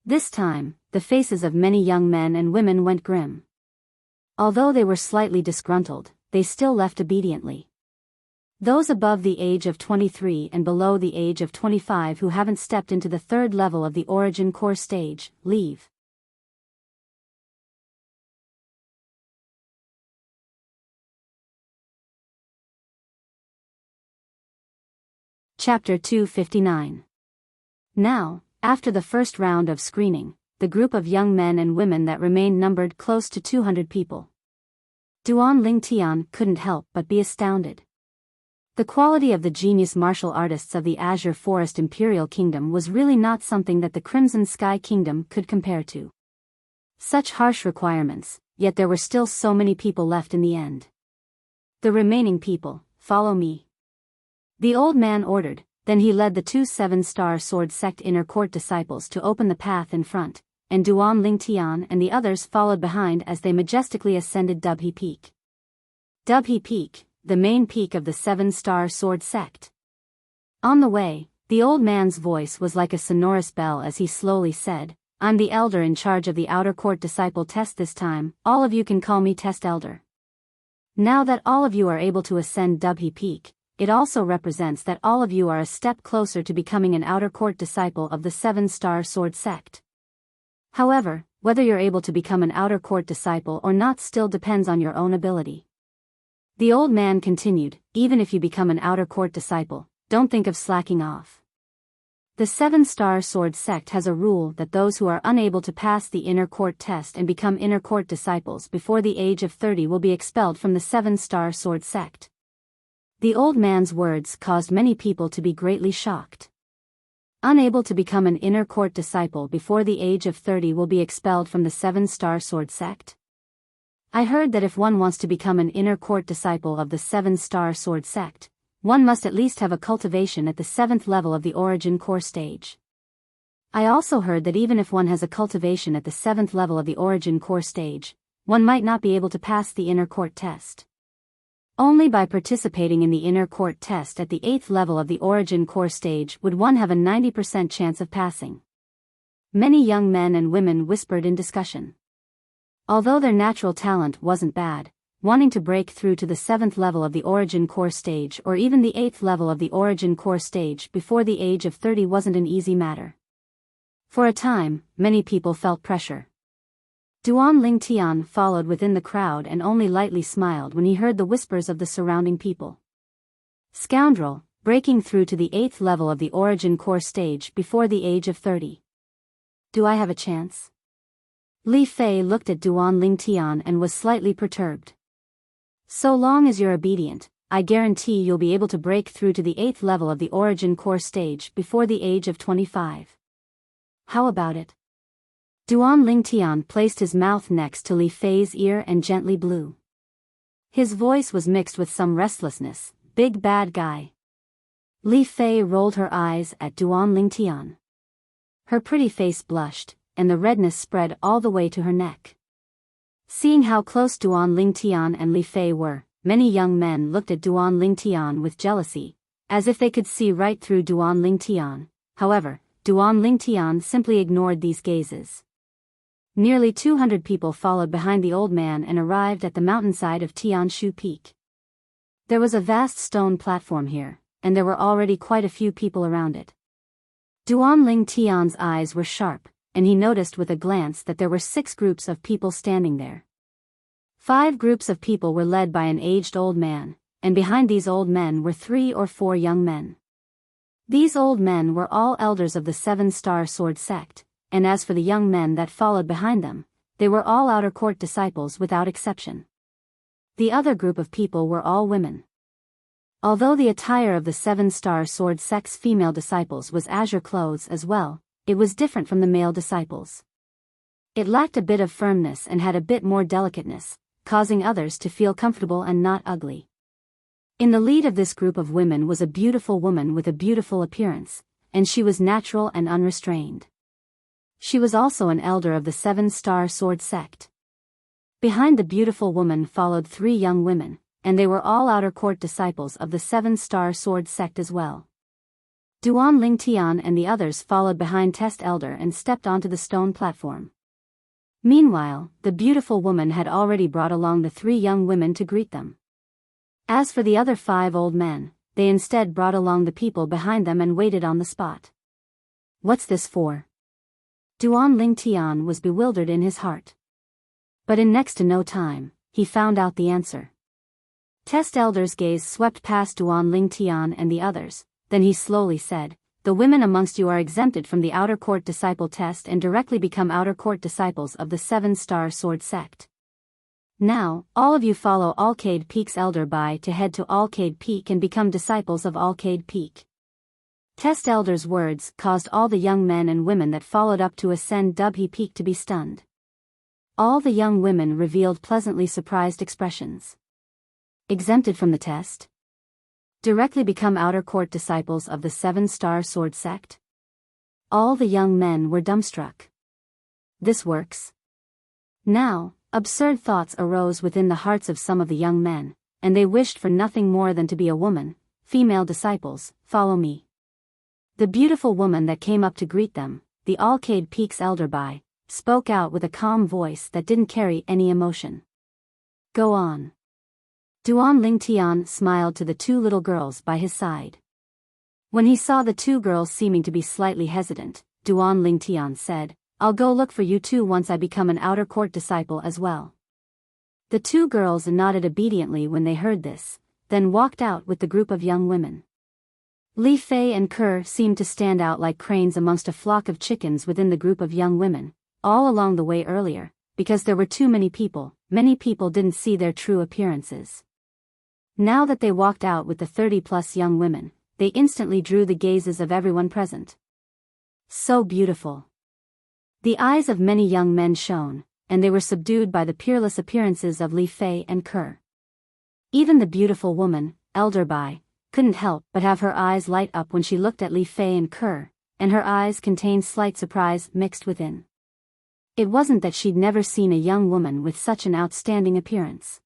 This time, the faces of many young men and women went grim. Although they were slightly disgruntled, they still left obediently. Those above the age of 23 and below the age of 25 who haven't stepped into the 3rd level of the origin core stage, leave. Chapter 259. Now, after the 1st round of screening, the group of young men and women that remained numbered close to 200 people. Duan Lingtian couldn't help but be astounded. The quality of the genius martial artists of the Azure Forest Imperial Kingdom was really not something that the Crimson Sky Kingdom could compare to. Such harsh requirements, yet there were still so many people left in the end. The remaining people, follow me. The old man ordered, then he led the 2 7-star sword sect inner court disciples to open the path in front, and Duan Lingtian and the others followed behind as they majestically ascended Dubhe Peak. Dubhe Peak, the main peak of the 7-star sword sect. On the way, the old man's voice was like a sonorous bell as he slowly said, I'm the elder in charge of the outer court disciple test this time, all of you can call me test elder. Now that all of you are able to ascend Dubhe Peak, it also represents that all of you are a step closer to becoming an outer court disciple of the 7-star sword sect. However, whether you're able to become an outer court disciple or not still depends on your own ability. The old man continued, even if you become an outer court disciple, don't think of slacking off. The Seven-Star Sword sect has a rule that those who are unable to pass the inner court test and become inner court disciples before the age of 30 will be expelled from the Seven-Star Sword sect. The old man's words caused many people to be greatly shocked. Unable to become an inner court disciple before the age of 30 will be expelled from the Seven-Star Sword sect? I heard that if one wants to become an inner court disciple of the Seven-Star Sword sect, one must at least have a cultivation at the 7th level of the origin core stage. I also heard that even if one has a cultivation at the 7th level of the origin core stage, one might not be able to pass the inner court test. Only by participating in the inner court test at the 8th level of the origin core stage would one have a 90% chance of passing. Many young men and women whispered in discussion. Although their natural talent wasn't bad, wanting to break through to the 7th level of the origin core stage or even the 8th level of the origin core stage before the age of 30 wasn't an easy matter. For a time, many people felt pressure. Duan Lingtian followed within the crowd and only lightly smiled when he heard the whispers of the surrounding people. Scoundrel, breaking through to the 8th level of the origin core stage before the age of 30. Do I have a chance? Li Fei looked at Duan Lingtian and was slightly perturbed. So long as you're obedient, I guarantee you'll be able to break through to the 8th level of the origin core stage before the age of 25. How about it? Duan Lingtian placed his mouth next to Li Fei's ear and gently blew. His voice was mixed with some restlessness. Big bad guy. Li Fei rolled her eyes at Duan Lingtian. Her pretty face blushed, and the redness spread all the way to her neck. Seeing how close Duan Lingtian and Li Fei were, many young men looked at Duan Lingtian with jealousy, as if they could see right through Duan Lingtian. However, Duan Lingtian simply ignored these gazes. Nearly 200 people followed behind the old man and arrived at the mountainside of Tianshu Peak. There was a vast stone platform here, and there were already quite a few people around it. Duan Lingtian's eyes were sharp, and he noticed with a glance that there were 6 groups of people standing there. 5 groups of people were led by an aged old man, and behind these old men were 3 or 4 young men. These old men were all elders of the Seven-Star Sword sect, and as for the young men that followed behind them, they were all outer court disciples without exception. The other group of people were all women. Although the attire of the Seven-Star Sword sect's female disciples was azure clothes as well, it was different from the male disciples. It lacked a bit of firmness and had a bit more delicateness, causing others to feel comfortable and not ugly. In the lead of this group of women was a beautiful woman with a beautiful appearance, and she was natural and unrestrained. She was also an elder of the Seven-Star Sword sect. Behind the beautiful woman followed 3 young women, and they were all outer court disciples of the Seven-Star Sword sect as well. Duan Lingtian and the others followed behind Test Elder and stepped onto the stone platform. Meanwhile, the beautiful woman had already brought along the 3 young women to greet them. As for the other 5 old men, they instead brought along the people behind them and waited on the spot. What's this for? Duan Lingtian was bewildered in his heart. But in next to no time, he found out the answer. Test Elder's gaze swept past Duan Lingtian and the others. Then he slowly said, "The women amongst you are exempted from the outer court disciple test and directly become outer court disciples of the Seven-Star Sword sect. Now, all of you follow Alcade Peak's Elder Bai to head to Alcade Peak and become disciples of Alcade Peak." Test Elder's words caused all the young men and women that followed up to ascend Dubhe Peak to be stunned. All the young women revealed pleasantly surprised expressions. Exempted from the test? Directly become outer court disciples of the Seven-Star Sword sect? All the young men were dumbstruck. This works. Now, absurd thoughts arose within the hearts of some of the young men, and they wished for nothing more than to be a woman. Female disciples, follow me. The beautiful woman that came up to greet them, the Alcade Peak's Elder Bai, spoke out with a calm voice that didn't carry any emotion. Go on. Duan Lingtian smiled to the 2 little girls by his side. When he saw the 2 girls seeming to be slightly hesitant, Duan Lingtian said, "I'll go look for you 2 once I become an outer court disciple as well." The 2 girls nodded obediently when they heard this, then walked out with the group of young women. Li Fei and Kerr seemed to stand out like cranes amongst a flock of chickens within the group of young women, all along the way earlier, because there were too many people didn't see their true appearances. Now that they walked out with the 30-plus young women, they instantly drew the gazes of everyone present. So beautiful. The eyes of many young men shone, and they were subdued by the peerless appearances of Li Fei and Kerr. Even the beautiful woman, Elder Bai, couldn't help but have her eyes light up when she looked at Li Fei and Kerr, and her eyes contained slight surprise mixed within. It wasn't that she'd never seen a young woman with such an outstanding appearance.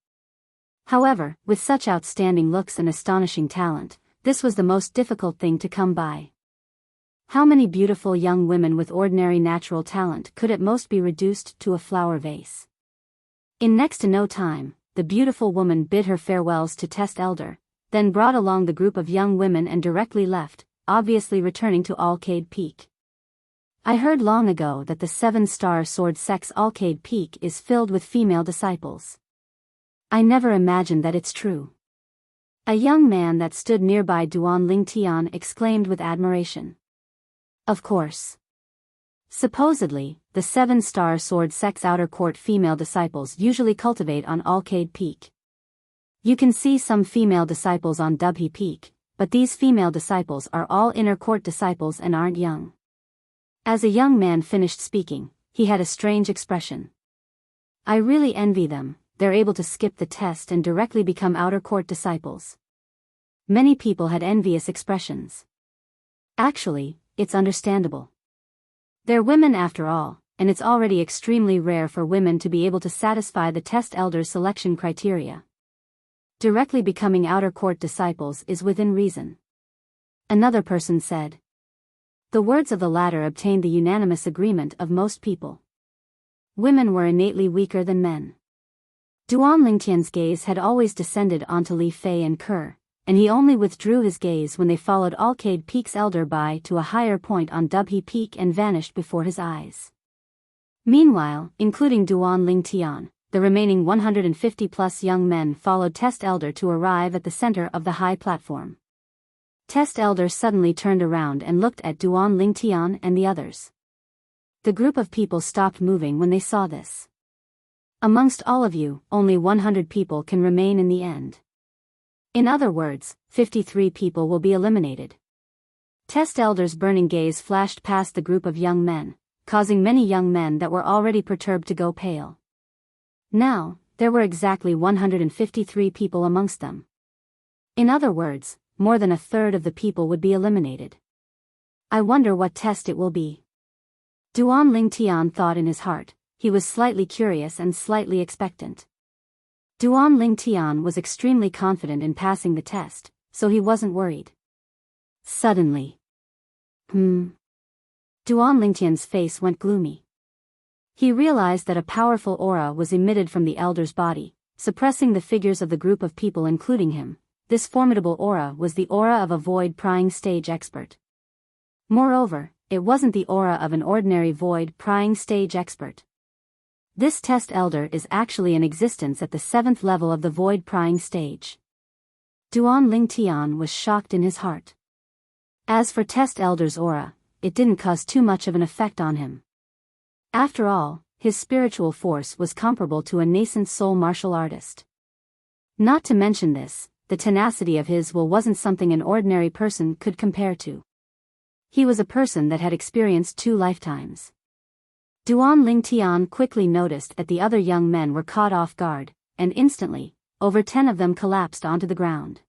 However, with such outstanding looks and astonishing talent, this was the most difficult thing to come by. How many beautiful young women with ordinary natural talent could at most be reduced to a flower vase? In next to no time, the beautiful woman bid her farewells to Test Elder, then brought along the group of young women and directly left, obviously returning to Alcade Peak. I heard long ago that the 7-star sword sect's Alcade Peak is filled with female disciples. I never imagined that it's true. A young man that stood nearby Duan Lingtian exclaimed with admiration. Of course. Supposedly, the 7-star sword sect's outer court female disciples usually cultivate on Alcade Peak. You can see some female disciples on Dubhe Peak, but these female disciples are all inner court disciples and aren't young. As a young man finished speaking, he had a strange expression. I really envy them, they're able to skip the test and directly become outer court disciples. Many people had envious expressions. Actually, it's understandable. They're women after all, and it's already extremely rare for women to be able to satisfy the test elder's selection criteria. Directly becoming outer court disciples is within reason. Another person said. The words of the latter obtained the unanimous agreement of most people. Women were innately weaker than men. Duan Lingtian's gaze had always descended onto Li Fei and Kerr, and he only withdrew his gaze when they followed Alcade Peak's Elder Bai to a higher point on Dubhe Peak and vanished before his eyes. Meanwhile, including Duan Lingtian, the remaining 150-plus young men followed Test Elder to arrive at the center of the high platform. Test Elder suddenly turned around and looked at Duan Lingtian and the others. The group of people stopped moving when they saw this. Amongst all of you, only 100 people can remain in the end. In other words, 53 people will be eliminated. Test Elder's burning gaze flashed past the group of young men, causing many young men that were already perturbed to go pale. Now, there were exactly 153 people amongst them. In other words, more than a third of the people would be eliminated. I wonder what test it will be. Duan Lingtian thought in his heart. He was slightly curious and slightly expectant. Duan Lingtian was extremely confident in passing the test, so he wasn't worried. Suddenly. Duan Lingtian's face went gloomy. He realized that a powerful aura was emitted from the elder's body, suppressing the figures of the group of people including him. This formidable aura was the aura of a void prying stage expert. Moreover, it wasn't the aura of an ordinary void prying stage expert. This test elder is actually in existence at the 7th level of the void prying stage. Duan Lingtian was shocked in his heart. As for test elder's aura, it didn't cause too much of an effect on him. After all, his spiritual force was comparable to a nascent soul martial artist. Not to mention this, the tenacity of his will wasn't something an ordinary person could compare to. He was a person that had experienced 2 lifetimes. Duan Lingtian quickly noticed that the other young men were caught off guard, and instantly, over 10 of them collapsed onto the ground.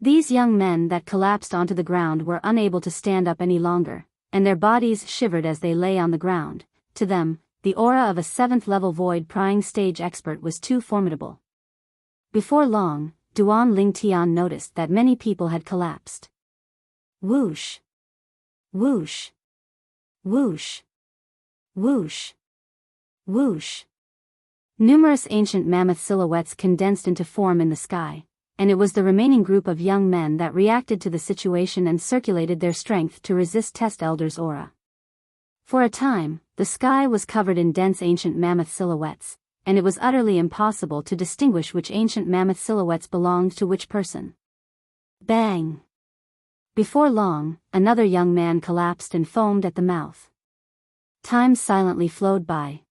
These young men that collapsed onto the ground were unable to stand up any longer, and their bodies shivered as they lay on the ground. To them, the aura of a 7th-level void prying stage expert was too formidable. Before long, Duan Lingtian noticed that many people had collapsed. Whoosh! Whoosh! Whoosh! Whoosh! Whoosh! Numerous ancient mammoth silhouettes condensed into form in the sky, and it was the remaining group of young men that reacted to the situation and circulated their strength to resist Test Elder's aura. For a time, the sky was covered in dense ancient mammoth silhouettes, and it was utterly impossible to distinguish which ancient mammoth silhouettes belonged to which person. Bang! Before long, another young man collapsed and foamed at the mouth. Time silently flowed by.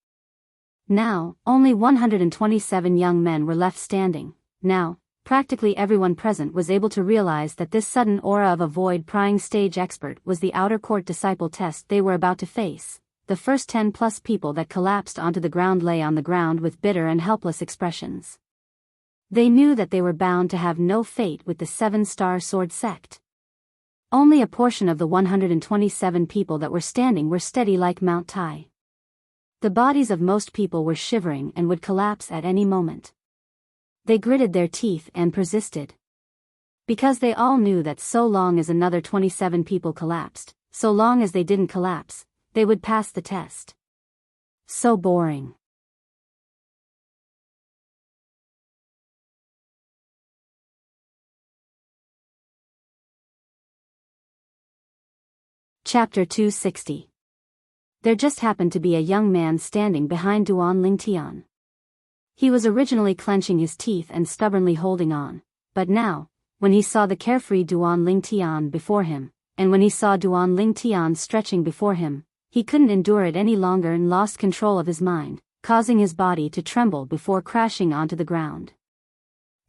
Now, only 127 young men were left standing. Now, practically everyone present was able to realize that this sudden aura of a void-prying stage expert was the outer court disciple test they were about to face. The first 10+ people that collapsed onto the ground lay on the ground with bitter and helpless expressions. They knew that they were bound to have no fate with the 7-star sword sect. Only a portion of the 127 people that were standing were steady like Mount Tai. The bodies of most people were shivering and would collapse at any moment. They gritted their teeth and persisted. Because they all knew that so long as another 27 people collapsed, so long as they didn't collapse, they would pass the test. So boring. Chapter 260. There just happened to be a young man standing behind Duan Lingtian. He was originally clenching his teeth and stubbornly holding on, but now, when he saw the carefree Duan Lingtian before him, and when he saw Duan Lingtian stretching before him, he couldn't endure it any longer and lost control of his mind, causing his body to tremble before crashing onto the ground.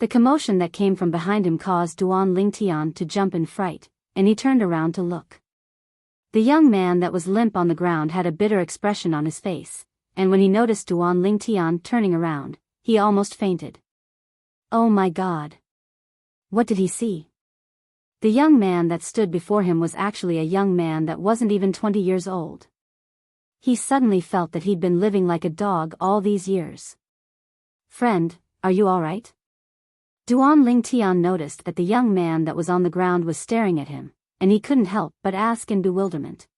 The commotion that came from behind him caused Duan Lingtian to jump in fright, and he turned around to look. The young man that was limp on the ground had a bitter expression on his face, and when he noticed Duan Lingtian turning around, he almost fainted. Oh my God! What did he see? The young man that stood before him was actually a young man that wasn't even 20 years old. He suddenly felt that he'd been living like a dog all these years. Friend, are you all right? Duan Lingtian noticed that the young man that was on the ground was staring at him, and he couldn't help but ask in bewilderment.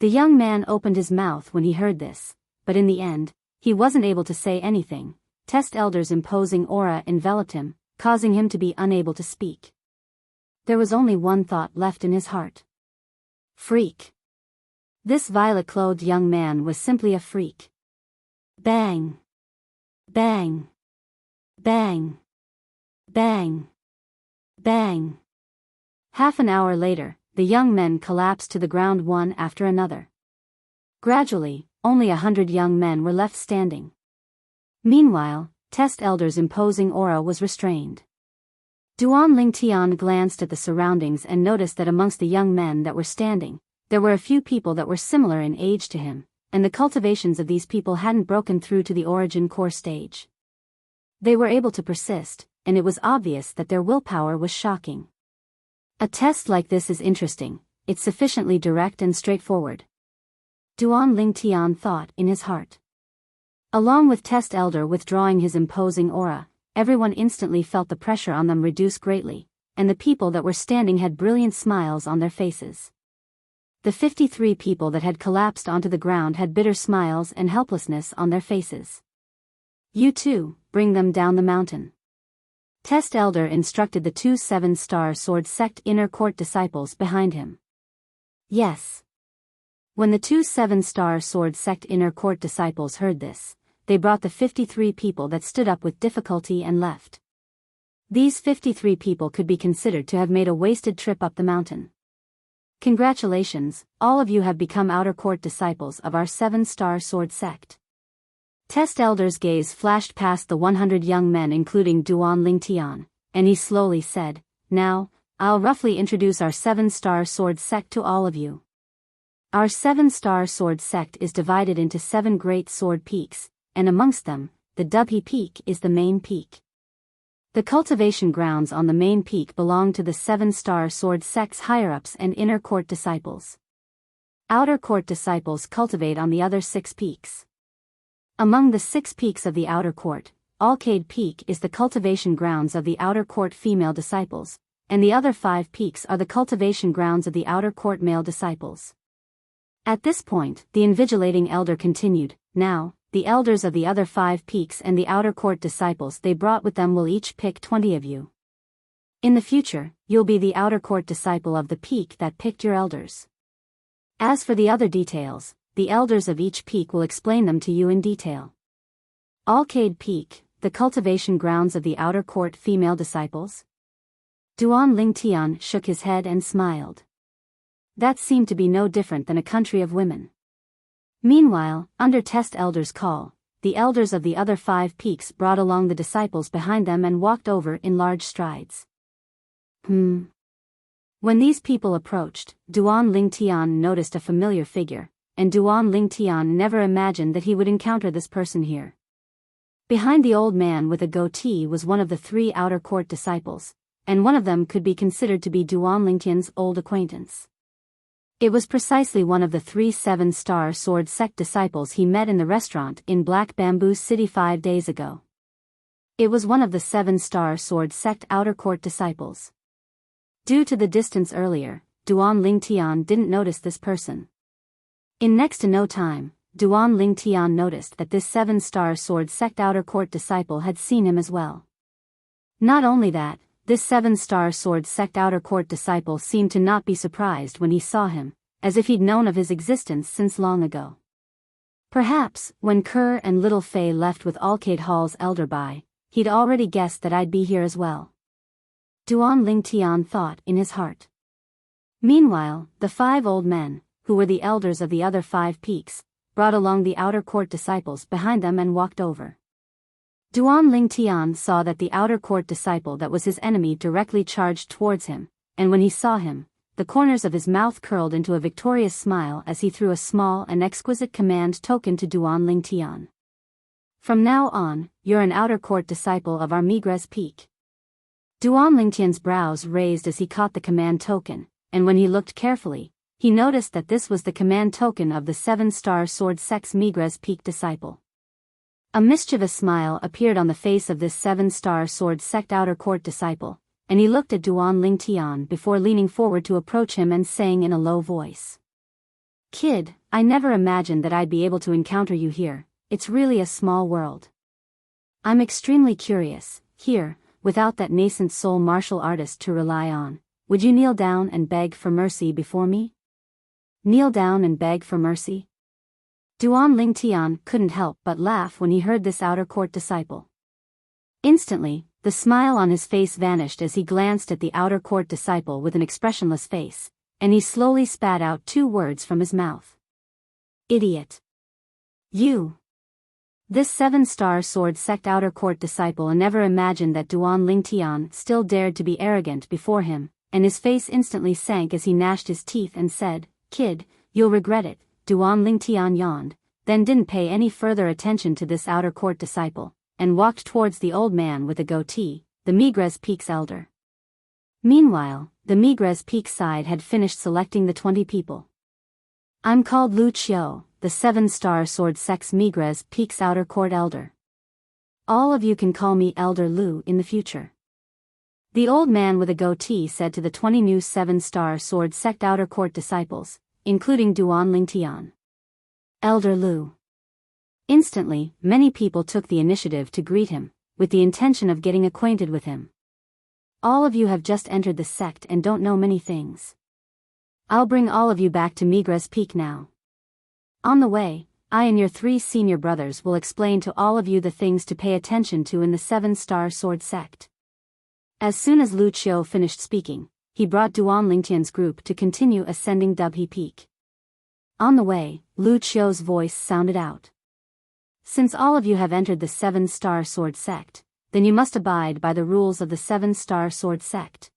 The young man opened his mouth when he heard this, but in the end, he wasn't able to say anything. Test Elder's imposing aura enveloped him, causing him to be unable to speak. There was only one thought left in his heart. Freak. This violet-clothed young man was simply a freak. Bang! Bang! Bang! Bang! Bang! Half an hour later, the young men collapsed to the ground one after another. Gradually, only 100 young men were left standing. Meanwhile, Test Elder's imposing aura was restrained. Duan Lingtian glanced at the surroundings and noticed that amongst the young men that were standing, there were a few people that were similar in age to him, and the cultivations of these people hadn't broken through to the origin core stage. They were able to persist, and it was obvious that their willpower was shocking. A test like this is interesting, it's sufficiently direct and straightforward. Duan Lingtian thought in his heart. Along with Test Elder withdrawing his imposing aura, everyone instantly felt the pressure on them reduce greatly, and the people that were standing had brilliant smiles on their faces. The 53 people that had collapsed onto the ground had bitter smiles and helplessness on their faces. You too, bring them down the mountain. Test Elder instructed the 2 7-star sword sect inner court disciples behind him. Yes. When the 2 7-star sword sect inner court disciples heard this, they brought the 53 people that stood up with difficulty and left. These 53 people could be considered to have made a wasted trip up the mountain. Congratulations, all of you have become outer court disciples of our 7-star sword sect. Test Elder's gaze flashed past the 100 young men including Duan Lingtian, and he slowly said, Now, I'll roughly introduce our 7-star sword sect to all of you. Our 7-star sword sect is divided into 7 great sword peaks, and amongst them, the Dubhe Peak is the main peak. The cultivation grounds on the main peak belong to the 7-star sword sect's higher-ups and inner court disciples. Outer court disciples cultivate on the other 6 peaks. Among the 6 peaks of the outer court, Alcade Peak is the cultivation grounds of the outer court female disciples, and the other 5 peaks are the cultivation grounds of the outer court male disciples. At this point, the invigilating elder continued, Now, the elders of the other 5 peaks and the outer court disciples they brought with them will each pick 20 of you. In the future, you'll be the outer court disciple of the peak that picked your elders. As for the other details, the elders of each peak will explain them to you in detail. Alcade Peak, the cultivation grounds of the outer court female disciples. Duan Lingtian shook his head and smiled. That seemed to be no different than a country of women. Meanwhile, under test elders' call, the elders of the other 5 peaks brought along the disciples behind them and walked over in large strides. When these people approached, Duan Lingtian noticed a familiar figure, and Duan Lingtian never imagined that he would encounter this person here. Behind the old man with a goatee was one of the 3 outer court disciples, and one of them could be considered to be Duan Lingtian's old acquaintance. It was precisely one of the 3 7-star sword sect disciples he met in the restaurant in Black Bamboo City 5 days ago. It was one of the 7-star sword sect outer court disciples. Due to the distance earlier, Duan Lingtian didn't notice this person. In next to no time, Duan Lingtian noticed that this 7-star sword sect outer court disciple had seen him as well. Not only that, this 7-star sword sect outer court disciple seemed to not be surprised when he saw him, as if he'd known of his existence since long ago. Perhaps, when Kerr and Little Fei left with Alcade Hall's elder by, he'd already guessed that I'd be here as well. Duan Lingtian thought in his heart. Meanwhile, the 5 old men, who were the elders of the other 5 peaks, brought along the outer court disciples behind them and walked over. Duan Lingtian saw that the outer court disciple that was his enemy directly charged towards him, and when he saw him, the corners of his mouth curled into a victorious smile as he threw a small and exquisite command token to Duan Lingtian. From now on, you're an outer court disciple of our Migres Peak. Duan Lingtian's brows raised as he caught the command token, and when he looked carefully, he noticed that this was the command token of the 7-star sword sect's Migres Peak disciple. A mischievous smile appeared on the face of this 7-star sword sect outer court disciple, and he looked at Duan Lingtian before leaning forward to approach him and saying in a low voice. Kid, I never imagined that I'd be able to encounter you here, it's really a small world. I'm extremely curious, here, without that nascent soul martial artist to rely on, would you kneel down and beg for mercy before me? Kneel down and beg for mercy? Duan Lingtian couldn't help but laugh when he heard this outer court disciple. Instantly, the smile on his face vanished as he glanced at the outer court disciple with an expressionless face, and he slowly spat out 2 words from his mouth. Idiot. You. This 7-star sword sect outer court disciple never imagined that Duan Lingtian still dared to be arrogant before him, and his face instantly sank as he gnashed his teeth and said, Kid, you'll regret it. Duan Lingtian yawned, then didn't pay any further attention to this outer court disciple, and walked towards the old man with a goatee, the Migres Peak's elder. Meanwhile, the Migres Peak side had finished selecting the 20 people. I'm called Lu Qiu, the 7-star sword sect's Migres Peak's outer court elder. All of you can call me Elder Lu in the future. The old man with a goatee said to the 20 new 7-star sword sect outer court disciples, including Duan Lingtian. Elder Lu. Instantly, many people took the initiative to greet him, with the intention of getting acquainted with him. All of you have just entered the sect and don't know many things. I'll bring all of you back to Migres Peak now. On the way, I and your 3 senior brothers will explain to all of you the things to pay attention to in the 7-star sword sect. As soon as Lu Qiu finished speaking, he brought Duan Lingtian's group to continue ascending Dubhe Peak. On the way, Lu Qiu's voice sounded out. Since all of you have entered the 7-star sword sect, then you must abide by the rules of the 7-star sword sect.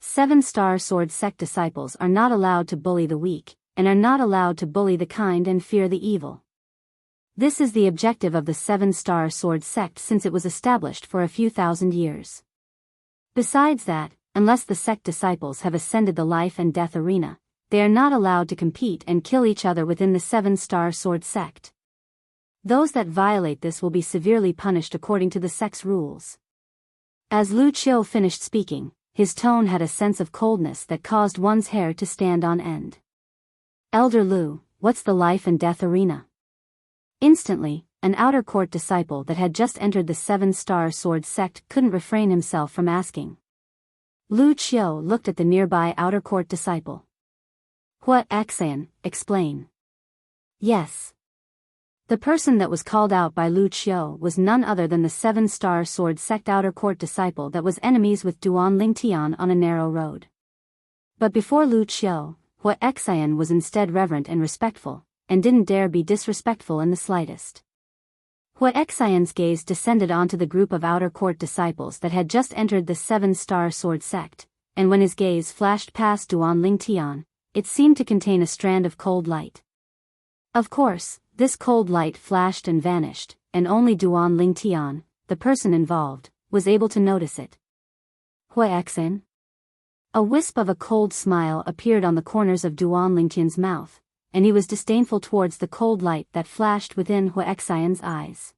7-star sword sect disciples are not allowed to bully the weak, and are not allowed to bully the kind and fear the evil. This is the objective of the 7-star sword sect since it was established for a few thousand years. Besides that, unless the sect disciples have ascended the life and death arena, they are not allowed to compete and kill each other within the 7-star sword sect. Those that violate this will be severely punished according to the sect's rules. As Lu Qiu finished speaking, his tone had a sense of coldness that caused one's hair to stand on end. Elder Lu, what's the life and death arena? Instantly, an outer court disciple that had just entered the 7-star sword sect couldn't refrain himself from asking. Lu Qiu looked at the nearby outer court disciple. What Axan, explain. Yes. The person that was called out by Lu Qiu was none other than the seven-star sword sect outer court disciple that was enemies with Duan Lingtian on a narrow road. But before Lu Qiu, Hua Xian was instead reverent and respectful, and didn't dare be disrespectful in the slightest. Hua Xian's gaze descended onto the group of outer court disciples that had just entered the seven-star sword sect, and when his gaze flashed past Duan Lingtian, it seemed to contain a strand of cold light. Of course, this cold light flashed and vanished, and only Duan Lingtian, the person involved, was able to notice it. Hua Xian? A wisp of a cold smile appeared on the corners of Duan Lingtian's mouth, and he was disdainful towards the cold light that flashed within Hua Xian's eyes.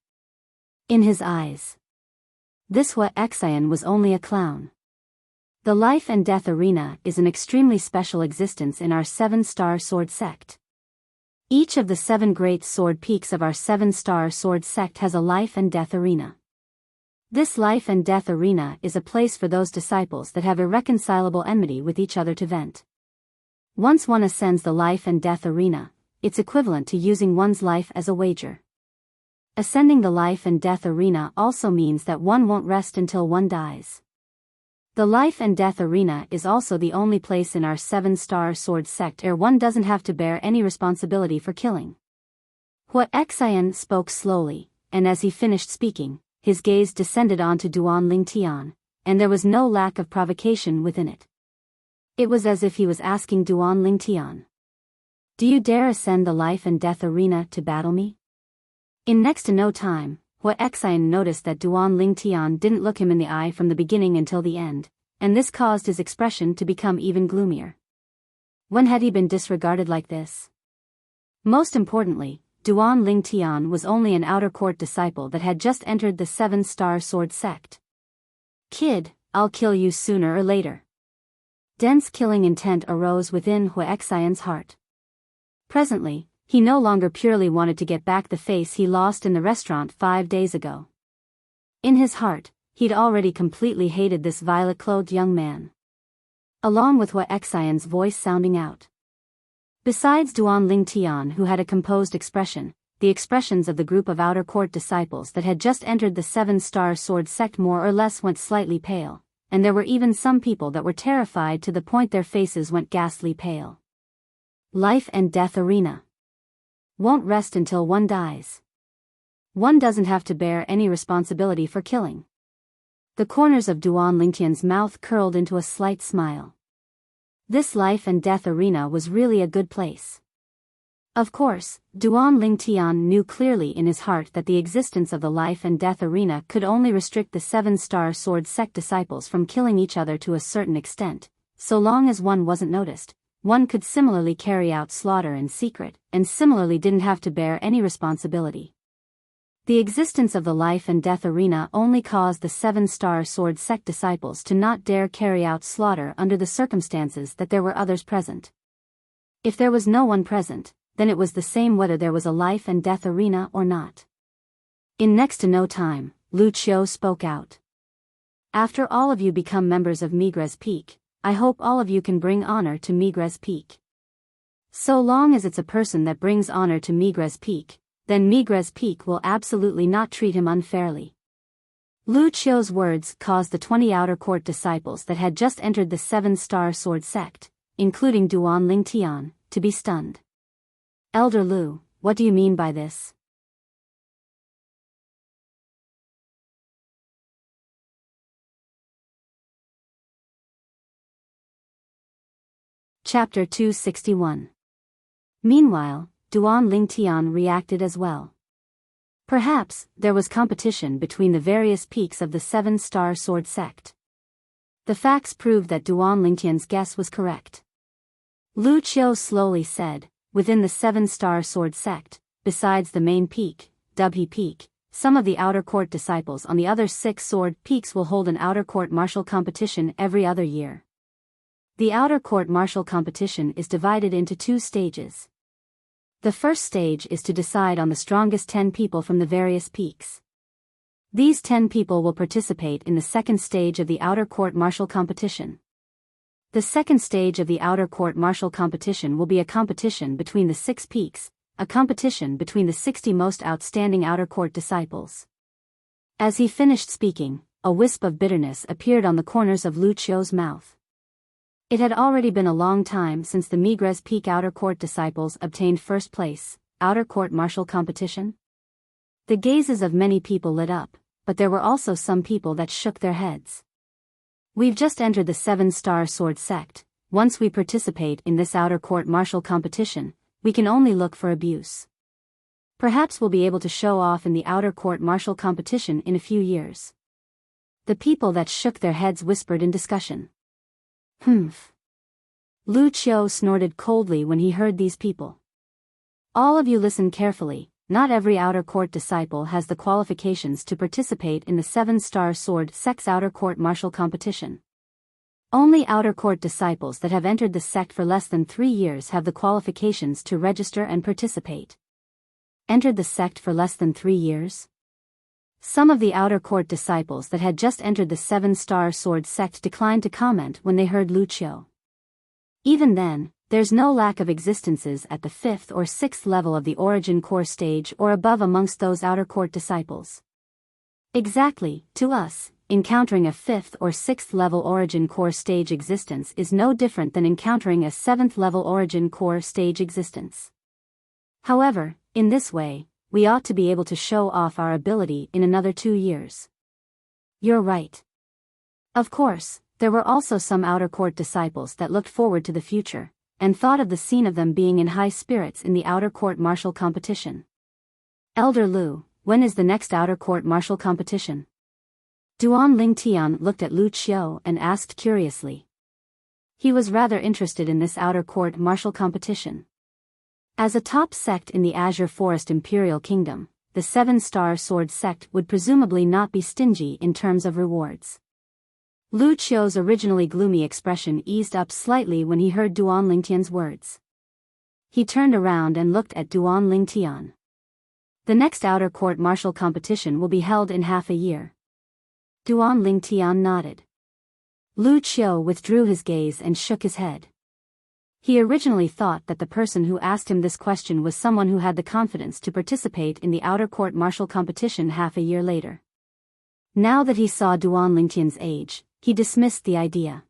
In his eyes, this Hua Xian was only a clown. The life and death arena is an extremely special existence in our seven-star sword sect. Each of the 7 great sword peaks of our 7-star sword sect has a life and death arena. This life and death arena is a place for those disciples that have irreconcilable enmity with each other to vent. Once one ascends the life and death arena, it's equivalent to using one's life as a wager. Ascending the life and death arena also means that one won't rest until one dies. The life and death arena is also the only place in our 7-star sword sect where one doesn't have to bear any responsibility for killing. Hua Xian spoke slowly, and as he finished speaking, his gaze descended onto Duan Lingtian, and there was no lack of provocation within it. It was as if he was asking Duan Lingtian, "Do you dare ascend the life and death arena to battle me?" In next to no time, Hua Xian noticed that Duan Lingtian didn't look him in the eye from the beginning until the end, and this caused his expression to become even gloomier. When had he been disregarded like this? Most importantly, Duan Lingtian was only an outer court disciple that had just entered the 7-star sword sect. "Kid, I'll kill you sooner or later." Dense killing intent arose within Hua Xian's heart. Presently, he no longer purely wanted to get back the face he lost in the restaurant 5 days ago. In his heart, he'd already completely hated this violet-clothed young man. Along with Hua Xian's voice sounding out. Besides Duan Lingtian, who had a composed expression, the expressions of the group of outer court disciples that had just entered the 7-star sword sect more or less went slightly pale, and there were even some people that were terrified to the point their faces went ghastly pale. Life and death arena. Won't rest until one dies. One doesn't have to bear any responsibility for killing. The corners of Duan Lingtian's mouth curled into a slight smile. This life and death arena was really a good place. Of course, Duan Lingtian knew clearly in his heart that the existence of the life and death arena could only restrict the 7-star sword sect disciples from killing each other to a certain extent, so long as one wasn't noticed. One could similarly carry out slaughter in secret, and similarly didn't have to bear any responsibility. The existence of the life and death arena only caused the 7-star sword sect disciples to not dare carry out slaughter under the circumstances that there were others present. If there was no one present, then it was the same whether there was a life and death arena or not. In next to no time, Lu Qiu spoke out. "After all of you become members of Migres Peak, I hope all of you can bring honor to Migres Peak. So long as it's a person that brings honor to Migres Peak, then Migres Peak will absolutely not treat him unfairly." Lu Qiu's words caused the 20 outer court disciples that had just entered the 7-star sword sect, including Duan Lingtian, to be stunned. "Elder Lu, what do you mean by this?" Chapter 261. Meanwhile, Duan Lingtian reacted as well. Perhaps there was competition between the various peaks of the 7-star sword sect. The facts proved that Duan Lingtian's guess was correct. Lu Qiu slowly said, "Within the 7-star sword sect, besides the main peak, Dubhe Peak, some of the outer court disciples on the other 6 sword peaks will hold an outer court martial competition every other year. The outer court martial competition is divided into 2 stages. The first stage is to decide on the strongest 10 people from the various peaks. These 10 people will participate in the second stage of the outer court martial competition. The second stage of the outer court martial competition will be a competition between the 6 peaks, a competition between the 60 most outstanding outer court disciples. As he finished speaking, a wisp of bitterness appeared on the corners of Lu Qiu's mouth. It had already been a long time since the Migres Peak outer court disciples obtained first place, outer court martial competition. The gazes of many people lit up, but there were also some people that shook their heads. We've just entered the 7-star sword sect. Once we participate in this outer court martial competition, we can only look for abuse. Perhaps we'll be able to show off in the outer court martial competition in a few years. The people that shook their heads whispered in discussion. Humph. Lu Qiu snorted coldly when he heard these people. All of you listen carefully. Not every outer court disciple has the qualifications to participate in the 7-star sword sect's outer court martial competition. Only outer court disciples that have entered the sect for less than 3 years have the qualifications to register and participate. Entered the sect for less than 3 years? Some of the outer court disciples that had just entered the 7-star sword sect declined to comment when they heard Lu Qiu. Even then, there's no lack of existences at the 5th or 6th level of the origin core stage or above amongst those outer court disciples. Exactly, to us, encountering a 5th or 6th level origin core stage existence is no different than encountering a 7th level origin core stage existence. However, in this way, we ought to be able to show off our ability in another 2 years. You're right. Of course, there were also some outer court disciples that looked forward to the future, and thought of the scene of them being in high spirits in the outer court martial competition. Elder Lu, when is the next outer court martial competition? Duan Lingtian looked at Lu Qiu and asked curiously. He was rather interested in this outer court martial competition. As a top sect in the Azure Forest Imperial Kingdom, the 7-star sword sect would presumably not be stingy in terms of rewards. Lu Qiu's originally gloomy expression eased up slightly when he heard Duan Lingtian's words. He turned around and looked at Duan Lingtian. The next outer court martial competition will be held in half a year. Duan Lingtian nodded. Lu Qiu withdrew his gaze and shook his head. He originally thought that the person who asked him this question was someone who had the confidence to participate in the outer court martial competition half a year later. Now that he saw Duan Lingtian's age, he dismissed the idea.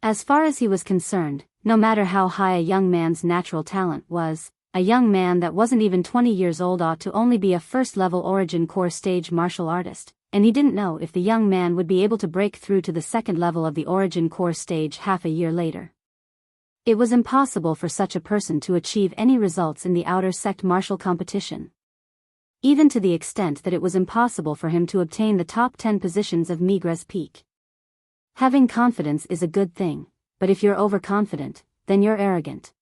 As far as he was concerned, no matter how high a young man's natural talent was, a young man that wasn't even 20 years old ought to only be a first-level origin core stage martial artist, and he didn't know if the young man would be able to break through to the second level of the origin core stage half a year later. It was impossible for such a person to achieve any results in the outer sect martial competition. Even to the extent that it was impossible for him to obtain the top 10 positions of Migres Peak. Having confidence is a good thing, but if you're overconfident, then you're arrogant.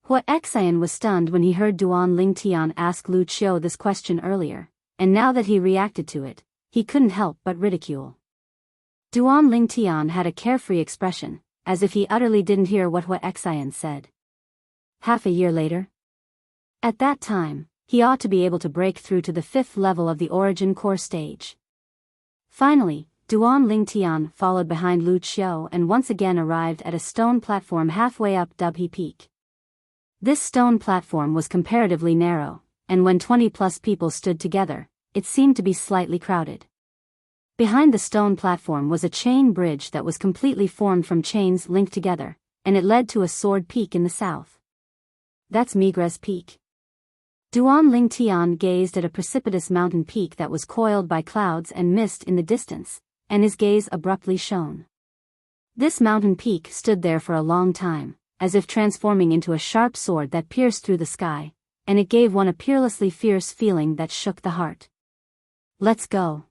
Hua Xian was stunned when he heard Duan Lingtian ask Lu Qiu this question earlier, and now that he reacted to it, he couldn't help but ridicule. Duan Lingtian had a carefree expression, as if he utterly didn't hear what Hua Xian said. Half a year later? At that time, he ought to be able to break through to the 5th level of the origin core stage. Finally, Duan Lingtian followed behind Lu Qiu and once again arrived at a stone platform halfway up Dubhe Peak. This stone platform was comparatively narrow, and when 20+ people stood together, it seemed to be slightly crowded. Behind the stone platform was a chain bridge that was completely formed from chains linked together, and it led to a sword peak in the south. That's Migres Peak. Duan Lingtian gazed at a precipitous mountain peak that was coiled by clouds and mist in the distance, and his gaze abruptly shone. This mountain peak stood there for a long time, as if transforming into a sharp sword that pierced through the sky, and it gave one a peerlessly fierce feeling that shook the heart. Let's go.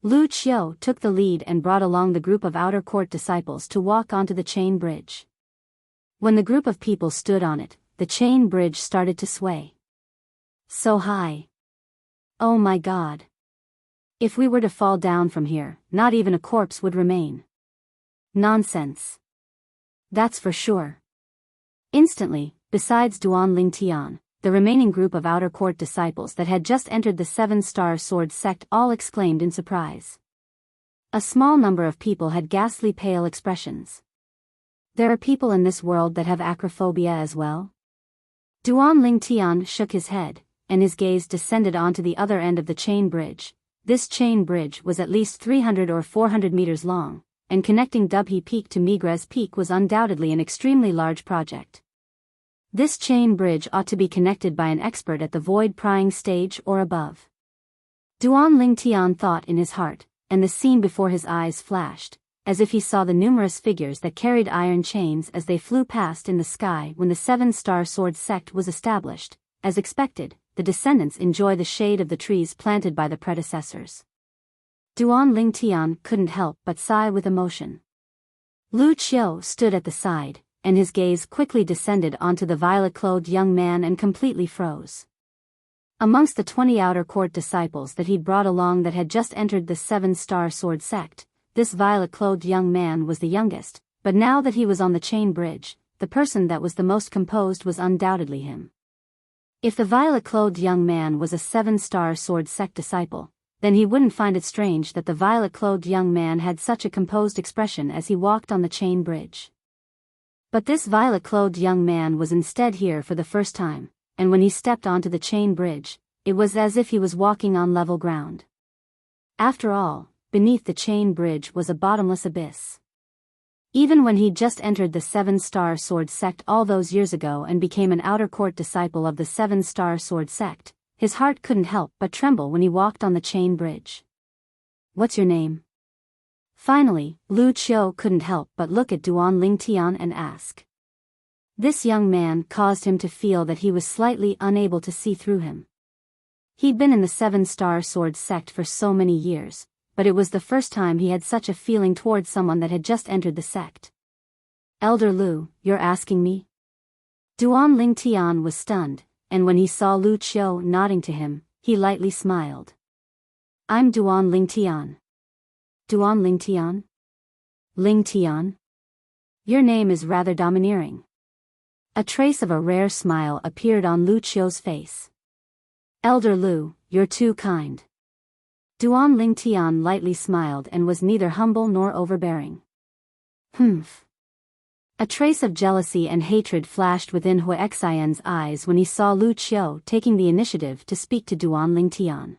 Lu Qiu took the lead and brought along the group of outer court disciples to walk onto the chain bridge. When the group of people stood on it, the chain bridge started to sway. So high. Oh my God. If we were to fall down from here, not even a corpse would remain. Nonsense. That's for sure. Instantly, besides Duan Lingtian, the remaining group of outer court disciples that had just entered the 7-star sword sect all exclaimed in surprise. A small number of people had ghastly pale expressions. There are people in this world that have acrophobia as well? Duan Lingtian shook his head, and his gaze descended onto the other end of the chain bridge. This chain bridge was at least 300 or 400 meters long, and connecting Dubhe Peak to Migres Peak was undoubtedly an extremely large project. This chain bridge ought to be connected by an expert at the void prying stage or above. Duan Lingtian thought in his heart, and the scene before his eyes flashed, as if he saw the numerous figures that carried iron chains as they flew past in the sky when the Seven-Star Sword sect was established. As expected, the descendants enjoy the shade of the trees planted by the predecessors. Duan Lingtian couldn't help but sigh with emotion. Lu Qiu stood at the side, and his gaze quickly descended onto the violet-clothed young man and completely froze. Amongst the 20 outer court disciples that he'd brought along that had just entered the Seven-Star Sword sect, this violet-clothed young man was the youngest, but now that he was on the chain bridge, the person that was the most composed was undoubtedly him. If the violet-clothed young man was a Seven-Star Sword sect disciple, then he wouldn't find it strange that the violet-clothed young man had such a composed expression as he walked on the chain bridge. But this violet-clothed young man was instead here for the first time, and when he stepped onto the chain bridge, it was as if he was walking on level ground. After all, beneath the chain bridge was a bottomless abyss. Even when he'd just entered the Seven-Star Sword sect all those years ago and became an outer court disciple of the Seven-Star Sword sect, his heart couldn't help but tremble when he walked on the chain bridge. "What's your name?" Finally, Lu Qiu couldn't help but look at Duan Lingtian and ask. This young man caused him to feel that he was slightly unable to see through him. He'd been in the Seven-Star Sword sect for so many years, but it was the first time he had such a feeling towards someone that had just entered the sect. "Elder Lu, you're asking me?" Duan Lingtian was stunned, and when he saw Lu Qiu nodding to him, he lightly smiled. "I'm Duan Lingtian." "Duan Lingtian? Lingtian? Your name is rather domineering." A trace of a rare smile appeared on Lu Qiu's face. "Elder Lu, you're too kind." Duan Lingtian lightly smiled and was neither humble nor overbearing. "Humph." A trace of jealousy and hatred flashed within Huixian's eyes when he saw Lu Qiu taking the initiative to speak to Duan Lingtian.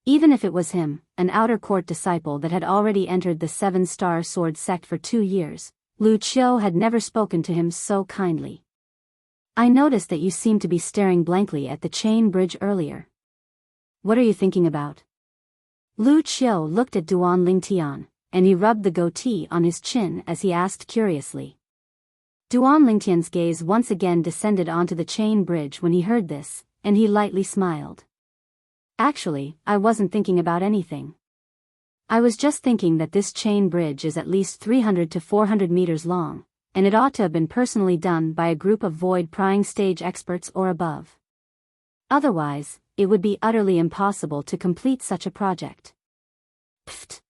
Even if it was him, an outer court disciple that had already entered the Seven-Star Sword sect for 2 years, Lu Qiu had never spoken to him so kindly. "I noticed that you seemed to be staring blankly at the chain bridge earlier. What are you thinking about?" Lu Qiu looked at Duan Lingtian, and he rubbed the goatee on his chin as he asked curiously. Duan Lingtian's gaze once again descended onto the chain bridge when he heard this, and he lightly smiled. "Actually, I wasn't thinking about anything. I was just thinking that this chain bridge is at least 300 to 400 meters long, and it ought to have been personally done by a group of void prying stage experts or above. Otherwise, it would be utterly impossible to complete such a project." Pfft.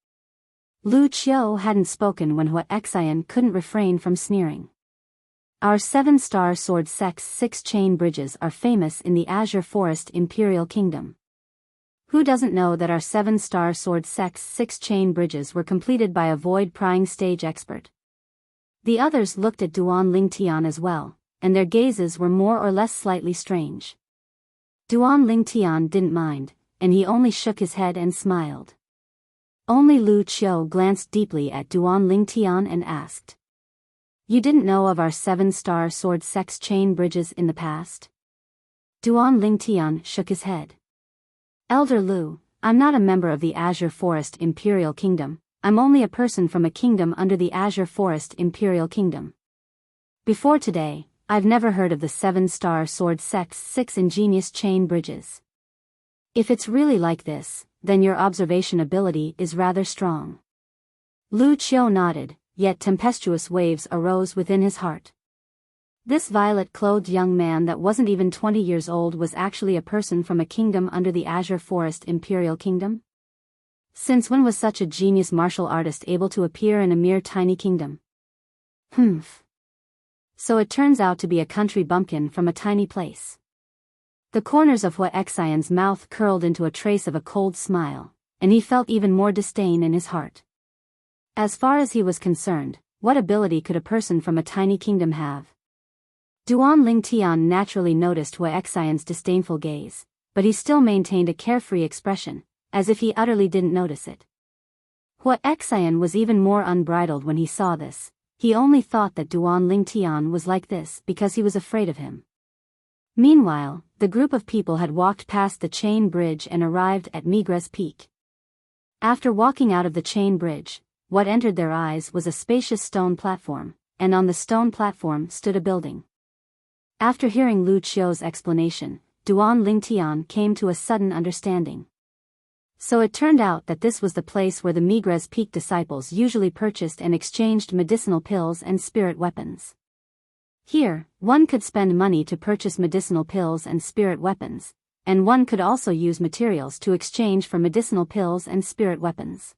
Lu Qiu hadn't spoken when Huixian couldn't refrain from sneering. "Our Seven-Star Sword sect's 6 chain bridges are famous in the Azure Forest Imperial Kingdom. Who doesn't know that our Seven-Star Sword sect's 6 chain bridges were completed by a void prying stage expert?" The others looked at Duan Lingtian as well, and their gazes were more or less slightly strange. Duan Lingtian didn't mind, and he only shook his head and smiled. Only Lu Qiu glanced deeply at Duan Lingtian and asked, "You didn't know of our Seven-Star Sword sect's chain bridges in the past?" Duan Lingtian shook his head. "Elder Lu, I'm not a member of the Azure Forest Imperial Kingdom, I'm only a person from a kingdom under the Azure Forest Imperial Kingdom. Before today, I've never heard of the Seven-Star Sword sect's 6 ingenious chain bridges. If it's really like this, then your observation ability is rather strong." Lu Qiu nodded, yet tempestuous waves arose within his heart. This violet-clothed young man that wasn't even 20 years old was actually a person from a kingdom under the Azure Forest Imperial Kingdom? Since when was such a genius martial artist able to appear in a mere tiny kingdom? Humph. So it turns out to be a country bumpkin from a tiny place. The corners of Huixian's mouth curled into a trace of a cold smile, and he felt even more disdain in his heart. As far as he was concerned, what ability could a person from a tiny kingdom have? Duan Lingtian naturally noticed Hua Xian's disdainful gaze, but he still maintained a carefree expression, as if he utterly didn't notice it. Hua Xian was even more unbridled when he saw this. He only thought that Duan Lingtian was like this because he was afraid of him. Meanwhile, the group of people had walked past the chain bridge and arrived at Migres Peak. After walking out of the chain bridge, what entered their eyes was a spacious stone platform, and on the stone platform stood a building. After hearing Lu Qiu's explanation, Duan Lingtian came to a sudden understanding. So it turned out that this was the place where the Migres Peak disciples usually purchased and exchanged medicinal pills and spirit weapons. Here, one could spend money to purchase medicinal pills and spirit weapons, and one could also use materials to exchange for medicinal pills and spirit weapons.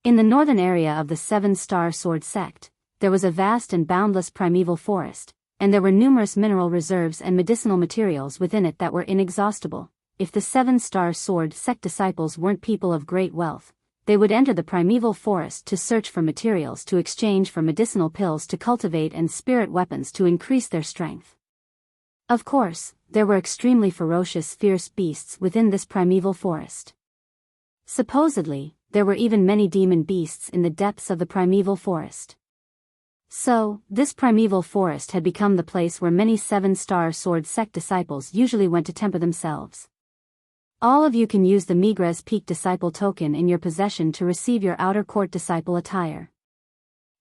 In the northern area of the Seven-Star Sword sect, there was a vast and boundless primeval forest, and there were numerous mineral reserves and medicinal materials within it that were inexhaustible. If the Seven-Star Sword sect disciples weren't people of great wealth, they would enter the primeval forest to search for materials to exchange for medicinal pills to cultivate and spirit weapons to increase their strength. Of course, there were extremely ferocious, fierce beasts within this primeval forest. Supposedly, there were even many demon beasts in the depths of the primeval forest. So, this primeval forest had become the place where many Seven-Star Sword sect disciples usually went to temper themselves. All of you can use the Migres Peak Disciple token in your possession to receive your outer court disciple attire.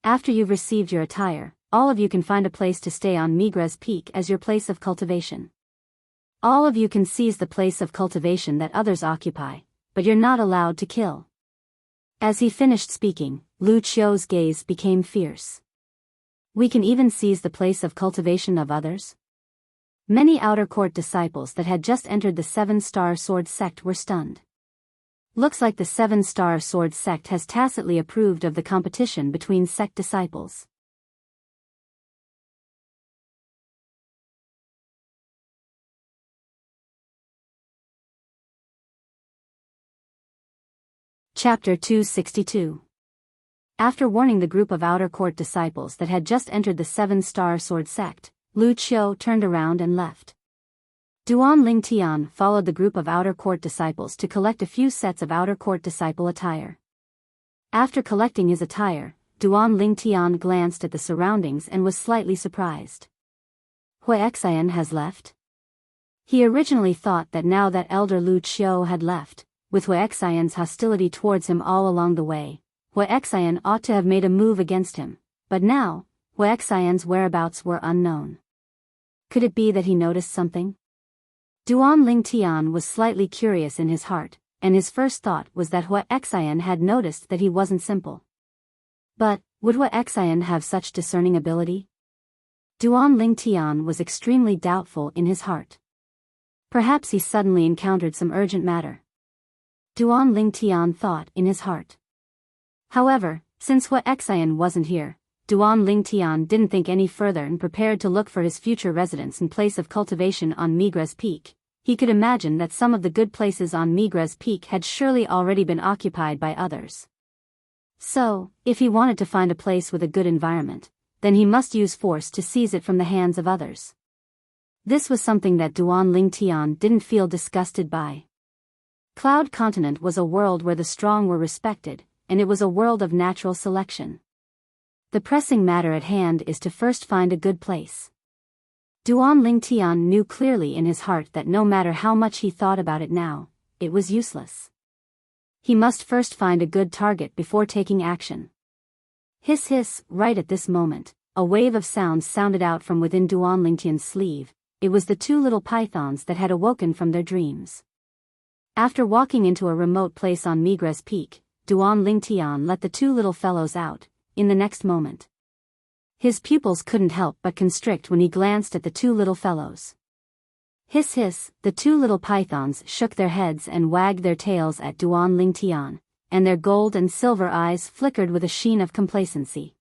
After you've received your attire, all of you can find a place to stay on Migres Peak as your place of cultivation. All of you can seize the place of cultivation that others occupy, but you're not allowed to kill. As he finished speaking, Lu Qiu's gaze became fierce. We can even seize the place of cultivation of others? Many outer court disciples that had just entered the Seven-Star Sword sect were stunned. Looks like the Seven-Star Sword sect has tacitly approved of the competition between sect disciples. Chapter 262. After warning the group of outer court disciples that had just entered the Seven-Star Sword sect, Lu Qiu turned around and left. Duan Lingtian followed the group of outer court disciples to collect a few sets of outer court disciple attire. After collecting his attire, Duan Lingtian glanced at the surroundings and was slightly surprised. Hua Xian has left? He originally thought that now that elder Lu Qiu had left, with Hua Xian's hostility towards him all along the way, Hua Xian ought to have made a move against him, but now, Hua Xian's whereabouts were unknown. Could it be that he noticed something? Duan Lingtian was slightly curious in his heart, and his first thought was that Hua Xian had noticed that he wasn't simple. But, would Hua Xian have such discerning ability? Duan Lingtian was extremely doubtful in his heart. Perhaps he suddenly encountered some urgent matter. Duan Lingtian thought in his heart. However, since Hua Xian wasn't here, Duan Lingtian didn't think any further and prepared to look for his future residence and place of cultivation on Migres Peak. He could imagine that some of the good places on Migres Peak had surely already been occupied by others. So, if he wanted to find a place with a good environment, then he must use force to seize it from the hands of others. This was something that Duan Lingtian didn't feel disgusted by. Cloud Continent was a world where the strong were respected, and it was a world of natural selection. The pressing matter at hand is to first find a good place. Duan Lingtian knew clearly in his heart that no matter how much he thought about it now, it was useless. He must first find a good target before taking action. Hiss hiss, right at this moment, a wave of sound sounded out from within Duan Lingtian's sleeve. It was the two little pythons that had awoken from their dreams. After walking into a remote place on Migres Peak, Duan Lingtian let the two little fellows out. In the next moment, his pupils couldn't help but constrict when he glanced at the two little fellows. Hiss hiss, the two little pythons shook their heads and wagged their tails at Duan Lingtian, and their gold and silver eyes flickered with a sheen of complacency.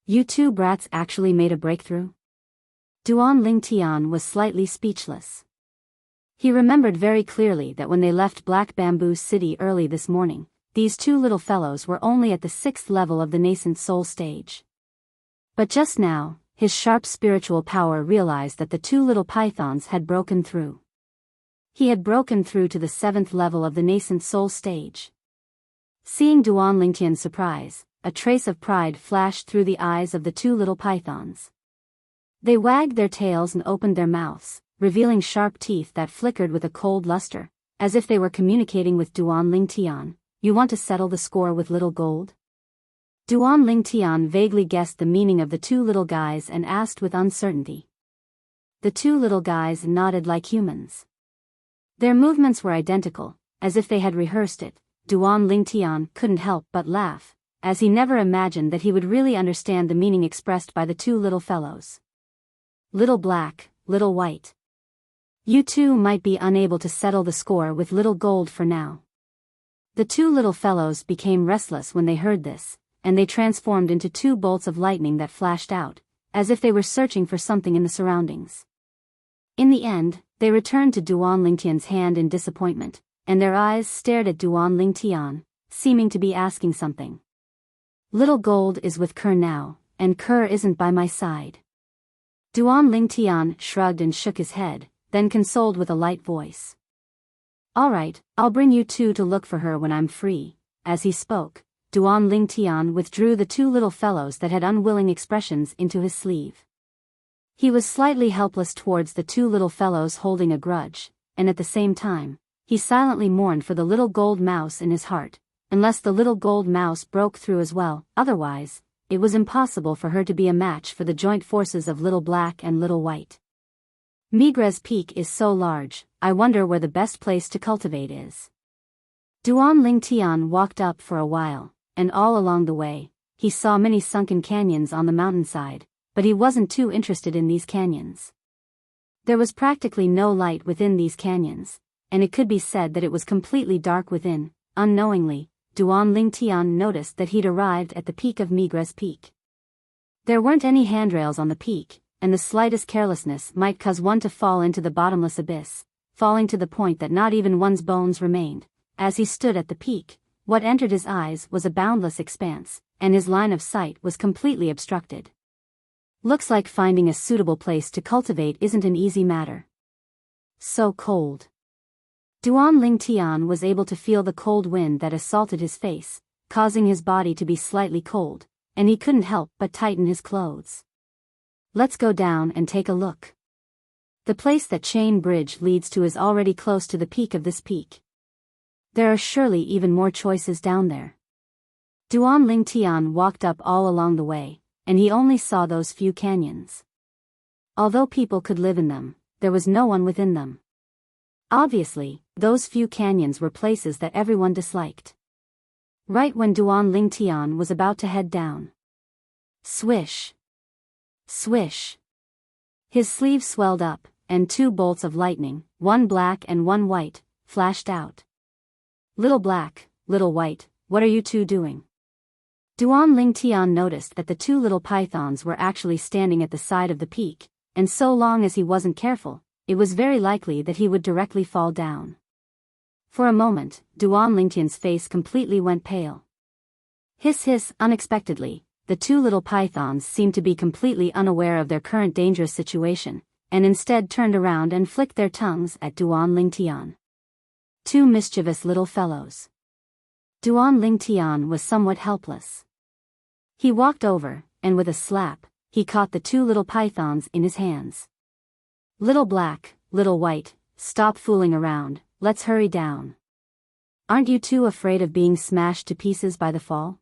You two brats actually made a breakthrough? Duan Lingtian was slightly speechless. He remembered very clearly that when they left Black Bamboo City early this morning, these two little fellows were only at the 6th level of the nascent soul stage. But just now, his sharp spiritual power realized that the two little pythons had broken through. He had broken through to the 7th level of the nascent soul stage. Seeing Duan Lingtian's surprise, a trace of pride flashed through the eyes of the two little pythons. They wagged their tails and opened their mouths, revealing sharp teeth that flickered with a cold luster, as if they were communicating with Duan Lingtian. "You want to settle the score with little gold?" Duan Lingtian vaguely guessed the meaning of the two little guys and asked with uncertainty. The two little guys nodded like humans. Their movements were identical, as if they had rehearsed it. Duan Lingtian couldn't help but laugh, as he never imagined that he would really understand the meaning expressed by the two little fellows. Little black, little white. You two might be unable to settle the score with little gold for now. The two little fellows became restless when they heard this, and they transformed into two bolts of lightning that flashed out, as if they were searching for something in the surroundings. In the end, they returned to Duan Lingtian's hand in disappointment, and their eyes stared at Duan Lingtian, seeming to be asking something. Little gold is with Kerr now, and Kerr isn't by my side. Duan Lingtian shrugged and shook his head, then consoled with a light voice. All right, I'll bring you two to look for her when I'm free. As he spoke, Duan Lingtian withdrew the two little fellows that had unwilling expressions into his sleeve. He was slightly helpless towards the two little fellows holding a grudge, and at the same time, he silently mourned for the little gold mouse in his heart, unless the little gold mouse broke through as well. Otherwise, it was impossible for her to be a match for the joint forces of little black and little white. Migres Peak is so large, I wonder where the best place to cultivate is. Duan Lingtian walked up for a while, and all along the way, he saw many sunken canyons on the mountainside, but he wasn't too interested in these canyons. There was practically no light within these canyons, and it could be said that it was completely dark within. Unknowingly, Duan Lingtian noticed that he'd arrived at the peak of Migres Peak. There weren't any handrails on the peak, and the slightest carelessness might cause one to fall into the bottomless abyss, falling to the point that not even one's bones remained. As he stood at the peak, what entered his eyes was a boundless expanse, and his line of sight was completely obstructed. Looks like finding a suitable place to cultivate isn't an easy matter. So cold. Duan Lingtian was able to feel the cold wind that assaulted his face, causing his body to be slightly cold, and he couldn't help but tighten his clothes. Let's go down and take a look. The place that Chain Bridge leads to is already close to the peak of this peak. There are surely even more choices down there. Duan Lingtian walked up all along the way, and he only saw those few canyons. Although people could live in them, there was no one within them. Obviously, those few canyons were places that everyone disliked. Right when Duan Lingtian was about to head down. Swish! Swish! His sleeve swelled up, and two bolts of lightning, one black and one white, flashed out. Little black, little white, what are you two doing? Duan Lingtian noticed that the two little pythons were actually standing at the side of the peak, and so long as he wasn't careful, it was very likely that he would directly fall down. For a moment, Duan Lingtian's face completely went pale. Hiss hiss, unexpectedly, the two little pythons seemed to be completely unaware of their current dangerous situation, and instead turned around and flicked their tongues at Duan Lingtian. Two mischievous little fellows. Duan Lingtian was somewhat helpless. He walked over, and with a slap, he caught the two little pythons in his hands. Little black, little white, stop fooling around, let's hurry down. Aren't you two afraid of being smashed to pieces by the fall?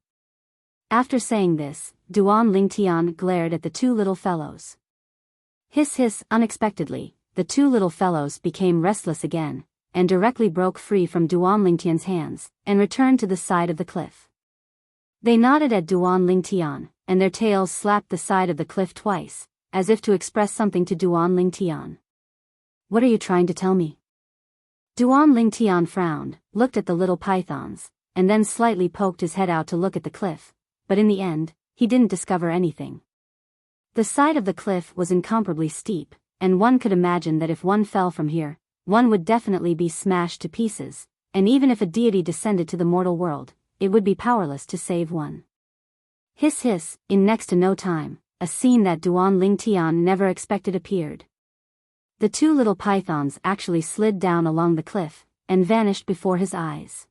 After saying this, Duan Lingtian glared at the two little fellows. Hiss hiss, unexpectedly, the two little fellows became restless again, and directly broke free from Duan Lingtian's hands, and returned to the side of the cliff. They nodded at Duan Lingtian, and their tails slapped the side of the cliff twice, as if to express something to Duan Lingtian. What are you trying to tell me? Duan Lingtian frowned, looked at the little pythons, and then slightly poked his head out to look at the cliff, but in the end, he didn't discover anything. The side of the cliff was incomparably steep, and one could imagine that if one fell from here, one would definitely be smashed to pieces, and even if a deity descended to the mortal world, it would be powerless to save one. Hiss hiss, in next to no time, a scene that Duan Lingtian never expected appeared. The two little pythons actually slid down along the cliff, and vanished before his eyes.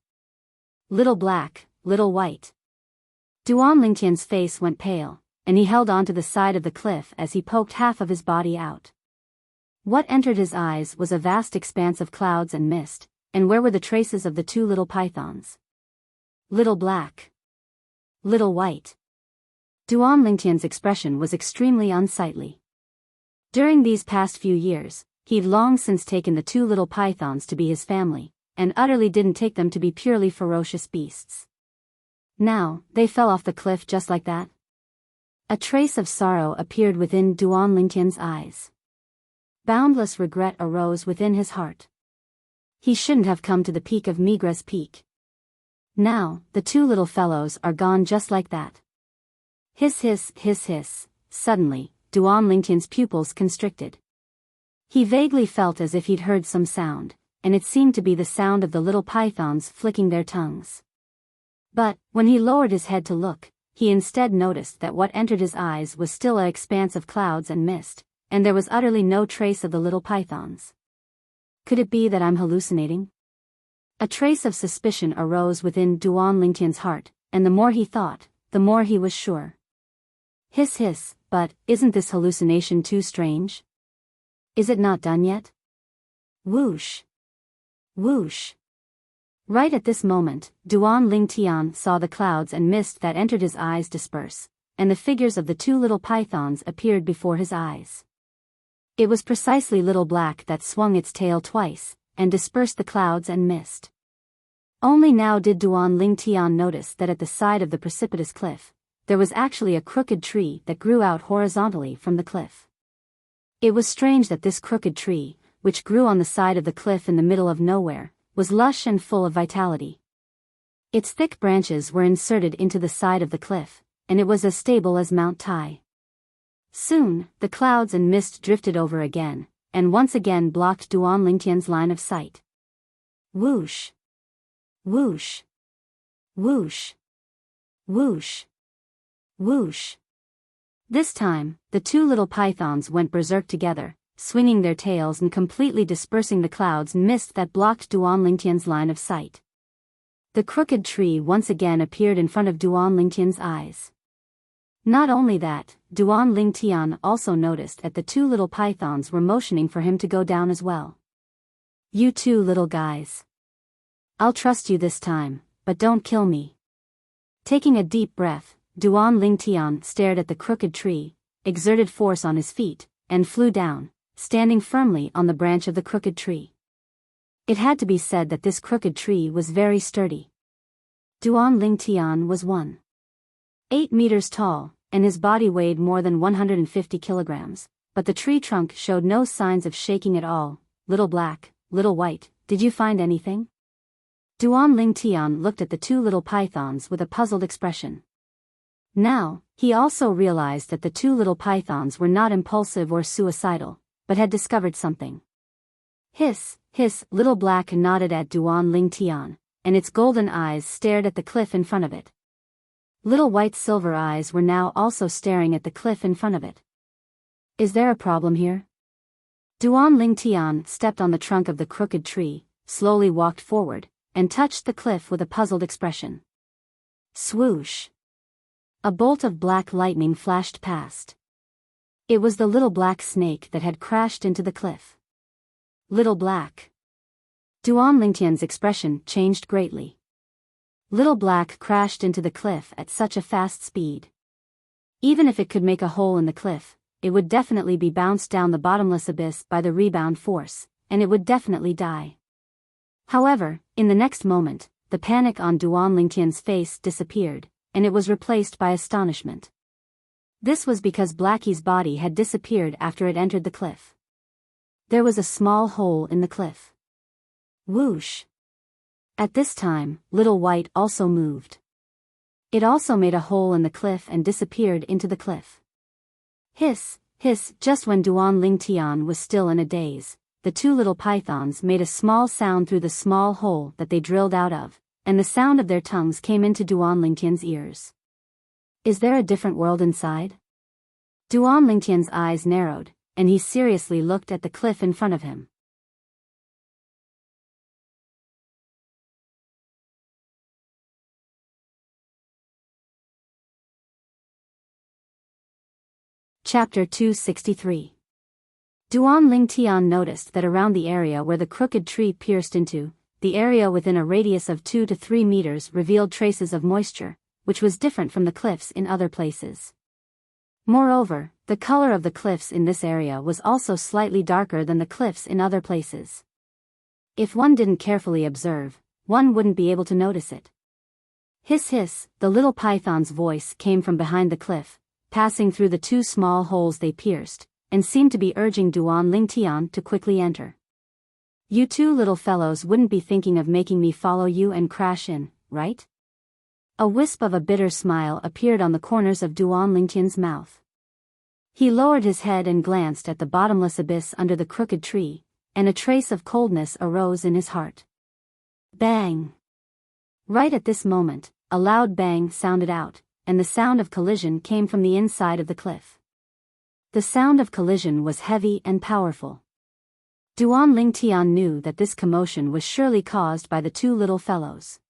Little black, little white. Duan Lingtian's face went pale, and he held onto the side of the cliff as he poked half of his body out. What entered his eyes was a vast expanse of clouds and mist, and where were the traces of the two little pythons? Little black. Little white. Duan Lingtian's expression was extremely unsightly. During these past few years, he'd long since taken the two little pythons to be his family, and utterly didn't take them to be purely ferocious beasts. Now, they fell off the cliff just like that. A trace of sorrow appeared within Duan Lingtian's eyes. Boundless regret arose within his heart. He shouldn't have come to the peak of Migres Peak. Now, the two little fellows are gone just like that. Hiss hiss hiss hiss. Suddenly, Duan Lingtian's pupils constricted. He vaguely felt as if he'd heard some sound, and it seemed to be the sound of the little pythons flicking their tongues. But, when he lowered his head to look, he instead noticed that what entered his eyes was still an expanse of clouds and mist, and there was utterly no trace of the little pythons. Could it be that I'm hallucinating? A trace of suspicion arose within Duan Lingtian's heart, and the more he thought, the more he was sure. Hiss hiss, but isn't this hallucination too strange? Is it not done yet? Whoosh. Whoosh. Right at this moment, Duan Lingtian saw the clouds and mist that entered his eyes disperse, and the figures of the two little pythons appeared before his eyes. It was precisely Little Black that swung its tail twice, and dispersed the clouds and mist. Only now did Duan Lingtian notice that at the side of the precipitous cliff, there was actually a crooked tree that grew out horizontally from the cliff. It was strange that this crooked tree, which grew on the side of the cliff in the middle of nowhere, was lush and full of vitality. Its thick branches were inserted into the side of the cliff, and it was as stable as Mount Tai. Soon, the clouds and mist drifted over again, and once again blocked Duan Lingtian's line of sight. Whoosh. Whoosh. Whoosh. Whoosh. Whoosh. This time, the two little pythons went berserk together, swinging their tails and completely dispersing the clouds and mist that blocked Duan Lingtian's line of sight. The crooked tree once again appeared in front of Duan Lingtian's eyes. Not only that, Duan Lingtian also noticed that the two little pythons were motioning for him to go down as well. You two little guys. I'll trust you this time, but don't kill me. Taking a deep breath, Duan Lingtian stared at the crooked tree, exerted force on his feet, and flew down, standing firmly on the branch of the crooked tree. It had to be said that this crooked tree was very sturdy. Duan Lingtian was 1.8 meters tall, and his body weighed more than 150 kilograms, but the tree trunk showed no signs of shaking at all. Little Black, Little White, did you find anything? Duan Lingtian looked at the two little pythons with a puzzled expression. Now, he also realized that the two little pythons were not impulsive or suicidal, but had discovered something. Hiss, hiss, Little Black nodded at Duan Lingtian, and its golden eyes stared at the cliff in front of it. Little White's silver eyes were now also staring at the cliff in front of it. Is there a problem here? Duan Lingtian stepped on the trunk of the crooked tree, slowly walked forward, and touched the cliff with a puzzled expression. Swoosh. A bolt of black lightning flashed past. It was the little black snake that had crashed into the cliff. Little Black. Duan Lingtian's expression changed greatly. Little Black crashed into the cliff at such a fast speed. Even if it could make a hole in the cliff, it would definitely be bounced down the bottomless abyss by the rebound force, and it would definitely die. However, in the next moment, the panic on Duan Lingtian's face disappeared, and it was replaced by astonishment. This was because Blackie's body had disappeared after it entered the cliff. There was a small hole in the cliff. Whoosh. At this time, Little White also moved. It also made a hole in the cliff and disappeared into the cliff. Hiss, hiss, just when Duan Lingtian was still in a daze, the two little pythons made a small sound through the small hole that they drilled out of, and the sound of their tongues came into Duan Lingtian's ears. Is there a different world inside? Duan Lingtian's eyes narrowed, and he seriously looked at the cliff in front of him. Chapter 263. Duan Lingtian noticed that around the area where the crooked tree pierced into, the area within a radius of 2 to 3 meters revealed traces of moisture, which was different from the cliffs in other places. Moreover, the color of the cliffs in this area was also slightly darker than the cliffs in other places. If one didn't carefully observe, one wouldn't be able to notice it. Hiss hiss, the little python's voice came from behind the cliff, passing through the 2 small holes they pierced, and seemed to be urging Duan Lingtian to quickly enter. You 2 little fellows wouldn't be thinking of making me follow you and crash in, right? A wisp of a bitter smile appeared on the corners of Duan Lingtian's mouth. He lowered his head and glanced at the bottomless abyss under the crooked tree, and a trace of coldness arose in his heart. Bang! Right at this moment, a loud bang sounded out, and the sound of collision came from the inside of the cliff. The sound of collision was heavy and powerful. Duan Lingtian knew that this commotion was surely caused by the 2 little fellows.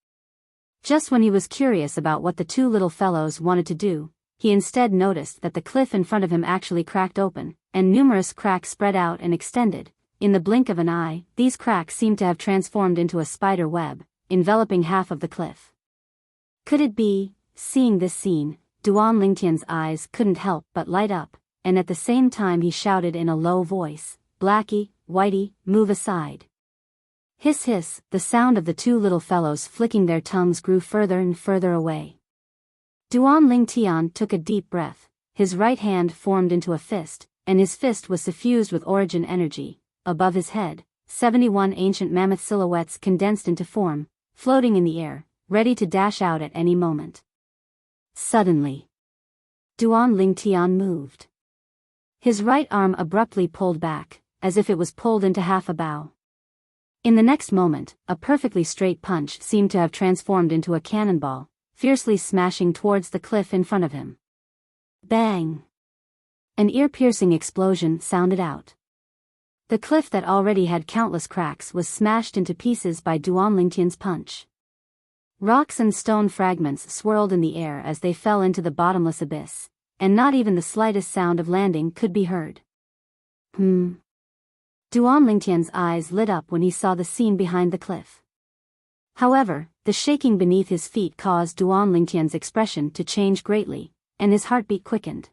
Just when he was curious about what the 2 little fellows wanted to do, he instead noticed that the cliff in front of him actually cracked open, and numerous cracks spread out and extended. In the blink of an eye, these cracks seemed to have transformed into a spider web, enveloping half of the cliff. Could it be? Seeing this scene, Duan Lingtian's eyes couldn't help but light up, and at the same time he shouted in a low voice, "Blackie, Whitey, move aside." Hiss hiss, the sound of the 2 little fellows flicking their tongues grew further and further away. Duan Lingtian took a deep breath, his right hand formed into a fist, and his fist was suffused with origin energy. Above his head, 71 ancient mammoth silhouettes condensed into form, floating in the air, ready to dash out at any moment. Suddenly, Duan Lingtian moved. His right arm abruptly pulled back, as if it was pulled into half a bow. In the next moment, a perfectly straight punch seemed to have transformed into a cannonball, fiercely smashing towards the cliff in front of him. Bang! An ear-piercing explosion sounded out. The cliff that already had countless cracks was smashed into pieces by Duan Lingtian's punch. Rocks and stone fragments swirled in the air as they fell into the bottomless abyss, and not even the slightest sound of landing could be heard. Duan Lingtian's eyes lit up when he saw the scene behind the cliff. However, the shaking beneath his feet caused Duan Lingtian's expression to change greatly, and his heartbeat quickened.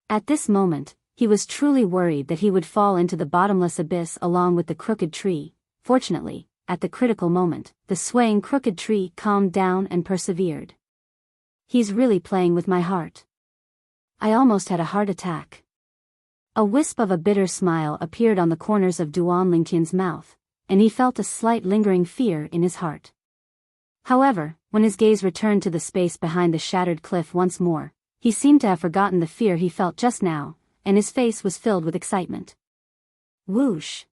At this moment, he was truly worried that he would fall into the bottomless abyss along with the crooked tree. Fortunately, at the critical moment, the swaying crooked tree calmed down and persevered. He's really playing with my heart. I almost had a heart attack. A wisp of a bitter smile appeared on the corners of Duan Lingtian's mouth, and he felt a slight lingering fear in his heart. However, when his gaze returned to the space behind the shattered cliff once more, he seemed to have forgotten the fear he felt just now, and his face was filled with excitement. Whoosh!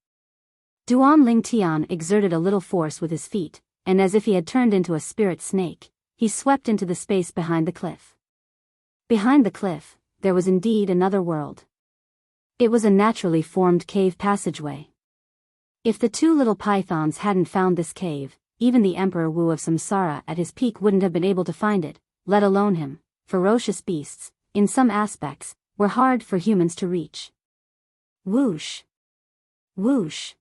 Duan Lingtian exerted a little force with his feet, and as if he had turned into a spirit snake, he swept into the space behind the cliff. Behind the cliff, there was indeed another world. It was a naturally formed cave passageway. If the 2 little pythons hadn't found this cave, even the Emperor Wu of Samsara at his peak wouldn't have been able to find it, let alone him. Ferocious beasts, in some aspects, were hard for humans to reach. Whoosh! Whoosh!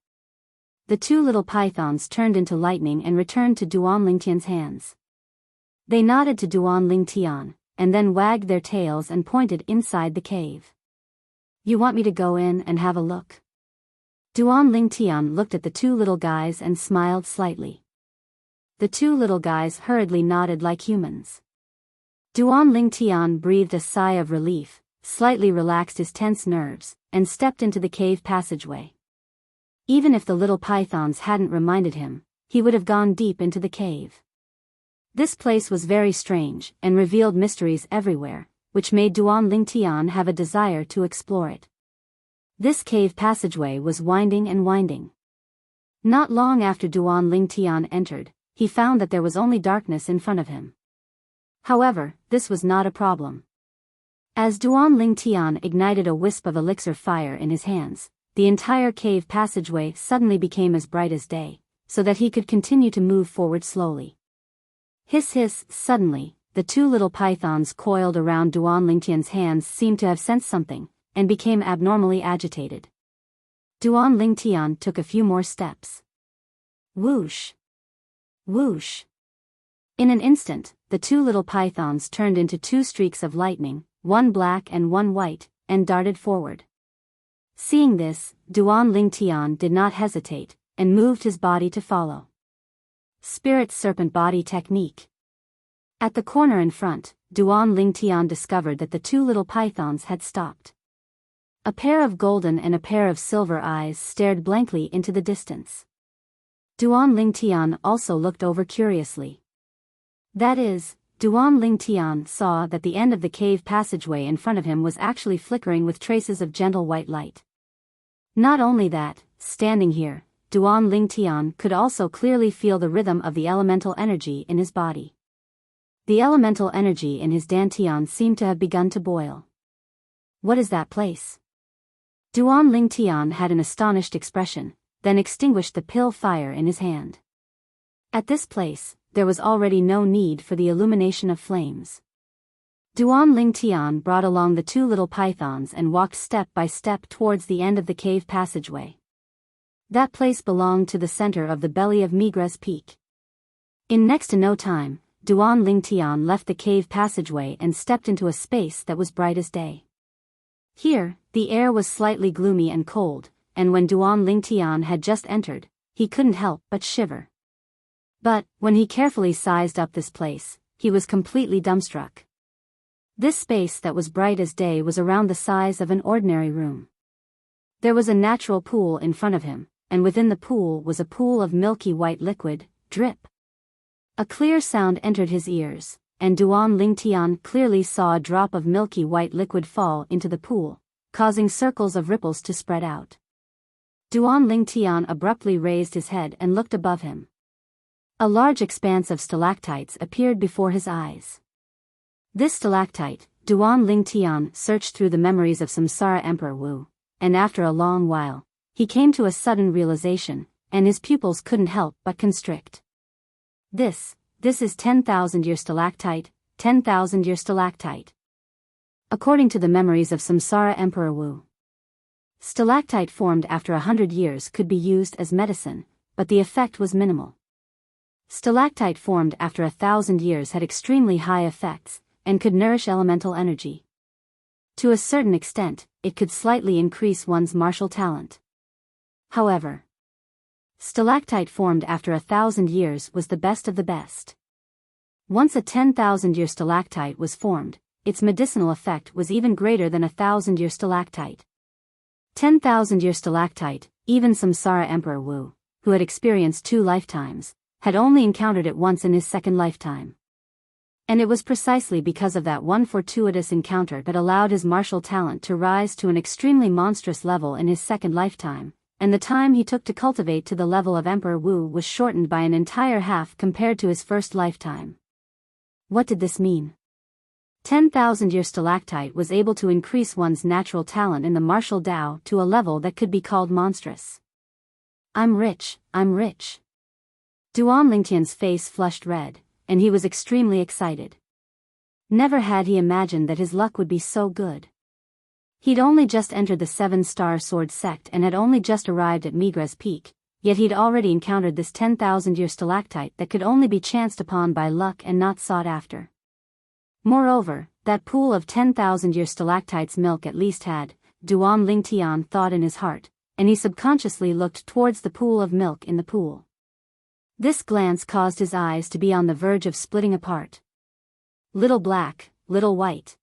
The 2 little pythons turned into lightning and returned to Duan Lingtian's hands. They nodded to Duan Lingtian, and then wagged their tails and pointed inside the cave. You want me to go in and have a look? Duan Lingtian looked at the 2 little guys and smiled slightly. The 2 little guys hurriedly nodded like humans. Duan Lingtian breathed a sigh of relief, slightly relaxed his tense nerves, and stepped into the cave passageway. Even if the little pythons hadn't reminded him, he would have gone deep into the cave. This place was very strange and revealed mysteries everywhere, which made Duan Lingtian have a desire to explore it. This cave passageway was winding and winding. Not long after Duan Lingtian entered, he found that there was only darkness in front of him. However, this was not a problem. As Duan Ling Tian ignited a wisp of elixir fire in his hands, the entire cave passageway suddenly became as bright as day, so that he could continue to move forward slowly. Hiss hiss, suddenly, the two little pythons coiled around Duan Ling Tian's hands seemed to have sensed something, and became abnormally agitated. Duan Ling Tian took a few more steps. Whoosh! Whoosh! In an instant, the two little pythons turned into two streaks of lightning, one black and one white, and darted forward. Seeing this, Duan Ling Tian did not hesitate, and moved his body to follow. Spirit Serpent Body Technique. At the corner in front, Duan Ling Tian discovered that the two little pythons had stopped. A pair of golden and a pair of silver eyes stared blankly into the distance. Duan Ling Tian also looked over curiously. That is, Duan Ling Tian saw that the end of the cave passageway in front of him was actually flickering with traces of gentle white light. Not only that, standing here, Duan Ling Tian could also clearly feel the rhythm of the elemental energy in his body. The elemental energy in his dantian seemed to have begun to boil. What is that place? Duan Ling Tian had an astonished expression, then extinguished the pill fire in his hand. At this place, there was already no need for the illumination of flames. Duan Ling Tian brought along the two little pythons and walked step by step towards the end of the cave passageway. That place belonged to the center of the belly of Migres Peak. In next to no time, Duan Ling Tian left the cave passageway and stepped into a space that was bright as day. Here, the air was slightly gloomy and cold, and when Duan Ling Tian had just entered, he couldn't help but shiver. But, when he carefully sized up this place, he was completely dumbstruck. This space that was bright as day was around the size of an ordinary room. There was a natural pool in front of him, and within the pool was a pool of milky white liquid, drip. A clear sound entered his ears, and Duan Ling Tian clearly saw a drop of milky white liquid fall into the pool, causing circles of ripples to spread out. Duan Ling Tian abruptly raised his head and looked above him. A large expanse of stalactites appeared before his eyes. This stalactite, Duan Ling Tian searched through the memories of Samsara Emperor Wu, and after a long while, he came to a sudden realization, and his pupils couldn't help but constrict. This is 10,000-year stalactite, 10,000-year stalactite. According to the memories of Samsara Emperor Wu, stalactite formed after 100 years could be used as medicine, but the effect was minimal. Stalactite formed after 1,000 years had extremely high effects, and could nourish elemental energy. To a certain extent, it could slightly increase one's martial talent. However, stalactite formed after 1,000 years was the best of the best. Once a 10,000-year stalactite was formed, its medicinal effect was even greater than 1,000-year stalactite. 10,000-year stalactite, even Samsara Emperor Wu, who had experienced 2 lifetimes, had only encountered it once in his second lifetime. And it was precisely because of that one fortuitous encounter that allowed his martial talent to rise to an extremely monstrous level in his second lifetime, and the time he took to cultivate to the level of Emperor Wu was shortened by an entire half compared to his first lifetime. What did this mean? 10,000-year stalactite was able to increase one's natural talent in the martial Tao to a level that could be called monstrous. I'm rich, I'm rich. Duan Lingtian's face flushed red, and he was extremely excited. Never had he imagined that his luck would be so good. He'd only just entered the 7-star sword sect and had only just arrived at Migres Peak, yet he'd already encountered this 10,000-year stalactite that could only be chanced upon by luck and not sought after. Moreover, that pool of 10,000-year stalactites' milk at least had, Duan Ling Tian thought in his heart, and he subconsciously looked towards the pool of milk in the pool. This glance caused his eyes to be on the verge of splitting apart. Little black, little white.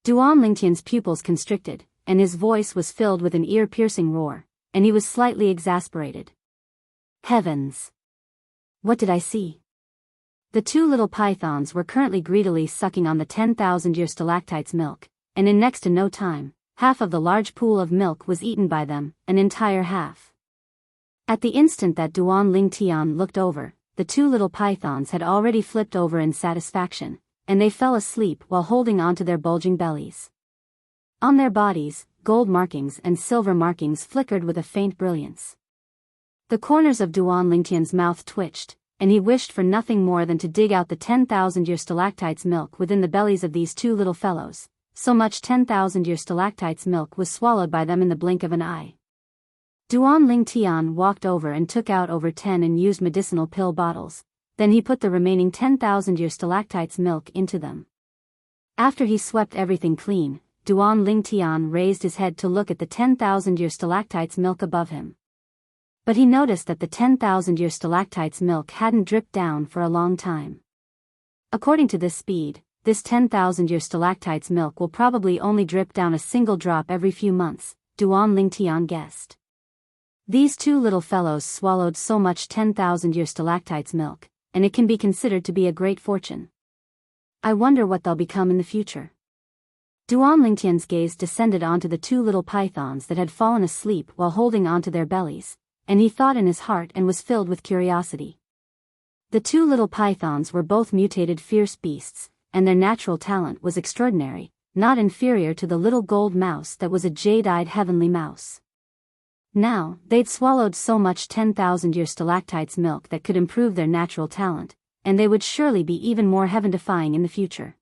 Duan Lingtian's pupils constricted, and his voice was filled with an ear-piercing roar, and he was slightly exasperated. Heavens! What did I see? The 2 little pythons were currently greedily sucking on the 10,000-year stalactite's milk, and in next to no time, half of the large pool of milk was eaten by them, an entire half. At the instant that Duan Ling Tian looked over, the 2 little pythons had already flipped over in satisfaction, and they fell asleep while holding onto their bulging bellies. On their bodies, gold markings and silver markings flickered with a faint brilliance. The corners of Duan Lingtian's mouth twitched, and he wished for nothing more than to dig out the 10,000-year stalactites' milk within the bellies of these two little fellows, so much 10,000-year stalactites' milk was swallowed by them in the blink of an eye. Duan Lingtian walked over and took out over 10 unused medicinal pill bottles, then he put the remaining 10,000-year stalactites' milk into them. After he swept everything clean, Duan Lingtian raised his head to look at the 10,000-year stalactites' milk above him. But he noticed that the 10,000-year stalactites' milk hadn't dripped down for a long time. According to this speed, this 10,000-year stalactites' milk will probably only drip down a single drop every few months, Duan Lingtian guessed. These two little fellows swallowed so much 10,000-year stalactites' milk, and it can be considered to be a great fortune. I wonder what they'll become in the future. Duan Lingtian's gaze descended onto the two little pythons that had fallen asleep while holding onto their bellies, and he thought in his heart and was filled with curiosity. The two little pythons were both mutated fierce beasts, and their natural talent was extraordinary, not inferior to the little gold mouse that was a jade-eyed heavenly mouse. Now, they'd swallowed so much 10,000-year stalactites' milk that could improve their natural talent, and they would surely be even more heaven-defying in the future.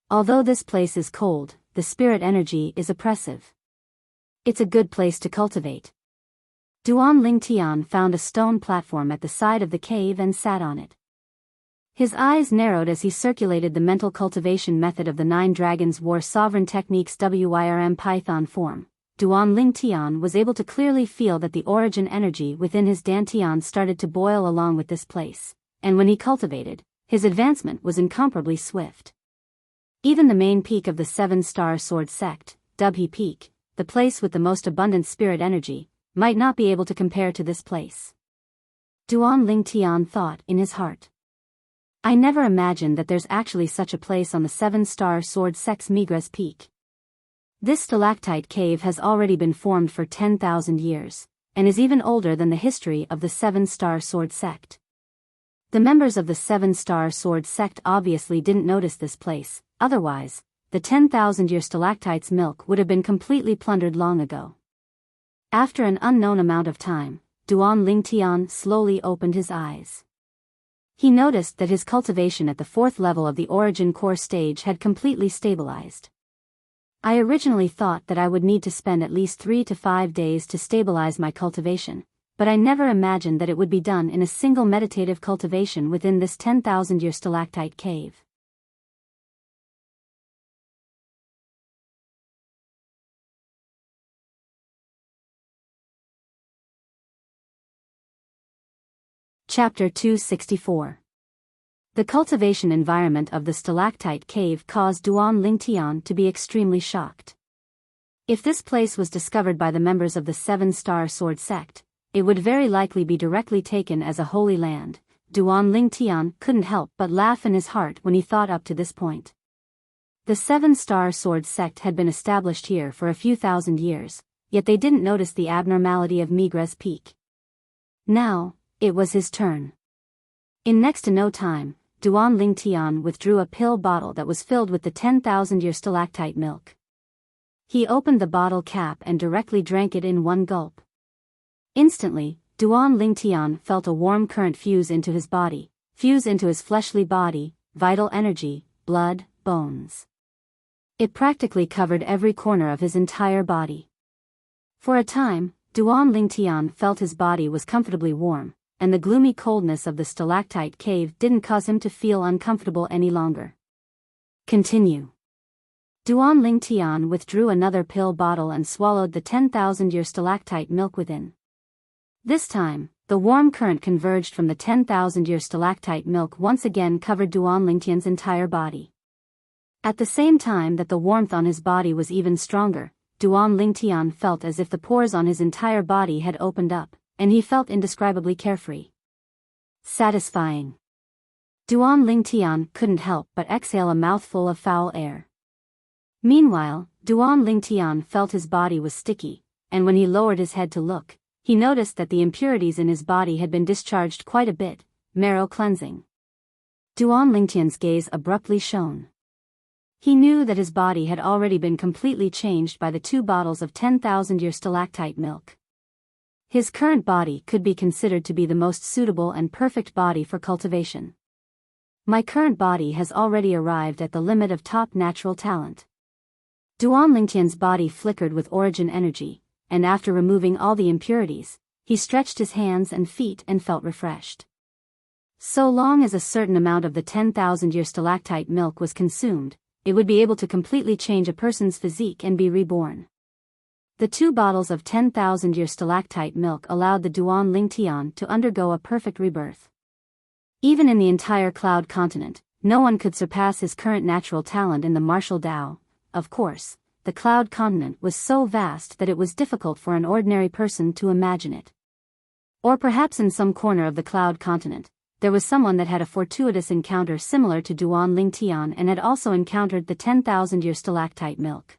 Although this place is cold, the spirit energy is oppressive. It's a good place to cultivate. Duan Lingtian found a stone platform at the side of the cave and sat on it. His eyes narrowed as he circulated the mental cultivation method of the 9 Dragons War Sovereign Techniques WIRM Python form. Duan Lingtian was able to clearly feel that the origin energy within his dantian started to boil along with this place, and when he cultivated, his advancement was incomparably swift. Even the main peak of the 7-star sword sect, Dubhe Peak, the place with the most abundant spirit energy, might not be able to compare to this place. Duan Lingtian thought in his heart. I never imagined that there's actually such a place on the 7-star sword sect's Migres Peak. This stalactite cave has already been formed for 10,000 years, and is even older than the history of the 7-star sword sect. The members of the 7-star sword sect obviously didn't notice this place, otherwise, the 10,000-year stalactite's milk would have been completely plundered long ago. After an unknown amount of time, Duan Lingtian slowly opened his eyes. He noticed that his cultivation at the 4th level of the origin core stage had completely stabilized. I originally thought that I would need to spend at least 3 to 5 days to stabilize my cultivation, but I never imagined that it would be done in a single meditative cultivation within this 10,000-year stalactite cave. Chapter 264. The cultivation environment of the stalactite cave caused Duan Lingtian to be extremely shocked. If this place was discovered by the members of the 7-star sword sect, it would very likely be directly taken as a holy land. Duan Lingtian couldn't help but laugh in his heart when he thought up to this point. The 7-star sword sect had been established here for a few thousand years, yet they didn't notice the abnormality of Migres Peak. Now, it was his turn. In next to no time, Duan Lingtian withdrew a pill bottle that was filled with the 10,000-year stalactite milk. He opened the bottle cap and directly drank it in one gulp. Instantly, Duan Lingtian felt a warm current fuse into his body, fuse into his fleshly body, vital energy, blood, bones. It practically covered every corner of his entire body. For a time, Duan Lingtian felt his body was comfortably warm, and the gloomy coldness of the stalactite cave didn't cause him to feel uncomfortable any longer. Continue. Duan Lingtian withdrew another pill bottle and swallowed the 10,000-year stalactite milk within. This time, the warm current converged from the 10,000-year stalactite milk once again covered Duan Lingtian's entire body. At the same time that the warmth on his body was even stronger, Duan Lingtian felt as if the pores on his entire body had opened up, and he felt indescribably carefree. Satisfying. Duan Lingtian couldn't help but exhale a mouthful of foul air. Meanwhile, Duan Lingtian felt his body was sticky, and when he lowered his head to look, he noticed that the impurities in his body had been discharged quite a bit, marrow cleansing. Duan Lingtian's gaze abruptly shone. He knew that his body had already been completely changed by the 2 bottles of 10,000-year stalactite milk. His current body could be considered to be the most suitable and perfect body for cultivation. My current body has already arrived at the limit of top natural talent. Duan Lingtian's body flickered with origin energy, and after removing all the impurities, he stretched his hands and feet and felt refreshed. So long as a certain amount of the 10,000-year stalactite milk was consumed, it would be able to completely change a person's physique and be reborn. The 2 bottles of 10,000-year stalactite milk allowed the Duan Lingtian to undergo a perfect rebirth. Even in the entire Cloud Continent, no one could surpass his current natural talent in the martial Tao. Of course, the Cloud Continent was so vast that it was difficult for an ordinary person to imagine it. Or perhaps in some corner of the Cloud Continent, there was someone that had a fortuitous encounter similar to Duan Lingtian and had also encountered the 10,000-year stalactite milk.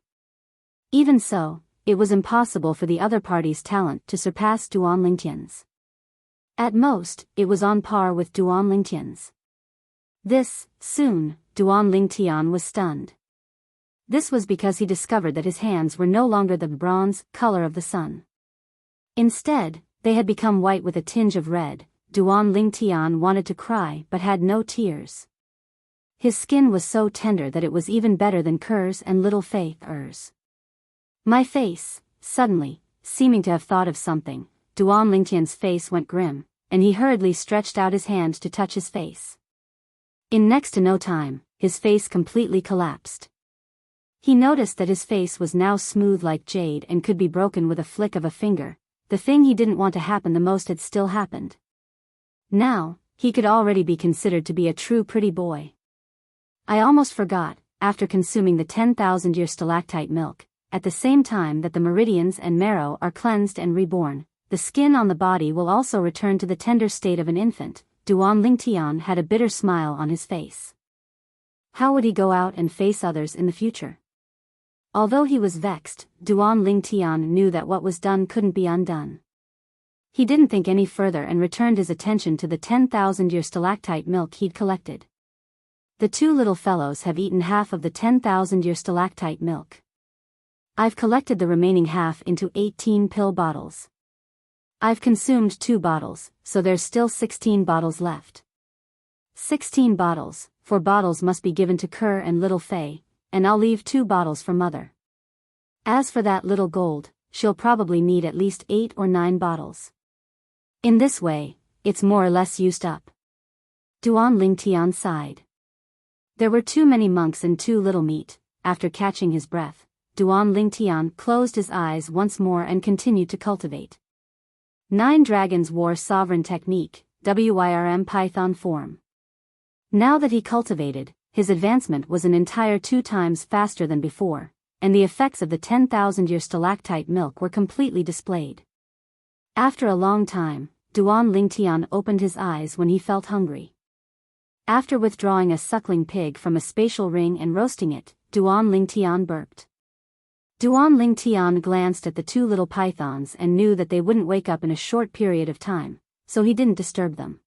Even so, it was impossible for the other party's talent to surpass Duan Lingtian's. At most, it was on par with Duan Lingtian's. Soon, Duan Lingtian was stunned. This was because he discovered that his hands were no longer the bronze color of the sun. Instead, they had become white with a tinge of red. Duan Lingtian wanted to cry but had no tears. His skin was so tender that it was even better than Kerr's and little Faith's. My face, suddenly, seeming to have thought of something, Duan Lingtian's face went grim, and he hurriedly stretched out his hand to touch his face. In next to no time, his face completely collapsed. He noticed that his face was now smooth like jade and could be broken with a flick of a finger. The thing he didn't want to happen the most had still happened. Now, he could already be considered to be a true pretty boy. I almost forgot, after consuming the 10,000-year stalactite milk, at the same time that the meridians and marrow are cleansed and reborn, the skin on the body will also return to the tender state of an infant. Duan Lingtian had a bitter smile on his face. How would he go out and face others in the future? Although he was vexed, Duan Lingtian knew that what was done couldn't be undone. He didn't think any further and returned his attention to the 10,000-year stalactite milk he'd collected. The 2 little fellows have eaten half of the 10,000-year stalactite milk. I've collected the remaining half into 18 pill bottles. I've consumed 2 bottles, so there's still 16 bottles left. 16 bottles, 4 bottles must be given to Kerr and little Fei, and I'll leave 2 bottles for mother. As for that little gold, she'll probably need at least 8 or 9 bottles. In this way, it's more or less used up. Duan Lingtian sighed. There were too many monks and too little meat. After catching his breath, Duan Lingtian closed his eyes once more and continued to cultivate. 9 dragons war sovereign technique, WYRM Python form. Now that he cultivated, his advancement was an entire 2 times faster than before, and the effects of the 10,000-year stalactite milk were completely displayed. After a long time, Duan Lingtian opened his eyes when he felt hungry. After withdrawing a suckling pig from a spatial ring and roasting it, Duan Lingtian burped. Duan Lingtian glanced at the 2 little pythons and knew that they wouldn't wake up in a short period of time, so he didn't disturb them.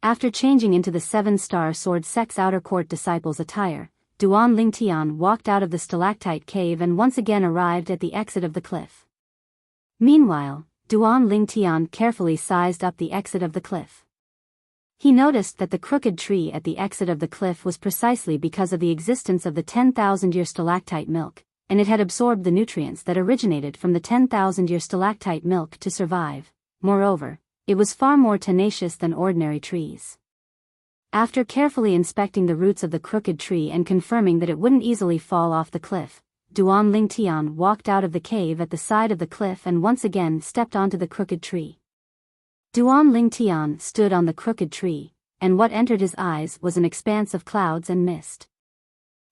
After changing into the 7-star sword sect's outer court disciples' attire, Duan Lingtian walked out of the stalactite cave and once again arrived at the exit of the cliff. Meanwhile, Duan Lingtian carefully sized up the exit of the cliff. He noticed that the crooked tree at the exit of the cliff was precisely because of the existence of the 10,000-year stalactite milk, and it had absorbed the nutrients that originated from the 10,000-year stalactite milk to survive. Moreover, it was far more tenacious than ordinary trees. After carefully inspecting the roots of the crooked tree and confirming that it wouldn't easily fall off the cliff, Duan Lingtian walked out of the cave at the side of the cliff and once again stepped onto the crooked tree. Duan Lingtian stood on the crooked tree, and what entered his eyes was an expanse of clouds and mist.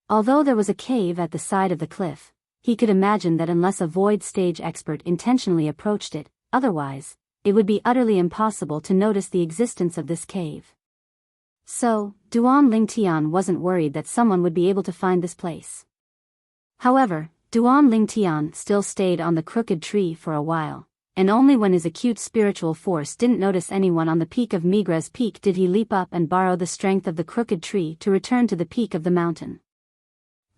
Although there was a cave at the side of the cliff, he could imagine that unless a void stage expert intentionally approached it, otherwise, it would be utterly impossible to notice the existence of this cave. So, Duan Lingtian wasn't worried that someone would be able to find this place. However, Duan Lingtian still stayed on the crooked tree for a while, and only when his acute spiritual force didn't notice anyone on the peak of Migra's peak did he leap up and borrow the strength of the crooked tree to return to the peak of the mountain.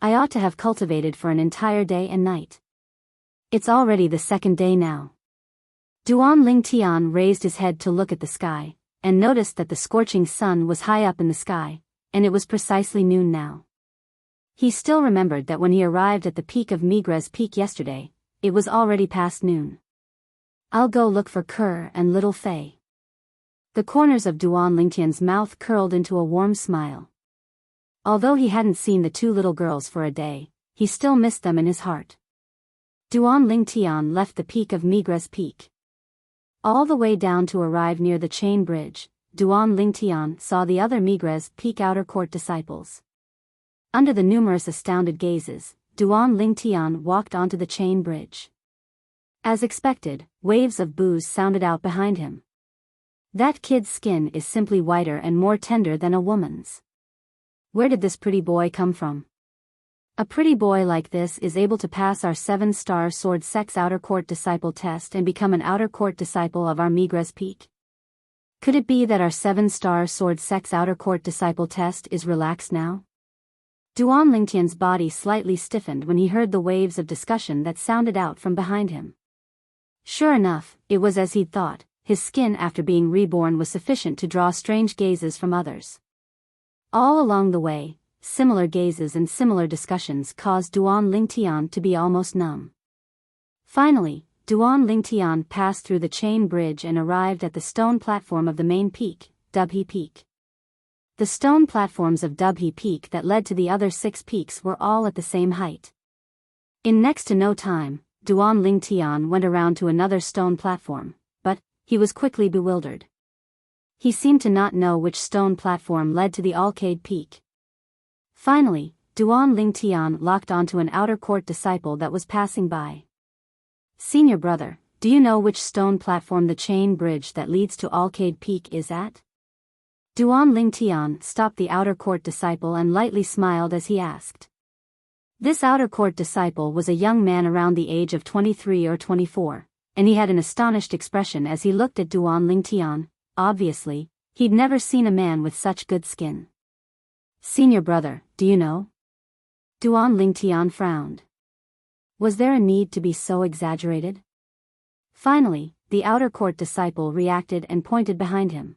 I ought to have cultivated for an entire day and night. It's already the second day now. Duan Lingtian raised his head to look at the sky, and noticed that the scorching sun was high up in the sky, and it was precisely noon now. He still remembered that when he arrived at the peak of Migra's peak yesterday, it was already past noon. I'll go look for Kerr and little Fei. The corners of Duan Lingtian's mouth curled into a warm smile. Although he hadn't seen the two little girls for a day, he still missed them in his heart. Duan Lingtian left the peak of Migra's peak. All the way down to arrive near the chain bridge, Duan Lingtian saw the other Migra's peak outer court disciples. Under the numerous astounded gazes, Duan Lingtian walked onto the chain bridge. As expected, waves of boos sounded out behind him. That kid's skin is simply whiter and more tender than a woman's. Where did this pretty boy come from? A pretty boy like this is able to pass our 7-star sword sex outer court disciple test and become an outer court disciple of our Migra's peak. Could it be that our 7-star sword sex outer court disciple test is relaxed now? Duan Lingtian's body slightly stiffened when he heard the waves of discussion that sounded out from behind him. Sure enough, it was as he'd thought. His skin after being reborn was sufficient to draw strange gazes from others. All along the way, similar gazes and similar discussions caused Duan Lingtian to be almost numb. Finally, Duan Lingtian passed through the chain bridge and arrived at the stone platform of the main peak, Dubhe Peak. The stone platforms of Dubhe Peak that led to the other 6 peaks were all at the same height. In next to no time, Duan Lingtian went around to another stone platform, but he was quickly bewildered. He seemed to not know which stone platform led to the Alcade Peak. Finally, Duan Lingtian locked onto an outer court disciple that was passing by. Senior brother, do you know which stone platform the chain bridge that leads to Alcade Peak is at? Duan Lingtian stopped the outer court disciple and lightly smiled as he asked. This outer court disciple was a young man around the age of 23 or 24, and he had an astonished expression as he looked at Duan Lingtian. Obviously, he'd never seen a man with such good skin. Senior brother, do you know? Duan Lingtian frowned. Was there a need to be so exaggerated? Finally, the outer court disciple reacted and pointed behind him.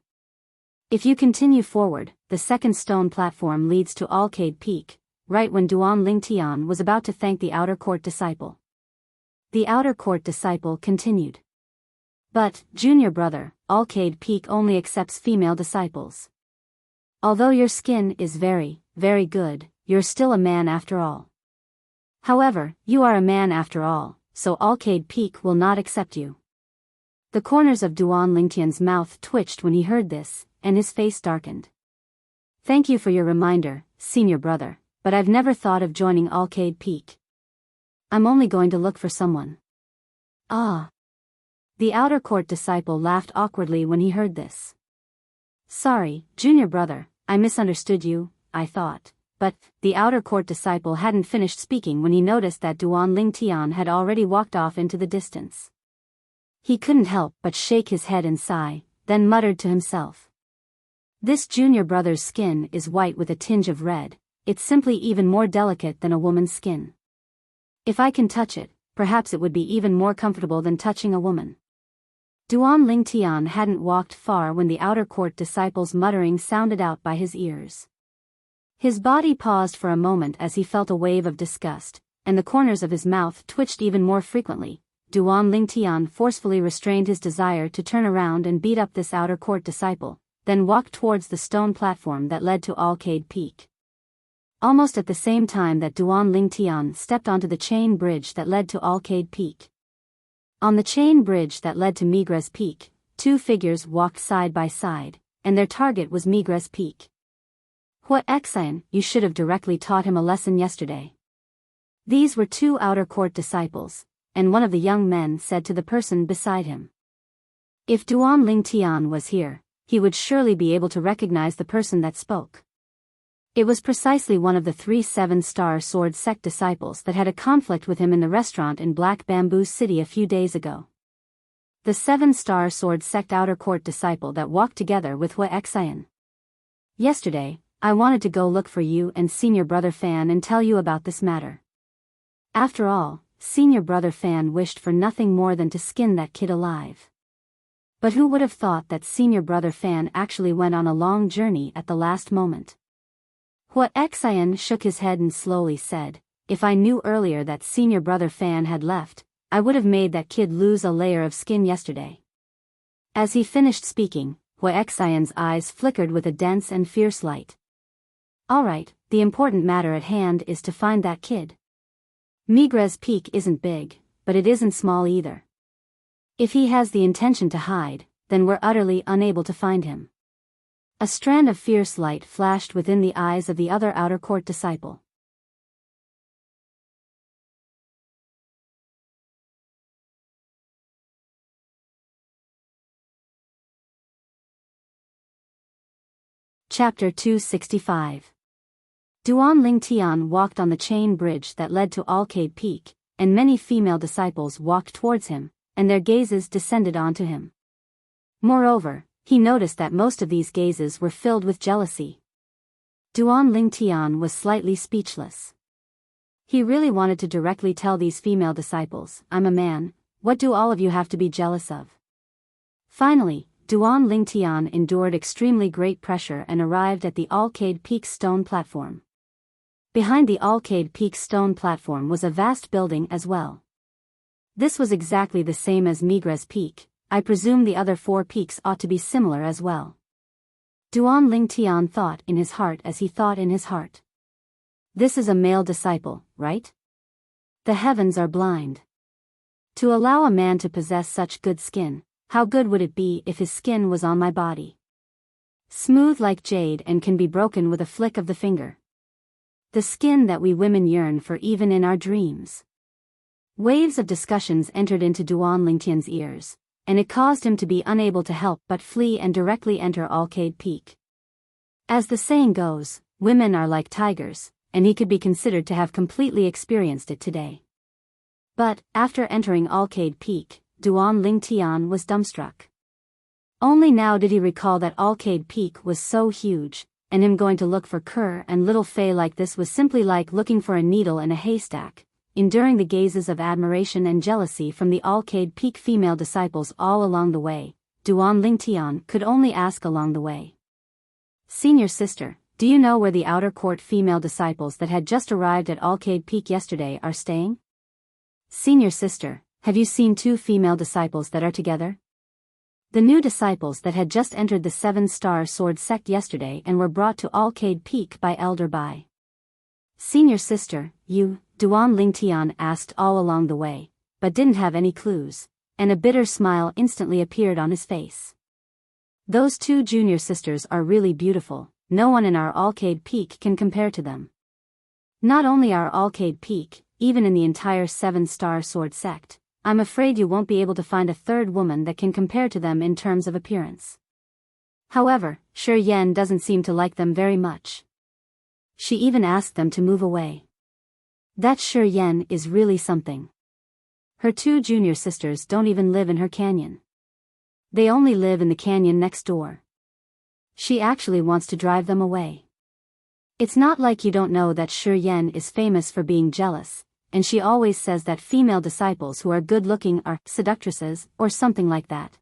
If you continue forward, the second stone platform leads to Alcade Peak, right when Duan Lingtian was about to thank the outer court disciple. The outer court disciple continued. But, junior brother, Alcade Peak only accepts female disciples. Although your skin is very, very good, you're still a man after all. However, you are a man after all, so Alcade Peak will not accept you. The corners of Duan Lingtian's mouth twitched when he heard this, and his face darkened. Thank you for your reminder, senior brother, but I've never thought of joining Alcade Peak. I'm only going to look for someone. Ah. The outer court disciple laughed awkwardly when he heard this. Sorry, junior brother, I misunderstood you, I thought. But, the outer court disciple hadn't finished speaking when he noticed that Duan Lingtian had already walked off into the distance. He couldn't help but shake his head and sigh, then muttered to himself. This junior brother's skin is white with a tinge of red, it's simply even more delicate than a woman's skin. If I can touch it, perhaps it would be even more comfortable than touching a woman. Duan Lingtian hadn't walked far when the outer court disciple's muttering sounded out by his ears. His body paused for a moment as he felt a wave of disgust, and the corners of his mouth twitched even more frequently. Duan Lingtian forcefully restrained his desire to turn around and beat up this outer court disciple, then walked towards the stone platform that led to Alcade Peak. Almost at the same time that Duan Lingtian stepped onto the chain bridge that led to Alcade Peak. On the chain bridge that led to Migra's Peak, 2 figures walked side by side, and their target was Migra's Peak. What Xian, you should have directly taught him a lesson yesterday. These were 2 outer court disciples, and one of the young men said to the person beside him. If Duan Lingtian was here, he would surely be able to recognize the person that spoke. It was precisely one of the 3 7-star sword sect disciples that had a conflict with him in the restaurant in Black Bamboo City a few days ago. the 7-star sword sect outer court disciple that walked together with Wuxia. Yesterday, I wanted to go look for you and senior brother Fan and tell you about this matter. After all, senior brother Fan wished for nothing more than to skin that kid alive. But who would have thought that senior brother Fan actually went on a long journey at the last moment? Wuxia shook his head and slowly said, if I knew earlier that senior brother Fan had left, I would have made that kid lose a layer of skin yesterday. As he finished speaking, Wuxia's eyes flickered with a dense and fierce light. Alright, the important matter at hand is to find that kid. Migres Peak isn't big, but it isn't small either. If he has the intention to hide, then we're utterly unable to find him. A strand of fierce light flashed within the eyes of the other outer court disciple. Chapter 265. Duan Lingtian walked on the chain bridge that led to Alcade Peak, and many female disciples walked towards him, and their gazes descended onto him. Moreover, he noticed that most of these gazes were filled with jealousy. Duan Lingtian was slightly speechless. He really wanted to directly tell these female disciples, I'm a man, what do all of you have to be jealous of? Finally, Duan Lingtian endured extremely great pressure and arrived at the Alcade Peak stone platform. Behind the Alcade Peak stone platform was a vast building as well. This was exactly the same as Migres Peak. I presume the other 4 peaks ought to be similar as well. Duan Lingtian thought in his heart as he thought in his heart. This is a male disciple, right? The heavens are blind. To allow a man to possess such good skin, how good would it be if his skin was on my body? Smooth like jade and can be broken with a flick of the finger. The skin that we women yearn for even in our dreams. Waves of discussions entered into Duan Lingtian's ears, and it caused him to be unable to help but flee and directly enter Alcade Peak. As the saying goes, women are like tigers, and he could be considered to have completely experienced it today. But, after entering Alcade Peak, Duan Lingtian was dumbstruck. Only now did he recall that Alcade Peak was so huge, and him going to look for Kerr and little Fei like this was simply like looking for a needle in a haystack, enduring the gazes of admiration and jealousy from the Alcade Peak female disciples all along the way. Duan Lingtian could only ask along the way. Senior sister, do you know where the outer court female disciples that had just arrived at Alcade Peak yesterday are staying? Senior sister, have you seen 2 female disciples that are together? The new disciples that had just entered the 7-star sword sect yesterday and were brought to Alcade Peak by Elder Bai. Senior sister, you, Duan Lingtian asked all along the way, but didn't have any clues, and a bitter smile instantly appeared on his face. Those 2 junior sisters are really beautiful, no one in our Alcade Peak can compare to them. Not only our Alcade Peak, even in the entire 7-star sword sect, I'm afraid you won't be able to find a third woman that can compare to them in terms of appearance. However, Shi Yan doesn't seem to like them very much. She even asked them to move away. That Shi Yan is really something. Her 2 junior sisters don't even live in her canyon. They only live in the canyon next door. She actually wants to drive them away. It's not like you don't know that Shi Yan is famous for being jealous, and she always says that female disciples who are good-looking are seductresses or something like that.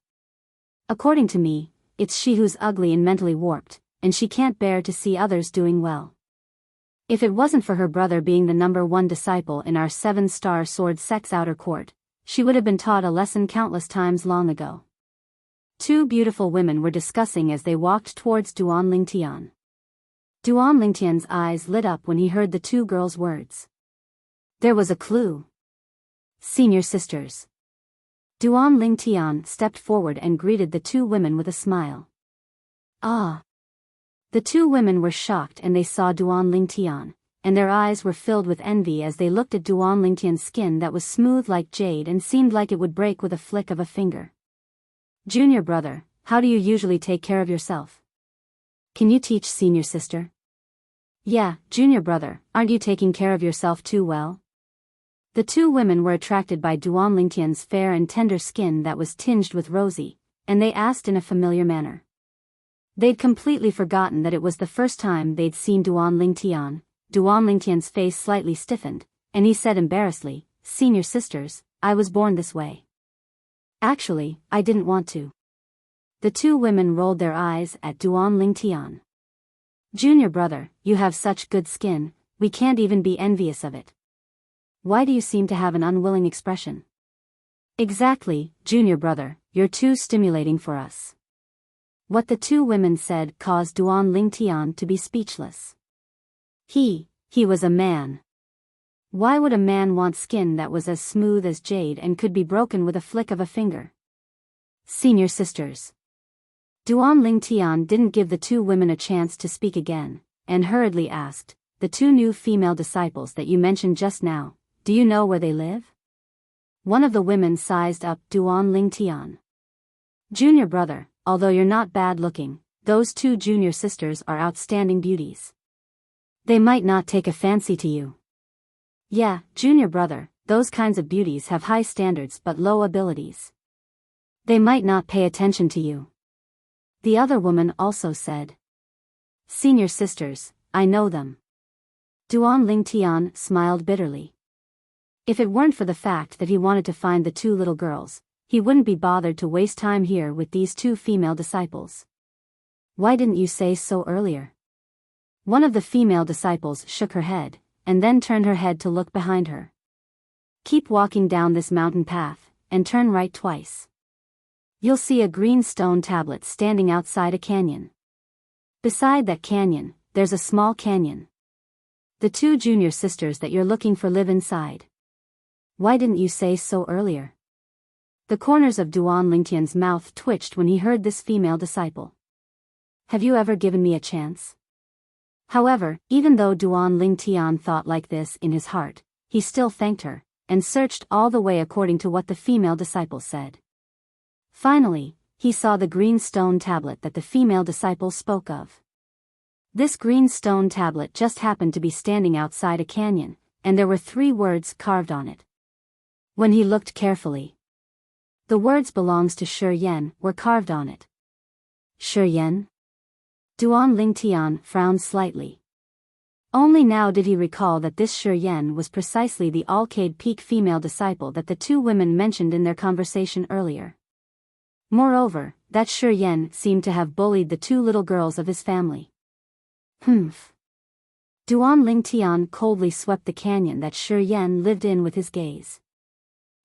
According to me, it's she who's ugly and mentally warped, and she can't bear to see others doing well. If it wasn't for her brother being the number 1 disciple in our 7-star sword sect's outer court, she would have been taught a lesson countless times long ago. 2 beautiful women were discussing as they walked towards Duan Lingtian. Duan Lingtian's eyes lit up when he heard the 2 girls' words. There was a clue. Senior sisters. Duan Lingtian stepped forward and greeted the 2 women with a smile. Ah! The 2 women were shocked and they saw Duan Lingtian, and their eyes were filled with envy as they looked at Duan Lingtian's skin that was smooth like jade and seemed like it would break with a flick of a finger. Junior brother, how do you usually take care of yourself? Can you teach senior sister? Yeah, junior brother, aren't you taking care of yourself too well? The two women were attracted by Duan Lingtian's fair and tender skin that was tinged with rosy, and they asked in a familiar manner. They'd completely forgotten that it was the first time they'd seen Duan Lingtian. Duan Lingtian's face slightly stiffened, and he said embarrassedly, "Senior sisters, I was born this way. Actually, I didn't want to." The two women rolled their eyes at Duan Lingtian. "Junior brother, you have such good skin, we can't even be envious of it. Why do you seem to have an unwilling expression?" "Exactly, junior brother, you're too stimulating for us." What the two women said caused Duan Lingtian to be speechless. He was a man. Why would a man want skin that was as smooth as jade and could be broken with a flick of a finger? "Senior sisters." Duan Lingtian didn't give the two women a chance to speak again, and hurriedly asked, "The two new female disciples that you mentioned just now, do you know where they live?" One of the women sized up Duan Lingtian. "Junior brother, although you're not bad looking, those two junior sisters are outstanding beauties. They might not take a fancy to you." "Yeah, junior brother, those kinds of beauties have high standards but low abilities. They might not pay attention to you." The other woman also said. "Senior sisters, I know them." Duan Lingtian smiled bitterly. If it weren't for the fact that he wanted to find the two little girls, he wouldn't be bothered to waste time here with these two female disciples. "Why didn't you say so earlier?" One of the female disciples shook her head, and then turned her head to look behind her. "Keep walking down this mountain path, and turn right twice. You'll see a green stone tablet standing outside a canyon. Beside that canyon, there's a small canyon. The two junior sisters that you're looking for live inside. Why didn't you say so earlier?" The corners of Duan Lingtian's mouth twitched when he heard this female disciple. "Have you ever given me a chance?" However, even though Duan Lingtian thought like this in his heart, he still thanked her, and searched all the way according to what the female disciple said. Finally, he saw the green stone tablet that the female disciple spoke of. This green stone tablet just happened to be standing outside a canyon, and there were 3 words carved on it. When he looked carefully, the words "belongs to Shi Yan" were carved on it. Shi Yan? Duan Lingtian frowned slightly. Only now did he recall that this Shi Yan was precisely the Alcade Peak female disciple that the two women mentioned in their conversation earlier. Moreover, that Shi Yan seemed to have bullied the 2 little girls of his family. Humph. Duan Lingtian coldly swept the canyon that Shi Yan lived in with his gaze.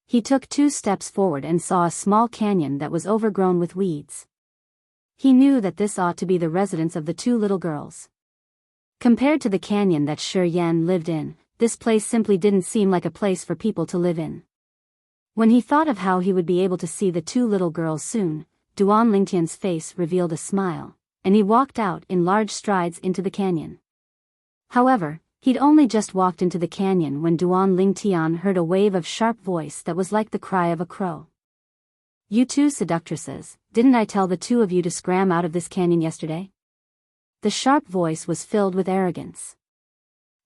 He took 2 steps forward and saw a small canyon that was overgrown with weeds. He knew that this ought to be the residence of the 2 little girls. Compared to the canyon that Shi Yan lived in, this place simply didn't seem like a place for people to live in. When he thought of how he would be able to see the 2 little girls soon, Duan Lingtian's face revealed a smile, and he walked out in large strides into the canyon. However, he'd only just walked into the canyon when Duan Lingtian heard a wave of sharp voice that was like the cry of a crow. "You 2 seductresses, didn't I tell the 2 of you to scram out of this canyon yesterday?" The sharp voice was filled with arrogance.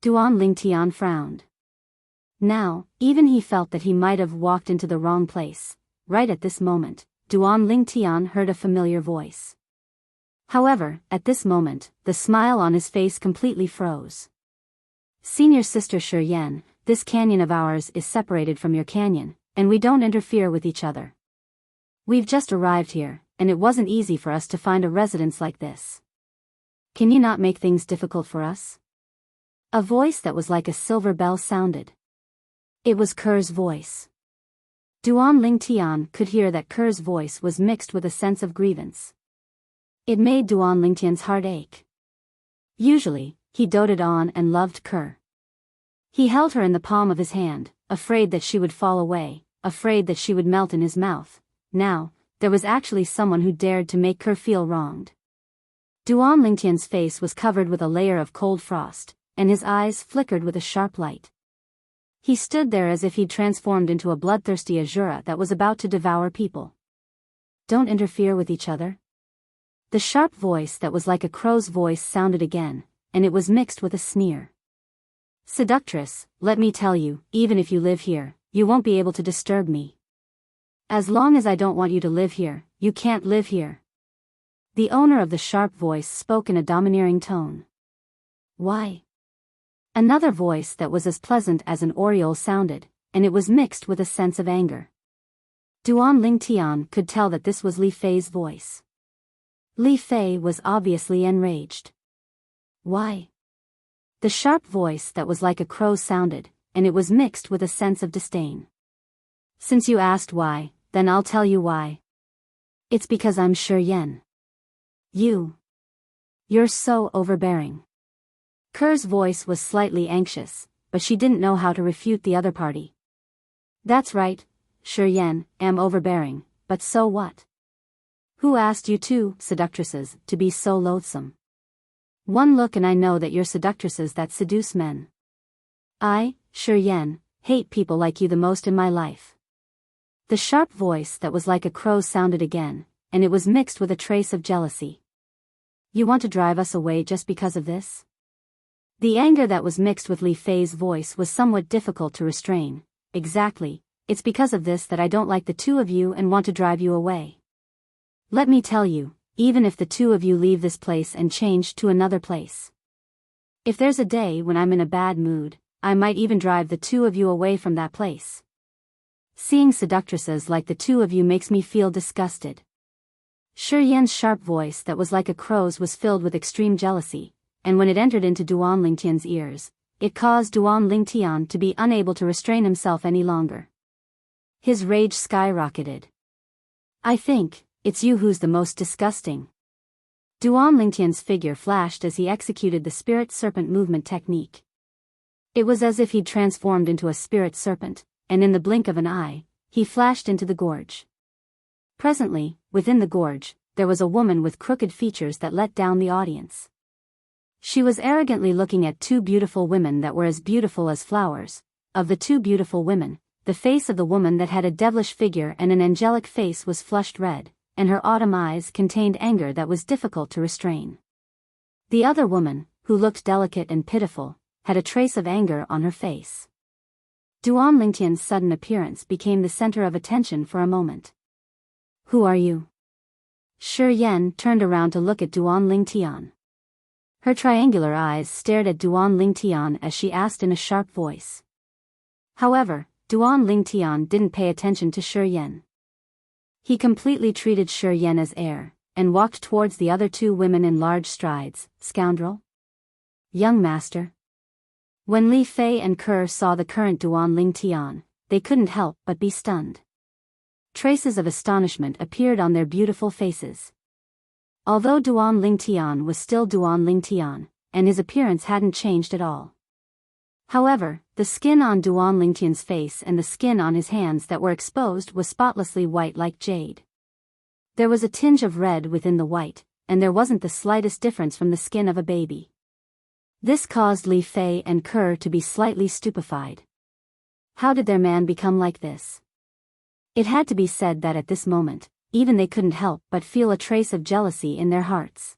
Duan Lingtian frowned. Now, even he felt that he might have walked into the wrong place. Right at this moment, Duan Lingtian heard a familiar voice. However, at this moment, the smile on his face completely froze. "Senior sister Shi Yan, this canyon of ours is separated from your canyon, and we don't interfere with each other. We've just arrived here, and it wasn't easy for us to find a residence like this. Can you not make things difficult for us?" A voice that was like a silver bell sounded. It was Ker's voice. Duan Lingtian could hear that Ker's voice was mixed with a sense of grievance. It made Duan Lingtian's heart ache. Usually, he doted on and loved Ker. He held her in the palm of his hand, afraid that she would fall away, afraid that she would melt in his mouth. Now, there was actually someone who dared to make Ker feel wronged. Duan Lingtian's face was covered with a layer of cold frost, and his eyes flickered with a sharp light. He stood there as if he'd transformed into a bloodthirsty Azura that was about to devour people. "Don't interfere with each other." The sharp voice that was like a crow's voice sounded again, and it was mixed with a sneer. Seductress, let me tell you, even if you live here, you won't be able to disturb me. As long as I don't want you to live here, you can't live here. The owner of the sharp voice spoke in a domineering tone. Why? Another voice that was as pleasant as an oriole sounded, and it was mixed with a sense of anger. Duan Lingtian could tell that this was Li Fei's voice. Li Fei was obviously enraged. Why? The sharp voice that was like a crow sounded, and it was mixed with a sense of disdain. Since you asked why, then I'll tell you why. It's because I'm Shi Yan. You're so overbearing. Ker's voice was slightly anxious, but she didn't know how to refute the other party. That's right, Shi Yan, am overbearing, but so what? Who asked you two, seductresses, to be so loathsome? One look and I know that you're seductresses that seduce men. I, Shi Yan, hate people like you the most in my life. The sharp voice that was like a crow sounded again, and it was mixed with a trace of jealousy. You want to drive us away just because of this? The anger that was mixed with Li Fei's voice was somewhat difficult to restrain. Exactly, it's because of this that I don't like the two of you and want to drive you away. Let me tell you, even if the two of you leave this place and change to another place. If there's a day when I'm in a bad mood, I might even drive the two of you away from that place. Seeing seductresses like the two of you makes me feel disgusted. Shi Yan's sharp voice that was like a crow's was filled with extreme jealousy, and when it entered into Duan Lingtian's ears, it caused Duan Lingtian to be unable to restrain himself any longer. His rage skyrocketed. I think, it's you who's the most disgusting. Duan Lingtian's figure flashed as he executed the spirit serpent movement technique. It was as if he'd transformed into a spirit serpent, and in the blink of an eye, he flashed into the gorge. Presently, within the gorge, there was a woman with crooked features that let down the audience. She was arrogantly looking at two beautiful women that were as beautiful as flowers. Of the two beautiful women, the face of the woman that had a devilish figure and an angelic face was flushed red, and her autumn eyes contained anger that was difficult to restrain. The other woman, who looked delicate and pitiful, had a trace of anger on her face. Duan Lingtian's sudden appearance became the center of attention for a moment. Who are you? Shi Yan turned around to look at Duan Lingtian. Her triangular eyes stared at Duan Lingtian as she asked in a sharp voice. However, Duan Lingtian didn't pay attention to Shi Yan. He completely treated Shi Yan as air, and walked towards the other two women in large strides. Scoundrel? Young master. When Li Fei and Ke saw the current Duan Lingtian, they couldn't help but be stunned. Traces of astonishment appeared on their beautiful faces. Although Duan Lingtian was still Duan Lingtian, and his appearance hadn't changed at all. However, the skin on Duan Lingtian's face and the skin on his hands that were exposed was spotlessly white like jade. There was a tinge of red within the white, and there wasn't the slightest difference from the skin of a baby. This caused Li Fei and Ke to be slightly stupefied. How did their man become like this? It had to be said that at this moment, even they couldn't help but feel a trace of jealousy in their hearts.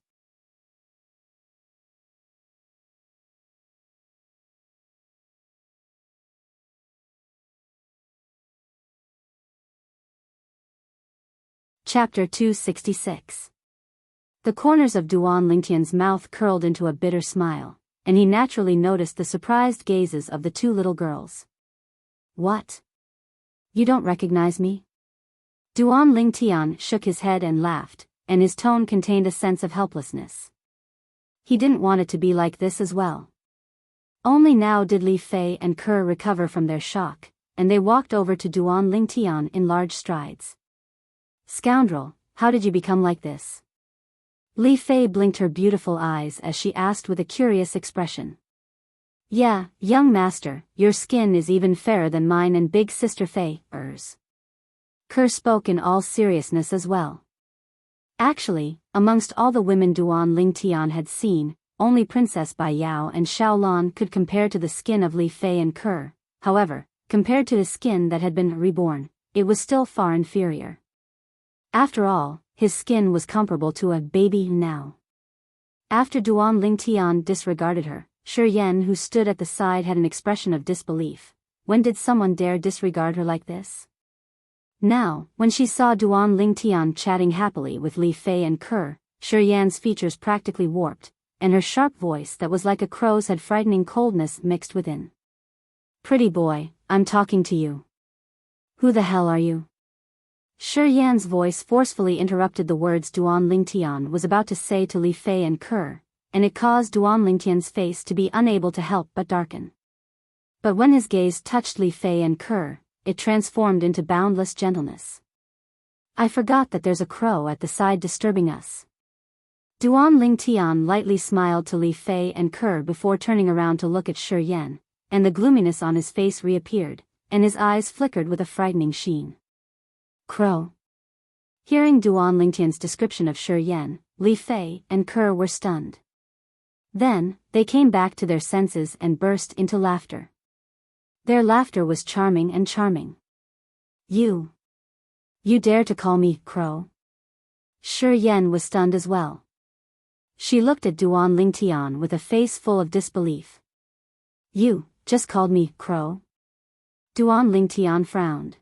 Chapter 266. The corners of Duan Lingtian's mouth curled into a bitter smile, and he naturally noticed the surprised gazes of the two little girls. What? You don't recognize me? Duan Lingtian shook his head and laughed, and his tone contained a sense of helplessness. He didn't want it to be like this as well. Only now did Li Fei and Ke recover from their shock, and they walked over to Duan Lingtian in large strides. Scoundrel, how did you become like this? Li Fei blinked her beautiful eyes as she asked with a curious expression. Yeah, young master, your skin is even fairer than mine and big sister Fei's. Ke spoke in all seriousness as well. Actually, amongst all the women Duan Lingtian had seen, only Princess Biyao and Xiaolan could compare to the skin of Li Fei and Ke. However, compared to his skin that had been reborn, it was still far inferior. After all, his skin was comparable to a baby now. After Duan Lingtian disregarded her, Shi Yan, who stood at the side, had an expression of disbelief. When did someone dare disregard her like this? Now, when she saw Duan Lingtian chatting happily with Li Fei and Ke, Shi Yan's features practically warped, and her sharp voice that was like a crow's had frightening coldness mixed within. Pretty boy, I'm talking to you. Who the hell are you? Shi Yan's voice forcefully interrupted the words Duan Lingtian was about to say to Li Fei and Ke, and it caused Duan Lingtian's face to be unable to help but darken. But when his gaze touched Li Fei and Ke, it transformed into boundless gentleness. I forgot that there's a crow at the side disturbing us. Duan Lingtian lightly smiled to Li Fei and Ke before turning around to look at Shi Yan, and the gloominess on his face reappeared, and his eyes flickered with a frightening sheen. Crow. Hearing Duan Lingtian's description of Shi Yan, Li Fei and Ke were stunned. Then, they came back to their senses and burst into laughter. Their laughter was charming and charming. You dare to call me crow? Shi Yan was stunned as well. She looked at Duan Lingtian with a face full of disbelief. You just called me crow? Duan Lingtian frowned.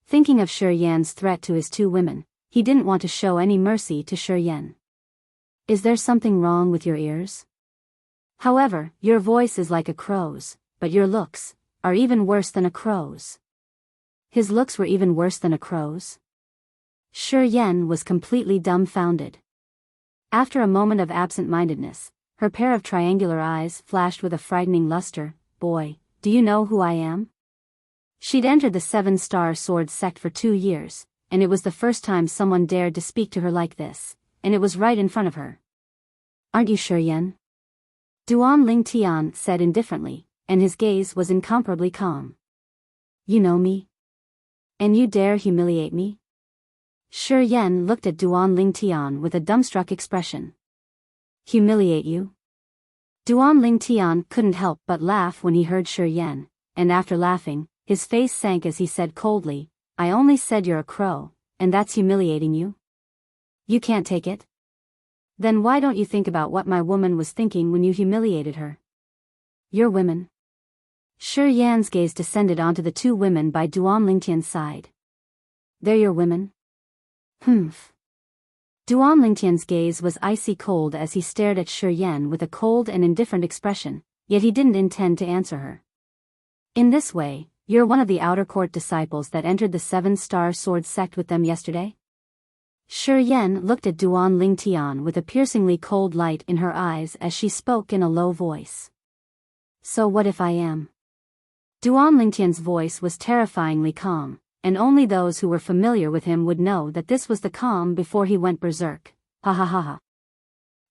Thinking of Shi Yan's threat to his two women, he didn't want to show any mercy to Shi Yan. Is there something wrong with your ears? However, your voice is like a crow's, but your looks are even worse than a crow's. His looks were even worse than a crow's? Shi Yan was completely dumbfounded. After a moment of absent-mindedness, her pair of triangular eyes flashed with a frightening luster. Boy, do you know who I am? She'd entered the 7-Star Sword sect for 2 years, and it was the first time someone dared to speak to her like this, and it was right in front of her. Aren't you Shi Yan? Duan Lingtian said indifferently, and his gaze was incomparably calm. You know me? And you dare humiliate me? Shi Yan looked at Duan Lingtian with a dumbstruck expression. Humiliate you? Duan Lingtian couldn't help but laugh when he heard Shi Yan, and after laughing, his face sank as he said coldly, I only said you're a crow, and that's humiliating you? You can't take it? Then why don't you think about what my woman was thinking when you humiliated her? Your women? Shi Yan's gaze descended onto the two women by Duan Lingtian's side. They're your women? Humph. Duan Lingtian's gaze was icy cold as he stared at Shi Yan with a cold and indifferent expression, yet he didn't intend to answer her. In this way, you're one of the outer court disciples that entered the 7-Star Sword sect with them yesterday? Shi Yan looked at Duan Lingtian with a piercingly cold light in her eyes as she spoke in a low voice. So what if I am? Duan Lingtian's voice was terrifyingly calm, and only those who were familiar with him would know that this was the calm before he went berserk. Ha ha ha ha.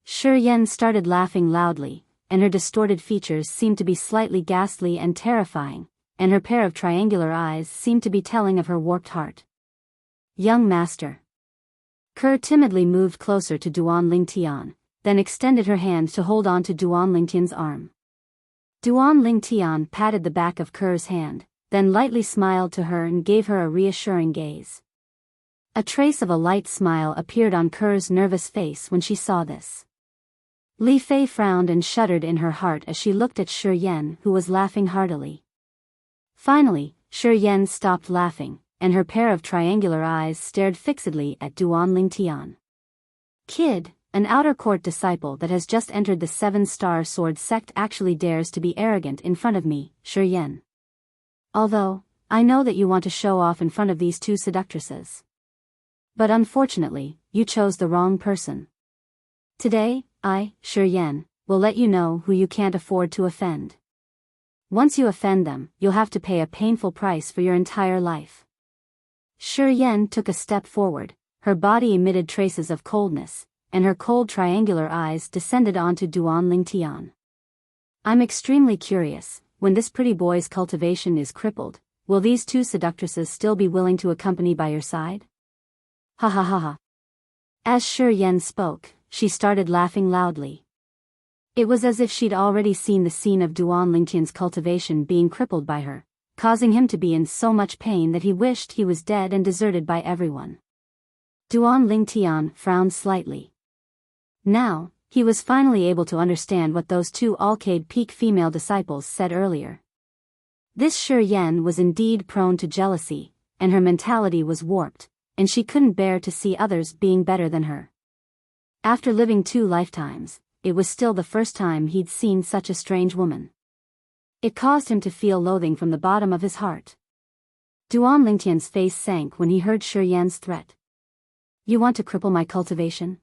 Shi Yan started laughing loudly, and her distorted features seemed to be slightly ghastly and terrifying, and her pair of triangular eyes seemed to be telling of her warped heart. Young master. Ke timidly moved closer to Duan Lingtian, then extended her hand to hold on to Duan Lingtian's arm. Duan Lingtian patted the back of Ke's hand, then lightly smiled to her and gave her a reassuring gaze. A trace of a light smile appeared on Ke's nervous face when she saw this. Li Fei frowned and shuddered in her heart as she looked at Shi Yan, who was laughing heartily. Finally, Shi Yan stopped laughing, and her pair of triangular eyes stared fixedly at Duan Lingtian. Kid, an outer court disciple that has just entered the 7-Star Sword sect actually dares to be arrogant in front of me, Shi Yan. Although, I know that you want to show off in front of these two seductresses. But unfortunately, you chose the wrong person. Today, I, Shi Yan, will let you know who you can't afford to offend. Once you offend them, you'll have to pay a painful price for your entire life. Shi Yan took a step forward, her body emitted traces of coldness, and her cold triangular eyes descended onto Duan Lingtian. I'm extremely curious, when this pretty boy's cultivation is crippled, will these two seductresses still be willing to accompany by your side? Ha ha ha ha. As Shi Yan spoke, she started laughing loudly. It was as if she'd already seen the scene of Duan Lingtian's cultivation being crippled by her, causing him to be in so much pain that he wished he was dead and deserted by everyone. Duan Lingtian frowned slightly. Now, he was finally able to understand what those two Alcade Peak female disciples said earlier. This Shi Yan was indeed prone to jealousy, and her mentality was warped, and she couldn't bear to see others being better than her. After living 2 lifetimes, it was still the first time he'd seen such a strange woman. It caused him to feel loathing from the bottom of his heart. Duan Lingtian's face sank when he heard Shi Yan's threat. You want to cripple my cultivation?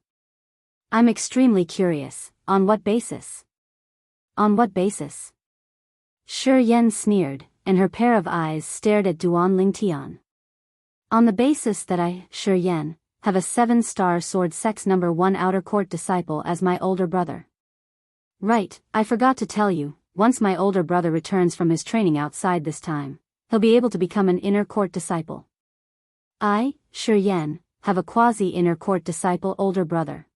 I'm extremely curious, on what basis? On what basis? Shi Yan sneered, and her pair of eyes stared at Duan Lingtian. On the basis that I, Shi Yan, have a 7-star sword sex number 1 outer court disciple as my older brother. Right, I forgot to tell you, once my older brother returns from his training outside this time, he'll be able to become an inner court disciple. I, Shi Yan, have a quasi-inner court disciple older brother.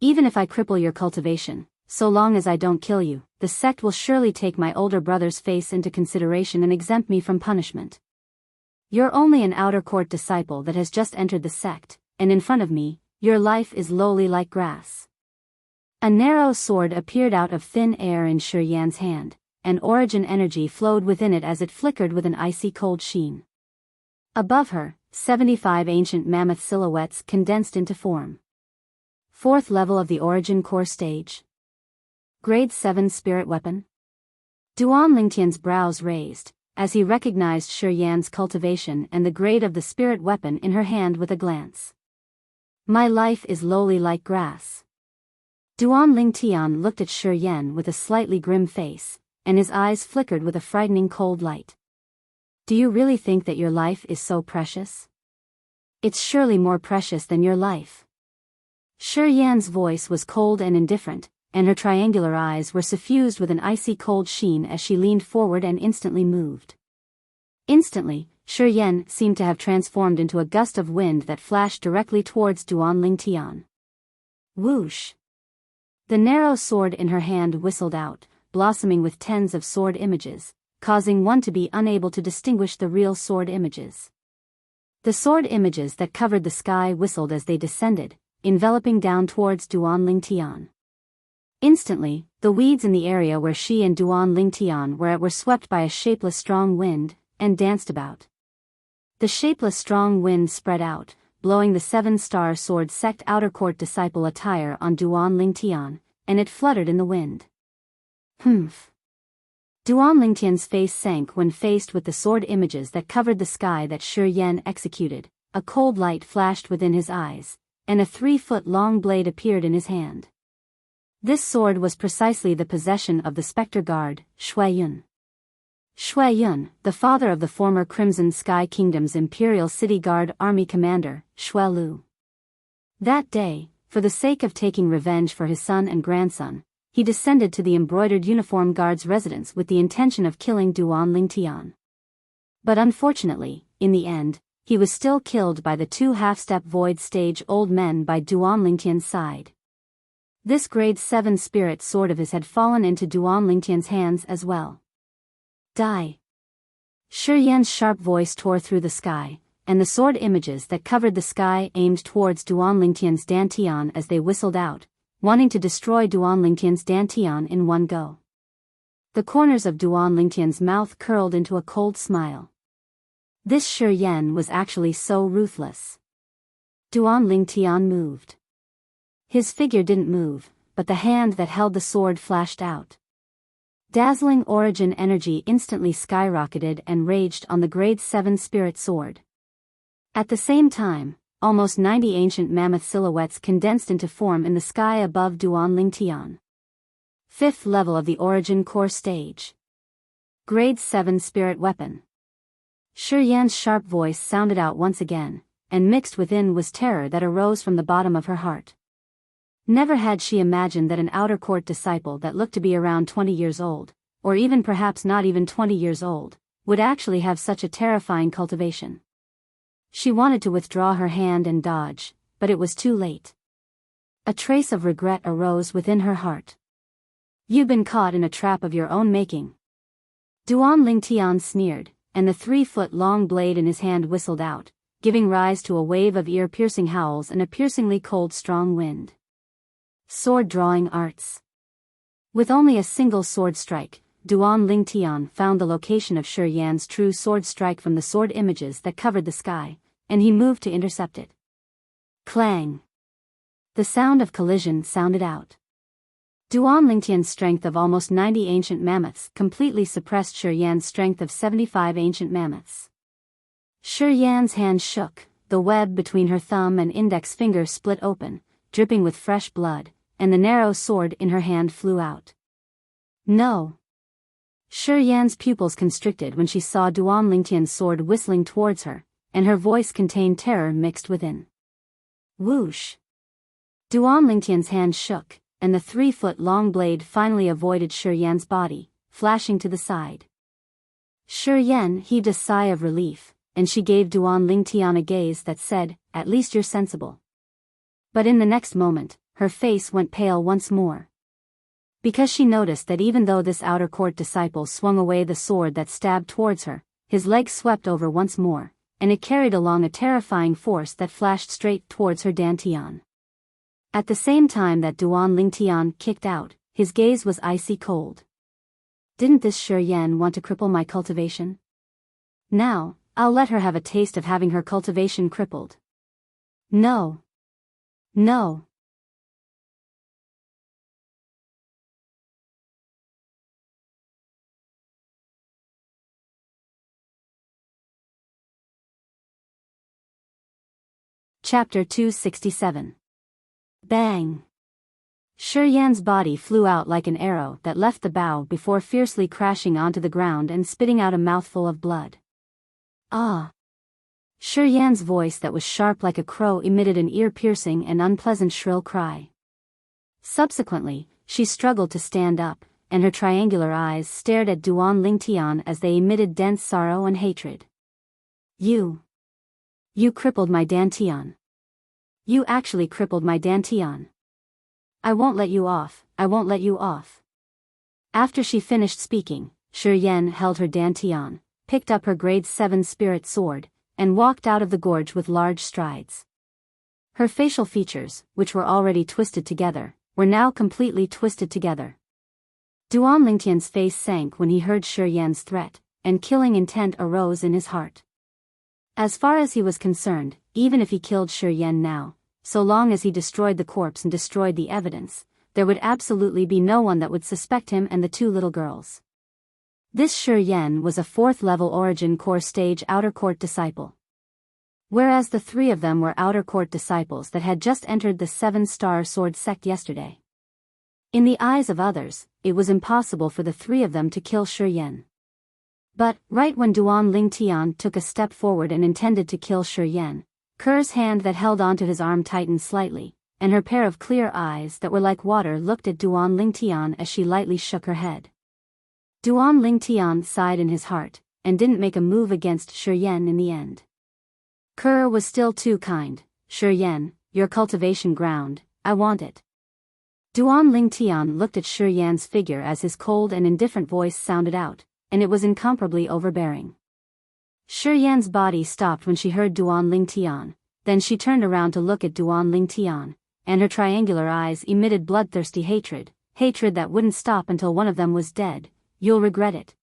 Even if I cripple your cultivation, so long as I don't kill you, the sect will surely take my older brother's face into consideration and exempt me from punishment. You're only an outer court disciple that has just entered the sect, and in front of me, your life is lowly like grass. A narrow sword appeared out of thin air in Shi Yan's hand, and origin energy flowed within it as it flickered with an icy cold sheen. Above her, 75 ancient mammoth silhouettes condensed into form. 4th level of the origin core stage. Grade 7 spirit weapon. Duan Lingtian's brows raised, as he recognized Shi Yan's cultivation and the grade of the spirit weapon in her hand with a glance. My life is lowly like grass. Duan Lingtian looked at Shi Yan with a slightly grim face, and his eyes flickered with a frightening cold light. Do you really think that your life is so precious? It's surely more precious than your life. Shi Yan's voice was cold and indifferent, and her triangular eyes were suffused with an icy cold sheen as she leaned forward and instantly moved. Instantly, Shi Yan seemed to have transformed into a gust of wind that flashed directly towards Duan Lingtian. Whoosh! The narrow sword in her hand whistled out, blossoming with tens of sword images, causing one to be unable to distinguish the real sword images. The sword images that covered the sky whistled as they descended, enveloping down towards Duan Lingtian. Instantly, the weeds in the area where she and Duan Lingtian were at were swept by a shapeless strong wind, and danced about. The shapeless strong wind spread out, blowing the 7-star sword sect outer court disciple attire on Duan Lingtian, and it fluttered in the wind. Humph. Duan Lingtian's face sank when faced with the sword images that covered the sky that Shi Yan executed. A cold light flashed within his eyes, and a 3-foot-long blade appeared in his hand. This sword was precisely the possession of the Spectre Guard, Shui Yun. Shui Yun, the father of the former Crimson Sky Kingdom's Imperial City Guard Army Commander, Shui Lu. That day, for the sake of taking revenge for his son and grandson, he descended to the embroidered uniform guard's residence with the intention of killing Duan Lingtian. But unfortunately, in the end, he was still killed by the 2 half-step void stage old men by Duan Lingtian's side. This grade 7 spirit sword of his had fallen into Duan Lingtian's hands as well. Die! Shi Yan's sharp voice tore through the sky, and the sword images that covered the sky aimed towards Duan Lingtian's dantian as they whistled out, wanting to destroy Duan Lingtian's dantian in one go. The corners of Duan Lingtian's mouth curled into a cold smile. This Shi Yan was actually so ruthless. Duan Lingtian moved. His figure didn't move, but the hand that held the sword flashed out. Dazzling origin energy instantly skyrocketed and raged on the grade 7 spirit sword. At the same time, almost 90 ancient mammoth silhouettes condensed into form in the sky above Duan Lingtian. 5th level of the origin core stage. Grade 7 spirit weapon. Shi Yan's sharp voice sounded out once again, and mixed within was terror that arose from the bottom of her heart. Never had she imagined that an outer court disciple that looked to be around 20 years old, or even perhaps not even 20 years old, would actually have such a terrifying cultivation. She wanted to withdraw her hand and dodge, but it was too late. A trace of regret arose within her heart. You've been caught in a trap of your own making. Duan Lingtian sneered, and the 3-foot-long blade in his hand whistled out, giving rise to a wave of ear-piercing howls and a piercingly cold strong wind. Sword drawing arts. With only a single sword strike, Duan Lingtian found the location of Shi Yan's true sword strike from the sword images that covered the sky, and he moved to intercept it. Clang! The sound of collision sounded out. Duan Lingtian's strength of almost 90 ancient mammoths completely suppressed Shi Yan's strength of 75 ancient mammoths. Shi Yan's hand shook, the web between her thumb and index finger split open, dripping with fresh blood, and the narrow sword in her hand flew out. No! Shi Yan's pupils constricted when she saw Duan Lingtian's sword whistling towards her, and her voice contained terror mixed within. Whoosh! Duan Lingtian's hand shook, and the 3-foot-long blade finally avoided Shi Yan's body, flashing to the side. Shi Yan heaved a sigh of relief, and she gave Duan Lingtian a gaze that said, "At least you're sensible." But in the next moment, her face went pale once more. Because she noticed that even though this outer court disciple swung away the sword that stabbed towards her, his leg swept over once more, and it carried along a terrifying force that flashed straight towards her dantian. At the same time that Duan Lingtian kicked out, his gaze was icy cold. Didn't this Shi Yan want to cripple my cultivation? Now, I'll let her have a taste of having her cultivation crippled. No. No. Chapter 267. Bang! Shi Yan's body flew out like an arrow that left the bow before fiercely crashing onto the ground and spitting out a mouthful of blood. Ah! Shi Yan's voice that was sharp like a crow emitted an ear-piercing and unpleasant shrill cry. Subsequently, she struggled to stand up, and her triangular eyes stared at Duan Lingtian as they emitted dense sorrow and hatred. You crippled my dantian. You actually crippled my dantian. I won't let you off, I won't let you off. After she finished speaking, Shi Yan held her dantian, picked up her grade 7 spirit sword, and walked out of the gorge with large strides. Her facial features, which were already twisted together, were now completely twisted together. Duan Lingtian's face sank when he heard Shi Yan's threat, and killing intent arose in his heart. As far as he was concerned, even if he killed Shi Yan now, so long as he destroyed the corpse and destroyed the evidence, there would absolutely be no one that would suspect him and the 2 little girls. This Shi Yan was a 4th-level Origin Core Stage Outer Court disciple. Whereas the 3 of them were Outer Court disciples that had just entered the 7-star sword sect yesterday. In the eyes of others, it was impossible for the 3 of them to kill Shi Yan. But, right when Duan Lingtian took a step forward and intended to kill Shi Yan, Ker's hand that held onto his arm tightened slightly, and her pair of clear eyes that were like water looked at Duan Lingtian as she lightly shook her head. Duan Lingtian sighed in his heart, and didn't make a move against Shi Yan in the end. Ker was still too kind. Shi Yan, your cultivation ground, I want it. Duan Lingtian looked at Shi Yan's figure as his cold and indifferent voice sounded out, and it was incomparably overbearing. Shi Yan's body stopped when she heard Duan Lingtian, then she turned around to look at Duan Lingtian, and her triangular eyes emitted bloodthirsty hatred that wouldn't stop until one of them was dead. You'll regret it.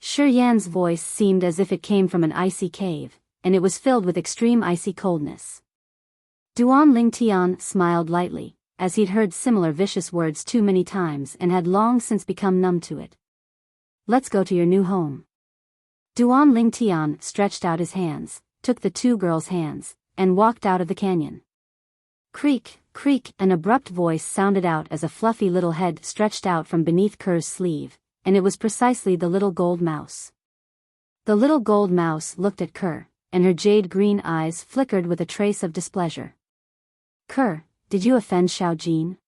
Shi Yan's voice seemed as if it came from an icy cave, and it was filled with extreme icy coldness. Duan Lingtian smiled lightly, as he'd heard similar vicious words too many times and had long since become numb to it. Let's go to your new home. Duan Lingtian stretched out his hands, took the 2 girls' hands, and walked out of the canyon. Creak, creak, an abrupt voice sounded out as a fluffy little head stretched out from beneath Ker's sleeve, and it was precisely the little gold mouse. The little gold mouse looked at Ker, and her jade-green eyes flickered with a trace of displeasure. Ker, did you offend Xiao Jin?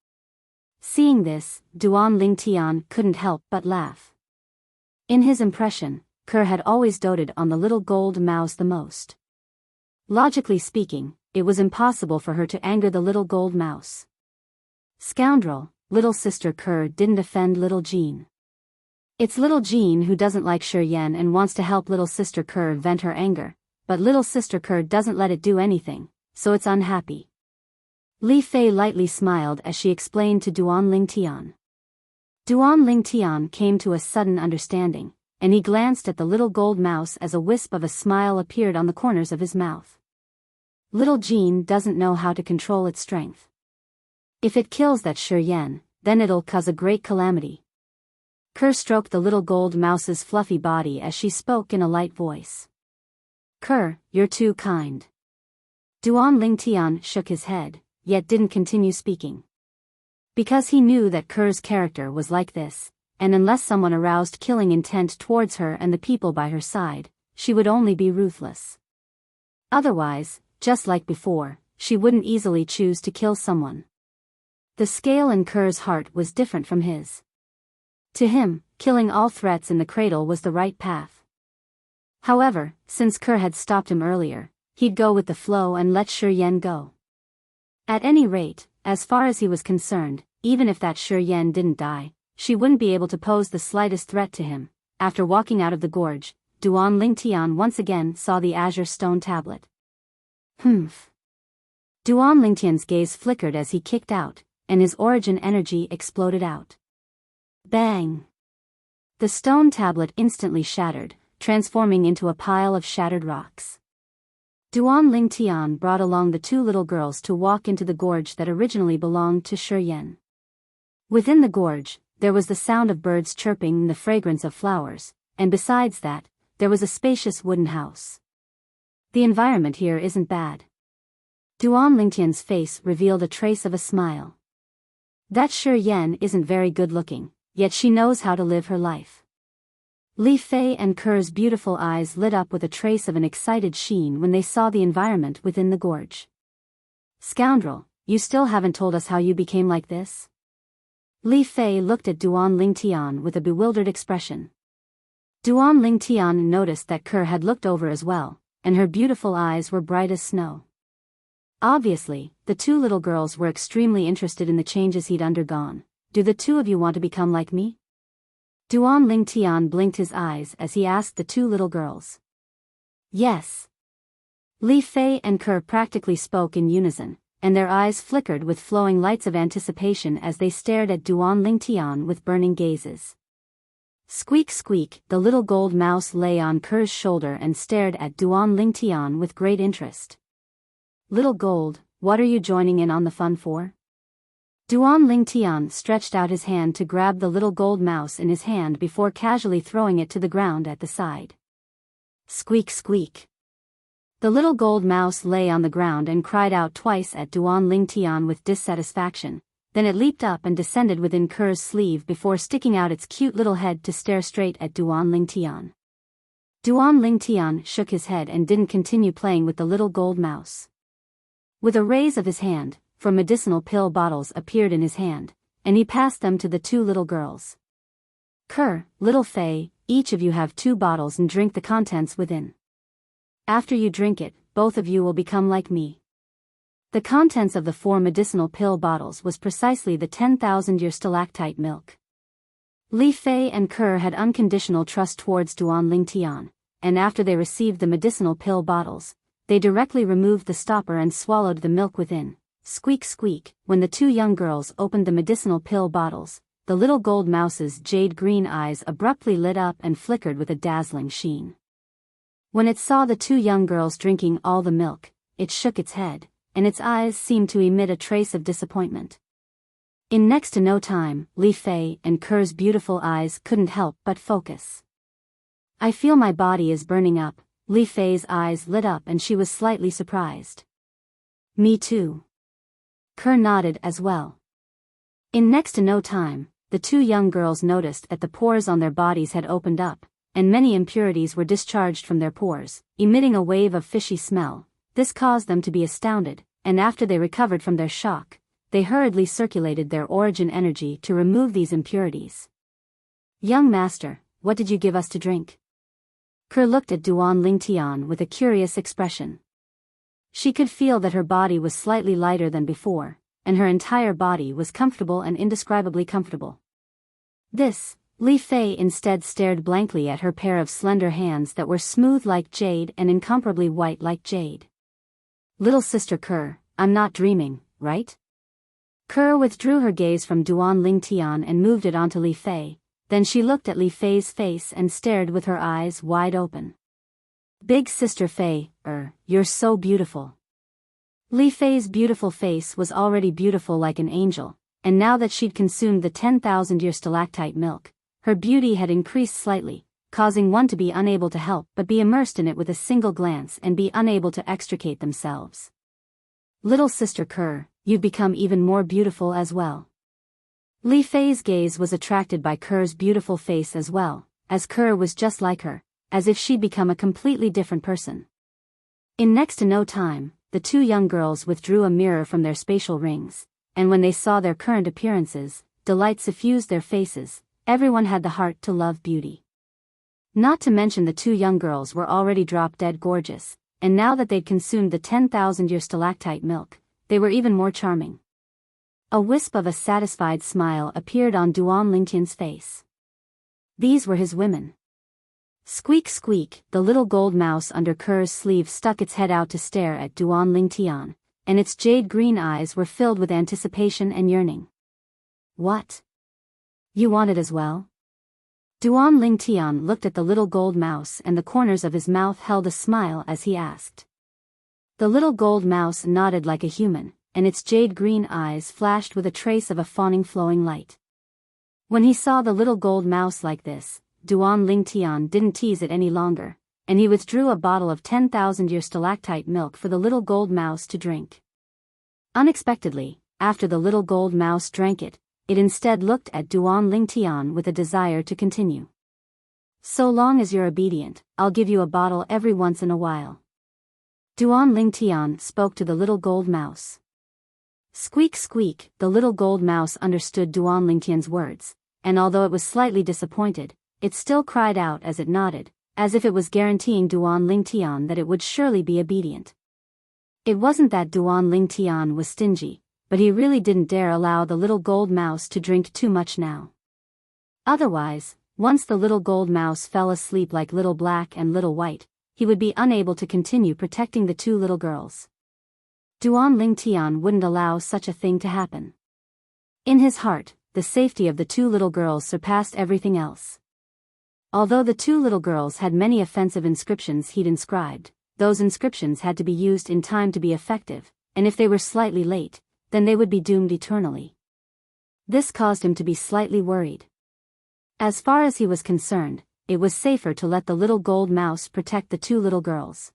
Seeing this, Duan Lingtian couldn't help but laugh. In his impression, Ker had always doted on the little gold mouse the most. Logically speaking, it was impossible for her to anger the little gold mouse. Scoundrel, little sister Ker didn't offend little Jean. It's little Jean who doesn't like Shi Yan and wants to help little sister Ker vent her anger, but little sister Ker doesn't let it do anything, so it's unhappy. Li Fei lightly smiled as she explained to Duan Lingtian. Duan Lingtian came to a sudden understanding, and he glanced at the little gold mouse as a wisp of a smile appeared on the corners of his mouth. Little Jean doesn't know how to control its strength. If it kills that Shi Yan, then it'll cause a great calamity. Kerr stroked the little gold mouse's fluffy body as she spoke in a light voice. Kerr, you're too kind. Duan Lingtian shook his head, yet didn't continue speaking. Because he knew that Kerr's character was like this, and unless someone aroused killing intent towards her and the people by her side, she would only be ruthless. Otherwise, just like before, she wouldn't easily choose to kill someone. The scale in Kerr's heart was different from his. To him, killing all threats in the cradle was the right path. However, since Kerr had stopped him earlier, he'd go with the flow and let Shi Yan go. At any rate, as far as he was concerned, even if that Shi Yan didn't die, she wouldn't be able to pose the slightest threat to him. After walking out of the gorge, Duan Lingtian once again saw the azure stone tablet. Humph. Duan Lingtian's gaze flickered as he kicked out, and his origin energy exploded out. Bang! The stone tablet instantly shattered, transforming into a pile of shattered rocks. Duan Lingtian brought along the two little girls to walk into the gorge that originally belonged to Shi Yan. Within the gorge, there was the sound of birds chirping and the fragrance of flowers, and besides that, there was a spacious wooden house. The environment here isn't bad. Duan Lingtian's face revealed a trace of a smile. That Shi Yan isn't very good looking, yet she knows how to live her life. Li Fei and Kerr's beautiful eyes lit up with a trace of an excited sheen when they saw the environment within the gorge. Scoundrel, you still haven't told us how you became like this? Li Fei looked at Duan Lingtian with a bewildered expression. Duan Lingtian noticed that Kerr had looked over as well, and her beautiful eyes were bright as snow. Obviously, the two little girls were extremely interested in the changes he'd undergone. Do the two of you want to become like me? Duan Lingtian blinked his eyes as he asked the two little girls. Yes. Li Fei and Kerr practically spoke in unison, and their eyes flickered with flowing lights of anticipation as they stared at Duan Lingtian with burning gazes. Squeak squeak, the little gold mouse lay on Kerr's shoulder and stared at Duan Lingtian with great interest. Little gold, what are you joining in on the fun for? Duan Lingtian stretched out his hand to grab the little gold mouse in his hand before casually throwing it to the ground at the side. Squeak squeak. The little gold mouse lay on the ground and cried out twice at Duan Lingtian with dissatisfaction, then it leaped up and descended within Kerr's sleeve before sticking out its cute little head to stare straight at Duan Lingtian. Duan Lingtian shook his head and didn't continue playing with the little gold mouse. With a raise of his hand, 4 medicinal pill bottles appeared in his hand, and he passed them to the two little girls. Kerr, Little Fei, each of you have 2 bottles and drink the contents within. After you drink it, both of you will become like me. The contents of the 4 medicinal pill bottles was precisely the 10,000-year stalactite milk. Li Fei and Kerr had unconditional trust towards Duan Lingtian, and after they received the medicinal pill bottles, they directly removed the stopper and swallowed the milk within. Squeak squeak, when the 2 young girls opened the medicinal pill bottles, the little gold mouse's jade-green eyes abruptly lit up and flickered with a dazzling sheen. When it saw the 2 young girls drinking all the milk, it shook its head, and its eyes seemed to emit a trace of disappointment. In next to no time, Li Fei and Kerr's beautiful eyes couldn't help but focus. I feel my body is burning up. Li Fei's eyes lit up and she was slightly surprised. Me too. Kerr nodded as well. In next to no time, the 2 young girls noticed that the pores on their bodies had opened up, and many impurities were discharged from their pores, emitting a wave of fishy smell. This caused them to be astounded, and after they recovered from their shock, they hurriedly circulated their origin energy to remove these impurities. Young master, what did you give us to drink? Kerr looked at Duan Lingtian with a curious expression. She could feel that her body was slightly lighter than before, and her entire body was comfortable and indescribably comfortable. This, Li Fei instead stared blankly at her pair of slender hands that were smooth like jade and incomparably white like jade. Little sister Kerr, I'm not dreaming, right? Kerr withdrew her gaze from Duan Lingtian and moved it onto Li Fei. Then she looked at Li Fei's face and stared with her eyes wide open. Big sister Fei, you're so beautiful. Li Fei's beautiful face was already beautiful like an angel, and now that she'd consumed the 10,000-year stalactite milk, her beauty had increased slightly, causing one to be unable to help but be immersed in it with a single glance and be unable to extricate themselves. Little sister Kerr, you've become even more beautiful as well. Li Fei's gaze was attracted by Kerr's beautiful face as well, as Kerr was just like her, as if she'd become a completely different person. In next to no time, the two young girls withdrew a mirror from their spatial rings, and when they saw their current appearances, delight suffused their faces. Everyone had the heart to love beauty. Not to mention the two young girls were already drop-dead gorgeous, and now that they'd consumed the 10,000-year stalactite milk, they were even more charming. A wisp of a satisfied smile appeared on Duan Lingtian's face. These were his women. Squeak squeak, the little gold mouse under Kerr's sleeve stuck its head out to stare at Duan Lingtian, and its jade-green eyes were filled with anticipation and yearning. What? You want it as well? Duan Lingtian looked at the little gold mouse and the corners of his mouth held a smile as he asked. The little gold mouse nodded like a human, and its jade-green eyes flashed with a trace of a fawning flowing light. When he saw the little gold mouse like this, Duan Lingtian didn't tease it any longer, and he withdrew a bottle of 10,000-year stalactite milk for the little gold mouse to drink. Unexpectedly, after the little gold mouse drank it instead looked at Duan Lingtian with a desire to continue. So long as you're obedient, I'll give you a bottle every once in a while. Duan Lingtian spoke to the little gold mouse. Squeak squeak, the little gold mouse understood Duan Lingtian's words, and although it was slightly disappointed, it still cried out as it nodded, as if it was guaranteeing Duan Lingtian that it would surely be obedient. It wasn't that Duan Lingtian was stingy, but he really didn't dare allow the little gold mouse to drink too much now. Otherwise, once the little gold mouse fell asleep like Little Black and Little White, he would be unable to continue protecting the two little girls. Duan Lingtian wouldn't allow such a thing to happen. In his heart, the safety of the two little girls surpassed everything else. Although the two little girls had many offensive inscriptions he'd inscribed, those inscriptions had to be used in time to be effective, and if they were slightly late, then they would be doomed eternally. This caused him to be slightly worried. As far as he was concerned, it was safer to let the little gold mouse protect the two little girls.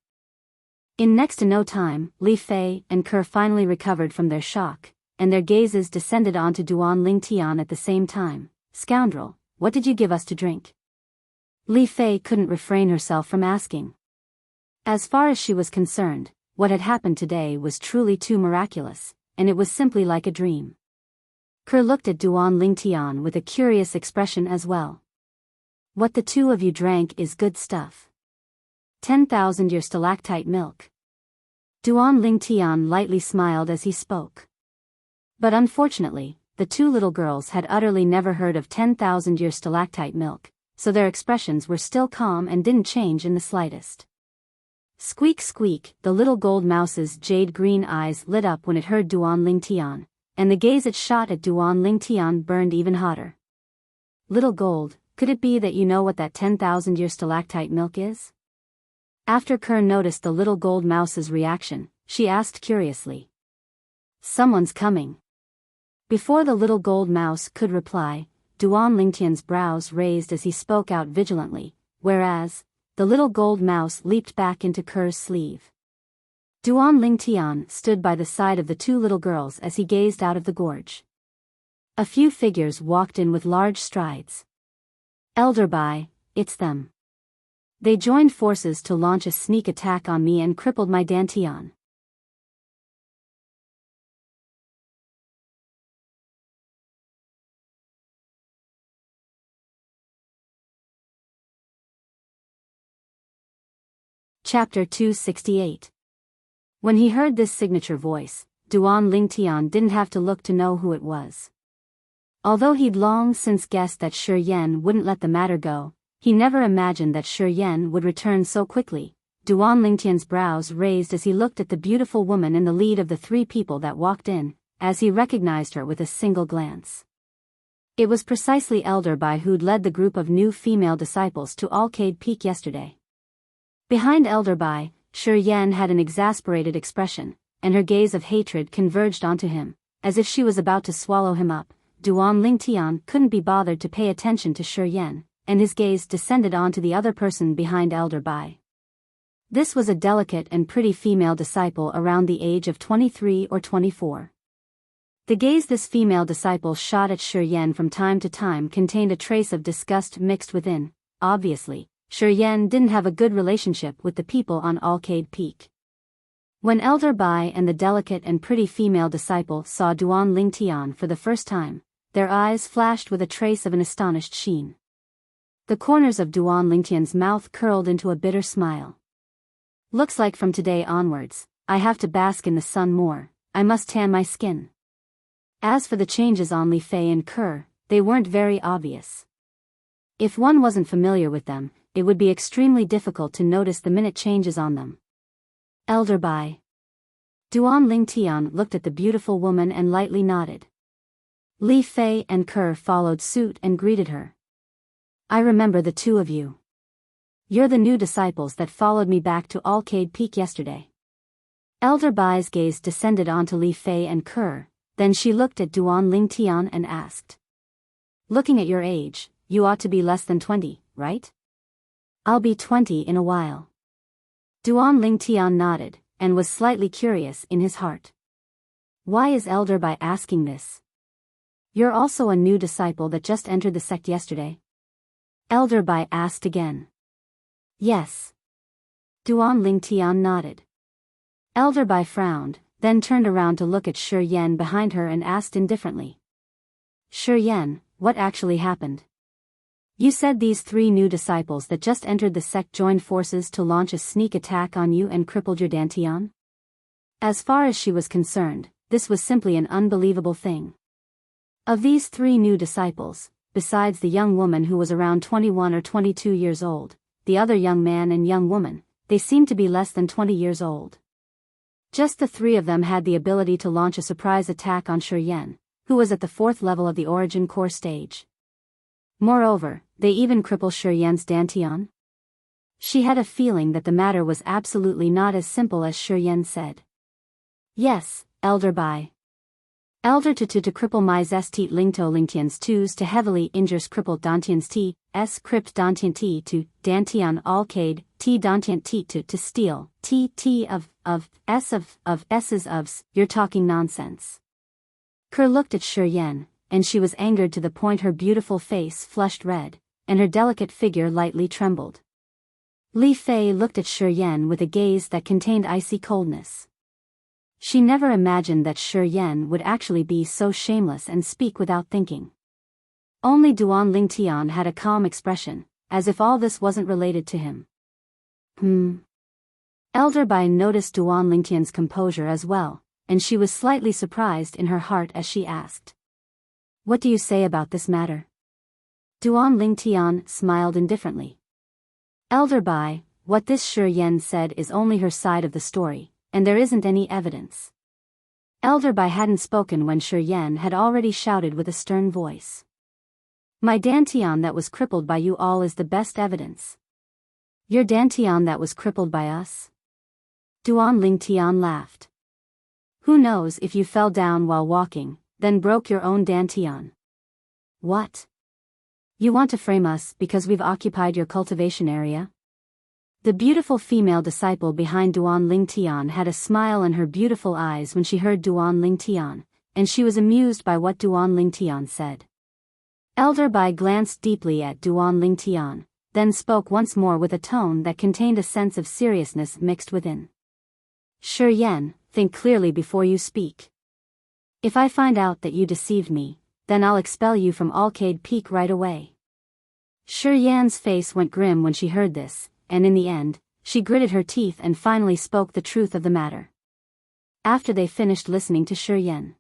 In next to no time, Li Fei and Kerr finally recovered from their shock, and their gazes descended onto Duan Lingtian at the same time. Scoundrel, what did you give us to drink? Li Fei couldn't refrain herself from asking. As far as she was concerned, what had happened today was truly too miraculous, and it was simply like a dream. Kerr looked at Duan Lingtian with a curious expression as well. What the two of you drank is good stuff. 10,000-year stalactite milk. Duan Lingtian lightly smiled as he spoke. But unfortunately, the two little girls had utterly never heard of 10,000-year stalactite milk, so their expressions were still calm and didn't change in the slightest. Squeak squeak, the little gold mouse's jade-green eyes lit up when it heard Duan Lingtian, and the gaze it shot at Duan Lingtian burned even hotter. Little gold, could it be that you know what that 10,000-year stalactite milk is? After Kerr noticed the little gold mouse's reaction, she asked curiously. Someone's coming. Before the little gold mouse could reply, Duan Lingtian's brows raised as he spoke out vigilantly, whereas, the little gold mouse leaped back into Kerr's sleeve. Duan Lingtian stood by the side of the two little girls as he gazed out of the gorge. A few figures walked in with large strides. Elder Bai, it's them. They joined forces to launch a sneak attack on me and crippled my Dantian. Chapter 268. When he heard this signature voice, Duan Lingtian didn't have to look to know who it was. Although he'd long since guessed that Shi Yan wouldn't let the matter go, he never imagined that Shi Yan would return so quickly. Duan Lingtian's brows raised as he looked at the beautiful woman in the lead of the three people that walked in, as he recognized her with a single glance. It was precisely Elder Bai who'd led the group of new female disciples to Arcade Peak yesterday. Behind Elder Bai, Shi Yan had an exasperated expression, and her gaze of hatred converged onto him, as if she was about to swallow him up. Duan Lingtian couldn't be bothered to pay attention to Shi Yan, and his gaze descended onto the other person behind Elder Bai. This was a delicate and pretty female disciple around the age of 23 or 24. The gaze this female disciple shot at Shi Yan from time to time contained a trace of disgust mixed within. Obviously, Shi Yan didn't have a good relationship with the people on Arcade Peak. When Elder Bai and the delicate and pretty female disciple saw Duan Lingtian for the first time, their eyes flashed with a trace of an astonished sheen. The corners of Duan Lingtian's mouth curled into a bitter smile. Looks like from today onwards, I have to bask in the sun more. I must tan my skin. As for the changes on Li Fei and Kerr, they weren't very obvious. If one wasn't familiar with them, it would be extremely difficult to notice the minute changes on them. Elder Bai. Duan Lingtian looked at the beautiful woman and lightly nodded. Li Fei and Kerr followed suit and greeted her. I remember the two of you. You're the new disciples that followed me back to Arcade Peak yesterday. Elder Bai's gaze descended onto Li Fei and Kerr. Then she looked at Duan Lingtian and asked. Looking at your age, you ought to be less than 20, right? I'll be 20 in a while. Duan Lingtian nodded, and was slightly curious in his heart. Why is Elder Bai asking this? You're also a new disciple that just entered the sect yesterday? Elder Bai asked again. Yes. Duan Lingtian nodded. Elder Bai frowned, then turned around to look at Shi Yan behind her and asked indifferently. Shi Yan, what actually happened? You said these three new disciples that just entered the sect joined forces to launch a sneak attack on you and crippled your Dantian? As far as she was concerned, this was simply an unbelievable thing. Of these three new disciples, besides the young woman who was around 21 or 22 years old, the other young man and young woman, they seemed to be less than 20 years old. Just the three of them had the ability to launch a surprise attack on Shi Yan, who was at the 4th level of the Origin Core stage. Moreover, they even crippled Shi Yan's Dantian. She had a feeling that the matter was absolutely not as simple as Shi Yan said. Yes, Elder Bai. Elder to cripple my zestit lingto lingtians twos to heavily injures crippled dantians t, s crypt dantian t to, dantian alcade, t dantian t to steal, t of s's ofs, you're talking nonsense. Kerr looked at Shi Yan, and she was angered to the point her beautiful face flushed red, and her delicate figure lightly trembled. Li Fei looked at Shi Yan with a gaze that contained icy coldness. She never imagined that Shi Yan would actually be so shameless and speak without thinking. Only Duan Lingtian had a calm expression, as if all this wasn't related to him. Elder Bai noticed Duan Lingtian's composure as well, and she was slightly surprised in her heart as she asked. What do you say about this matter? Duan Lingtian smiled indifferently. Elder Bai, what this Shi Yan said is only her side of the story, and there isn't any evidence. Elder Bai hadn't spoken when Shi Yan had already shouted with a stern voice. My Dantian that was crippled by you all is the best evidence. Your Dantian that was crippled by us? Duan Lingtian laughed. Who knows if you fell down while walking, then broke your own Dantian? What? You want to frame us because we've occupied your cultivation area? The beautiful female disciple behind Duan Lingtian had a smile in her beautiful eyes when she heard Duan Lingtian, and she was amused by what Duan Lingtian said. Elder Bai glanced deeply at Duan Lingtian, then spoke once more with a tone that contained a sense of seriousness mixed within. Shi Yan, think clearly before you speak. If I find out that you deceived me, then I'll expel you from Arcade Peak right away. Shi Yan's face went grim when she heard this, and in the end, she gritted her teeth and finally spoke the truth of the matter. After they finished listening to Shi Yan,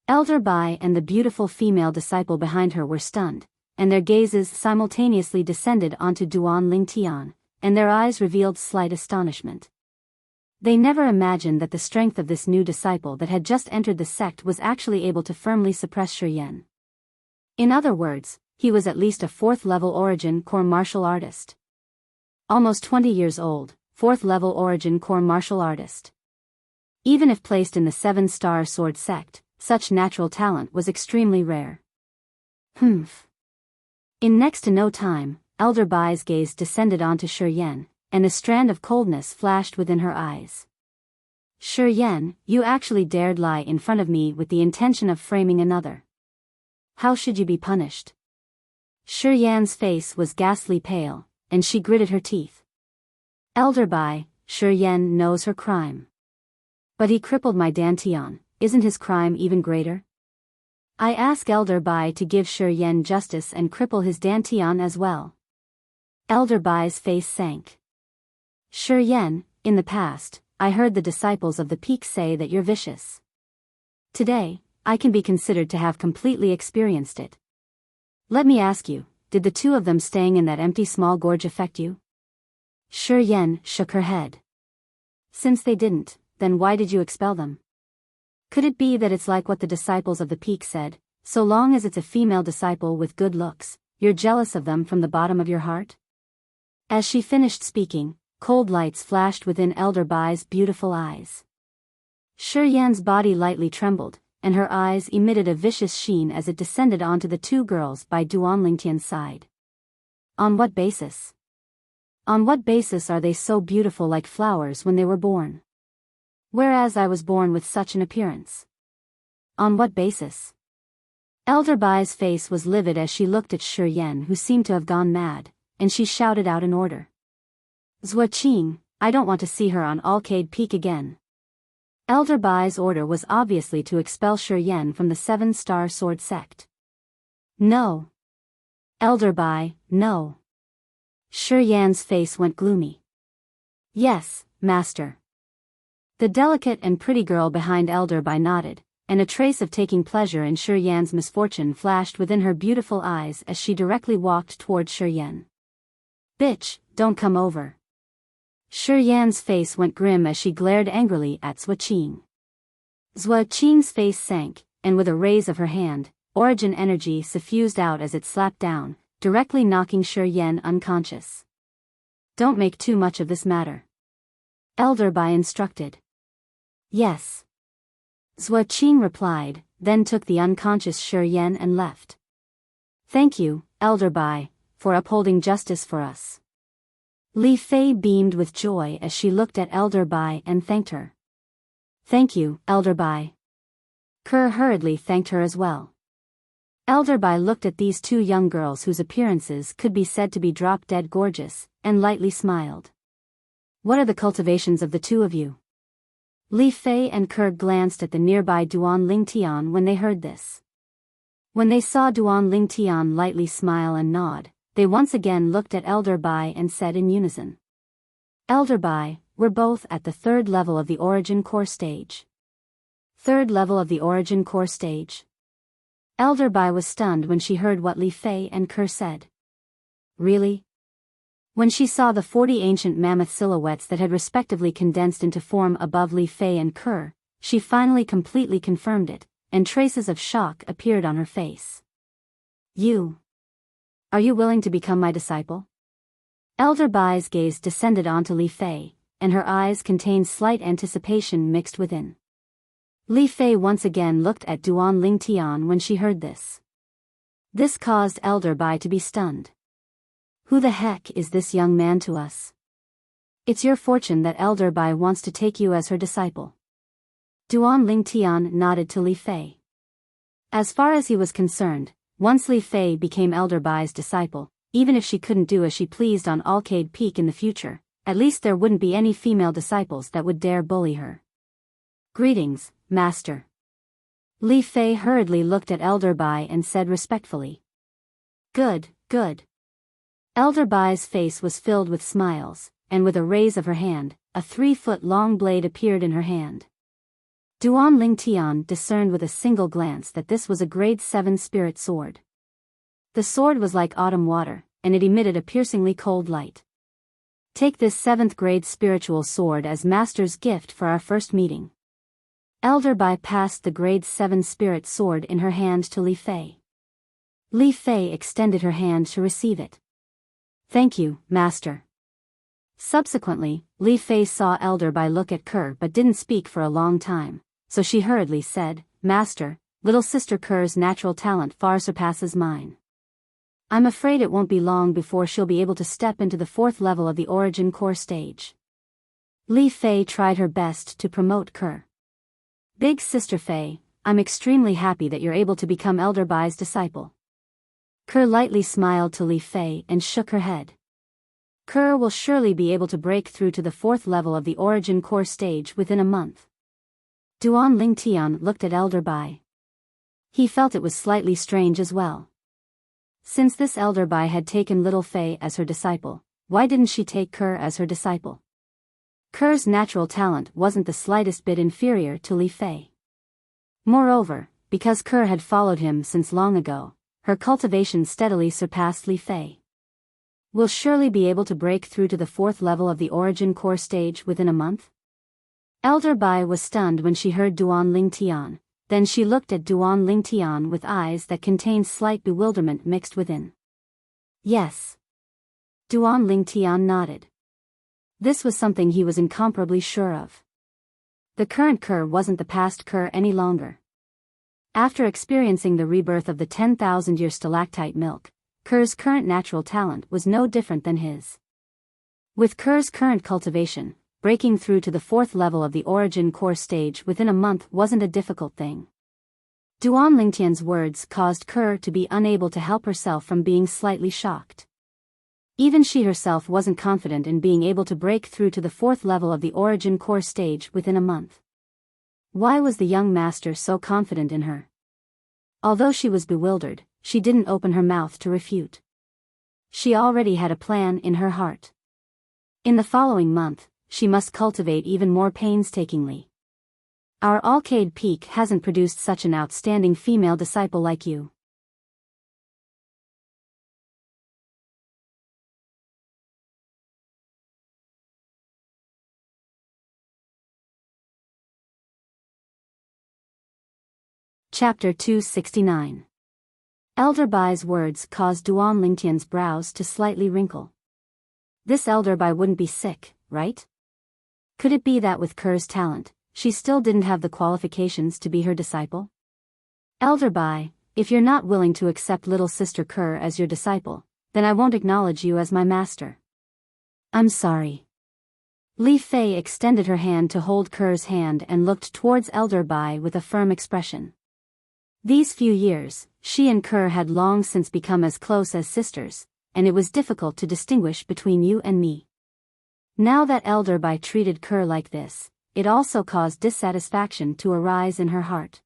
Elder Bai and the beautiful female disciple behind her were stunned, and their gazes simultaneously descended onto Duan Lingtian, and their eyes revealed slight astonishment. They never imagined that the strength of this new disciple that had just entered the sect was actually able to firmly suppress Shi Yan. In other words, he was at least a 4th-level origin core martial artist. Almost 20 years old, 4th-level origin core martial artist. Even if placed in the 7-star sword sect, such natural talent was extremely rare. Humph. In next to no time, Elder Bai's gaze descended onto Shi Yan, and a strand of coldness flashed within her eyes. Shi Yan, you actually dared lie in front of me with the intention of framing another. How should you be punished? Shi Yan's face was ghastly pale, and she gritted her teeth. Elder Bai, Shi Yan knows her crime. But he crippled my Dantian, isn't his crime even greater? I ask Elder Bai to give Shi Yan justice and cripple his Dantian as well. Elder Bai's face sank. Shi Yan, in the past, I heard the disciples of the peak say that you're vicious. Today, I can be considered to have completely experienced it. Let me ask you, did the two of them staying in that empty small gorge affect you? Shi Yan shook her head. Since they didn't, then why did you expel them? Could it be that it's like what the disciples of the peak said, so long as it's a female disciple with good looks, you're jealous of them from the bottom of your heart? As she finished speaking, cold lights flashed within Elder Bai's beautiful eyes. Shi Yan's body lightly trembled, and her eyes emitted a vicious sheen as it descended onto the two girls by Duan Lingtian's side. On what basis? On what basis are they so beautiful like flowers when they were born? Whereas I was born with such an appearance. On what basis? Elder Bai's face was livid as she looked at Shi Yan, who seemed to have gone mad, and she shouted out an order. Zhua Qing, I don't want to see her on Alcade Peak again. Elder Bai's order was obviously to expel Shi Yan from the 7-star sword sect. No. Elder Bai, no. Shi Yan's face went gloomy. Yes, master. The delicate and pretty girl behind Elder Bai nodded, and a trace of taking pleasure in Shi Yan's misfortune flashed within her beautiful eyes as she directly walked toward Shi Yan. Bitch, don't come over. Shi Yan's face went grim as she glared angrily at Zhua Qing. Zhua Qing's face sank, and with a raise of her hand, origin energy suffused out as it slapped down, directly knocking Shi Yan unconscious. Don't make too much of this matter. Elder Bai instructed. Yes. Zhua Qing replied, then took the unconscious Shi Yan and left. Thank you, Elder Bai, for upholding justice for us. Li Fei beamed with joy as she looked at Elder Bai and thanked her. Thank you, Elder Bai. Kerr hurriedly thanked her as well. Elder Bai looked at these two young girls whose appearances could be said to be drop-dead gorgeous, and lightly smiled. What are the cultivations of the two of you? Li Fei and Kerr glanced at the nearby Duan Lingtian when they heard this. When they saw Duan Lingtian lightly smile and nod, they once again looked at Elder Bai and said in unison. Elder Bai, we're both at the 3rd level of the origin core stage. 3rd level of the origin core stage? Elder Bai was stunned when she heard what Li Fei and Kerr said. Really? When she saw the 40 ancient mammoth silhouettes that had respectively condensed into form above Li Fei and Kerr, she finally completely confirmed it, and traces of shock appeared on her face. You. Are you willing to become my disciple? Elder Bai's gaze descended onto Li Fei, and her eyes contained slight anticipation mixed within. Li Fei once again looked at Duan Lingtian when she heard this. This caused Elder Bai to be stunned. Who the heck is this young man to us? It's your fortune that Elder Bai wants to take you as her disciple. Duan Lingtian nodded to Li Fei. As far as he was concerned, once Li Fei became Elder Bai's disciple, even if she couldn't do as she pleased on Alcade Peak in the future, at least there wouldn't be any female disciples that would dare bully her. Greetings, Master. Li Fei hurriedly looked at Elder Bai and said respectfully. Good, good. Elder Bai's face was filled with smiles, and with a raise of her hand, a 3-foot-long blade appeared in her hand. Duan Lingtian discerned with a single glance that this was a grade 7 spirit sword. The sword was like autumn water, and it emitted a piercingly cold light. Take this 7th grade spiritual sword as master's gift for our first meeting. Elder Bai passed the grade 7 spirit sword in her hand to Li Fei. Li Fei extended her hand to receive it. Thank you, master. Subsequently, Li Fei saw Elder Bai look at Kerr but didn't speak for a long time, so she hurriedly said, Master, little sister Kerr's natural talent far surpasses mine. I'm afraid it won't be long before she'll be able to step into the 4th level of the origin core stage. Li Fei tried her best to promote Kerr. Big sister Fei, I'm extremely happy that you're able to become Elder Bai's disciple. Kerr lightly smiled to Li Fei and shook her head. Kerr will surely be able to break through to the 4th level of the origin core stage within a month. Duan Lingtian looked at Elder Bai. He felt it was slightly strange as well. Since this Elder Bai had taken little Fei as her disciple, why didn't she take Kerr as her disciple? Kerr's natural talent wasn't the slightest bit inferior to Li Fei. Moreover, because Kerr had followed him since long ago, her cultivation steadily surpassed Li Fei. Will surely be able to break through to the 4th level of the origin core stage within a month? Elder Bai was stunned when she heard Duan Lingtian, then she looked at Duan Lingtian with eyes that contained slight bewilderment mixed within. Yes. Duan Lingtian nodded. This was something he was incomparably sure of. The current Kerr wasn't the past Kerr any longer. After experiencing the rebirth of the 10,000-year stalactite milk, Kerr's current natural talent was no different than his. With Kerr's current cultivation, breaking through to the 4th level of the origin core stage within a month wasn't a difficult thing. Duan Lingtian's words caused Kerr to be unable to help herself from being slightly shocked. Even she herself wasn't confident in being able to break through to the 4th level of the origin core stage within a month. Why was the young master so confident in her? Although she was bewildered, she didn't open her mouth to refute. She already had a plan in her heart. In the following month, she must cultivate even more painstakingly. Our Alcade Peak hasn't produced such an outstanding female disciple like you. Chapter 269. Elder Bai's words caused Duan Lingtian's brows to slightly wrinkle. This Elder Bai wouldn't be sick, right? Could it be that with Kerr's talent, she still didn't have the qualifications to be her disciple? Elder Bai, if you're not willing to accept little sister Kerr as your disciple, then I won't acknowledge you as my master. I'm sorry. Li Fei extended her hand to hold Kerr's hand and looked towards Elder Bai with a firm expression. These few years, she and Kerr had long since become as close as sisters, and it was difficult to distinguish between you and me. Now that Elder Bai treated Kerr like this, it also caused dissatisfaction to arise in her heart.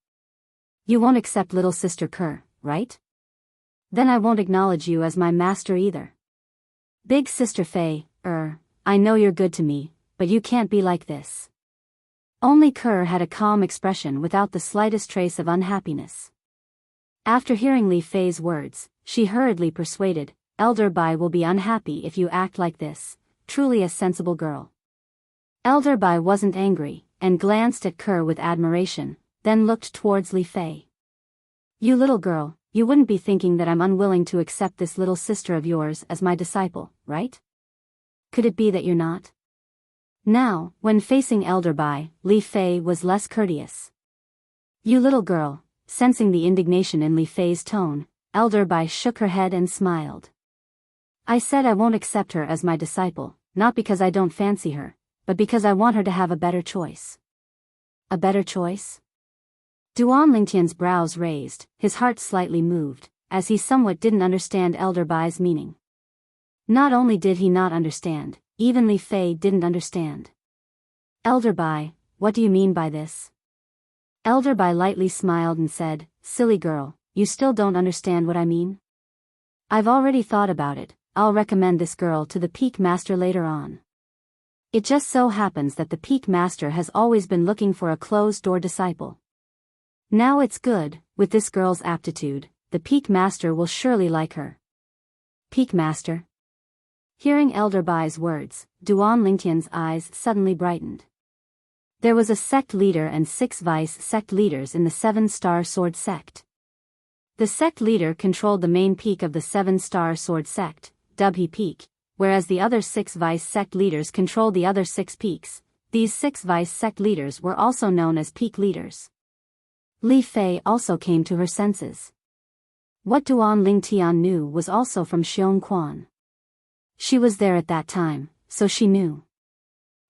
You won't accept little sister Kerr, right? Then I won't acknowledge you as my master either. Big sister Fei, I know you're good to me, but you can't be like this. Only Kerr had a calm expression without the slightest trace of unhappiness. After hearing Li Fei's words, she hurriedly persuaded, Elder Bai will be unhappy if you act like this, truly a sensible girl. Elder Bai wasn't angry, and glanced at Kerr with admiration, then looked towards Li Fei. You little girl, you wouldn't be thinking that I'm unwilling to accept this little sister of yours as my disciple, right? Could it be that you're not? Now, when facing Elder Bai, Li Fei was less courteous. You little girl, sensing the indignation in Li Fei's tone, Elder Bai shook her head and smiled. I said I won't accept her as my disciple, not because I don't fancy her, but because I want her to have a better choice. A better choice? Duan Lingtian's brows raised, his heart slightly moved, as he somewhat didn't understand Elder Bai's meaning. Not only did he not understand, even Li Fei didn't understand. Elder Bai, what do you mean by this? Elder Bai lightly smiled and said, Silly girl, you still don't understand what I mean? I've already thought about it, I'll recommend this girl to the Peak Master later on. It just so happens that the Peak Master has always been looking for a closed-door disciple. Now it's good, with this girl's aptitude, the Peak Master will surely like her. Peak Master? Hearing Elder Bai's words, Duan Lingtian's eyes suddenly brightened. There was a sect leader and 6 vice sect leaders in the 7-star sword sect. The sect leader controlled the main peak of the 7-star sword sect, Dubhe Peak, whereas the other 6 vice sect leaders controlled the other 6 peaks. These 6 vice sect leaders were also known as peak leaders. Li Fei also came to her senses. What Duan Lingtian knew was also from Xiong Quan. She was there at that time, so she knew.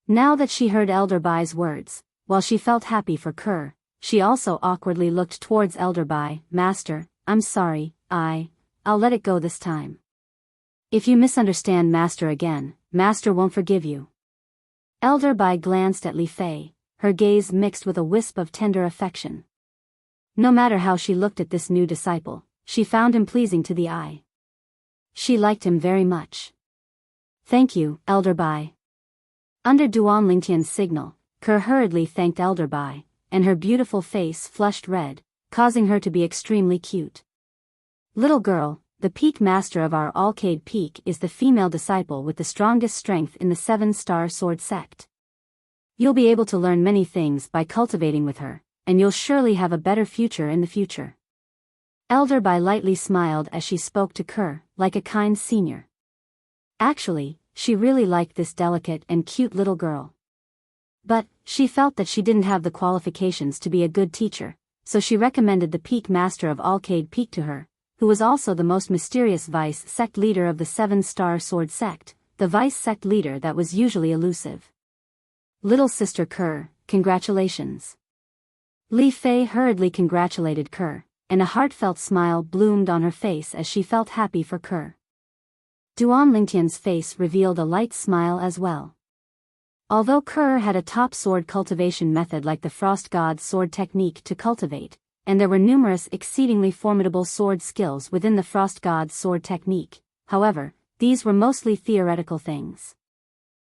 Now that she heard Elder Bai's words, while she felt happy for Kerr, she also awkwardly looked towards Elder Bai. Master, I'm sorry, I'll let it go this time. If you misunderstand Master again, Master won't forgive you. Elder Bai glanced at Li Fei, her gaze mixed with a wisp of tender affection. No matter how she looked at this new disciple, she found him pleasing to the eye. She liked him very much. Thank you, Elder Bai. Under Duan Lingtian's signal, Kerr hurriedly thanked Elder Bai, and her beautiful face flushed red, causing her to be extremely cute. Little girl, the peak master of our Alcade Peak is the female disciple with the strongest strength in the 7-star sword sect. You'll be able to learn many things by cultivating with her, and you'll surely have a better future in the future. Elder Bai lightly smiled as she spoke to Kerr, like a kind senior. Actually, she really liked this delicate and cute little girl. But, she felt that she didn't have the qualifications to be a good teacher, so she recommended the peak master of Alcade Peak to her, who was also the most mysterious vice sect leader of the 7-star sword sect, the vice sect leader that was usually elusive. Little sister Kerr, congratulations. Li Fei hurriedly congratulated Kerr, and a heartfelt smile bloomed on her face as she felt happy for Kerr. Duan Lingtian's face revealed a light smile as well. Although Kerr had a top sword cultivation method like the Frost God's sword technique to cultivate, and there were numerous exceedingly formidable sword skills within the Frost God's sword technique, however, these were mostly theoretical things.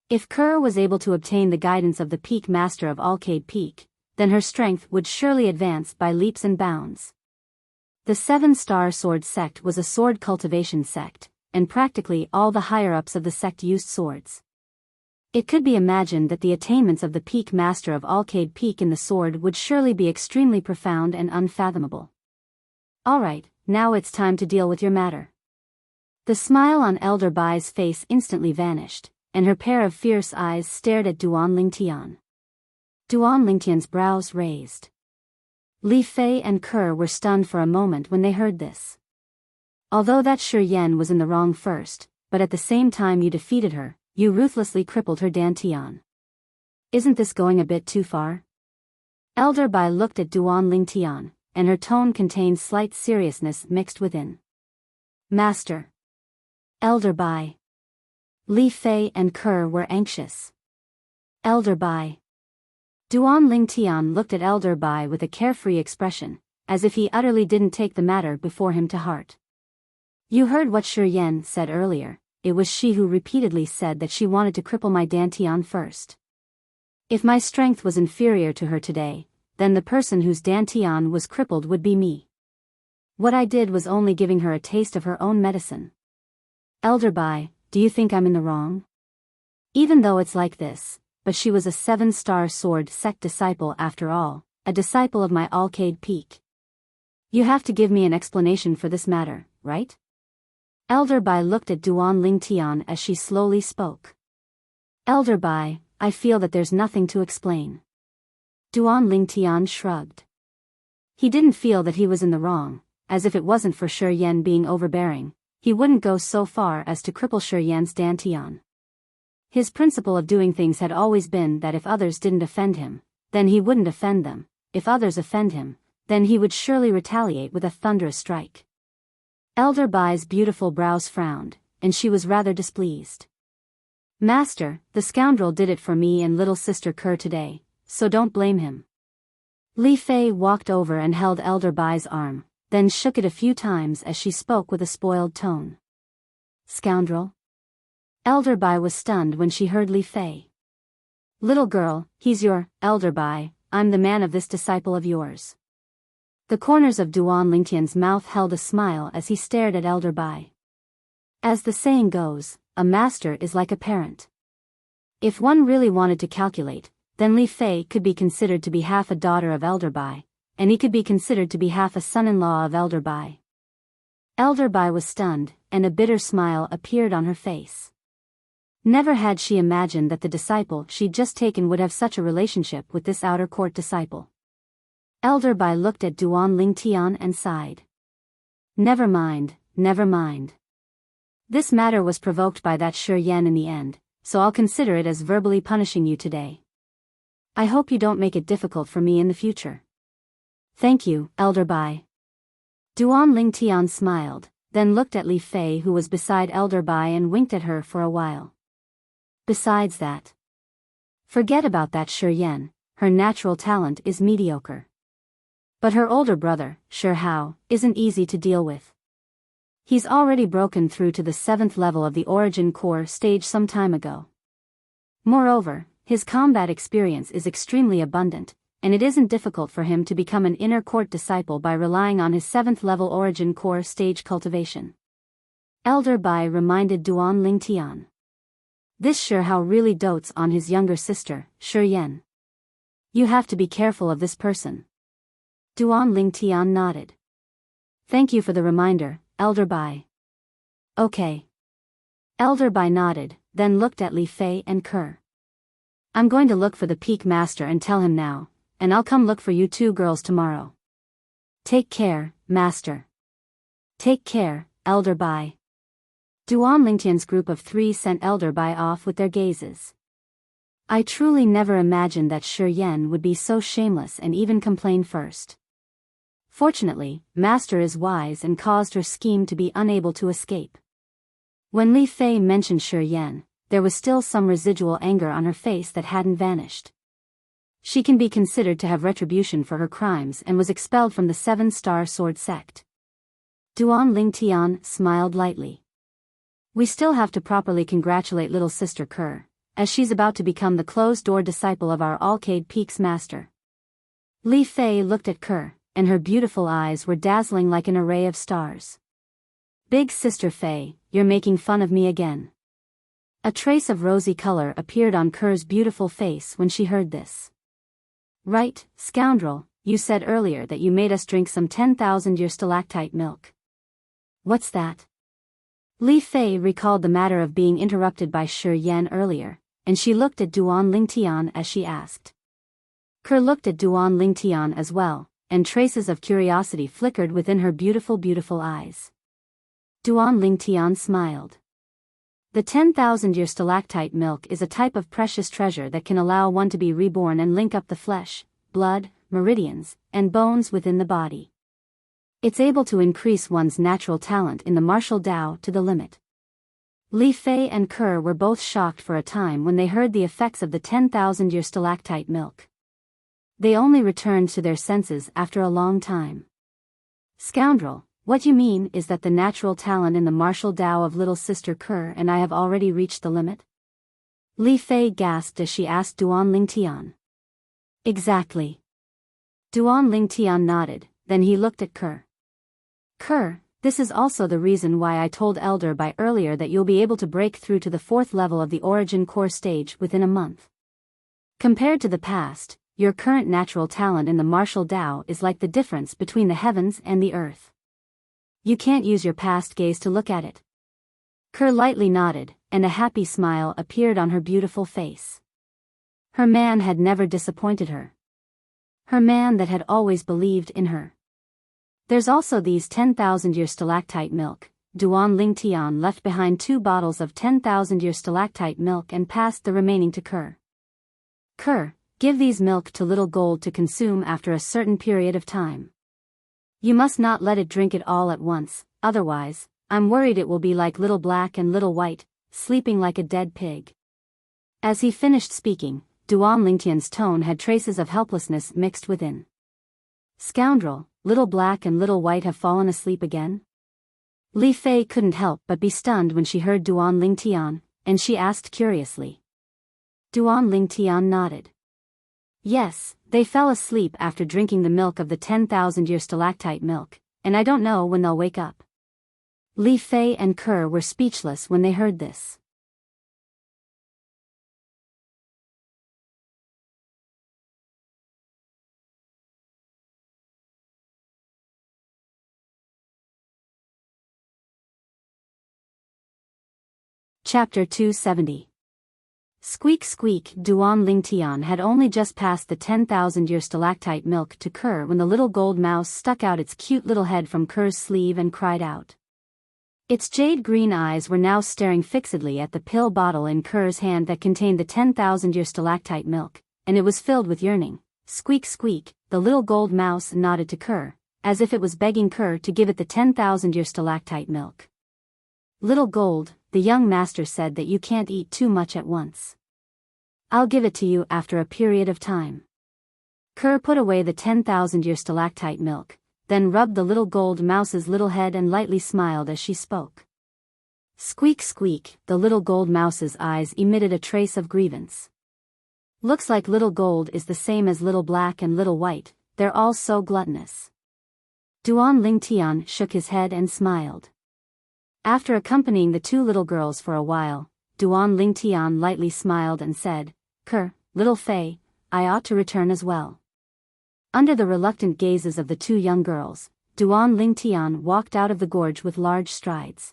If Kerr was able to obtain the guidance of the peak master of Alcade Peak, then her strength would surely advance by leaps and bounds. The 7-star sword sect was a sword cultivation sect, and practically all the higher-ups of the sect used swords. It could be imagined that the attainments of the peak master of Alcade Peak in the sword would surely be extremely profound and unfathomable. Alright, now it's time to deal with your matter. The smile on Elder Bai's face instantly vanished, and her pair of fierce eyes stared at Duan Lingtian. Duan Lingtian's brows raised. Li Fei and Kerr were stunned for a moment when they heard this. Although that Shi Yan was in the wrong first, but at the same time you defeated her, you ruthlessly crippled her dantian. Isn't this going a bit too far? Elder Bai looked at Duan Lingtian, and her tone contained slight seriousness mixed within. Master. Elder Bai. Li Fei and Kerr were anxious. Elder Bai. Duan Lingtian looked at Elder Bai with a carefree expression, as if he utterly didn't take the matter before him to heart. You heard what Shi Yan said earlier. It was she who repeatedly said that she wanted to cripple my dantian first. If my strength was inferior to her today, then the person whose dantian was crippled would be me. What I did was only giving her a taste of her own medicine. Elder Bai, do you think I'm in the wrong? Even though it's like this, but she was a 7-star sword sect disciple after all, a disciple of my Alcade Peak. You have to give me an explanation for this matter, right? Elder Bai looked at Duan Lingtian as she slowly spoke. Elder Bai, I feel that there's nothing to explain. Duan Lingtian shrugged. He didn't feel that he was in the wrong, as if it wasn't for Shi Yan being overbearing, he wouldn't go so far as to cripple Shi Yan's dantian. His principle of doing things had always been that if others didn't offend him, then he wouldn't offend them, if others offend him, then he would surely retaliate with a thunderous strike. Elder Bai's beautiful brows frowned, and she was rather displeased. Master, the scoundrel did it for me and little sister Kerr today, so don't blame him. Li Fei walked over and held Elder Bai's arm, then shook it a few times as she spoke with a spoiled tone. Scoundrel? Elder Bai was stunned when she heard Li Fei. Little girl, he's your, Elder Bai, I'm the man of this disciple of yours. The corners of Duan Lingtian's mouth held a smile as he stared at Elder Bai. As the saying goes, a master is like a parent. If one really wanted to calculate, then Li Fei could be considered to be half a daughter of Elder Bai, and he could be considered to be half a son-in-law of Elder Bai. Elder Bai was stunned, and a bitter smile appeared on her face. Never had she imagined that the disciple she'd just taken would have such a relationship with this outer court disciple. Elder Bai looked at Duan Lingtian and sighed. Never mind, never mind. This matter was provoked by that Shi Yan in the end, so I'll consider it as verbally punishing you today. I hope you don't make it difficult for me in the future. Thank you, Elder Bai. Duan Lingtian smiled, then looked at Li Fei who was beside Elder Bai and winked at her for a while. Besides that, forget about that Shi Yan, her natural talent is mediocre. But her older brother, Shi Hao, isn't easy to deal with. He's already broken through to the 7th level of the Origin Core stage some time ago. Moreover, his combat experience is extremely abundant, and it isn't difficult for him to become an inner court disciple by relying on his 7th level Origin Core stage cultivation. Elder Bai reminded Duan Lingtian. This Shi Hao really dotes on his younger sister, Shi Yan. You have to be careful of this person. Duan Lingtian nodded. Thank you for the reminder, Elder Bai. Okay. Elder Bai nodded, then looked at Li Fei and Ke. I'm going to look for the Peak Master and tell him now, and I'll come look for you two girls tomorrow. Take care, Master. Take care, Elder Bai. Duan Lingtian's group of 3 sent Elder Bai off with their gazes. I truly never imagined that Shi Yan would be so shameless and even complain first. Fortunately, Master is wise and caused her scheme to be unable to escape. When Li Fei mentioned Shi Yan, there was still some residual anger on her face that hadn't vanished. She can be considered to have retribution for her crimes and was expelled from the 7-star sword sect. Duan Lingtian smiled lightly. We still have to properly congratulate little sister Ke, as she's about to become the closed-door disciple of our Alcade Peaks Master. Li Fei looked at Ke, and her beautiful eyes were dazzling like an array of stars. Big Sister Fei, you're making fun of me again. A trace of rosy color appeared on Ke's beautiful face when she heard this. Right, scoundrel, you said earlier that you made us drink some 10,000-year stalactite milk. What's that? Li Fei recalled the matter of being interrupted by Shi Yan earlier, and she looked at Duan Lingtian as she asked. Ke looked at Duan Lingtian as well, and traces of curiosity flickered within her beautiful eyes. Duan Lingtian smiled. The 10,000-year stalactite milk is a type of precious treasure that can allow one to be reborn and link up the flesh, blood, meridians, and bones within the body. It's able to increase one's natural talent in the martial Tao to the limit. Li Fei and Ke were both shocked for a time when they heard the effects of the 10,000-year stalactite milk. They only returned to their senses after a long time. Scoundrel, what you mean is that the natural talent in the martial Tao of little sister Ke and I have already reached the limit? Li Fei gasped as she asked Duan Lingtian. Exactly. Duan Lingtian nodded, then he looked at Ke. Ke, this is also the reason why I told Elder Bai earlier that you'll be able to break through to the 4th level of the Origin Core stage within a month. Compared to the past, your current natural talent in the martial Tao is like the difference between the heavens and the earth. You can't use your past gaze to look at it. Ke lightly nodded, and a happy smile appeared on her beautiful face. Her man had never disappointed her. Her man that had always believed in her. There's also these 10,000-year stalactite milk. Duan Lingtian left behind 2 bottles of 10,000-year stalactite milk and passed the remaining to Ke. Ke, give these milk to little gold to consume after a certain period of time. You must not let it drink it all at once, otherwise, I'm worried it will be like little black and little white, sleeping like a dead pig. As he finished speaking, Duan Lingtian's tone had traces of helplessness mixed within. Scoundrel, little black and little white have fallen asleep again? Li Fei couldn't help but be stunned when she heard Duan Lingtian, and she asked curiously. Duan Lingtian nodded. Yes, they fell asleep after drinking the milk of the 10,000-year stalactite milk, and I don't know when they'll wake up. Li Fei and Ke were speechless when they heard this. Chapter 270. Squeak squeak. Duan Lingtian had only just passed the 10,000-year stalactite milk to Kerr when the little gold mouse stuck out its cute little head from Kerr's sleeve and cried out. Its jade-green eyes were now staring fixedly at the pill bottle in Kerr's hand that contained the 10,000-year stalactite milk, and it was filled with yearning. Squeak squeak, the little gold mouse nodded to Kerr, as if it was begging Kerr to give it the 10,000-year stalactite milk. Little Gold, the young master said that you can't eat too much at once. I'll give it to you after a period of time. Kerr put away the 10,000-year stalactite milk, then rubbed the little gold mouse's little head and lightly smiled as she spoke. Squeak squeak, the little gold mouse's eyes emitted a trace of grievance. Looks like Little Gold is the same as Little Black and Little White, they're all so gluttonous. Duan Lingtian shook his head and smiled. After accompanying the two little girls for a while, Duan Lingtian lightly smiled and said, Kerr, little Fei, I ought to return as well. Under the reluctant gazes of the two young girls, Duan Lingtian walked out of the gorge with large strides.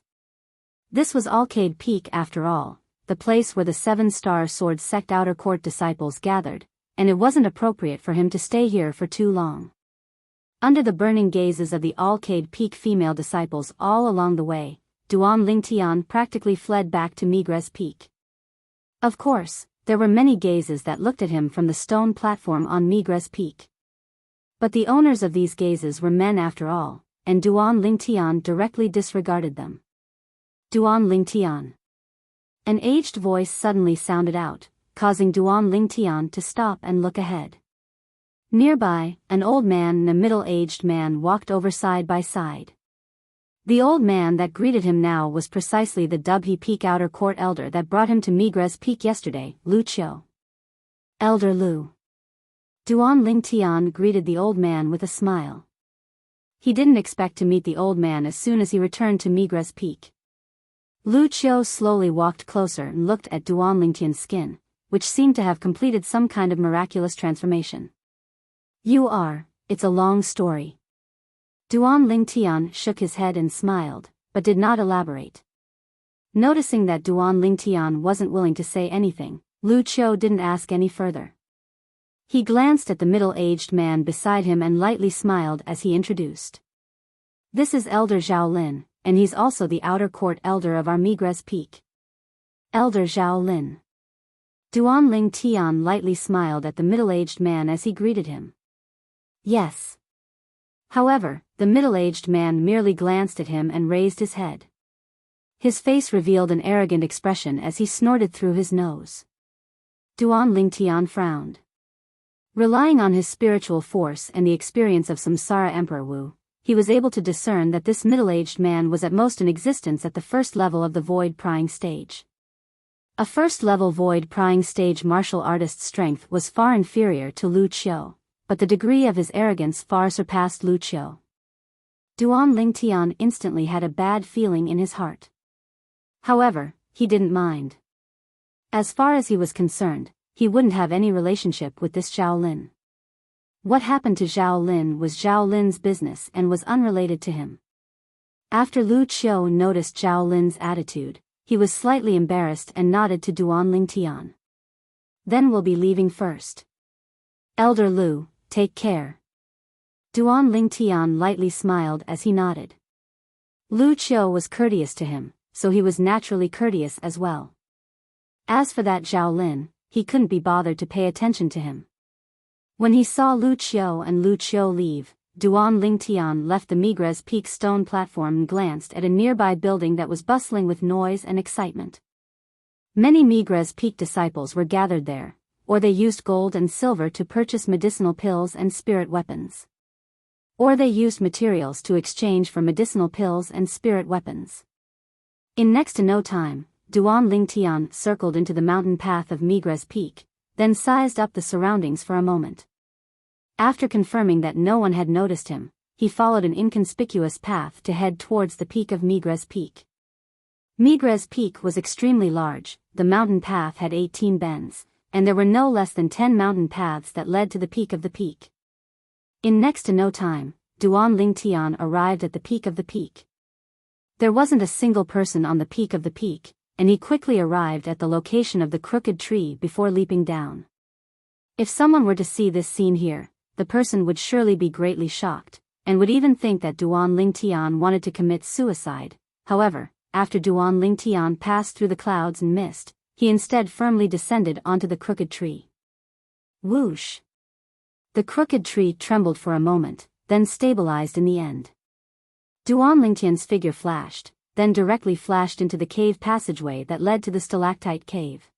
This was Alcade Peak after all, the place where the 7-star sword sect outer court disciples gathered, and it wasn't appropriate for him to stay here for too long. Under the burning gazes of the Alcade Peak female disciples all along the way, Duan Lingtian practically fled back to Migres Peak. Of course, there were many gazes that looked at him from the stone platform on Migres Peak. But the owners of these gazes were men after all, and Duan Lingtian directly disregarded them. Duan Lingtian. An aged voice suddenly sounded out, causing Duan Lingtian to stop and look ahead. Nearby, an old man and a middle-aged man walked over side by side. The old man that greeted him now was precisely the Dubhe Peak Outer Court elder that brought him to Migres Peak yesterday, Lu Qiu. Elder Lu. Duan Lingtian greeted the old man with a smile. He didn't expect to meet the old man as soon as he returned to Migres Peak. Lu Qiu slowly walked closer and looked at Duan Lingtian's skin, which seemed to have completed some kind of miraculous transformation. It's a long story. Duan Lingtian shook his head and smiled, but did not elaborate. Noticing that Duan Lingtian wasn't willing to say anything, Lu Qiu didn't ask any further. He glanced at the middle-aged man beside him and lightly smiled as he introduced. This is Elder Zhao Lin, and he's also the outer court elder of our Migres Peak. Elder Zhao Lin. Duan Lingtian lightly smiled at the middle-aged man as he greeted him. Yes. However, the middle-aged man merely glanced at him and raised his head. His face revealed an arrogant expression as he snorted through his nose. Duan Lingtian frowned. Relying on his spiritual force and the experience of Samsara Emperor Wu, he was able to discern that this middle-aged man was at most in existence at the first level of the void prying stage. A first-level void prying stage martial artist's strength was far inferior to Lu Qiu, but the degree of his arrogance far surpassed Lu Qiu. Duan Lingtian instantly had a bad feeling in his heart. However, he didn't mind. As far as he was concerned, he wouldn't have any relationship with this Zhao Lin. What happened to Zhao Lin was Zhao Lin's business and was unrelated to him. After Lu Qiu noticed Zhao Lin's attitude, he was slightly embarrassed and nodded to Duan Lingtian. Then we'll be leaving first. Elder Lu, take care. Duan Lingtian lightly smiled as he nodded. Lu Qiu was courteous to him, so he was naturally courteous as well. As for that Zhao Lin, he couldn't be bothered to pay attention to him. When he saw Lu Qiu and Lu Qiu leave, Duan Lingtian left the Migres Peak stone platform and glanced at a nearby building that was bustling with noise and excitement. Many Migres Peak disciples were gathered there, or they used gold and silver to purchase medicinal pills and spirit weapons. Or they used materials to exchange for medicinal pills and spirit weapons. In next to no time, Duan Lingtian circled into the mountain path of Migres Peak, then sized up the surroundings for a moment. After confirming that no one had noticed him, he followed an inconspicuous path to head towards the peak of Migres Peak. Migres Peak was extremely large, the mountain path had 18 bends, and there were no less than 10 mountain paths that led to the peak of the peak. In next to no time, Duan Lingtian arrived at the peak of the peak. There wasn't a single person on the peak of the peak, and he quickly arrived at the location of the crooked tree before leaping down. If someone were to see this scene here, the person would surely be greatly shocked, and would even think that Duan Lingtian wanted to commit suicide. However, after Duan Lingtian passed through the clouds and mist, he instead firmly descended onto the crooked tree. Whoosh! The crooked tree trembled for a moment, then stabilized in the end. Duan Lingtian's figure flashed, then directly flashed into the cave passageway that led to the stalactite cave.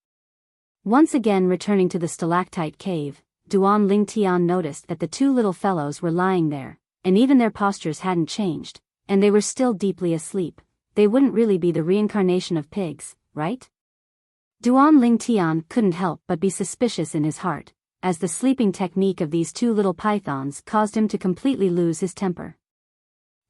Once again returning to the stalactite cave, Duan Lingtian noticed that the two little fellows were lying there, and even their postures hadn't changed, and they were still deeply asleep. They wouldn't really be the reincarnation of pigs, right? Duan Lingtian couldn't help but be suspicious in his heart, as the sleeping technique of these two little pythons caused him to completely lose his temper.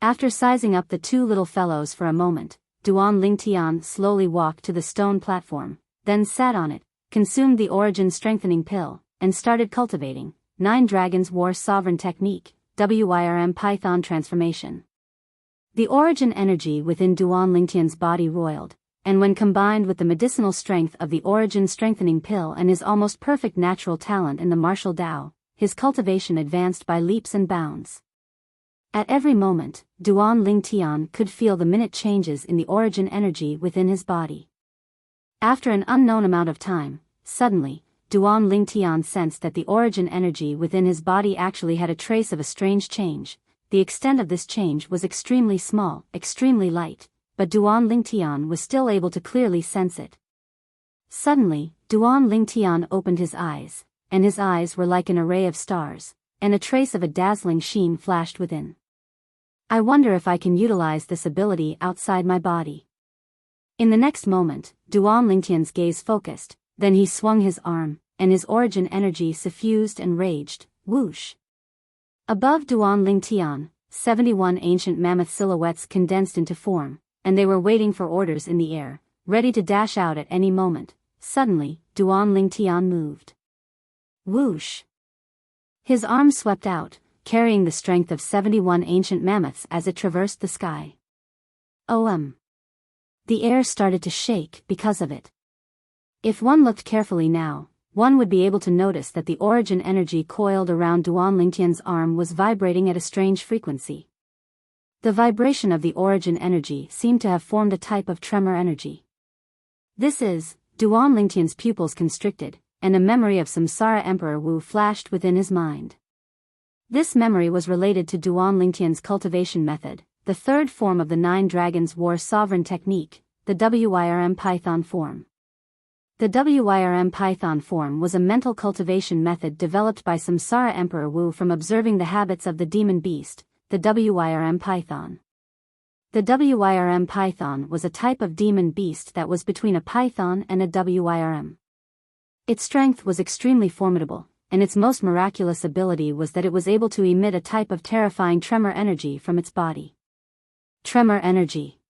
After sizing up the two little fellows for a moment, Duan Lingtian slowly walked to the stone platform, then sat on it, consumed the origin strengthening pill, and started cultivating 9 Dragons War Sovereign Technique, WIRM Python Transformation. The origin energy within Duan Lingtian's body roiled, and when combined with the medicinal strength of the origin strengthening pill and his almost perfect natural talent in the martial Tao, his cultivation advanced by leaps and bounds. At every moment, Duan Lingtian could feel the minute changes in the origin energy within his body. After an unknown amount of time, suddenly, Duan Lingtian sensed that the origin energy within his body actually had a trace of a strange change. The extent of this change was extremely small, extremely light, but Duan Lingtian was still able to clearly sense it. Suddenly, Duan Lingtian opened his eyes, and his eyes were like an array of stars, and a trace of a dazzling sheen flashed within. I wonder if I can utilize this ability outside my body. In the next moment, Duan Lingtian's gaze focused, then he swung his arm, and his origin energy suffused and raged, whoosh. Above Duan Lingtian, 71 ancient mammoth silhouettes condensed into form, and they were waiting for orders in the air, ready to dash out at any moment. Suddenly, Duan Lingtian moved. Whoosh! His arm swept out, carrying the strength of 71 ancient mammoths as it traversed the sky. The air started to shake because of it. If one looked carefully now, one would be able to notice that the origin energy coiled around Duan Lingtian's arm was vibrating at a strange frequency. The vibration of the origin energy seemed to have formed a type of tremor energy. Duan Lingtian's pupils constricted, and a memory of Samsara Emperor Wu flashed within his mind. This memory was related to Duan Lingtian's cultivation method, the third form of the 9 Dragons War Sovereign Technique, the WIRM Python form. The WIRM Python form was a mental cultivation method developed by Samsara Emperor Wu from observing the habits of the demon beast, the WIRM Python. The WIRM Python was a type of demon beast that was between a python and a WIRM. Its strength was extremely formidable, and its most miraculous ability was that it was able to emit a type of terrifying tremor energy from its body. Tremor energy.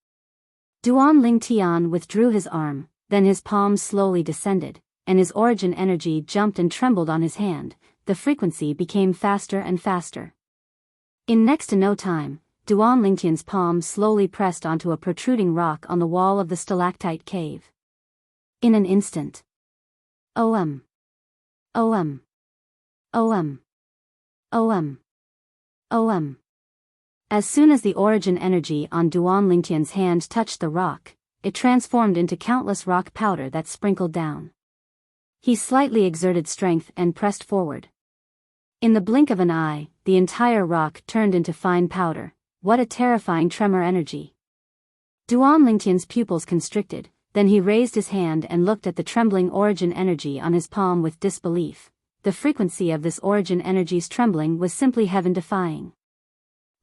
Duan Lingtian withdrew his arm, then his palms slowly descended, and his origin energy jumped and trembled on his hand. The frequency became faster and faster. In next to no time, Duan Lingtian's palm slowly pressed onto a protruding rock on the wall of the stalactite cave. In an instant. OM. OM. OM. OM. OM. As soon as the origin energy on Duan Lingtian's hand touched the rock, it transformed into countless rock powder that sprinkled down. He slightly exerted strength and pressed forward. In the blink of an eye, the entire rock turned into fine powder. What a terrifying tremor energy. Duan Lingtian's pupils constricted, then he raised his hand and looked at the trembling origin energy on his palm with disbelief. The frequency of this origin energy's trembling was simply heaven-defying.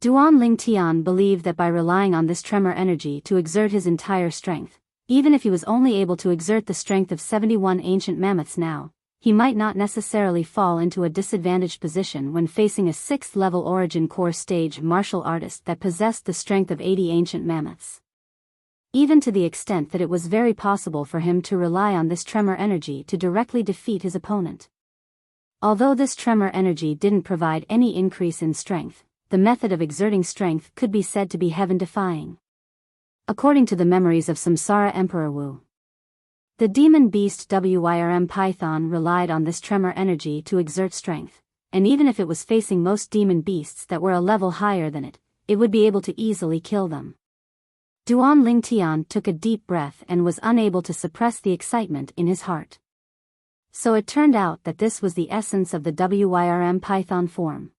Duan Lingtian believed that by relying on this tremor energy to exert his entire strength, even if he was only able to exert the strength of 71 ancient mammoths now, he might not necessarily fall into a disadvantaged position when facing a 6th-level origin core stage martial artist that possessed the strength of 80 ancient mammoths. Even to the extent that it was very possible for him to rely on this tremor energy to directly defeat his opponent. Although this tremor energy didn't provide any increase in strength, the method of exerting strength could be said to be heaven-defying. According to the memories of Samsara Emperor Wu, The demon beast Wyrm python relied on this tremor energy to exert strength, and even if it was facing most demon beasts that were a level higher than it would be able to easily kill them. Duan Lingtian took a deep breath and was unable to suppress the excitement in his heart. So it turned out that this was the essence of the Wyrm python form.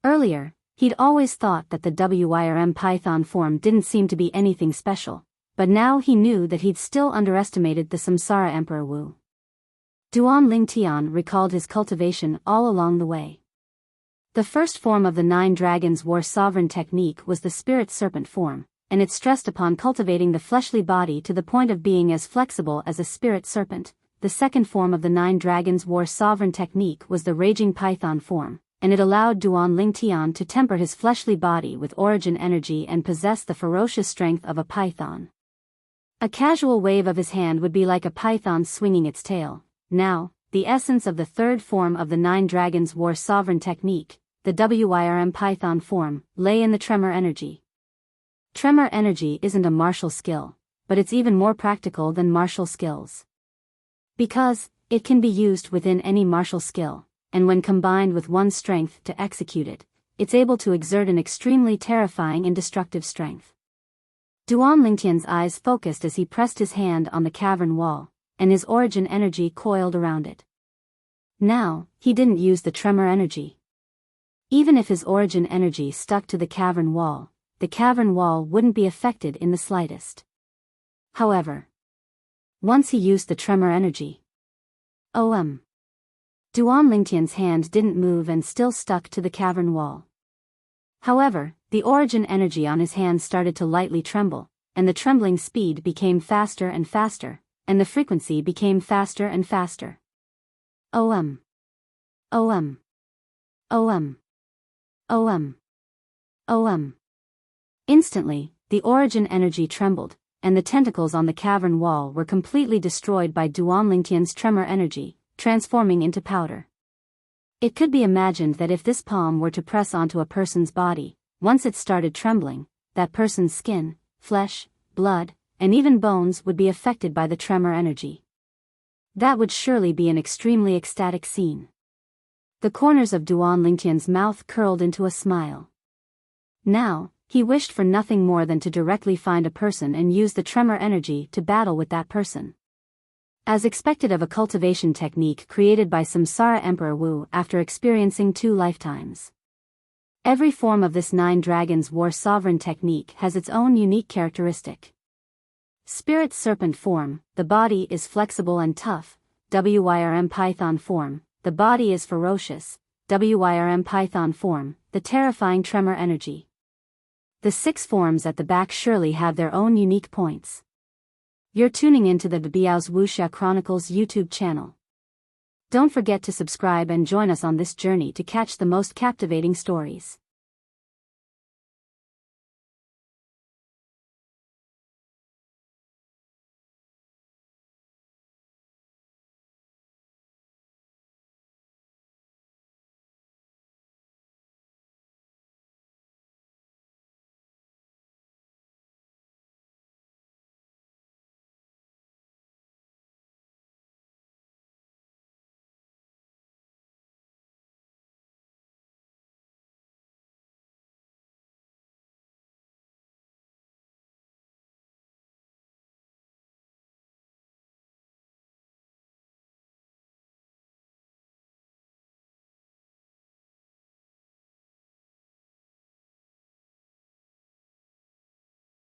Earlier, he'd always thought that the Wyrm python form didn't seem to be anything special, but now he knew that he'd still underestimated the Samsara Emperor Wu. Duan Lingtian recalled his cultivation all along the way. The first form of the 9 Dragons War Sovereign technique was the Spirit Serpent form, and it stressed upon cultivating the fleshly body to the point of being as flexible as a spirit serpent. The second form of the 9 Dragons War Sovereign technique was the Raging Python form, and it allowed Duan Lingtian to temper his fleshly body with origin energy and possess the ferocious strength of a python. A casual wave of his hand would be like a python swinging its tail. Now, the essence of the third form of the 9 Dragons War Sovereign technique, the Wyrm python form, lay in the tremor energy. Tremor energy isn't a martial skill, but it's even more practical than martial skills. Because it can be used within any martial skill, and when combined with one's strength to execute it, it's able to exert an extremely terrifying and destructive strength. Duan Lingtian's eyes focused as he pressed his hand on the cavern wall, and his origin energy coiled around it. Now, he didn't use the tremor energy. Even if his origin energy stuck to the cavern wall wouldn't be affected in the slightest. However, once he used the tremor energy, Duan Lingtian's hand didn't move and still stuck to the cavern wall. However, the origin energy on his hand started to lightly tremble, and the trembling speed became faster and faster, and the frequency became faster and faster. Om. Om. Om. Om. Om. Instantly, the origin energy trembled, and the tentacles on the cavern wall were completely destroyed by Duan Lingtian's tremor energy, transforming into powder. It could be imagined that if this palm were to press onto a person's body, once it started trembling, that person's skin, flesh, blood, and even bones would be affected by the tremor energy. That would surely be an extremely ecstatic scene. The corners of Duan Lingtian's mouth curled into a smile. Now, he wished for nothing more than to directly find a person and use the tremor energy to battle with that person. As expected of a cultivation technique created by Samsara Emperor Wu after experiencing 2 lifetimes. Every form of this 9 Dragons War Sovereign technique has its own unique characteristic. Spirit Serpent form, the body is flexible and tough. Wyrm Python form, the body is ferocious. Wyrm Python form, the terrifying tremor energy. The 6 forms at the back surely have their own unique points. You're tuning into the Biyao's Wuxia Chronicles YouTube channel. Don't forget to subscribe and join us on this journey to catch the most captivating stories.